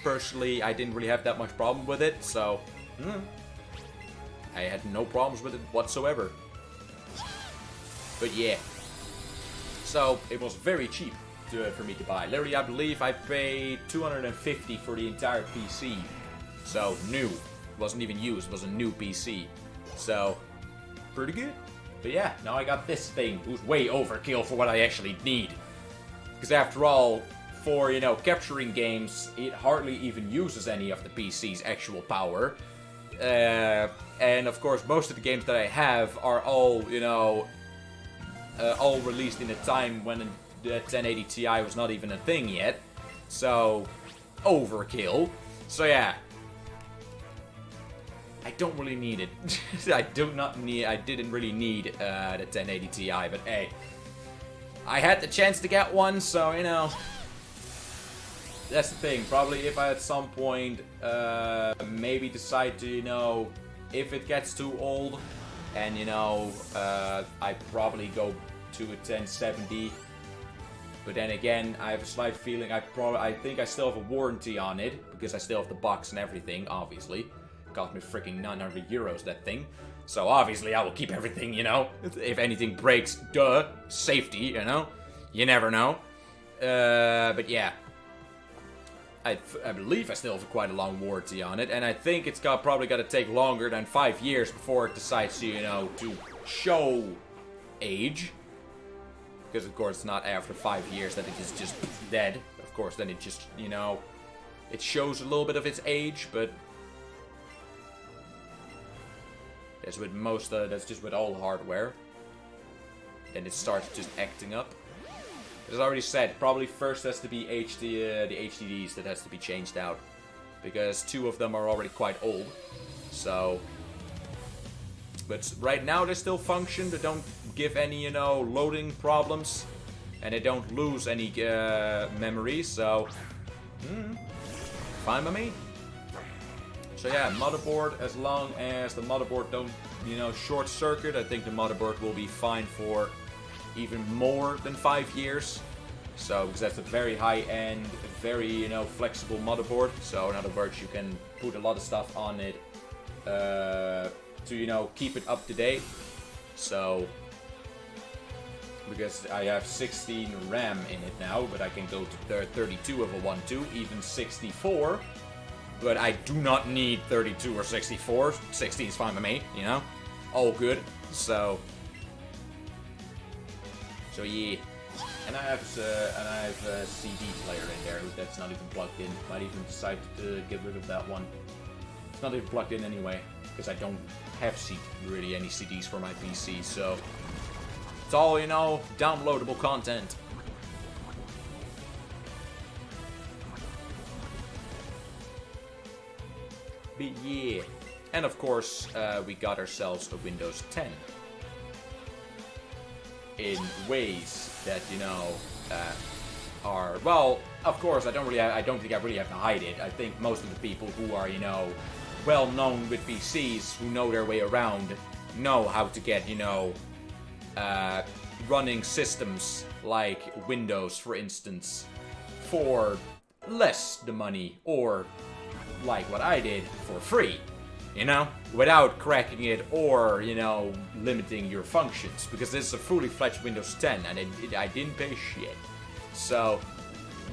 personally I didn't really have that much problem with it, so I had no problems with it whatsoever. But yeah, so it was very cheap for me to buy. Literally, I believe I paid $250 for the entire PC. So, new. Wasn't even used, it was a new PC. So, pretty good. But yeah, now I got this thing, who's way overkill for what I actually need. Because after all, for, you know, capturing games, it hardly even uses any of the PC's actual power. And of course, most of the games that I have are all, you know, all released in a time when the 1080 Ti was not even a thing yet, so overkill. So yeah, I don't really need it. I didn't really need the 1080 Ti, but hey, I had the chance to get one, so you know, that's the thing. Probably if I at some point maybe decide to, you know, if it gets too old, and you know, I probably go to a 1070. But then again, I have a slight feeling I think I still have a warranty on it, because I still have the box and everything, obviously. It cost me freaking 900 euros, that thing. So obviously I will keep everything, you know. If anything breaks, duh, safety, you know. You never know. But yeah. I believe I still have quite a long warranty on it, and I think it's probably got to take longer than 5 years before it decides to, you know, to show age. Because, of course, it's not after 5 years that it is just dead. Of course, then it just, you know, it shows a little bit of its age, but that's with that's just with all hardware. Then it starts just acting up. As I already said, probably first has to be the HDDs that has to be changed out. Because 2 of them are already quite old. So, but right now they still function, they don't give any, you know, loading problems, and they don't lose any memory, so fine by me. So yeah, motherboard, as long as the motherboard don't, you know, short circuit, I think the motherboard will be fine for even more than 5 years. So, because that's a very high-end, very, you know, flexible motherboard, so in other words, you can put a lot of stuff on it to, you know, keep it up to date. So, because I have 16 RAM in it now, but I can go to 32 if I want to, even 64. But I do not need 32 or 64. 16 is fine by me, you know? All good. So yeah. And I have a CD player in there that's not even plugged in. Might even decide to get rid of that one. It's not even plugged in anyway, because I don't have really any CDs for my PC, so it's all, you know, downloadable content. But yeah. And of course, we got ourselves a Windows 10. In ways that, you know, are, well, of course, I don't think I really have to hide it. I think most of the people who are, you know, well known with PCs, who know their way around, know how to get, you know, running systems like Windows, for instance, for less the money, or like what I did, for free. You know, without cracking it or, you know, limiting your functions, because this is a fully fledged Windows 10 and I didn't pay shit. So,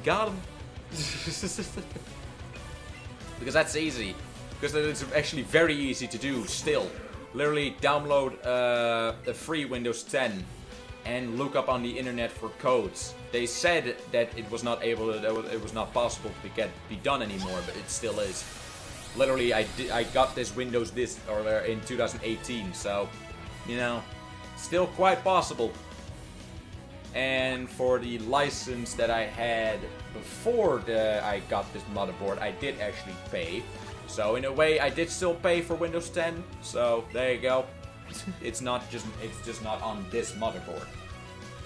got him. Because that's easy. Because it's actually very easy to do still. Literally download a free Windows 10 and look up on the internet for codes. They said that it was not possible to be done anymore, but it still is. Literally, I got this Windows in 2018, so, you know, still quite possible. And for the license that I had before I got this motherboard, I did actually pay. So in a way, I did still pay for Windows 10. So there you go. It's just not on this motherboard.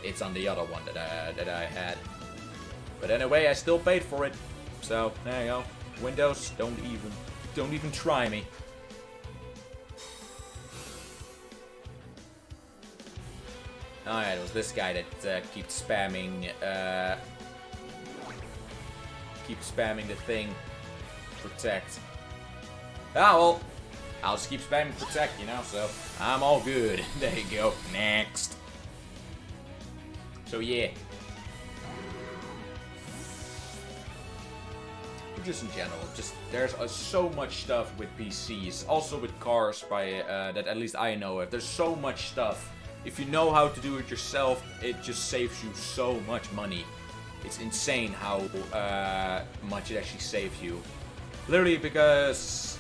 It's on the other one that I had. But anyway, I still paid for it. So there you go. Windows, don't even try me. Oh yeah, it was this guy that keeps spamming the thing. Protect. Ah well, I'll just keep spamming protect, you know, so I'm all good. There you go. Next. So yeah. Just in general, there's so much stuff with PCs, also with cars that at least I know of. There's so much stuff. If you know how to do it yourself, it just saves you so much money. It's insane how much it actually saves you. Literally, because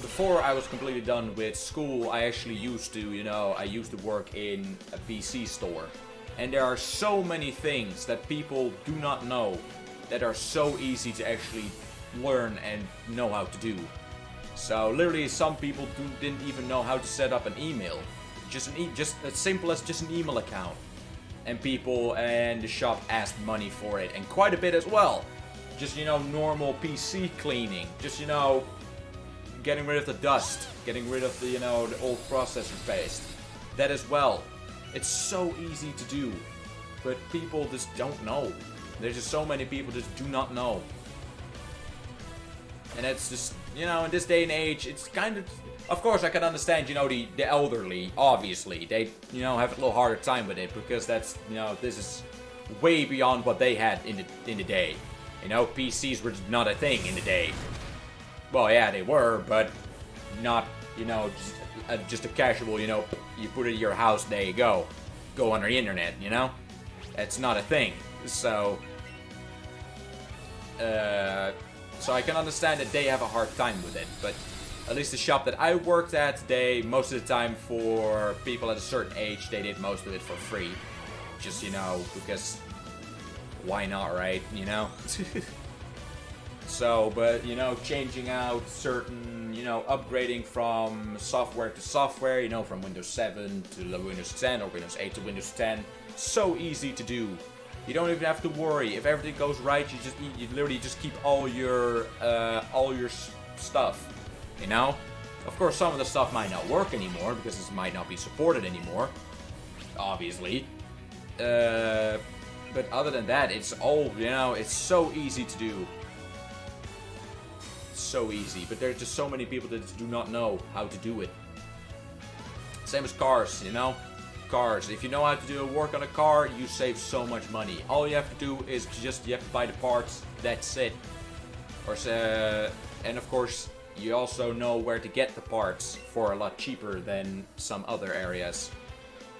before I was completely done with school, I actually used to work in a PC store. And there are so many things that people do not know that are so easy to actually learn and know how to do. So literally, some people didn't even know how to set up an email. Just as simple as just an email account. And people and the shop asked money for it, and quite a bit as well. Just, you know, normal PC cleaning. Just, you know, getting rid of the dust, getting rid of the, you know, the old processor paste. That as well. It's so easy to do, but people just don't know. There's just so many people just do not know. And it's just, you know, in this day and age, it's kind of course I can understand, you know, the elderly, obviously. They, you know, have a little harder time with it, because that's, you know, this is way beyond what they had in the day. You know, PCs were not a thing in the day. Well, yeah, they were, but not, you know, just a casual, you know, you put it in your house, there you go. Go on the internet, you know? That's not a thing. So I can understand that they have a hard time with it, but at least the shop that I worked at, most of the time, for people at a certain age, they did most of it for free. Just, you know, because why not, right? You know? So, but, you know, changing out certain, you know, upgrading from software to software, you know, from Windows 7 to Windows 10 or Windows 8 to Windows 10, so easy to do. You don't even have to worry. If everything goes right, you literally just keep all your stuff. You know? Of course, some of the stuff might not work anymore because it might not be supported anymore. Obviously. But other than that, it's all, you know, it's so easy to do. So easy. But there's just so many people that just do not know how to do it. Same as cars, you know? Cars. If you know how to do work on a car, you save so much money. All you have to do is you have to buy the parts. That's it. And of course, you also know where to get the parts for a lot cheaper than some other areas.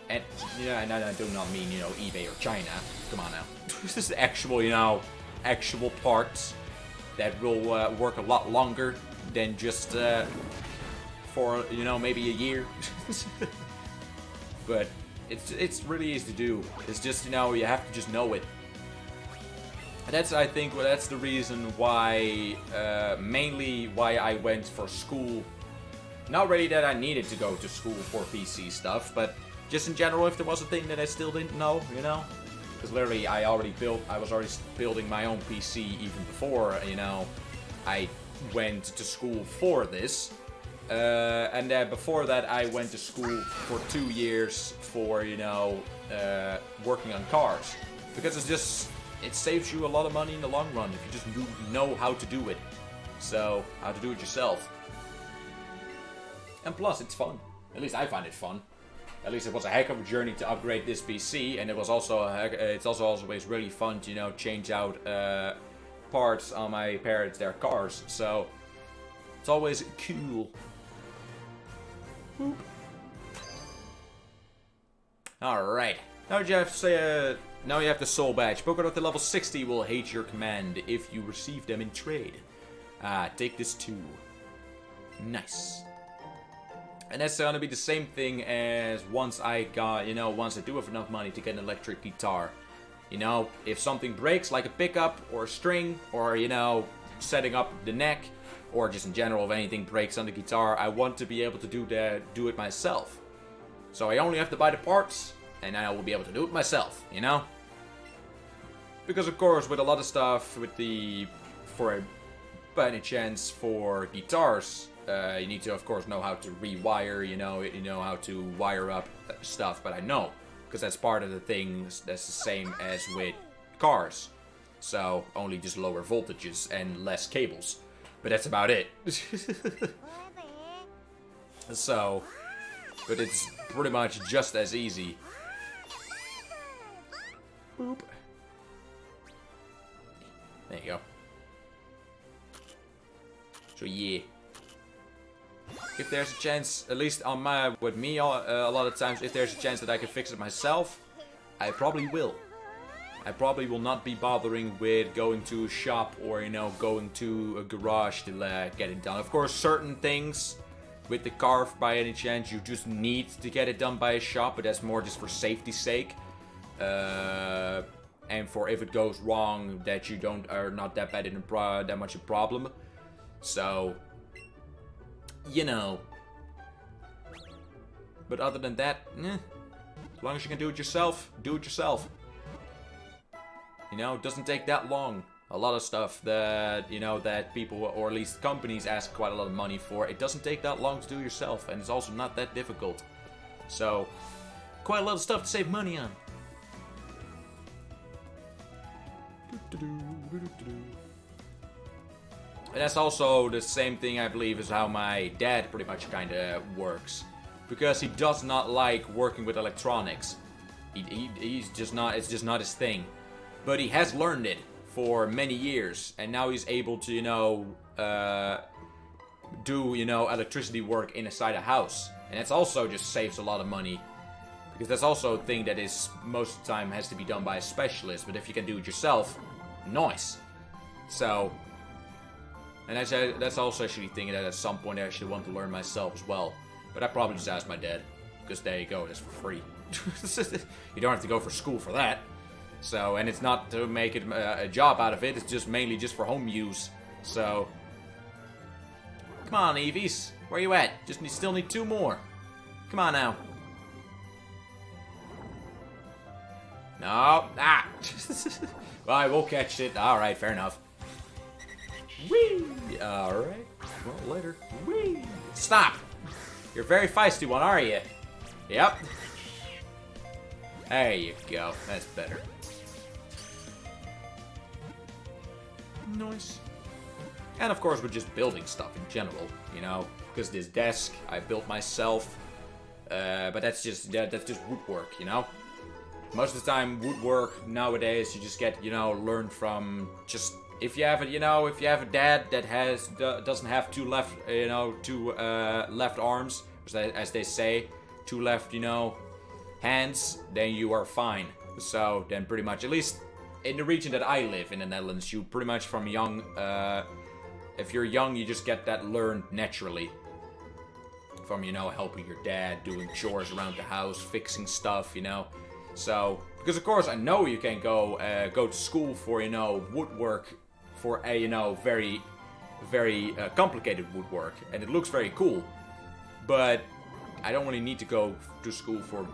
And, and I do not mean, eBay or China. Come on now. This is actual, actual parts that will work a lot longer than just for, maybe a year. But it's really easy to do. It's just, you have to just know it. And I think, that's the reason why, mainly why I went for school. Not really that I needed to go to school for PC stuff, but just in general, if there was a thing that I still didn't know, Because literally, I was already building my own PC even before, I went to school for this. And before that, I went to school for 2 years for, working on cars. Because it saves you a lot of money in the long run if you just know how to do it. So, how to do it yourself. And plus, it's fun. At least I find it fun. At least it was a heck of a journey to upgrade this PC, and it was also it's also always really fun to change out parts on my parents' their cars. So it's always cool. All right, now you have to say now you have the soul badge. Poker at the level 60 will hate your command if you receive them in trade. Take this too. Nice. And that's gonna be the same thing as once I do have enough money to get an electric guitar. If something breaks, like a pickup or a string, or, setting up the neck, or just in general, if anything breaks on the guitar, I want to be able to do it myself. So I only have to buy the parts, and I will be able to do it myself, Because of course, with a lot of stuff, by any chance, for guitars, you need to, of course, know how to rewire, you know how to wire up stuff, but I know, because that's part of the things that's the same as with cars. So, only just lower voltages and less cables. But that's about it. So, but it's pretty much just as easy. Boop. There you go. So, yeah. If there's a chance, at least with me, a lot of times, if there's a chance that I can fix it myself, I probably will. I probably will not be bothering with going to a shop or, going to a garage to get it done. Of course, certain things with the car, by any chance, you just need to get it done by a shop, but that's more just for safety's sake. And for if it goes wrong, that you are not that bad in that much a problem. So, But other than that, as long as you can do it yourself, do it yourself. It doesn't take that long. A lot of stuff that, that people, or at least companies, ask quite a lot of money for, it doesn't take that long to do yourself, and it's also not that difficult. So, quite a lot of stuff to save money on. And that's also the same thing, I believe, as how my dad pretty much kind of works. Because he does not like working with electronics. He's just not, it's just not his thing. But he has learned it for many years. And now he's able to, do, electricity work inside a house. And that's also just saves a lot of money. Because that's also a thing that is, most of the time, has to be done by a specialist. But if you can do it yourself, nice. So, and that's also actually a thing that at some point I actually want to learn myself as well. But I probably just ask my dad. Because there you go, it's for free. You don't have to go for school for that. So, and it's not to make it a job out of it. It's just mainly just for home use. So, come on, Eevees. Where you at? Still need 2 more. Come on now. No. Ah. Well, I will catch it. Alright, fair enough. Whee! Alright. Well, later. Whee! Stop! You're a very feisty one, are you? Yep. There you go. That's better. Nice. And of course, we're just building stuff in general, because this desk I built myself. But that's just woodwork, Most of the time, woodwork nowadays you just get, learn from just if you have a, if you have a dad that doesn't have two left, two left arms, as they say, two left, hands, then you are fine. So then pretty much, at least in the region that I live in the Netherlands, you pretty much from young, if you're young, you just get that learned naturally. From, helping your dad, doing chores around the house, fixing stuff, So, because of course I know you can go to school for, woodwork, for a, very, very complicated woodwork, and it looks very cool. But I don't really need to go to school for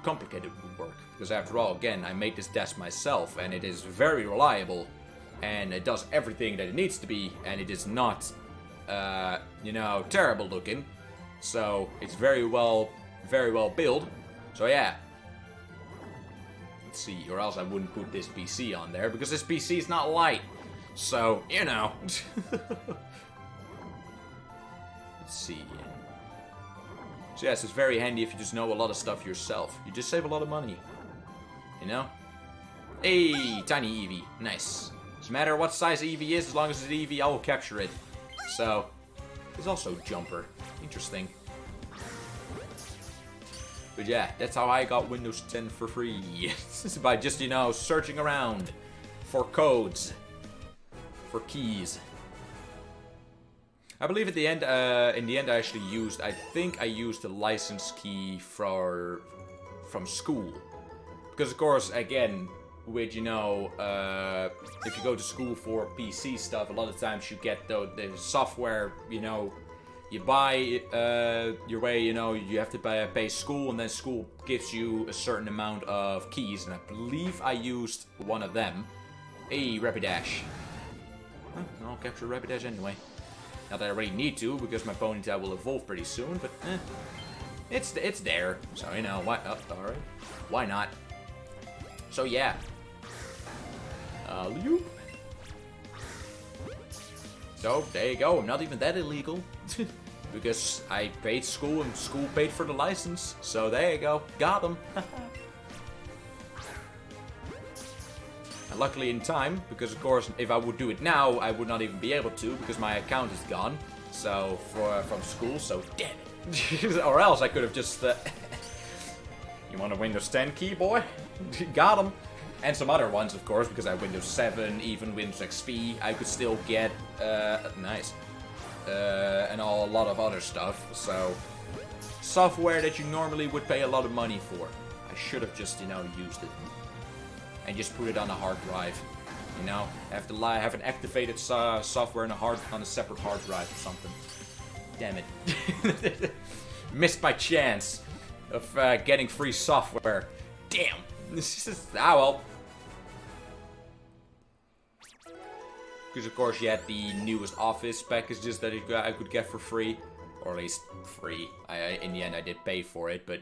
complicated woodwork, because after all, again, I made this desk myself, and it is very reliable, and it does everything that it needs to be, and it is not, terrible looking. So it's very well built. So yeah. Let's see, or else I wouldn't put this PC on there, because this PC is not light. So, Let's see. So yes, it's very handy if you just know a lot of stuff yourself. You just save a lot of money. Hey, tiny Eevee. Nice. Doesn't matter what size Eevee is, as long as it's Eevee, I will capture it. So, there's also Jumper. Interesting. But yeah, that's how I got Windows 10 for free. By just, searching around for codes. For keys. I believe at the end, in the end I actually used, I think I used the license key from school. Because of course, again, with, if you go to school for PC stuff, a lot of times you get the software, you buy your way, you have to pay school, and then school gives you a certain amount of keys, and I believe I used one of them. Hey, Rapidash. Huh, I'll capture Rapidash anyway. Not that I really need to, because my Ponytail will evolve pretty soon, but it's there. So, why, alright. Why not? So, yeah. Loop. So, there you go. Not even that illegal. Because I paid school, and school paid for the license. So, there you go. Got them. And luckily in time, because of course, if I would do it now, I would not even be able to, because my account is gone. So, from school, so damn it. Or else I could have just... You want a Windows 10 key, boy? Got him. And some other ones, of course, because I have Windows 7, even Windows XP, I could still get, nice. And a lot of other stuff, so... Software that you normally would pay a lot of money for. I should have just, used it. And just put it on a hard drive. Have an activated software on a separate hard drive or something. Damn it. Missed my chance of getting free software. Damn. Well. Because of course you had the newest Office packages that I could get for free. Or at least free. In the end I did pay for it, but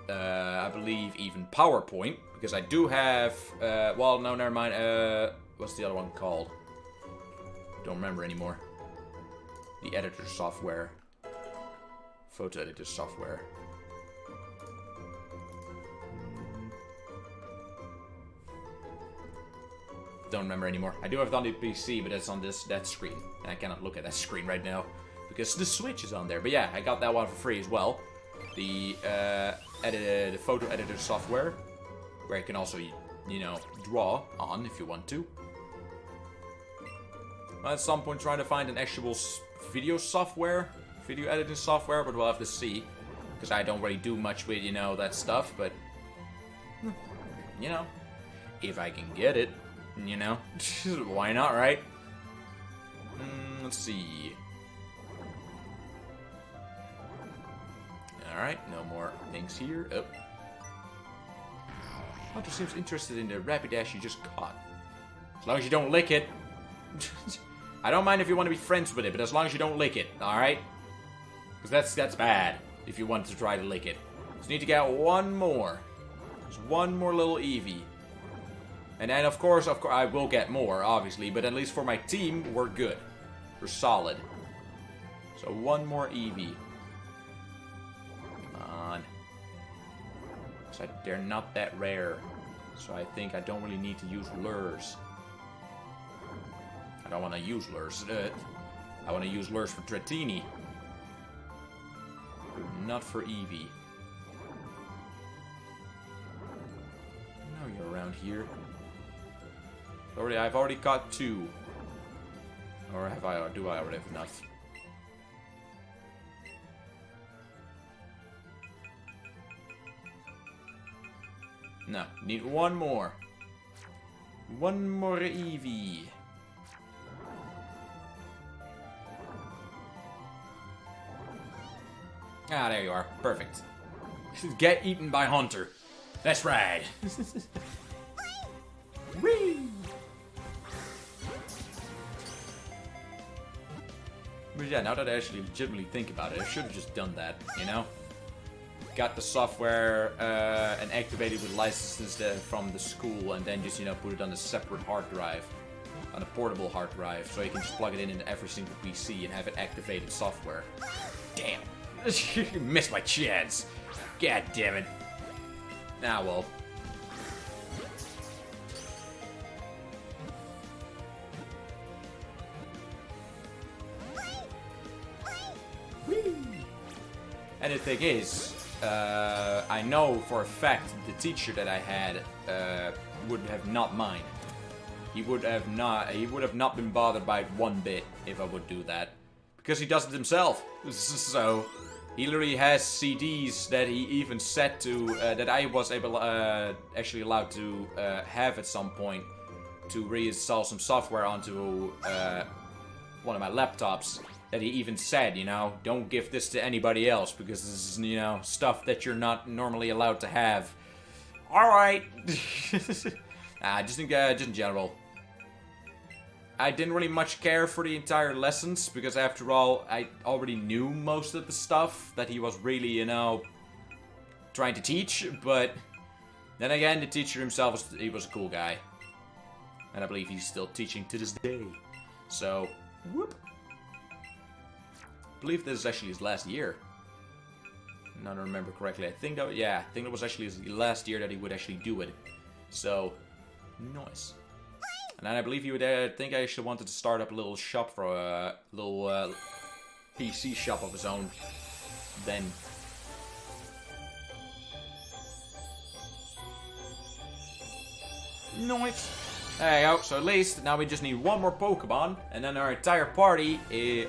I believe even PowerPoint, because I do have, well, no, never mind, what's the other one called? Don't remember anymore. The editor software. Photo editor software. Don't remember anymore. I do have it on the PC, but it's on that screen. And I cannot look at that screen right now, because the Switch is on there. But yeah, I got that one for free as well. The the photo editor software, where you can also, draw on if you want to. Well, at some point trying to find an actual video editing software, but we'll have to see. Because I don't really do much with, that stuff, but, if I can get it, why not, right? Let's see. Alright, no more things here. Oh. Hunter seems interested in the Rapidash you just caught. As long as you don't lick it. I don't mind if you want to be friends with it, but as long as you don't lick it, alright? Because that's bad, if you want to try to lick it. Just need to get one more. Just one more little Eevee. And then, of course, I will get more, obviously, but at least for my team, we're good. We're solid. So one more Eevee. So they're not that rare. So I think I don't really need to use lures. I don't want to use lures. I want to use lures for Dratini. Not for Eevee. Now you're around here. I've already caught 2. Or have I? Or do I already have enough? No, need 1 more. 1 more Eevee. Ah, there you are. Perfect. Get eaten by Haunter. That's right. Whee! But yeah, now that I actually legitimately think about it, I should have just done that, you know? Got the software and activated with licenses from the school, and then just, you know, put it on a separate hard drive. On a portable hard drive, so you can just plug it in into every single PC and have it activated software. Damn. Missed my chance. God damn it. Ah, well. And the thing is, I know for a fact the teacher that I had would have not minded. He would have not been bothered by it one bit if I would do that. Because he does it himself. So, he literally has CDs that he even set to, that I was actually allowed to have at some point to reinstall some software onto one of my laptops. That he even said, you know, don't give this to anybody else because this is, you know, stuff that you're not normally allowed to have. Alright. Just in general. I didn't really much care for the entire lessons because after all, I already knew most of the stuff that he was really, you know, trying to teach, but then again, the teacher himself, he was a cool guy. And I believe he's still teaching to this day. So, whoop. I believe this is actually his last year. Now I remember correctly. I think that was actually his last year that he would actually do it. So, nice. And then I believe he would, I think I actually wanted to start up a little shop for a little PC shop of his own. Then. Nice. There you go. So at least now we just need 1 more Pokemon, and then our entire party,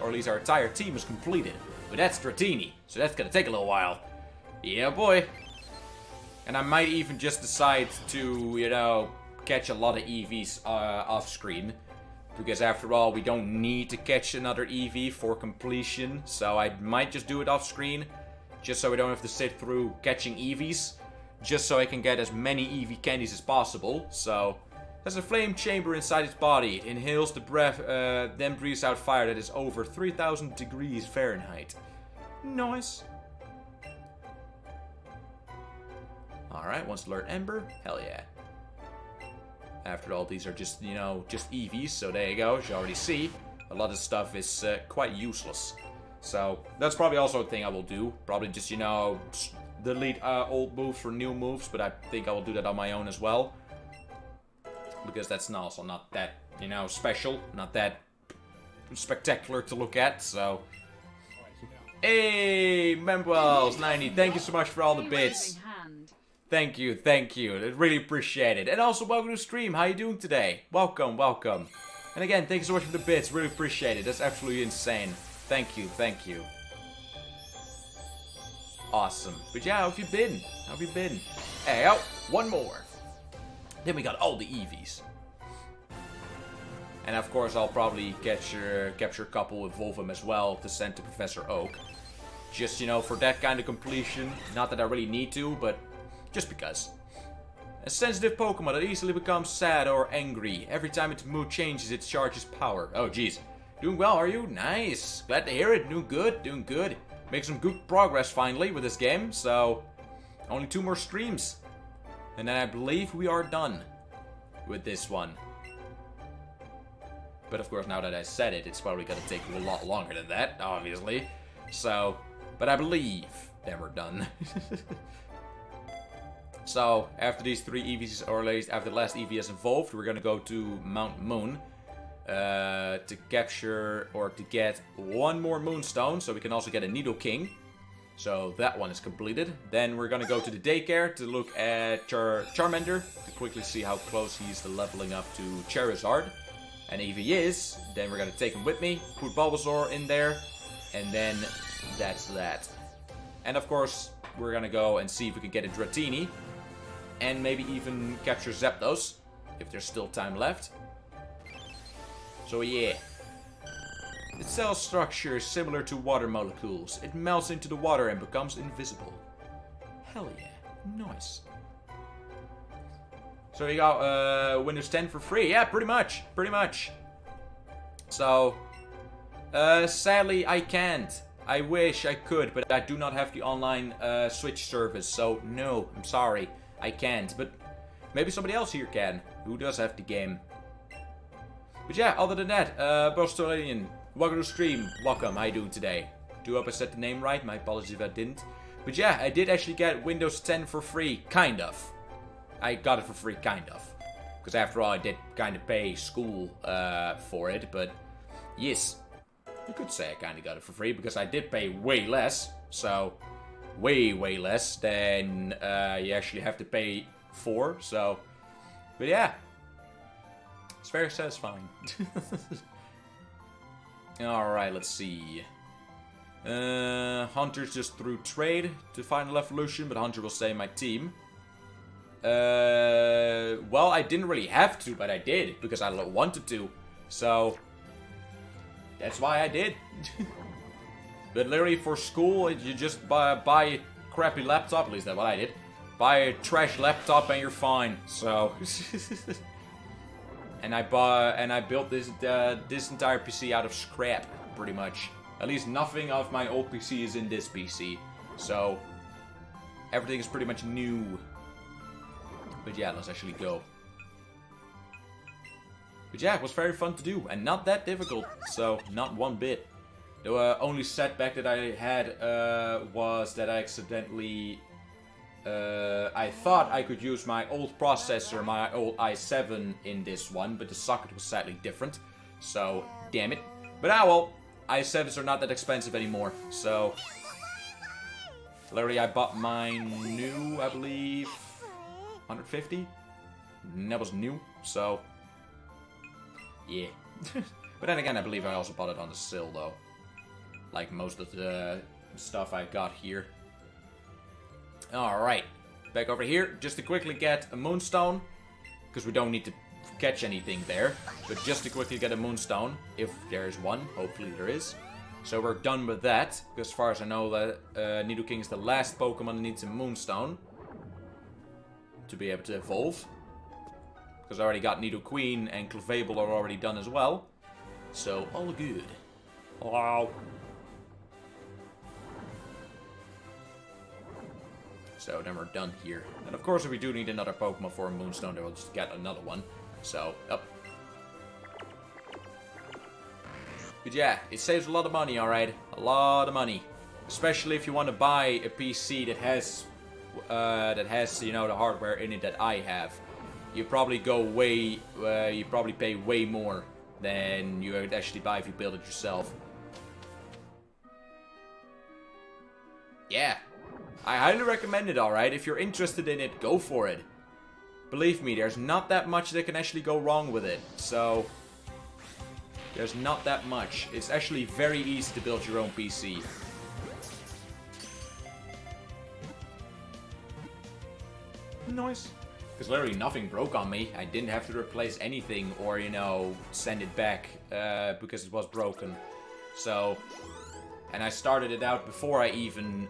or at least our entire team, is completed. But that's Dratini, so that's gonna take a little while. Yeah, boy. And I might even just decide to, you know, catch a lot of EVs off screen, because after all, we don't need to catch another EV for completion. So I might just do it off screen, just so we don't have to sit through catching EVs, just so I can get as many EV candies as possible. So. There's a flame chamber inside its body. It inhales the breath, then breathes out fire that is over 3,000 degrees Fahrenheit. Nice. Alright, wants to learn Ember? Hell yeah. After all, these are just, you know, just EVs, so there you go. As you already see, a lot of stuff is quite useless. So, that's probably also a thing I will do. Probably just, you know, delete old moves for new moves, but I think I will do that on my own as well. Because that's also not that, you know, special, not that spectacular to look at, so. Hey, Memwells90, thank you so much for all the bits. Thank you, I really appreciate it. And also, welcome to the stream, how you doing today? Welcome, welcome. And again, thank you so much for the bits, really appreciate it, that's absolutely insane. Thank you, thank you. Awesome. But yeah, how have you been? How have you been? Hey, oh, 1 more. Then we got all the EVs. And of course, I'll probably capture a couple, evolve them as well to send to Professor Oak. Just, you know, for that kind of completion. Not that I really need to, but just because. A sensitive Pokemon that easily becomes sad or angry. Every time its mood changes, it charges power. Oh, jeez. Doing well, are you? Nice. Glad to hear it. Doing good, doing good. Make some good progress finally with this game, so. Only 2 more streams. And then I believe we are done with this one. But of course, now that I said it, it's probably going to take a lot longer than that, obviously. So, but I believe that we're done. So, after these 3 EVs, or at least after the last EV has evolved, we're going to go to Mount Moon. to capture or to get one more Moonstone, so we can also get a Nidoking. So that one is completed. Then we're gonna go to the daycare to look at Charmander to quickly see how close he is to leveling up to Charizard. And if he is, then we're gonna take him with me, put Bulbasaur in there, and then that's that. And of course, we're gonna go and see if we can get a Dratini, and maybe even capture Zapdos, if there's still time left. So yeah. Its cell structure is similar to water molecules. It melts into the water and becomes invisible. Hell yeah. Nice. So you got Windows 10 for free. Yeah, pretty much. Pretty much. So, sadly I can't. I wish I could, but I do not have the online Switch service. So no, I'm sorry. I can't. But maybe somebody else here can, who does have the game. But yeah, other than that, Bostolian, welcome to the stream. Welcome, how you doing today? Do hope I said the name right, my apologies if I didn't. But yeah, I did actually get Windows 10 for free, kind of. I got it for free, kind of. Because after all, I did kind of pay school for it, but yes. You could say I kind of got it for free, because I did pay way less. So, way less than you actually have to pay for, so. But yeah. It's very satisfying. Alright, let's see. Hunter's just through trade to Final Evolution, but Hunter will stay in my team. Well, I didn't really have to, but I did, because I wanted to. So, that's why I did. But literally for school, you just buy a crappy laptop, at least that's what I did. Buy a trash laptop and you're fine, so... And I built this entire PC out of scrap, pretty much. At least nothing of my old PC is in this PC. So, everything is pretty much new. But yeah, let's actually go. But yeah, it was very fun to do, and not that difficult. So, not one bit. The only setback that I had was that I accidentally... I thought I could use my old processor, my old i7 in this one, but the socket was sadly different. So, damn it. But well, i7s are not that expensive anymore, so... Literally, I bought mine new, I believe... 150? And that was new, so... Yeah. But then again, I believe I also bought it on the sale, though. Like most of the stuff I got here. Alright, back over here, just to quickly get a Moonstone, because we don't need to catch anything there, but just to quickly get a Moonstone, if there's one, hopefully there is. So we're done with that, because as far as I know, Nidoking is the last Pokemon that needs a Moonstone to be able to evolve. Because I already got Nidoqueen and Clefable are already done as well, so all good. Wow. So then we're done here. And of course, if we do need another Pokemon for a Moonstone, then we'll just get another one. So, up. But yeah, it saves a lot of money, alright? A lot of money. Especially if you want to buy a PC that has, you know, the hardware in it that I have. You probably go way, you probably pay way more than you would actually buy if you build it yourself. Yeah. I highly recommend it, alright? If you're interested in it, go for it. Believe me, there's not that much that can actually go wrong with it. So, there's not that much. It's actually very easy to build your own PC. Nice. Because literally nothing broke on me. I didn't have to replace anything or, you know, send it back because it was broken. So... And I started it out before I even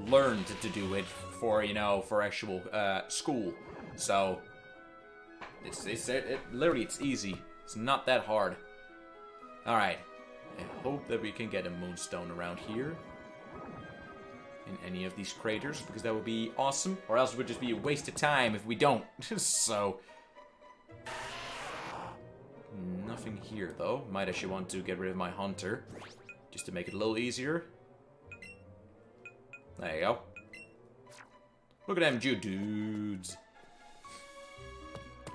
learned to do it for, you know, for actual school. So, literally, it's easy. It's not that hard. Alright. I hope that we can get a Moonstone around here. In any of these craters, because that would be awesome. Or else it would just be a waste of time if we don't. So... Nothing here, though. Might actually want to get rid of my Hunter. Just to make it a little easier. There you go. Look at them dudes.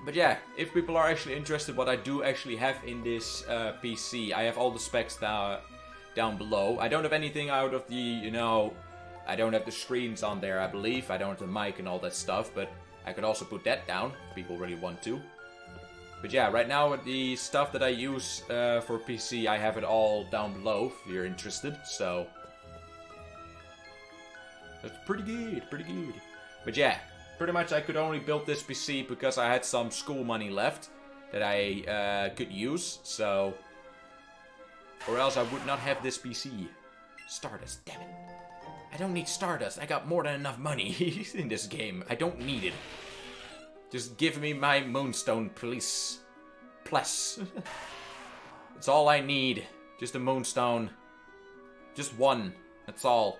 But yeah, if people are actually interested what I do actually have in this PC, I have all the specs down below. I don't have anything out of the, you know, I don't have the screens on there, I believe. I don't have the mic and all that stuff, but I could also put that down if people really want to. But yeah, right now with the stuff that I use for PC, I have it all down below if you're interested, so... That's pretty good, pretty good. But yeah, pretty much I could only build this PC because I had some school money left that I could use, so... Or else I would not have this PC. Stardust, damn it. I don't need Stardust, I got more than enough money in this game. I don't need it. Just give me my Moonstone, please. Plus. That's all I need. Just a Moonstone. Just one. That's all.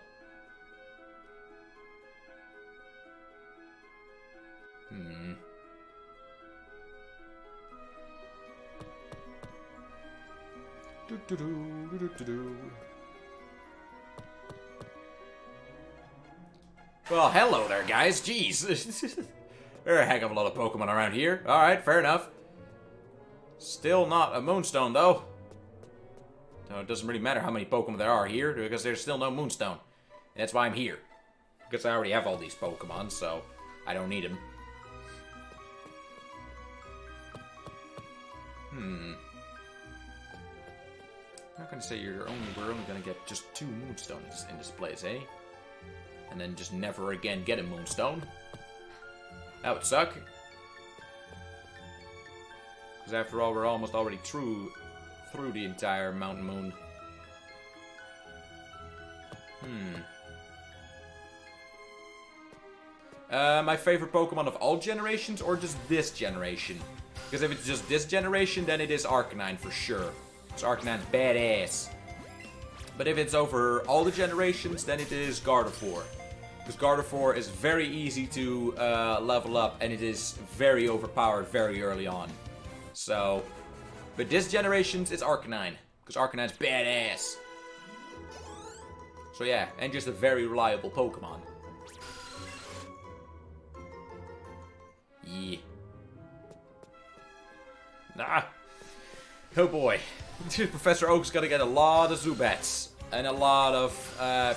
Well, hello there, guys. Jeez. There are a heck of a lot of Pokemon around here. Alright, fair enough. Still not a Moonstone, though. So it doesn't really matter how many Pokemon there are here, because there's still no Moonstone. And that's why I'm here. Because I already have all these Pokemon, so I don't need them. I'm not gonna say we're only gonna get just 2 Moonstones in this place, eh? And then just never again get a Moonstone. That would suck. Because after all, we're almost already through the entire Mountain Moon. My favorite Pokemon of all generations, or just this generation? Because if it's just this generation, then it is Arcanine for sure. So Arcanine's badass. But if it's over all the generations, then it is Gardevoir. Because Gardevoir is very easy to level up, and it is very overpowered very early on. So, but this generation's it's Arcanine. Because Arcanine's badass. So yeah, and just a very reliable Pokemon. Yeah. Nah. Oh boy. Professor Oak's gotta get a lot of Zubats. And a lot of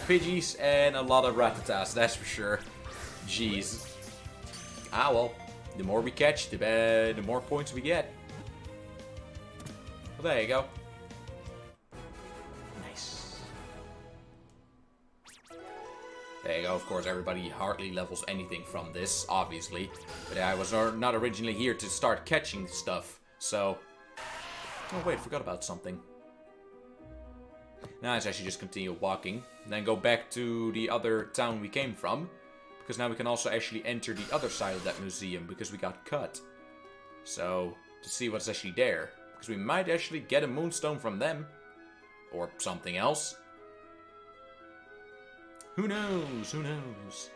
Pidgeys and a lot of Rattatas, that's for sure. Jeez. Ah well, the more we catch, the more points we get. Well, there you go. Nice. There you go, of course everybody hardly levels anything from this, obviously. But I was not originally here to start catching stuff, so... Oh wait, forgot about something. Now let's actually just continue walking, and then go back to the other town we came from, because now we can also actually enter the other side of that museum, because we got cut. So, to see what's actually there, because we might actually get a Moonstone from them, or something else. Who knows, who knows.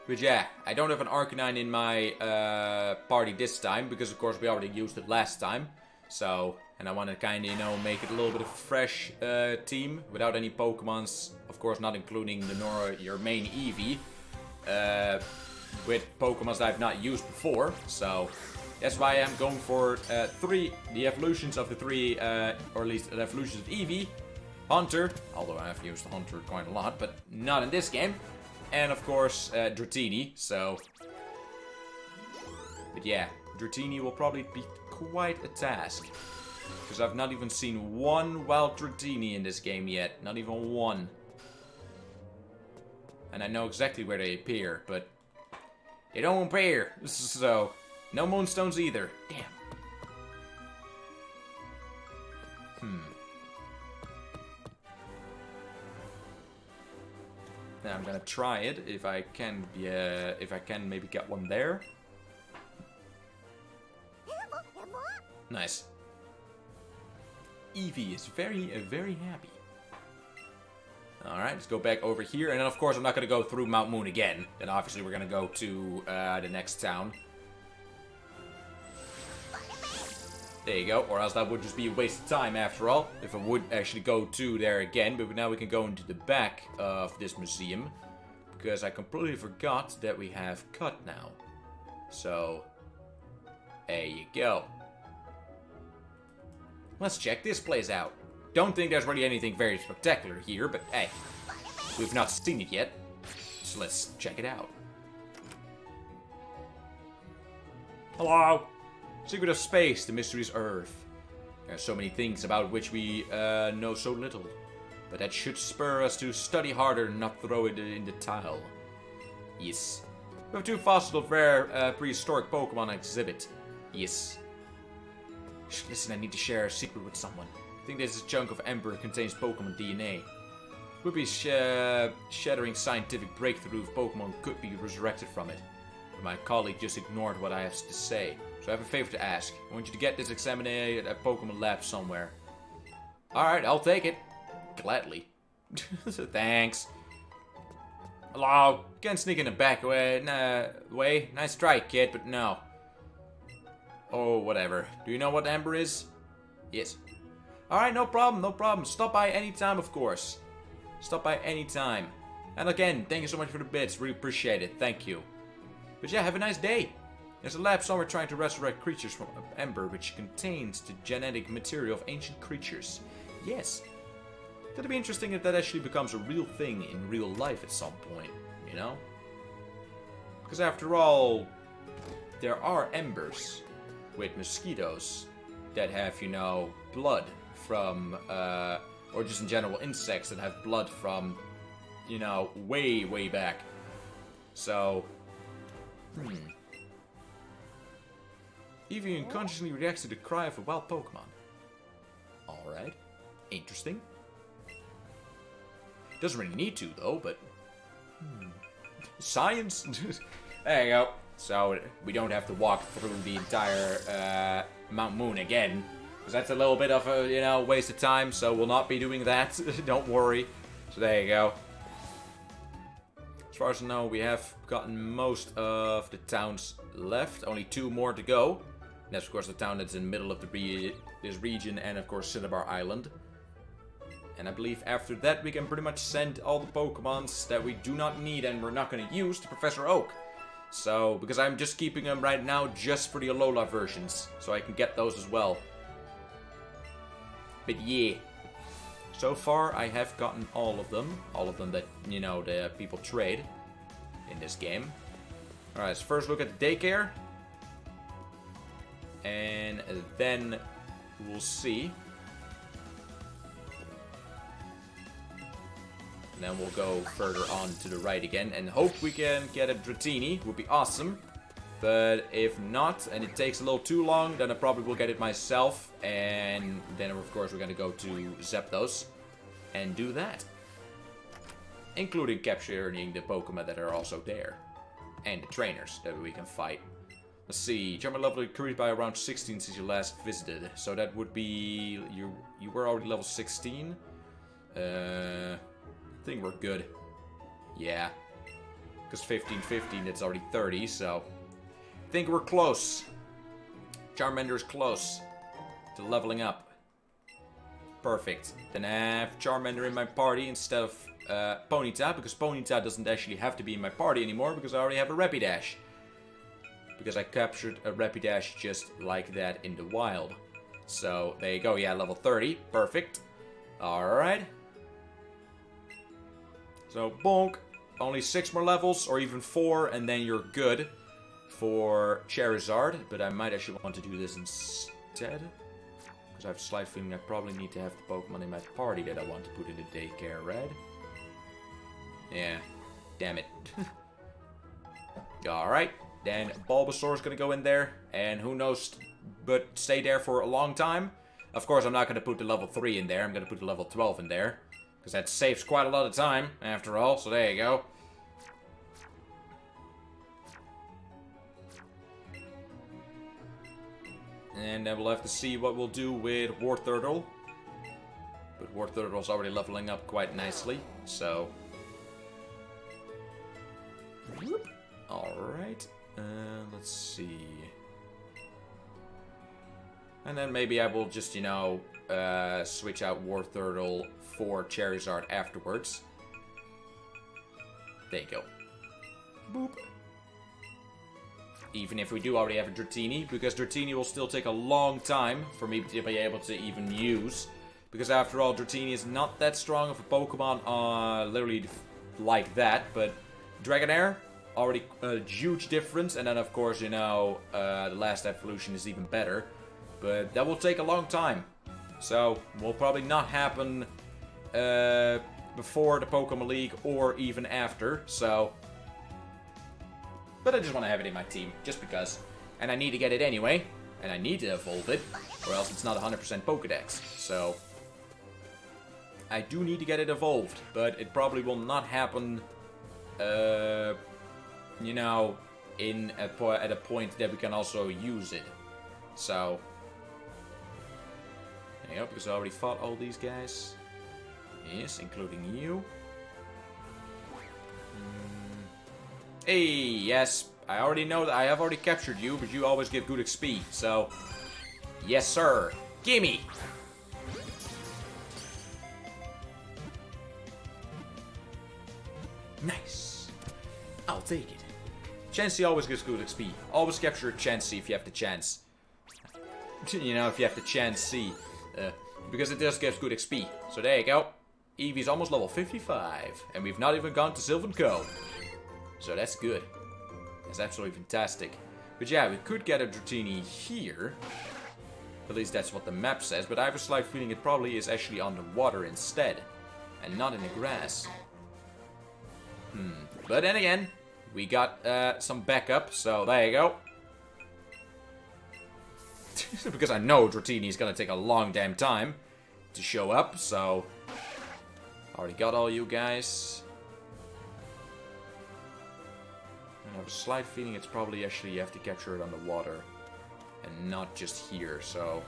But yeah, I don't have an Arcanine in my party this time, because of course we already used it last time. So, and I want to kind of, you know, make it a little bit of a fresh team, without any Pokemons, of course not including the Nora, your main Eevee, with Pokemons that I've not used before. So, that's why I'm going for the evolutions of the 3, or at least the evolutions of Eevee, Haunter, although I've used Haunter quite a lot, but not in this game. And of course, Dratini, so... But yeah, Dratini will probably be quite a task. Because I've not even seen one wild Dratini in this game yet. Not even one. And I know exactly where they appear, but... They don't appear, so... No Moonstones either. Damn. Now I'm gonna try it if I can maybe get one there. Nice. Eevee is very happy. Alright, let's go back over here. And then of course I'm not gonna go through Mount Moon again. Then obviously we're gonna go to the next town. There you go, or else that would just be a waste of time after all, if I would actually go to there again. But now we can go into the back of this museum, because I completely forgot that we have Cut now. So, there you go. Let's check this place out. Don't think there's really anything very spectacular here, but hey, we've not seen it yet. So let's check it out. Hello! Secret of space, the mysteries Earth. There are so many things about which we know so little. But that should spur us to study harder and not throw it in the tile. Yes. We have 2 fossils of rare prehistoric Pokemon exhibit. Yes. Listen, I need to share a secret with someone. I think this chunk of Ember contains Pokemon DNA. It would be shattering scientific breakthrough if Pokemon could be resurrected from it. But my colleague just ignored what I have to say. So I have a favor to ask. I want you to get this examination at a Pokemon lab somewhere. Alright, I'll take it. Gladly. Thanks. Hello. Can't sneak in the back way. Nice try, kid, but no. Oh, whatever. Do you know what Ember is? Yes. Alright, no problem, no problem. Stop by anytime, of course. Stop by anytime. And again, thank you so much for the bits. Really appreciate it. Thank you. But yeah, have a nice day. There's a lab somewhere trying to resurrect creatures from Ember, which contains the genetic material of ancient creatures. Yes. That'd be interesting if that actually becomes a real thing in real life at some point, you know? Because after all, there are Embers with mosquitoes that have, you know, blood from, or just in general insects that have blood from, you know, way, way back. So, Eevee unconsciously reacts to the cry of a wild Pokemon. Alright. Interesting. Doesn't really need to, though, but... Science? There you go. So, we don't have to walk through the entire Mount Moon again. Because that's a little bit of a, you know, waste of time, so we'll not be doing that. Don't worry. So, there you go. As far as I know, we have gotten most of the towns left. Only 2 more to go. And that's, of course, the town that's in the middle of this region, and, of course, Cinnabar Island. And I believe after that we can pretty much send all the Pokemons that we do not need and we're not going to use to Professor Oak. So, because I'm just keeping them right now just for the Alola versions. So I can get those as well. But yeah. So far I have gotten all of them. All of them that, you know, the people trade in this game. Alright, let's first look at the daycare. And then we'll see. And then we'll go further on to the right again and hope we can get a Dratini. Would be awesome. But if not, and it takes a little too long, then I probably will get it myself. And then, of course, we're going to go to Zapdos and do that. Including capturing the Pokemon that are also there. And the trainers that we can fight. Let's see. Charmander level increased by around 16 since you last visited. So that would be... You were already level 16. I think we're good. Yeah. Because 15, that's already 30, so... I think we're close. Charmander is close to leveling up. Perfect. Then I have Charmander in my party instead of Ponyta, because Ponyta doesn't actually have to be in my party anymore, because I already have a Rapidash. Because I captured a Rapidash just like that in the wild. So, there you go. Yeah, level 30. Perfect. Alright. So, bonk. Only 6 more levels, or even 4, and then you're good for Charizard. But I might actually want to do this instead. Because I have a slight feeling I probably need to have the Pokemon in my party that I want to put in the daycare, right? Yeah. Damn it. Alright. Then Bulbasaur is going to go in there. And who knows, but stay there for a long time. Of course, I'm not going to put the level 3 in there. I'm going to put the level 12 in there. Because that saves quite a lot of time, after all. So there you go. And then we'll have to see what we'll do with Wartortle. But Wartortle's already leveling up quite nicely. So... Alright. Let's see. And then maybe I will just, you know, switch out Wartortle for Charizard afterwards. There you go. Boop. even if we do already have a Dratini, because Dratini will still take a long time for me to be able to even use. Because after all, Dratini is not that strong of a Pokemon, literally like that, but Dragonair, already a huge difference, and then of course, you know, the last evolution is even better, but that will take a long time, so will probably not happen before the Pokemon League or even after, so, but I just want to have it in my team, just because, and I need to get it anyway, and I need to evolve it, or else it's not 100% Pokedex, so I do need to get it evolved, but it probably will not happen, you know, at a point that we can also use it. So, there you go, because I already fought all these guys. Yes, including you. Hey, yes, I already know that I have already captured you, but you always give good XP, so, yes sir, gimme! Nice. I'll take it. Chansey always gives good XP. Always capture a Chansey if you have the chance. You know, if you have the Chansey. Because it just gives good XP. So there you go. Eevee's almost level 55. And we've not even gone to Sylvan Co. So that's good. That's absolutely fantastic. But yeah, we could get a Dratini here. At least that's what the map says. But I have a slight feeling it probably is actually on the water instead. And not in the grass. But then again, we got some backup, so there you go. Because I know Dratini is gonna take a long damn time to show up, so already got all you guys. And I have a slight feeling it's probably actually you have to capture it on the water and not just here, so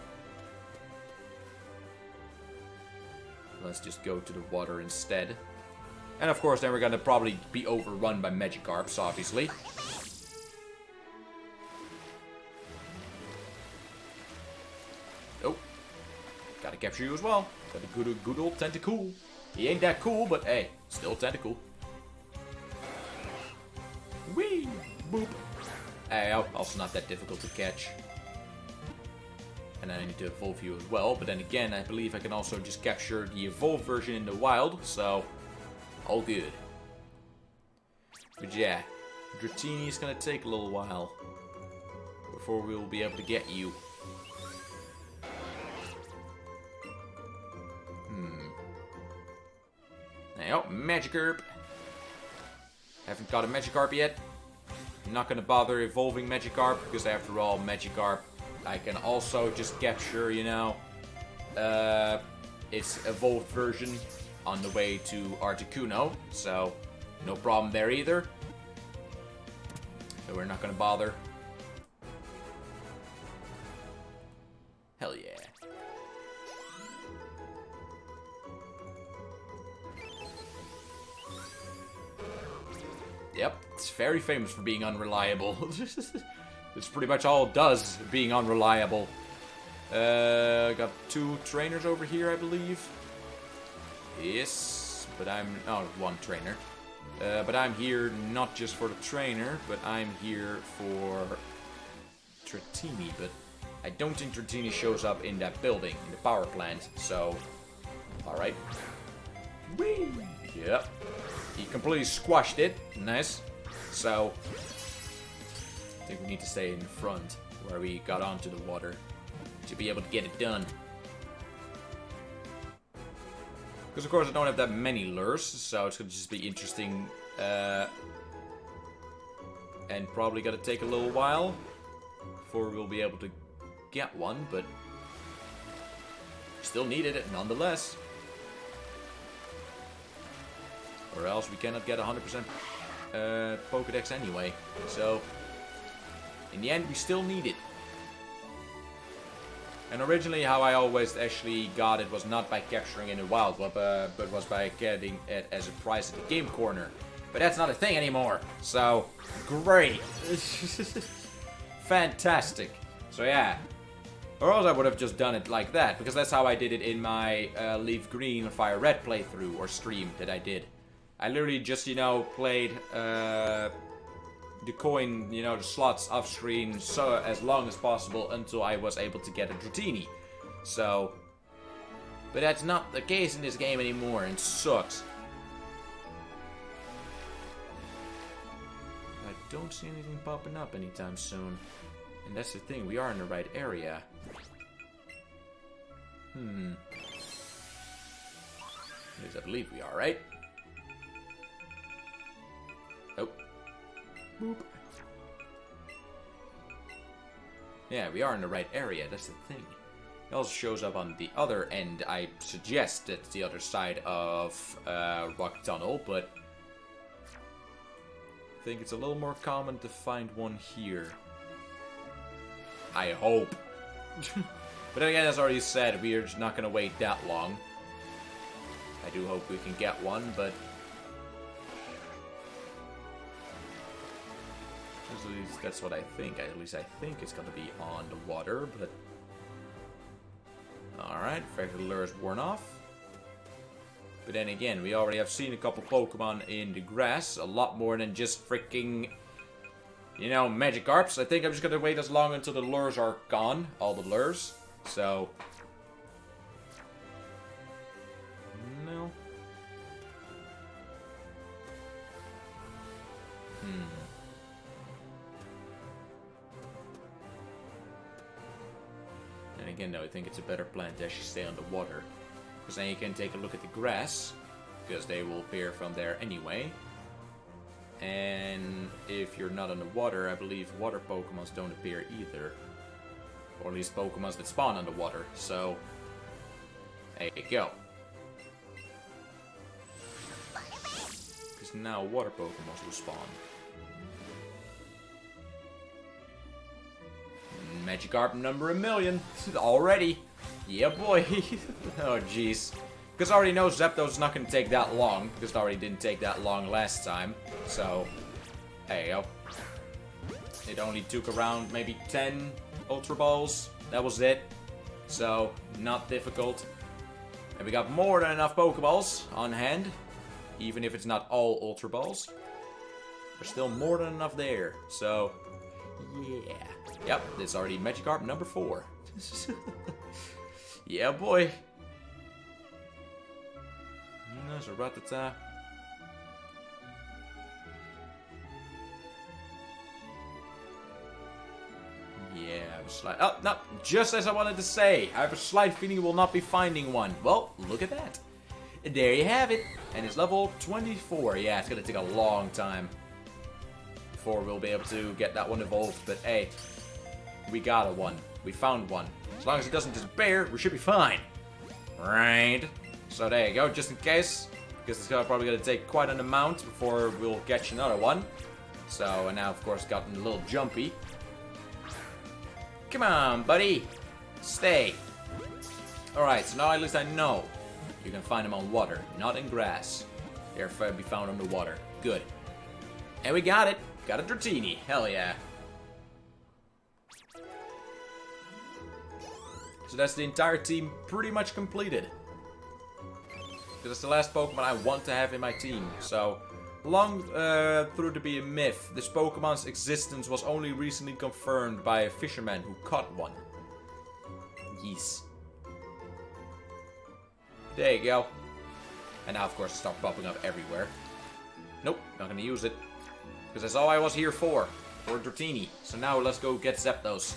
let's just go to the water instead. And of course, then we're gonna probably be overrun by Magikarps, obviously. Oh. Gotta capture you as well. Got a good old Tentacool. He ain't that cool, but hey, still Tentacool. Whee! Boop. Hey, also not that difficult to catch. And I need to evolve you as well, but then again, I believe I can also just capture the evolved version in the wild, so all good. But yeah, Dratini is gonna take a little while before we'll be able to get you. Now, Magikarp. Haven't got a Magikarp yet. I'm not gonna bother evolving Magikarp because after all, Magikarp I can also just capture, you know, its evolved version on the way to Articuno, so no problem there either. So we're not gonna bother. Hell yeah. Yep, it's very famous for being unreliable. That's pretty much all it does, being unreliable. Got 2 trainers over here, I believe. Yes, but oh, 1 trainer. But I'm here not just for the trainer, but I'm here for Dratini. But I don't think Dratini shows up in that building, in the power plant, so alright. Whee! Yep. He completely squashed it. Nice. So I think we need to stay in front where we got onto the water to be able to get it done. Because of course I don't have that many lures, so it's gonna just be interesting and probably gonna take a little while before we'll be able to get one, but still needed it nonetheless. Or else we cannot get 100% Pokedex anyway. So, in the end, we still need it. And originally, how I always actually got it was not by capturing in the wild, but was by getting it as a prize at the game corner. But that's not a thing anymore. So, great. Fantastic. So yeah. Or else I would have just done it like that, because that's how I did it in my Leaf Green Fire Red playthrough or stream that I did. I literally just, you know, played the coin, you know, the slots off screen so as long as possible until I was able to get a Dratini. So, but that's not the case in this game anymore, and it sucks. I don't see anything popping up anytime soon. And that's the thing, we are in the right area. At least I believe we are, right? Oh. Boop. Yeah, we are in the right area, that's the thing. It also shows up on the other end. I suggest it's the other side of Rock Tunnel, but I think it's a little more common to find one here. I hope. But again, as already said, we are just not going to wait that long. I do hope we can get one, but at least that's what I think. At least I think it's going to be on the water, but alright, Fractal Lure is worn off. But then again, we already have seen a couple Pokemon in the grass. A lot more than just freaking, you know, Magikarps. I think I'm just gonna wait as long until the lures are gone. All the lures. So, no. And again, though, I think it's a better plan to actually stay underwater. Because then you can take a look at the grass. Because they will appear from there anyway. And if you're not underwater, I believe water Pokemons don't appear either. Or at least Pokemons that spawn underwater. So, there you go. Because now water Pokemons will spawn. Magikarp number 1,000,000 already. Yeah, boy. Oh, jeez. Because I already know Zapdos is not going to take that long. Because it already didn't take that long last time. So, there you go. It only took around maybe 10 Ultra Balls. That was it. So, not difficult. And we got more than enough Pokeballs on hand. Even if it's not all Ultra Balls. There's still more than enough there. So, yeah. Yep, it's already Magikarp number 4. Yeah, boy. There's a Rattata. Yeah, I have a slight... Oh, no, just as I wanted to say. I have a slight feeling you will not be finding one. Well, look at that. There you have it. And it's level 24. Yeah, it's going to take a long time before we'll be able to get that one evolved. But hey, we got a one. We found one. As long as it doesn't disappear, we should be fine. Right? So there you go, just in case. Because it's probably going to take quite an amount before we'll catch another one. So, and now of course gotten a little jumpy. Come on, buddy. Stay. Alright, so now at least I know. You can find them on water, not in grass. They're be found underwater. Good. And we got it. Got a Dratini. Hell yeah. So that's the entire team pretty much completed. Because it's the last Pokemon I want to have in my team. So, long through to be a myth, this Pokemon's existence was only recently confirmed by a fisherman who caught one. Yes. There you go. And now, of course, start popping up everywhere. Nope, not gonna use it. Because that's all I was here for Dratini. So now let's go get Zapdos.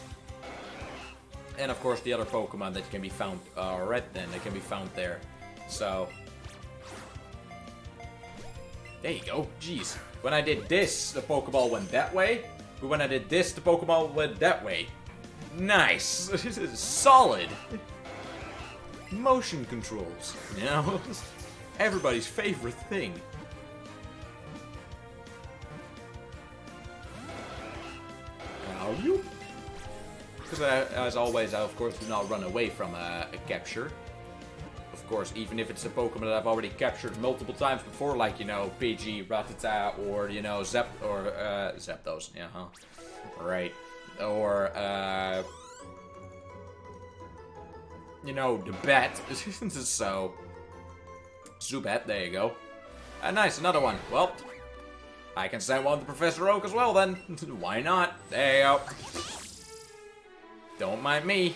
And of course the other Pokemon that can be found, red then, that can be found there. So, there you go. Jeez. When I did this, the Pokeball went that way. But when I did this, the Pokeball went that way. Nice. This is solid. Motion controls, you know? Everybody's favorite thing. Are you? Because as always, I of course do not run away from a capture. Of course, even if it's a Pokemon that I've already captured multiple times before, like, you know, Pidgey, Rattata, or, you know, Zapdos, yeah, huh? Right. Or, you know, the bat. So, Zubat, there you go. Nice, another one. Well, I can send one to Professor Oak as well then. Why not? There you go. Don't mind me.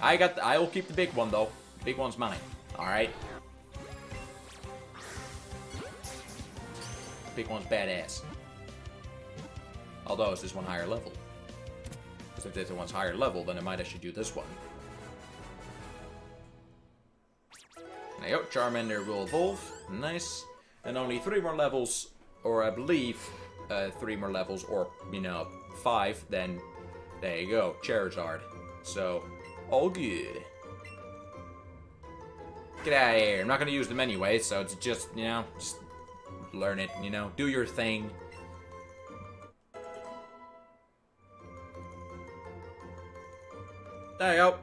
I will keep the big one though. The big one's mine. Alright. Big one's badass. Although, is this one higher level? Because if this one's higher level, then I might actually do this one. There you go, Charmander will evolve. Nice. And only 3 more levels, or I believe 3 more levels, or, you know, 5, then there you go, Charizard. So, all good. Get out of here. I'm not going to use them anyway, so it's just, you know, just learn it, you know, do your thing. There you go.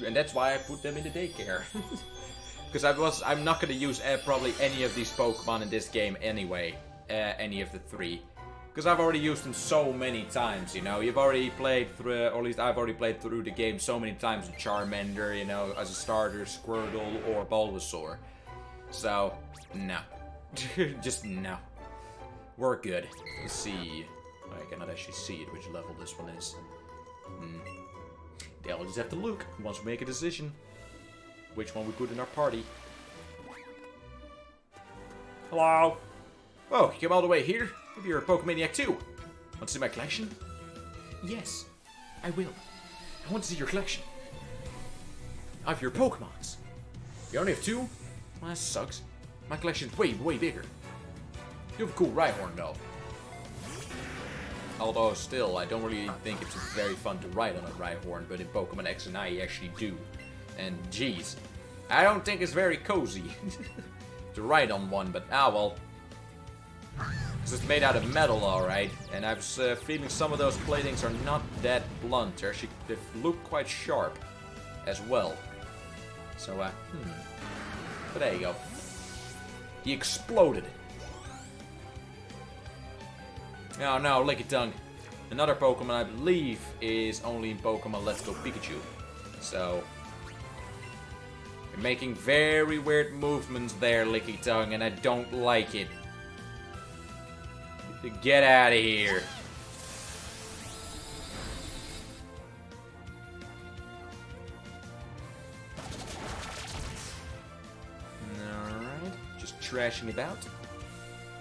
And that's why I put them in the daycare. Because I'm not going to use probably any of these Pokemon in this game anyway. Any of the 3. Because I've already used them so many times, you know. You've already played through, or at least I've already played through the game so many times with Charmander, you know, as a starter, Squirtle, or Bulbasaur. So, no. Just no. We're good. Let's see. I cannot actually see it, which level this one is. They'll just have to look once we make a decision. Which one we put in our party. Hello? Oh, you came all the way here? Maybe you're a Pokemaniac too. Want to see my collection? Yes, I will. I want to see your collection. Of your Pokemons. You only have 2? Well, that sucks. My collection's way, way bigger. You have a cool Rhyhorn though. Although still, I don't really think it's very fun to ride on a Rhyhorn, but in Pokemon X and I you actually do. And geez, I don't think it's very cozy to ride on one, but well. Because it's made out of metal, alright, and I was feeling some of those platings are not that blunt. They look quite sharp as well. So, but there you go. He exploded. Oh no, Lickitung. Another Pokemon I believe is only in Pokemon Let's Go Pikachu. So, you're making very weird movements there, Lickitung, and I don't like it. Get out of here. Alright, just trashing about.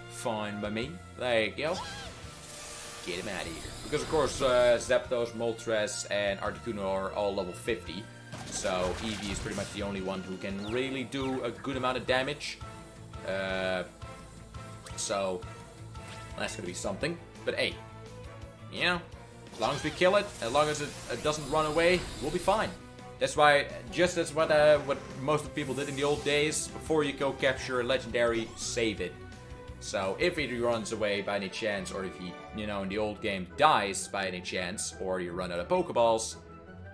Fine by me. There you go. Get him out of here. Because of course, Zapdos, Moltres, and Articuno are all level 50. So Eevee is pretty much the only one who can really do a good amount of damage. So that's gonna be something. But hey, you know, as long as we kill it, as long as it doesn't run away, we'll be fine. That's why, just as what most of the people did in the old days, before you go capture a legendary, save it. So if it runs away by any chance, or if he, you know, in the old game dies by any chance, or you run out of Pokeballs,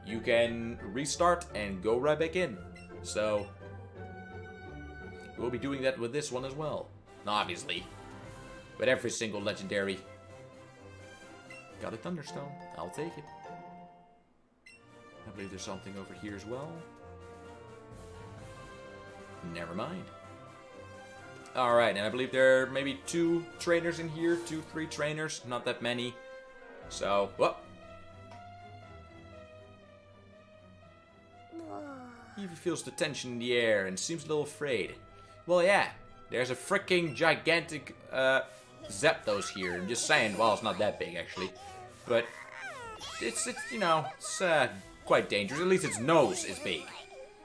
you can restart and go right back in. So we'll be doing that with this one as well. Obviously. With every single legendary. Got a Thunderstone. I'll take it. I believe there's something over here as well. Never mind. Alright, and I believe there are maybe 2 trainers in here. 2, 3 trainers. Not that many. So, whoop. Eevee feels the tension in the air and seems a little afraid. Well, yeah. There's a freaking gigantic Zapdos here. I'm just saying. Well, it's not that big, actually. But it's you know, it's quite dangerous. At least its nose is big.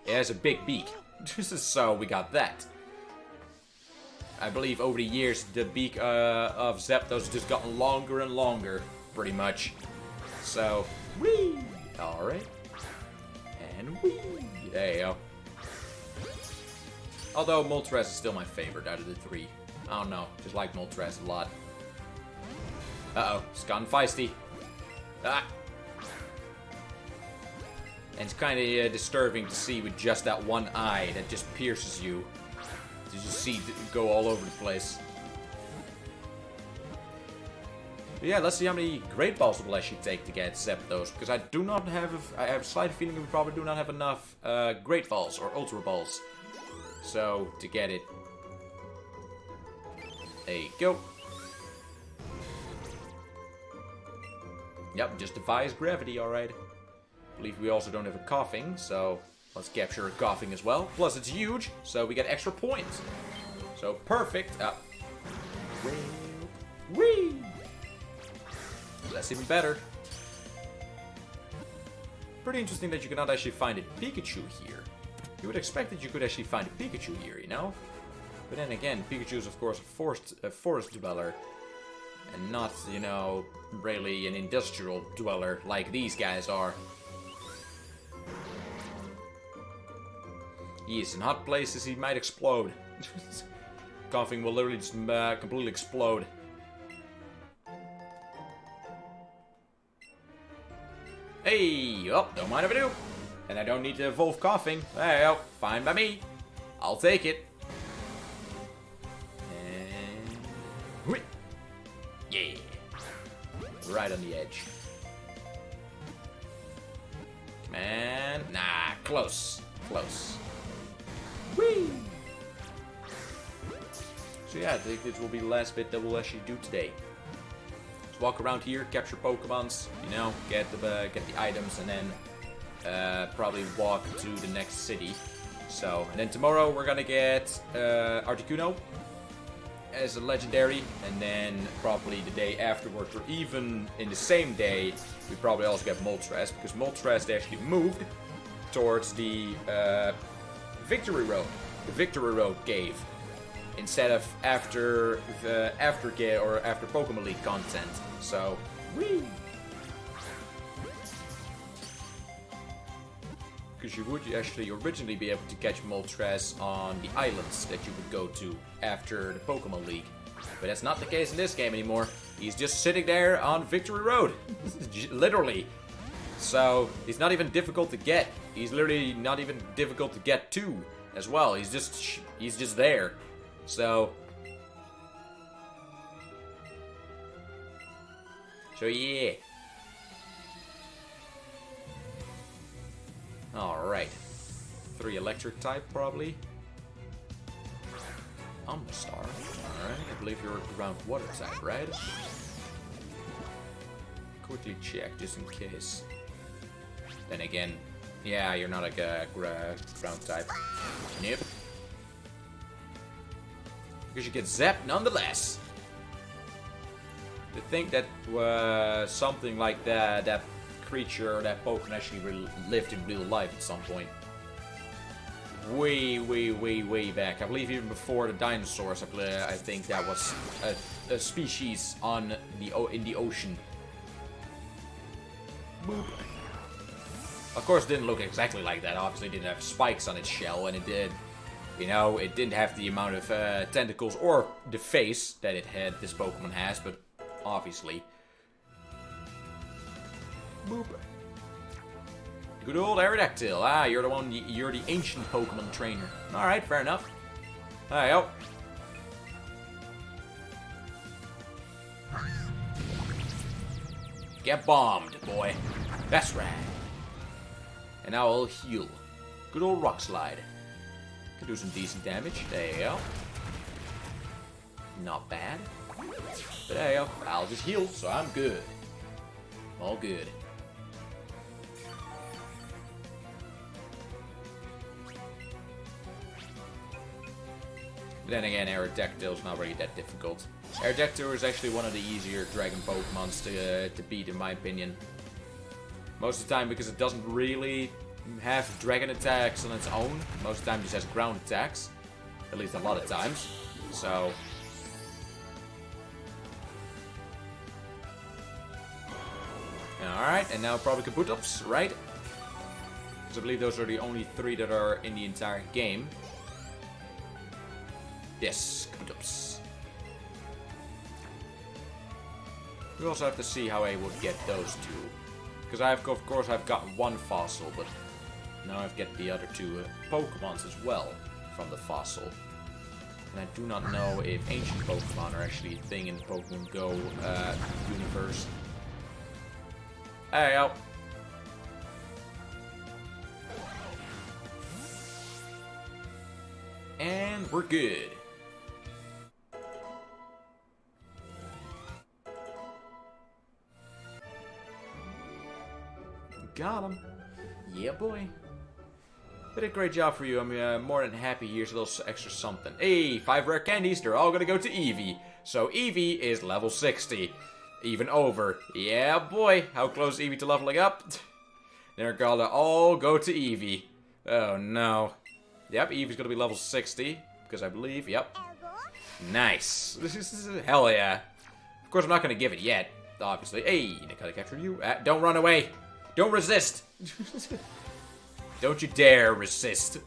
It has a big beak. So we got that. I believe over the years the beak of Zapdos has just gotten longer and longer, pretty much. So, whee! Alright. And whee! There you go. Although Moltres is still my favorite out of the 3. I don't know, just like Moltres a lot. Uh-oh, it's gotten feisty. Ah! And it's kind of disturbing to see with just that one eye that just pierces you. You just see it go all over the place. Yeah, let's see how many Great Balls it will actually take to get Zapdos, because I do not have, I have a slight feeling we probably do not have enough Great Balls or Ultra Balls. So, to get it. There you go. Yep, just defies gravity, alright. I believe we also don't have a Coughing, so let's capture a Coughing as well. Plus it's huge, so we get extra points. So perfect. Whee! That's even better. Pretty interesting that you cannot actually find a Pikachu here. You would expect that you could actually find a Pikachu here, you know? But then again, Pikachu is of course a forest dweller. And not, you know, really an industrial dweller like these guys are. Yes, in hot places he might explode. Coughing will literally just completely explode. Hey, oh, don't mind if I do. And I don't need to evolve Coughing. There you go, fine by me. I'll take it. And... yeah. Right on the edge. Come on. Nah, close. Close. Whee! So yeah, I think this will be the last bit that we'll actually do today. Just walk around here, capture Pokemons, you know, get the items, and then probably walk to the next city. So, and then tomorrow we're gonna get Articuno as a legendary, and then probably the day afterwards, or even in the same day, we probably also get Moltres, because Moltres actually moved towards the Victory Road, the Victory Road cave, instead of after the after Pokemon League content. So, whee! Because you would actually originally be able to catch Moltres on the islands that you would go to after the Pokemon League. But that's not the case in this game anymore. He's just sitting there on Victory Road. Literally. So, he's not even difficult to get. He's literally not even difficult to get to as well. He's just there. So yeah. Alright. 3 electric type, probably. Omastar. Alright, I believe you're around water type, right? Quickly check, just in case. Then again, yeah, you're not like a ground type. Nope. Because you get zapped nonetheless. To think that something like that creature, that Pokemon actually lived in real life at some point. Way back. I believe even before the dinosaurs. I think that was a species in the ocean. Boop. Of course, it didn't look exactly like that. Obviously, it didn't have spikes on its shell, and it did. You know, it didn't have the amount of tentacles or the face that it had. This Pokemon has, but obviously. Boop. Good old Aerodactyl. Ah, you're the one. You're the ancient Pokemon trainer. All right, fair enough. There you go. Get bombed, boy. That's right. And now I'll heal. Good old Rock Slide. Can do some decent damage. There you go. Not bad. But there you go. I'll just heal, so I'm good. All good. But then again, Aerodactyl is not really that difficult. Aerodactyl is actually one of the easier Dragon Pokemons to beat, in my opinion. Most of the time, because it doesn't really have Dragon attacks on its own. Most of the time, it just has ground attacks. At least a lot of times. So... Alright, and now probably Kabutops, right? Because I believe those are the only 3 that are in the entire game. Yes, Kabutops. We also have to see how I would get those 2. Because of course I've got 1 fossil, but now I've got the other 2 Pokemons as well from the fossil. And I do not know if ancient Pokemon are actually a thing in the Pokemon Go universe. Hey, yo. And we're good. Got him. Yeah, boy. Did a great job for you. I'm more than happy. Here's a little extra something. Hey, 5 rare candies. They're all gonna go to Eevee. So Eevee is level 60. Even over. Yeah, boy. How close is Eevee to leveling up? They're gonna all go to Eevee. Oh, no. Yep, Eevee's gonna be level 60. Because I believe, yep. Nice. Hell yeah. Of course, I'm not gonna give it yet. Obviously. Hey, I gotta capture you. Don't run away. Don't resist. Don't you dare resist.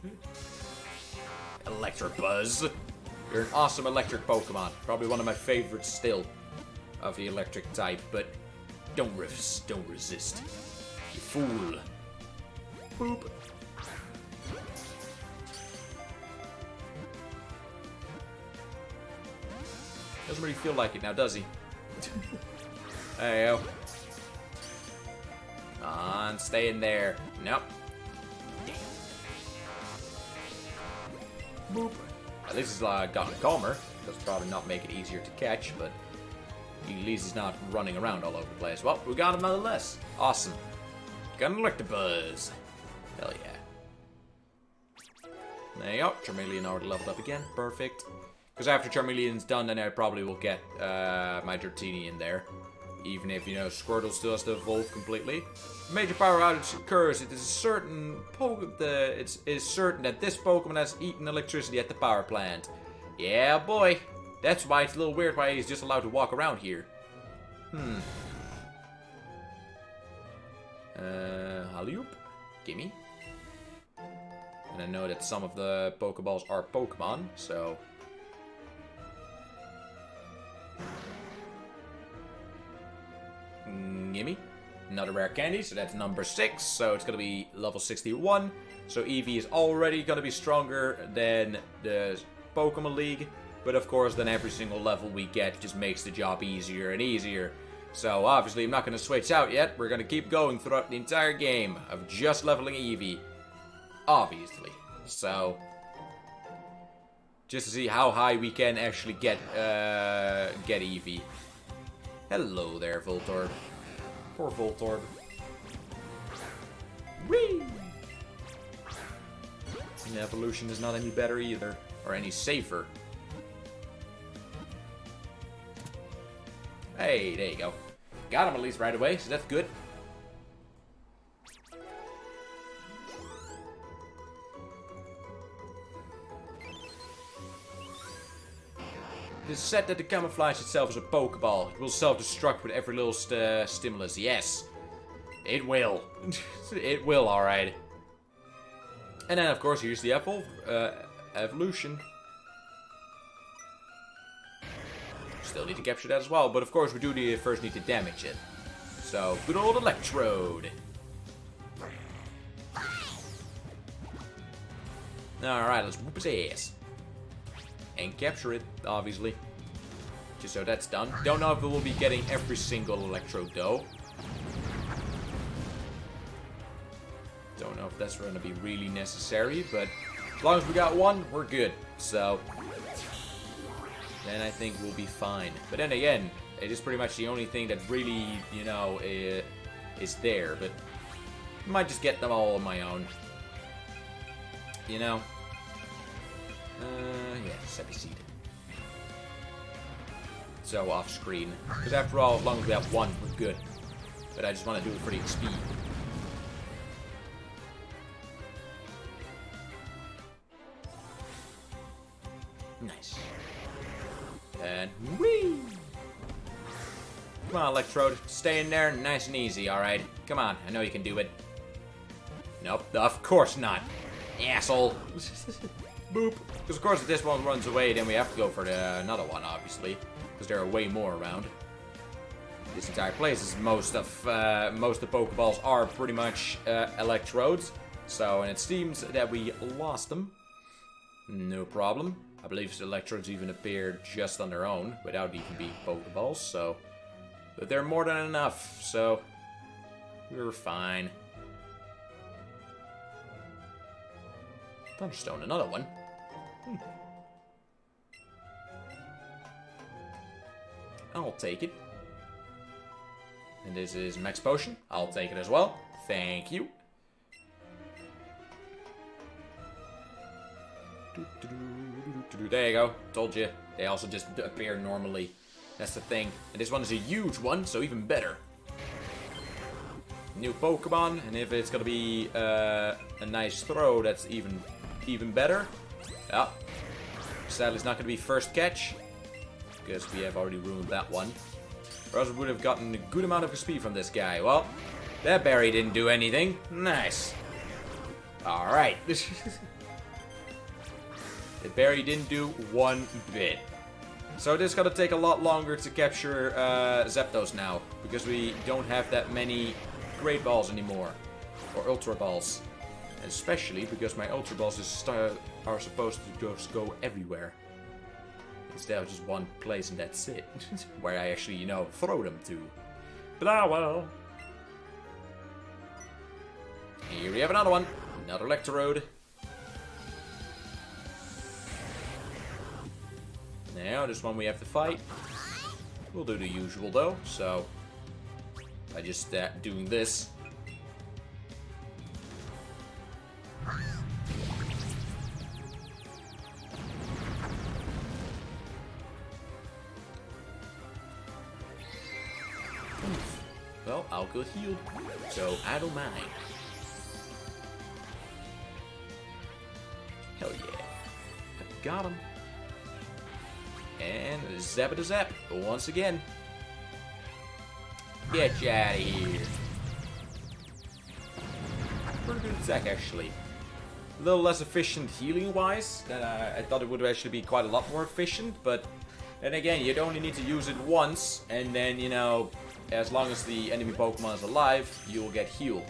Electabuzz. You're an awesome electric Pokemon. Probably one of my favorites still of the electric type, but don't resist. You fool. Boop. Doesn't really feel like it now, does he? Hey, yo. Come on, stay in there. Nope. Boop. At least he's gotten calmer. Does probably not make it easier to catch, but at least he's not running around all over the place. Well, we got him nonetheless. Awesome. Got an Electabuzz. Hell yeah. There you go. Charmeleon already leveled up again. Perfect. Because after Charmeleon's done, then I probably will get my Dratini in there. Even if, you know, Squirtle still has to evolve completely. Major power outage occurs. It is certain it is certain that this Pokemon has eaten electricity at the power plant. Yeah, boy. That's why it's a little weird why he's just allowed to walk around here. Hallyoop. Gimme. And I know that some of the Pokeballs are Pokemon, so... Gimme. Another rare candy, so that's number 6. So it's going to be level 61. So Eevee is already going to be stronger than the Pokemon League. But of course, then every single level we get just makes the job easier and easier. So obviously, I'm not going to switch out yet. We're going to keep going throughout the entire game of just leveling Eevee. Obviously. So... just to see how high we can actually get Eevee. Hello there, Voltorb. Poor Voltorb. Whee! And evolution is not any better either. Or any safer. Hey, there you go. Got him at least right away, so that's good. It is said that the camouflage itself is a Pokeball. It will self-destruct with every little stimulus. Yes. It will. It will, alright. And then, of course, here's the evolution. Still need to capture that as well, but of course we do first need to damage it. So, good old Electrode. Alright, let's whoop his ass. And capture it, obviously. Just so that's done. Don't know if we will be getting every single Electrode, though. Don't know if that's going to be really necessary, but as long as we got one, we're good. So, then I think we'll be fine. But then again, it is pretty much the only thing that really, you know, is there. But I might just get them all on my own. You know? Yeah, Seppi Seed. So off screen. Because after all, as long as we have one, we're good. But I just want to do it for the XP. Nice. And whee! Come on, Electrode. Stay in there nice and easy, alright? Come on, I know you can do it. Nope, of course not. Asshole. Boop. Because of course if this one runs away, then we have to go for another one, obviously. Because there are way more around. This entire place is most of the Pokeballs are pretty much Electrodes. So, and it seems that we lost them. No problem. I believe the Electrodes even appear just on their own, without even being Pokeballs, so... But they're more than enough, so... We're fine. Thunderstone, another one. I'll take it. And this is Max Potion. I'll take it as well. Thank you. There you go. Told you. They also just appear normally. That's the thing. And this one is a huge one, so even better. New Pokemon, and if it's gonna be a nice throw, that's even better. Yeah. Sadly, it's not gonna be first catch, because we have already ruined that one. Or else we would have gotten a good amount of speed from this guy. Well, that berry didn't do anything. Nice. Alright. The berry didn't do one bit. So this is gonna take a lot longer to capture Zapdos now, because we don't have that many Great Balls anymore. Or Ultra Balls. Especially because my Ultra Balls are supposed to just go everywhere. Instead of just one place and that's it. Where I actually, you know, throw them to. But ah well. Here we have another one. Another Electrode. Now, this one we have to fight. We'll do the usual though, so... By just doing this. Well, I'll go healed, so I don't mind. Hell yeah. I got him. And zap it a zap, once again. Get you out of here. Pretty good attack, actually. A little less efficient healing-wise. I thought it would actually be quite a lot more efficient, but then again, you'd only need to use it once, and then, you know, as long as the enemy Pokemon is alive, you'll get healed.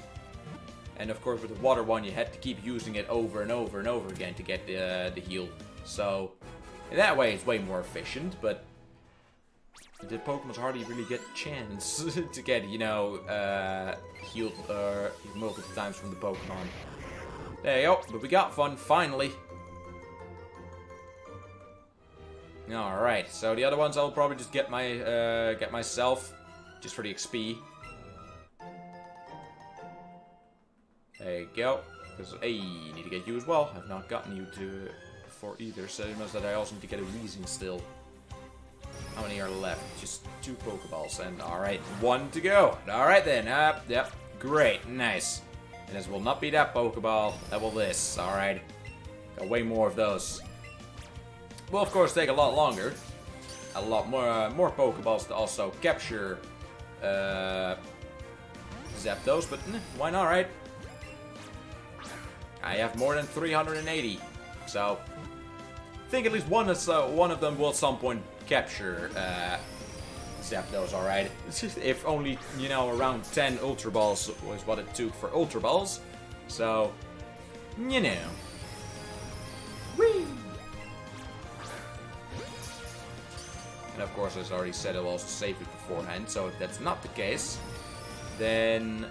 And of course, with the water one, you had to keep using it over and over and over again to get the heal. So, in that way, it's way more efficient, but the Pokemon's hardly really get a chance to get, you know, healed multiple times from the Pokemon. There you go, but we got fun, finally. Alright, so the other ones I'll probably just get myself, just for the XP. There you go. Because, hey, need to get you as well. I've not gotten you before either, so it means that I also need to get a Weezing still. How many are left? Just 2 Pokeballs, and alright, 1 to go. Alright then, yep, great, nice. And this will not be that Pokeball, that will this, alright. Got way more of those. Will of course take a lot longer. A lot more Pokeballs to also capture Zapdos, but why not, right? I have more than 380, so I think at least one of them will at some point capture Zapdos, alright? If only, you know, around 10 Ultra Balls was what it took for Ultra Balls. So, you know. Whee! And of course, as I already said, I'll also save it beforehand. So if that's not the case, then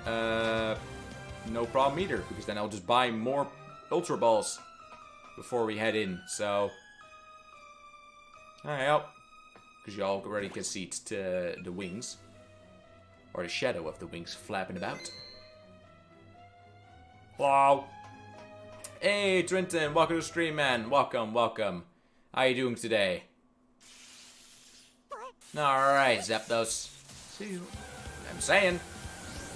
no problem either. Because then I'll just buy more Ultra Balls before we head in. So, alright, because you already can see it's the wings. Or the shadow of the wings flapping about. Wow. Hey, Trenton, welcome to the stream, man. Welcome, welcome. How you doing today? Alright, Zapdos. See, I'm saying,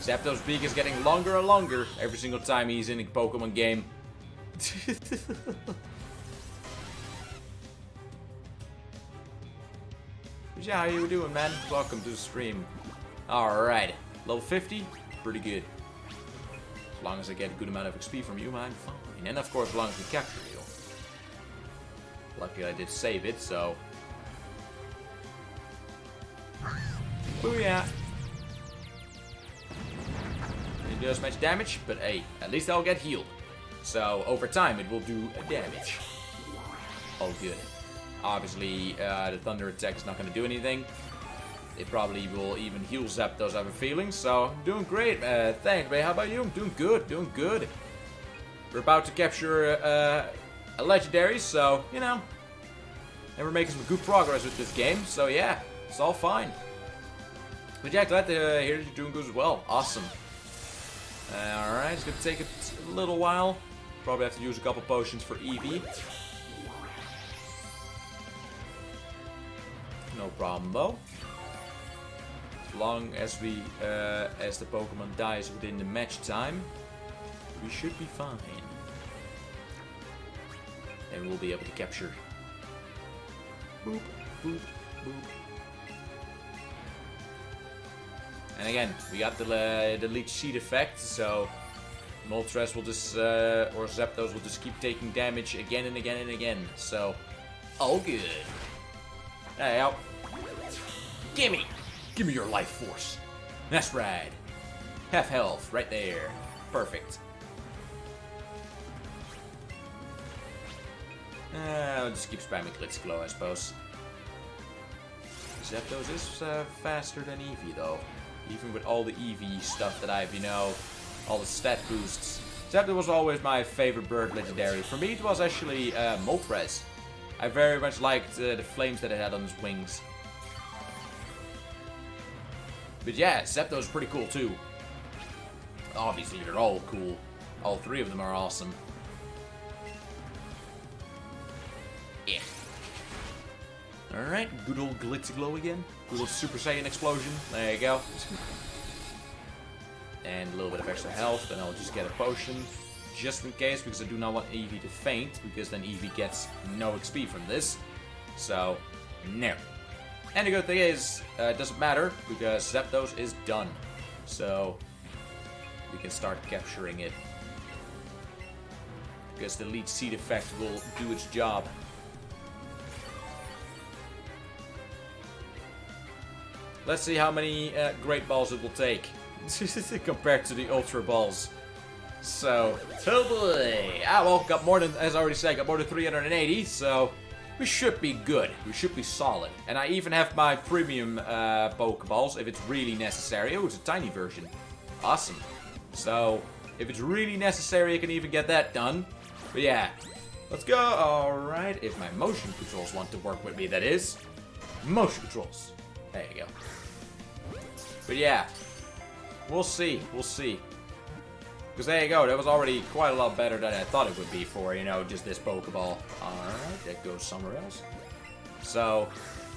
Zapdos' beak is getting longer and longer every single time he's in a Pokemon game. Yeah, how you doing, man? Welcome to the stream. Alright, level 50, pretty good. As long as I get a good amount of XP from you, I'm fine. And of course, as long as we capture you. Luckily I did save it, so... Booyah! Didn't do as much damage, but hey, at least I'll get healed. So, over time, it will do damage. All good. Obviously, the Thunder attack is not going to do anything. It probably will even heal Zapdos, I have a feeling. So, I'm doing great. Thanks, man. How about you? I'm doing good, doing good. We're about to capture a legendary, so, you know. And we're making some good progress with this game. So, yeah, it's all fine. But yeah, glad to hear that you're doing good as well. Awesome. Alright, it's going to take a little while. Probably have to use a couple potions for Eevee. No problem, though. As long as we, as the Pokemon dies within the match time, we should be fine. And we'll be able to capture. Boop, boop, boop. And again, we got the Leech Seed effect, so Moltres will just, or Zapdos will just keep taking damage again and again and again. So, all good. Hey, out. Gimme! Give me your life force. That's right. Half health, right there. Perfect. I'll just keep spamming Glitzklow, I suppose. Zapdos is faster than Eevee, though. Even with all the Eevee stuff that I've, you know, all the stat boosts. Zapdos was always my favorite bird legendary. For me, it was actually Moltres. I very much liked the flames that it had on its wings. But yeah, Zapdos is pretty cool too. Obviously, they're all cool. All three of them are awesome. Yeah. Alright, good old Glitzklow again. Good old Super Saiyan explosion. There you go. And a little bit of extra health, and I'll just get a potion. Just in case, because I do not want Eevee to faint, because then Eevee gets no XP from this. So, no. And the good thing is, it doesn't matter, because Zapdos is done. So, we can start capturing it. Because the Leech Seed effect will do its job. Let's see how many Great Balls it will take, compared to the Ultra Balls. So, oh boy. Well, got more than, as I already said, got more than 380, so we should be good. We should be solid. And I even have my premium Pokeballs if it's really necessary. Oh, it's a tiny version. Awesome. So, if it's really necessary, I can even get that done. But yeah, let's go. Alright, if my motion controls want to work with me, that is. Motion controls. There you go. But yeah, we'll see. We'll see. Because there you go, that was already quite a lot better than I thought it would be for, you know, just this Pokeball. Alright, that goes somewhere else. So,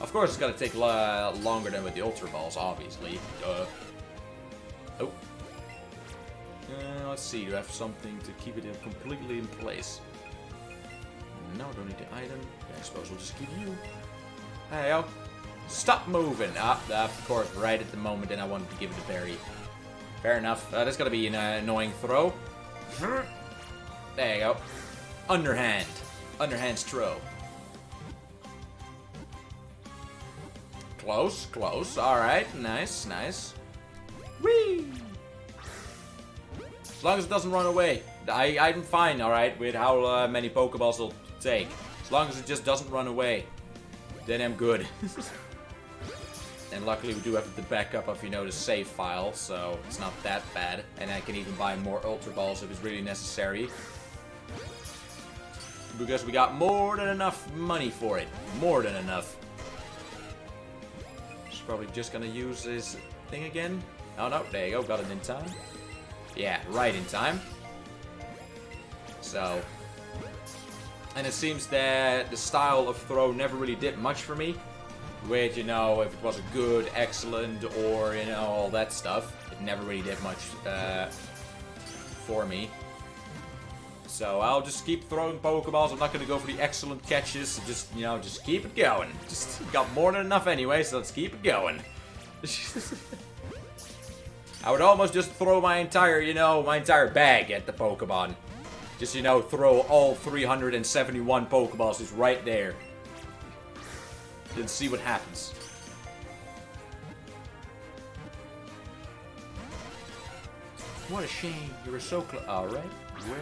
of course it's going to take longer than with the Ultra Balls, obviously. Oh. Let's see, do I have something to keep it completely in place? No, don't need the item. I suppose we'll just give you. Hey, yo. Stop moving. Of course, right at the moment, then I wanted to give it a berry. Fair enough. That's gonna be an annoying throw. There you go. Underhand. Underhand's throw. Close, close. Alright, nice, nice. Whee! As long as it doesn't run away. I'm fine, alright, with how many Pokeballs it'll take. As long as it just doesn't run away. Then I'm good. And luckily we do have the backup of, you know, the save file, so it's not that bad. And I can even buy more Ultra Balls if it's really necessary. Because we got more than enough money for it. More than enough. Just probably just gonna use this thing again. Oh no, there you go, got it in time. Yeah, right in time. So. And it seems that the style of throw never really did much for me. With, you know, if it was a good, excellent, or, you know, all that stuff. It never really did much for me. So I'll just keep throwing Pokeballs. I'm not going to go for the excellent catches. Just, you know, just keep it going. Just got more than enough anyway, so let's keep it going. I would almost just throw my entire, you know, my entire bag at the Pokemon. Just, you know, throw all 371 Pokeballs just right there. Then see what happens. What a shame. You were so close. Alright, well.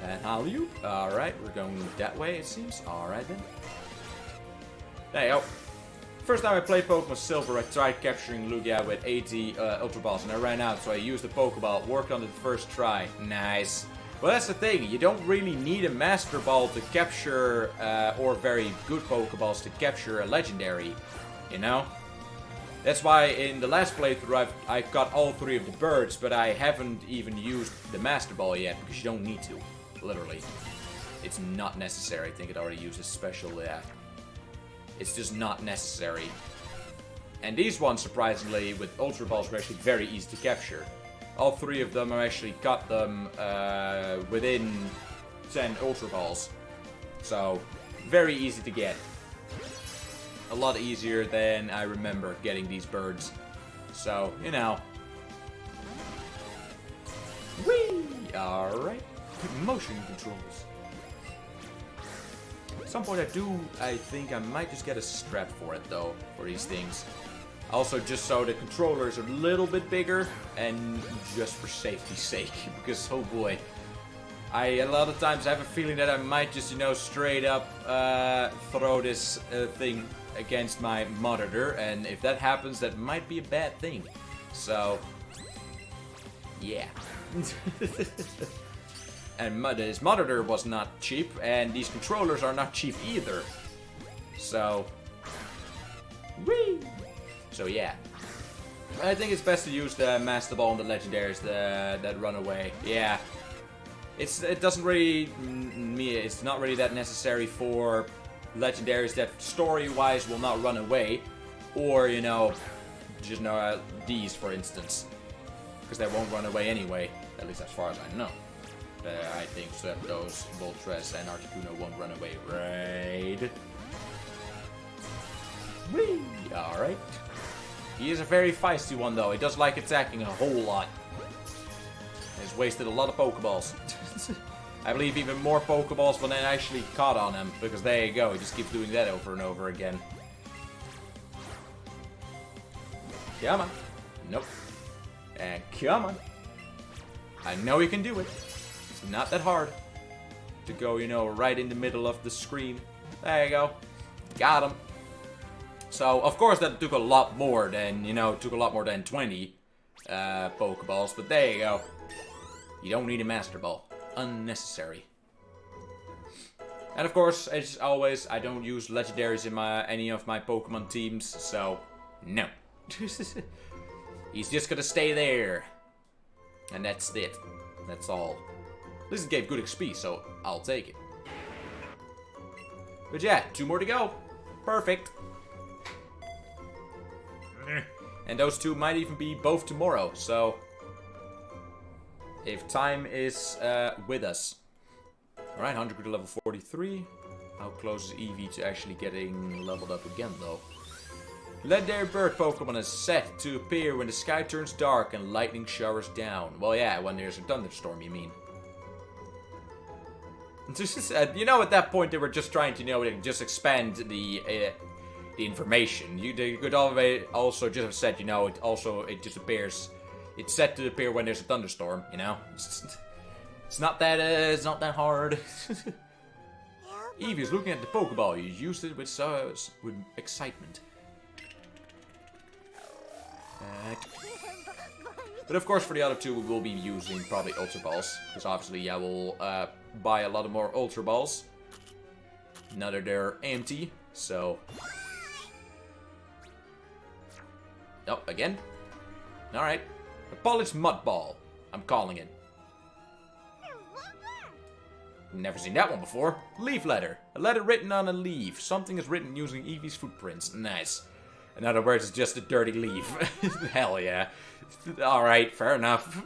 And Hallyu. Alright, we're going that way, it seems. Alright then. There you go. First time I played Pokemon Silver, I tried capturing Lugia with 80 Ultra Balls, and I ran out, so I used the Pokeball, worked on it the first try. Nice. Well, that's the thing, you don't really need a Master Ball to capture, or very good Pokeballs to capture a Legendary, you know? That's why in the last playthrough I got all 3 of the birds, but I haven't even used the Master Ball yet, because you don't need to, literally. It's not necessary. I think it already uses special, yeah. It's just not necessary. And these ones, surprisingly, with Ultra Balls were actually very easy to capture. All 3 of them, I actually got them within 10 Ultra Balls. So, very easy to get. A lot easier than I remember getting these birds. So, you know. Whee! Alright. Motion controls. At some point I think I might just get a strap for it though, for these things. Also just so the controllers are a little bit bigger, and just for safety's sake, because oh boy. A lot of times have a feeling that I might just, you know, straight up throw this thing against my monitor, and if that happens, that might be a bad thing. So, yeah. And this monitor was not cheap, and these controllers are not cheap either. So, whee! So yeah. I think it's best to use the Master Ball and the Legendaries that run away. Yeah. It doesn't really... It's not really that necessary for Legendaries that story-wise will not run away. Or, you know, just these, for instance. Because they won't run away anyway. At least as far as I know. I think Zapdos, Moltres, and Articuno won't run away, right? Whee! Alright. He is a very feisty one, though. He does like attacking a whole lot. He's wasted a lot of Pokeballs. I believe even more Pokeballs than I actually caught on him, because there you go, he just keeps doing that over and over again. Come on. Nope. And come on. I know you can do it. It's not that hard to go, you know, right in the middle of the screen. There you go. Got him. So, of course, that took a lot more than, you know, 20 Pokeballs, but there you go. You don't need a Master Ball. Unnecessary. And of course, as always, I don't use Legendaries in any of my Pokemon teams, so no. He's just gonna stay there. And that's it. That's all. This gave good XP, so I'll take it. But yeah, 2 more to go. Perfect. And those 2 might even be both tomorrow, so... if time is with us. Alright, 100 to level 43. How close is Eevee to actually getting leveled up again, though? Legendary bird Pokemon is set to appear when the sky turns dark and lightning showers down. Well, yeah, when there's a thunderstorm, you mean. You know, at that point they were just trying to, you know, just expand the information. They could also just have said, you know, it just appears. It's set to appear when there's a thunderstorm. You know, it's not that hard. Eevee is looking at the Pokeball. You used it with excitement. But of course, for the other 2, we will be using probably Ultra Balls. Because obviously, yeah, we'll buy a lot more Ultra Balls. Now that they're empty, so... oh, again? Alright. A Polished Mud Ball. I'm calling it. Never seen that one before. Leaf letter. A letter written on a leaf. Something is written using Eevee's footprints. Nice. In other words, it's just a dirty leaf. Hell yeah. Alright, fair enough.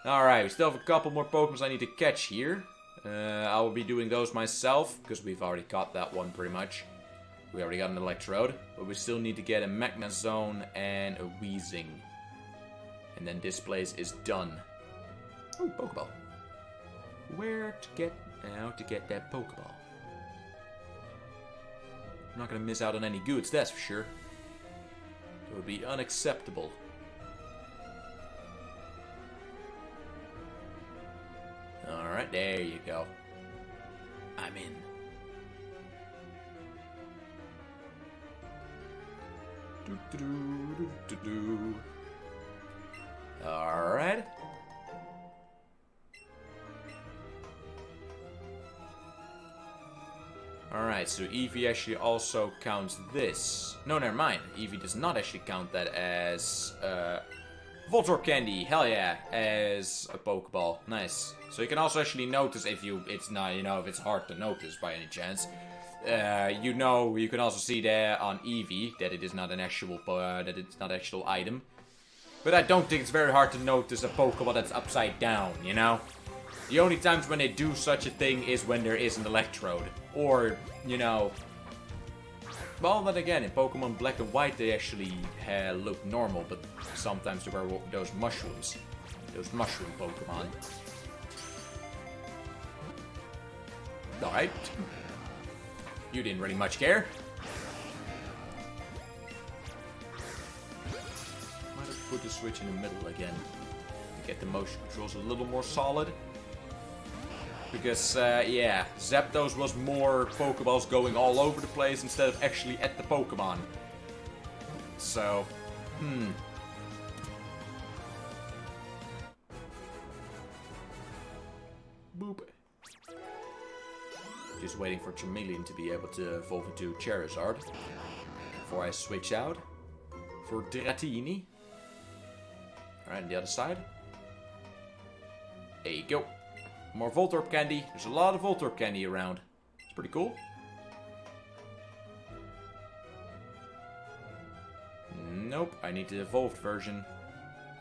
Alright, we still have a couple more Pokemon I need to catch here. I will be doing those myself, because we've already caught that one pretty much. We already got an Electrode, but we still need to get a Magnezone and a Weezing. And then this place is done. Oh, Pokeball. Where to get that Pokeball? I'm not gonna miss out on any goods, that's for sure. It would be unacceptable. Alright, there you go. I'm in. Alright. Alright, so Eevee actually also counts this. No, never mind. Eevee does not actually count that as Voltorb Candy. Hell yeah, as a Pokeball. Nice. So you can also actually notice if it's not, if it's hard to notice by any chance. You can also see there on Eevee that it is not an actual, actual item. But I don't think it's very hard to notice a Pokeball that's upside down, you know? The only times when they do such a thing is when there is an Electrode. Or, well, but again, in Pokemon Black and White they actually look normal, but sometimes there were those mushrooms. Those mushroom Pokemon. Alright. You didn't really much care. Might have put the switch in the middle again. To get the motion controls a little more solid. Because, yeah, Zapdos was more Pokeballs going all over the place instead of actually at the Pokemon. So, Boop. Just waiting for Charmeleon to be able to evolve into Charizard. Before I switch out for Dratini. Alright, on the other side. There you go. More Voltorb candy. There's a lot of Voltorb candy around. It's pretty cool. Nope, I need the evolved version.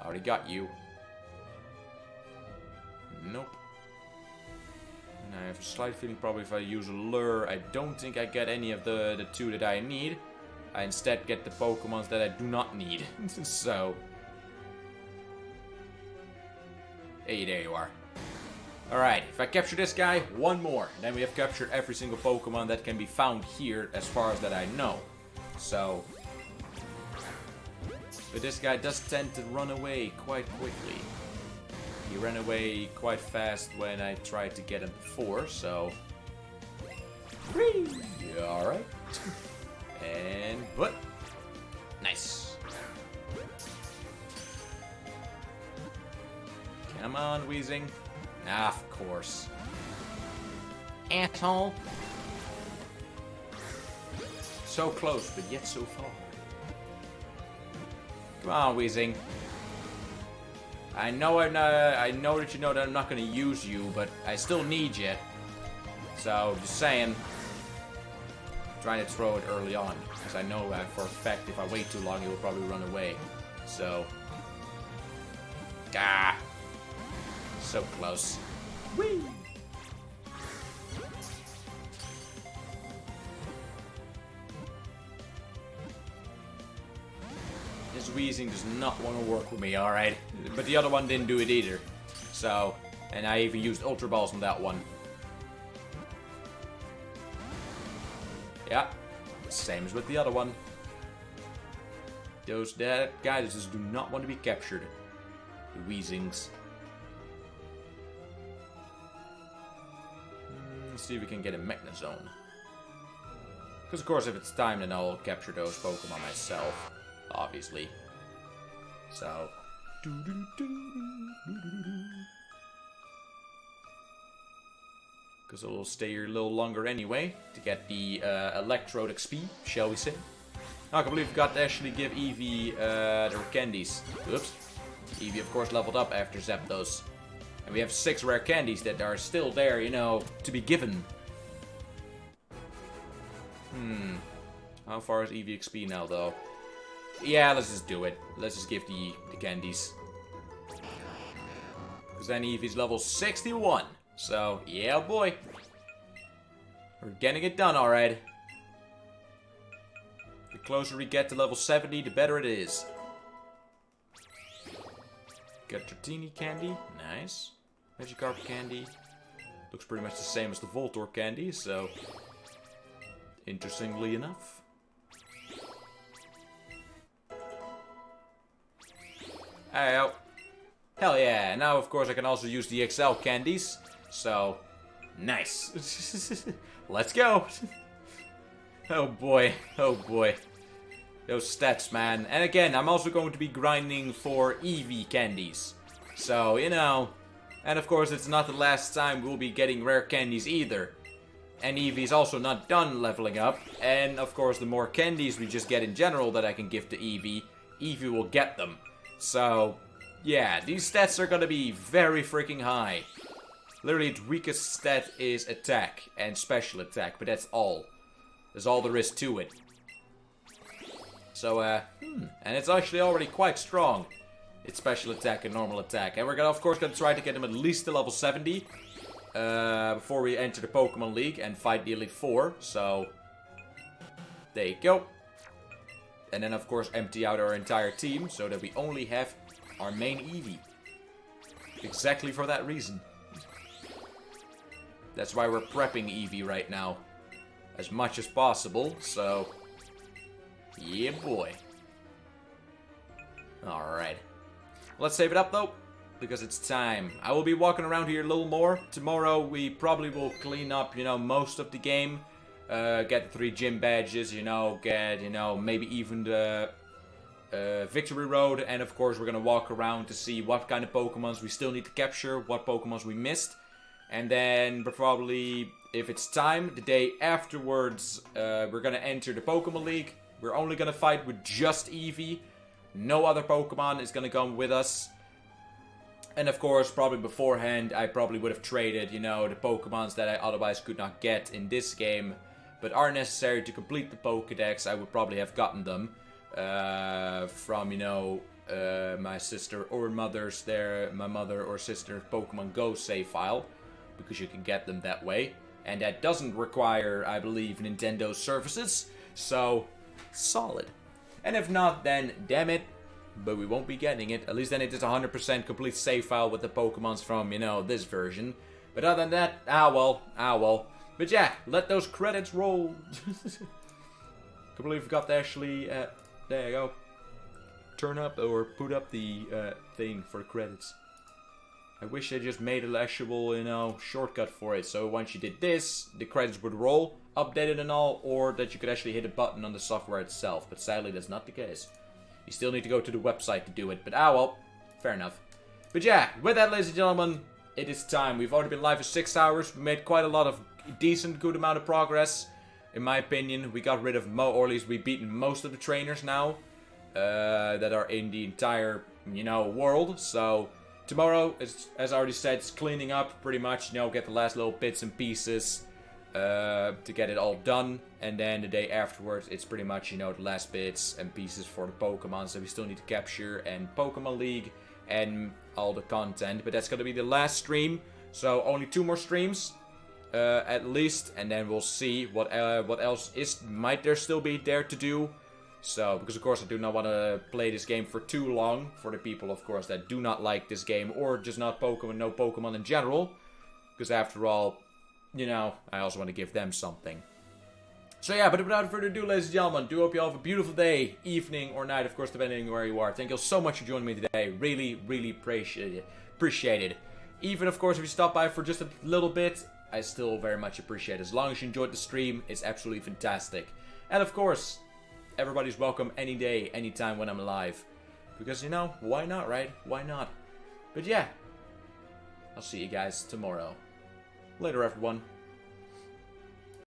I already got you. Nope. And I have a slight feeling probably if I use a lure, I don't think I get any of the two that I need. I instead get the Pokemons that I do not need. So. Hey, there you are. Alright, if I capture this guy, one more. Then we have captured every single Pokemon that can be found here, as far as that I know. So. But this guy does tend to run away quite quickly. He ran away quite fast when I tried to get him before, so. Yeah, alright. And, but. Nice. Come on, Weezing. Ah, of course. Asshole. So close, but yet so far. Come on, Weezing. I know that you know that I'm not going to use you, but I still need you. So, just saying. I'm trying to throw it early on, because I know that for a fact if I wait too long, he will probably run away. So. Ah. So close. Whee! This Weezing does not want to work with me, alright? But the other one didn't do it either. So, and I even used Ultra Balls on that one. Yeah, same as with the other one. Those guys just do not want to be captured. The Weezings. Let's see if we can get a Magnezone. Because of course if it's time then I'll capture those Pokemon myself. Obviously. So. Because it'll stay here a little longer anyway. To get the Electrode XP, shall we say. Oh, I can't believe we got to actually give Eevee their candies. Oops. Eevee of course leveled up after Zapdos. And we have 6 rare candies that are still there, to be given. How far is Eevee XP now, though? Yeah, let's just do it. Let's just give the candies. Because then Eevee's level 61. So, yeah, boy. We're getting it done, alright. The closer we get to level 70, the better it is. Got Dratini candy. Nice. Magikarp candy. Looks pretty much the same as the Voltorb candy, so. Interestingly enough. Oh. Hell yeah. Now, of course, I can also use the XL candies. So. Nice. Let's go. Oh boy. Oh boy. Those stats, man. And again, I'm also going to be grinding for Eevee candies. So, you know. And of course, it's not the last time we'll be getting rare candies either. And Eevee's also not done leveling up. And of course, the more candies we just get in general that I can give to Eevee, Eevee will get them. So, yeah, these stats are gonna be very freaking high. Literally, its weakest stat is attack and special attack, but that's all. That's all there is to it. So, and it's actually already quite strong. It's special attack and normal attack. And we're gonna, of course, gonna try to get him at least to level 70. Before we enter the Pokemon League and fight the Elite Four. So, there you go. And then, of course, empty out our entire team so that we only have our main Eevee. Exactly for that reason. That's why we're prepping Eevee right now. As much as possible, so... yeah, boy. Alright. Let's save it up, though. Because it's time. I will be walking around here a little more. Tomorrow, we probably will clean up, you know, most of the game. Get the 3 gym badges, you know, get, you know, maybe even the Victory Road. And, of course, we're gonna walk around to see what kind of Pokemons we still need to capture, what Pokemons we missed. And then, probably, if it's time, the day afterwards, we're gonna enter the Pokemon League. We're only gonna fight with just Eevee. No other Pokemon is gonna come with us. And of course, probably beforehand, I probably would have traded, you know, the Pokemons that I otherwise could not get in this game, but are necessary to complete the Pokédex. I would probably have gotten them from, you know, my sister or my mother or sister's Pokemon Go save file, because you can get them that way. And that doesn't require, I believe, Nintendo services, so solid. And if not, then damn it. But we won't be getting it. At least then it is 100% complete save file with the Pokemons from, you know, this version. But other than that, ah well. But yeah, let those credits roll. I believe we forgot to actually, there you go. Turn up or put up the thing for the credits. I wish they just made an actual, you know, shortcut for it. So once you did this, the credits would roll, updated and all, or that you could actually hit a button on the software itself. But sadly, that's not the case. You still need to go to the website to do it, but ah well, fair enough. But yeah, with that, ladies and gentlemen, it is time. We've already been live for 6 hours. We made quite a lot of good amount of progress. In my opinion, we got rid of or at least we've beaten most of the trainers now that are in the entire, you know, world. So tomorrow, as I already said, it's cleaning up pretty much, you know, get the last little bits and pieces to get it all done. And then the day afterwards, it's pretty much, you know, the last bits and pieces for the Pokemons that we still need to capture, and Pokemon League, and all the content. But that's gonna be the last stream, so only 2 more streams, at least, and then we'll see what else might there still be there to do. So, because of course I do not want to play this game for too long, for the people, of course, that do not like this game, or just not Pokemon, no Pokemon in general, because after all, you know, I also want to give them something. So yeah, but without further ado, ladies and gentlemen, do hope you all have a beautiful day, evening, or night, of course, depending on where you are. Thank you all so much for joining me today. Really, really appreciate it. Even, of course, if you stop by for just a little bit, I still very much appreciate it. As long as you enjoyed the stream, it's absolutely fantastic. And of course, everybody's welcome any day, anytime when I'm live. Because, you know, why not, right? Why not? But yeah, I'll see you guys tomorrow. Later, everyone.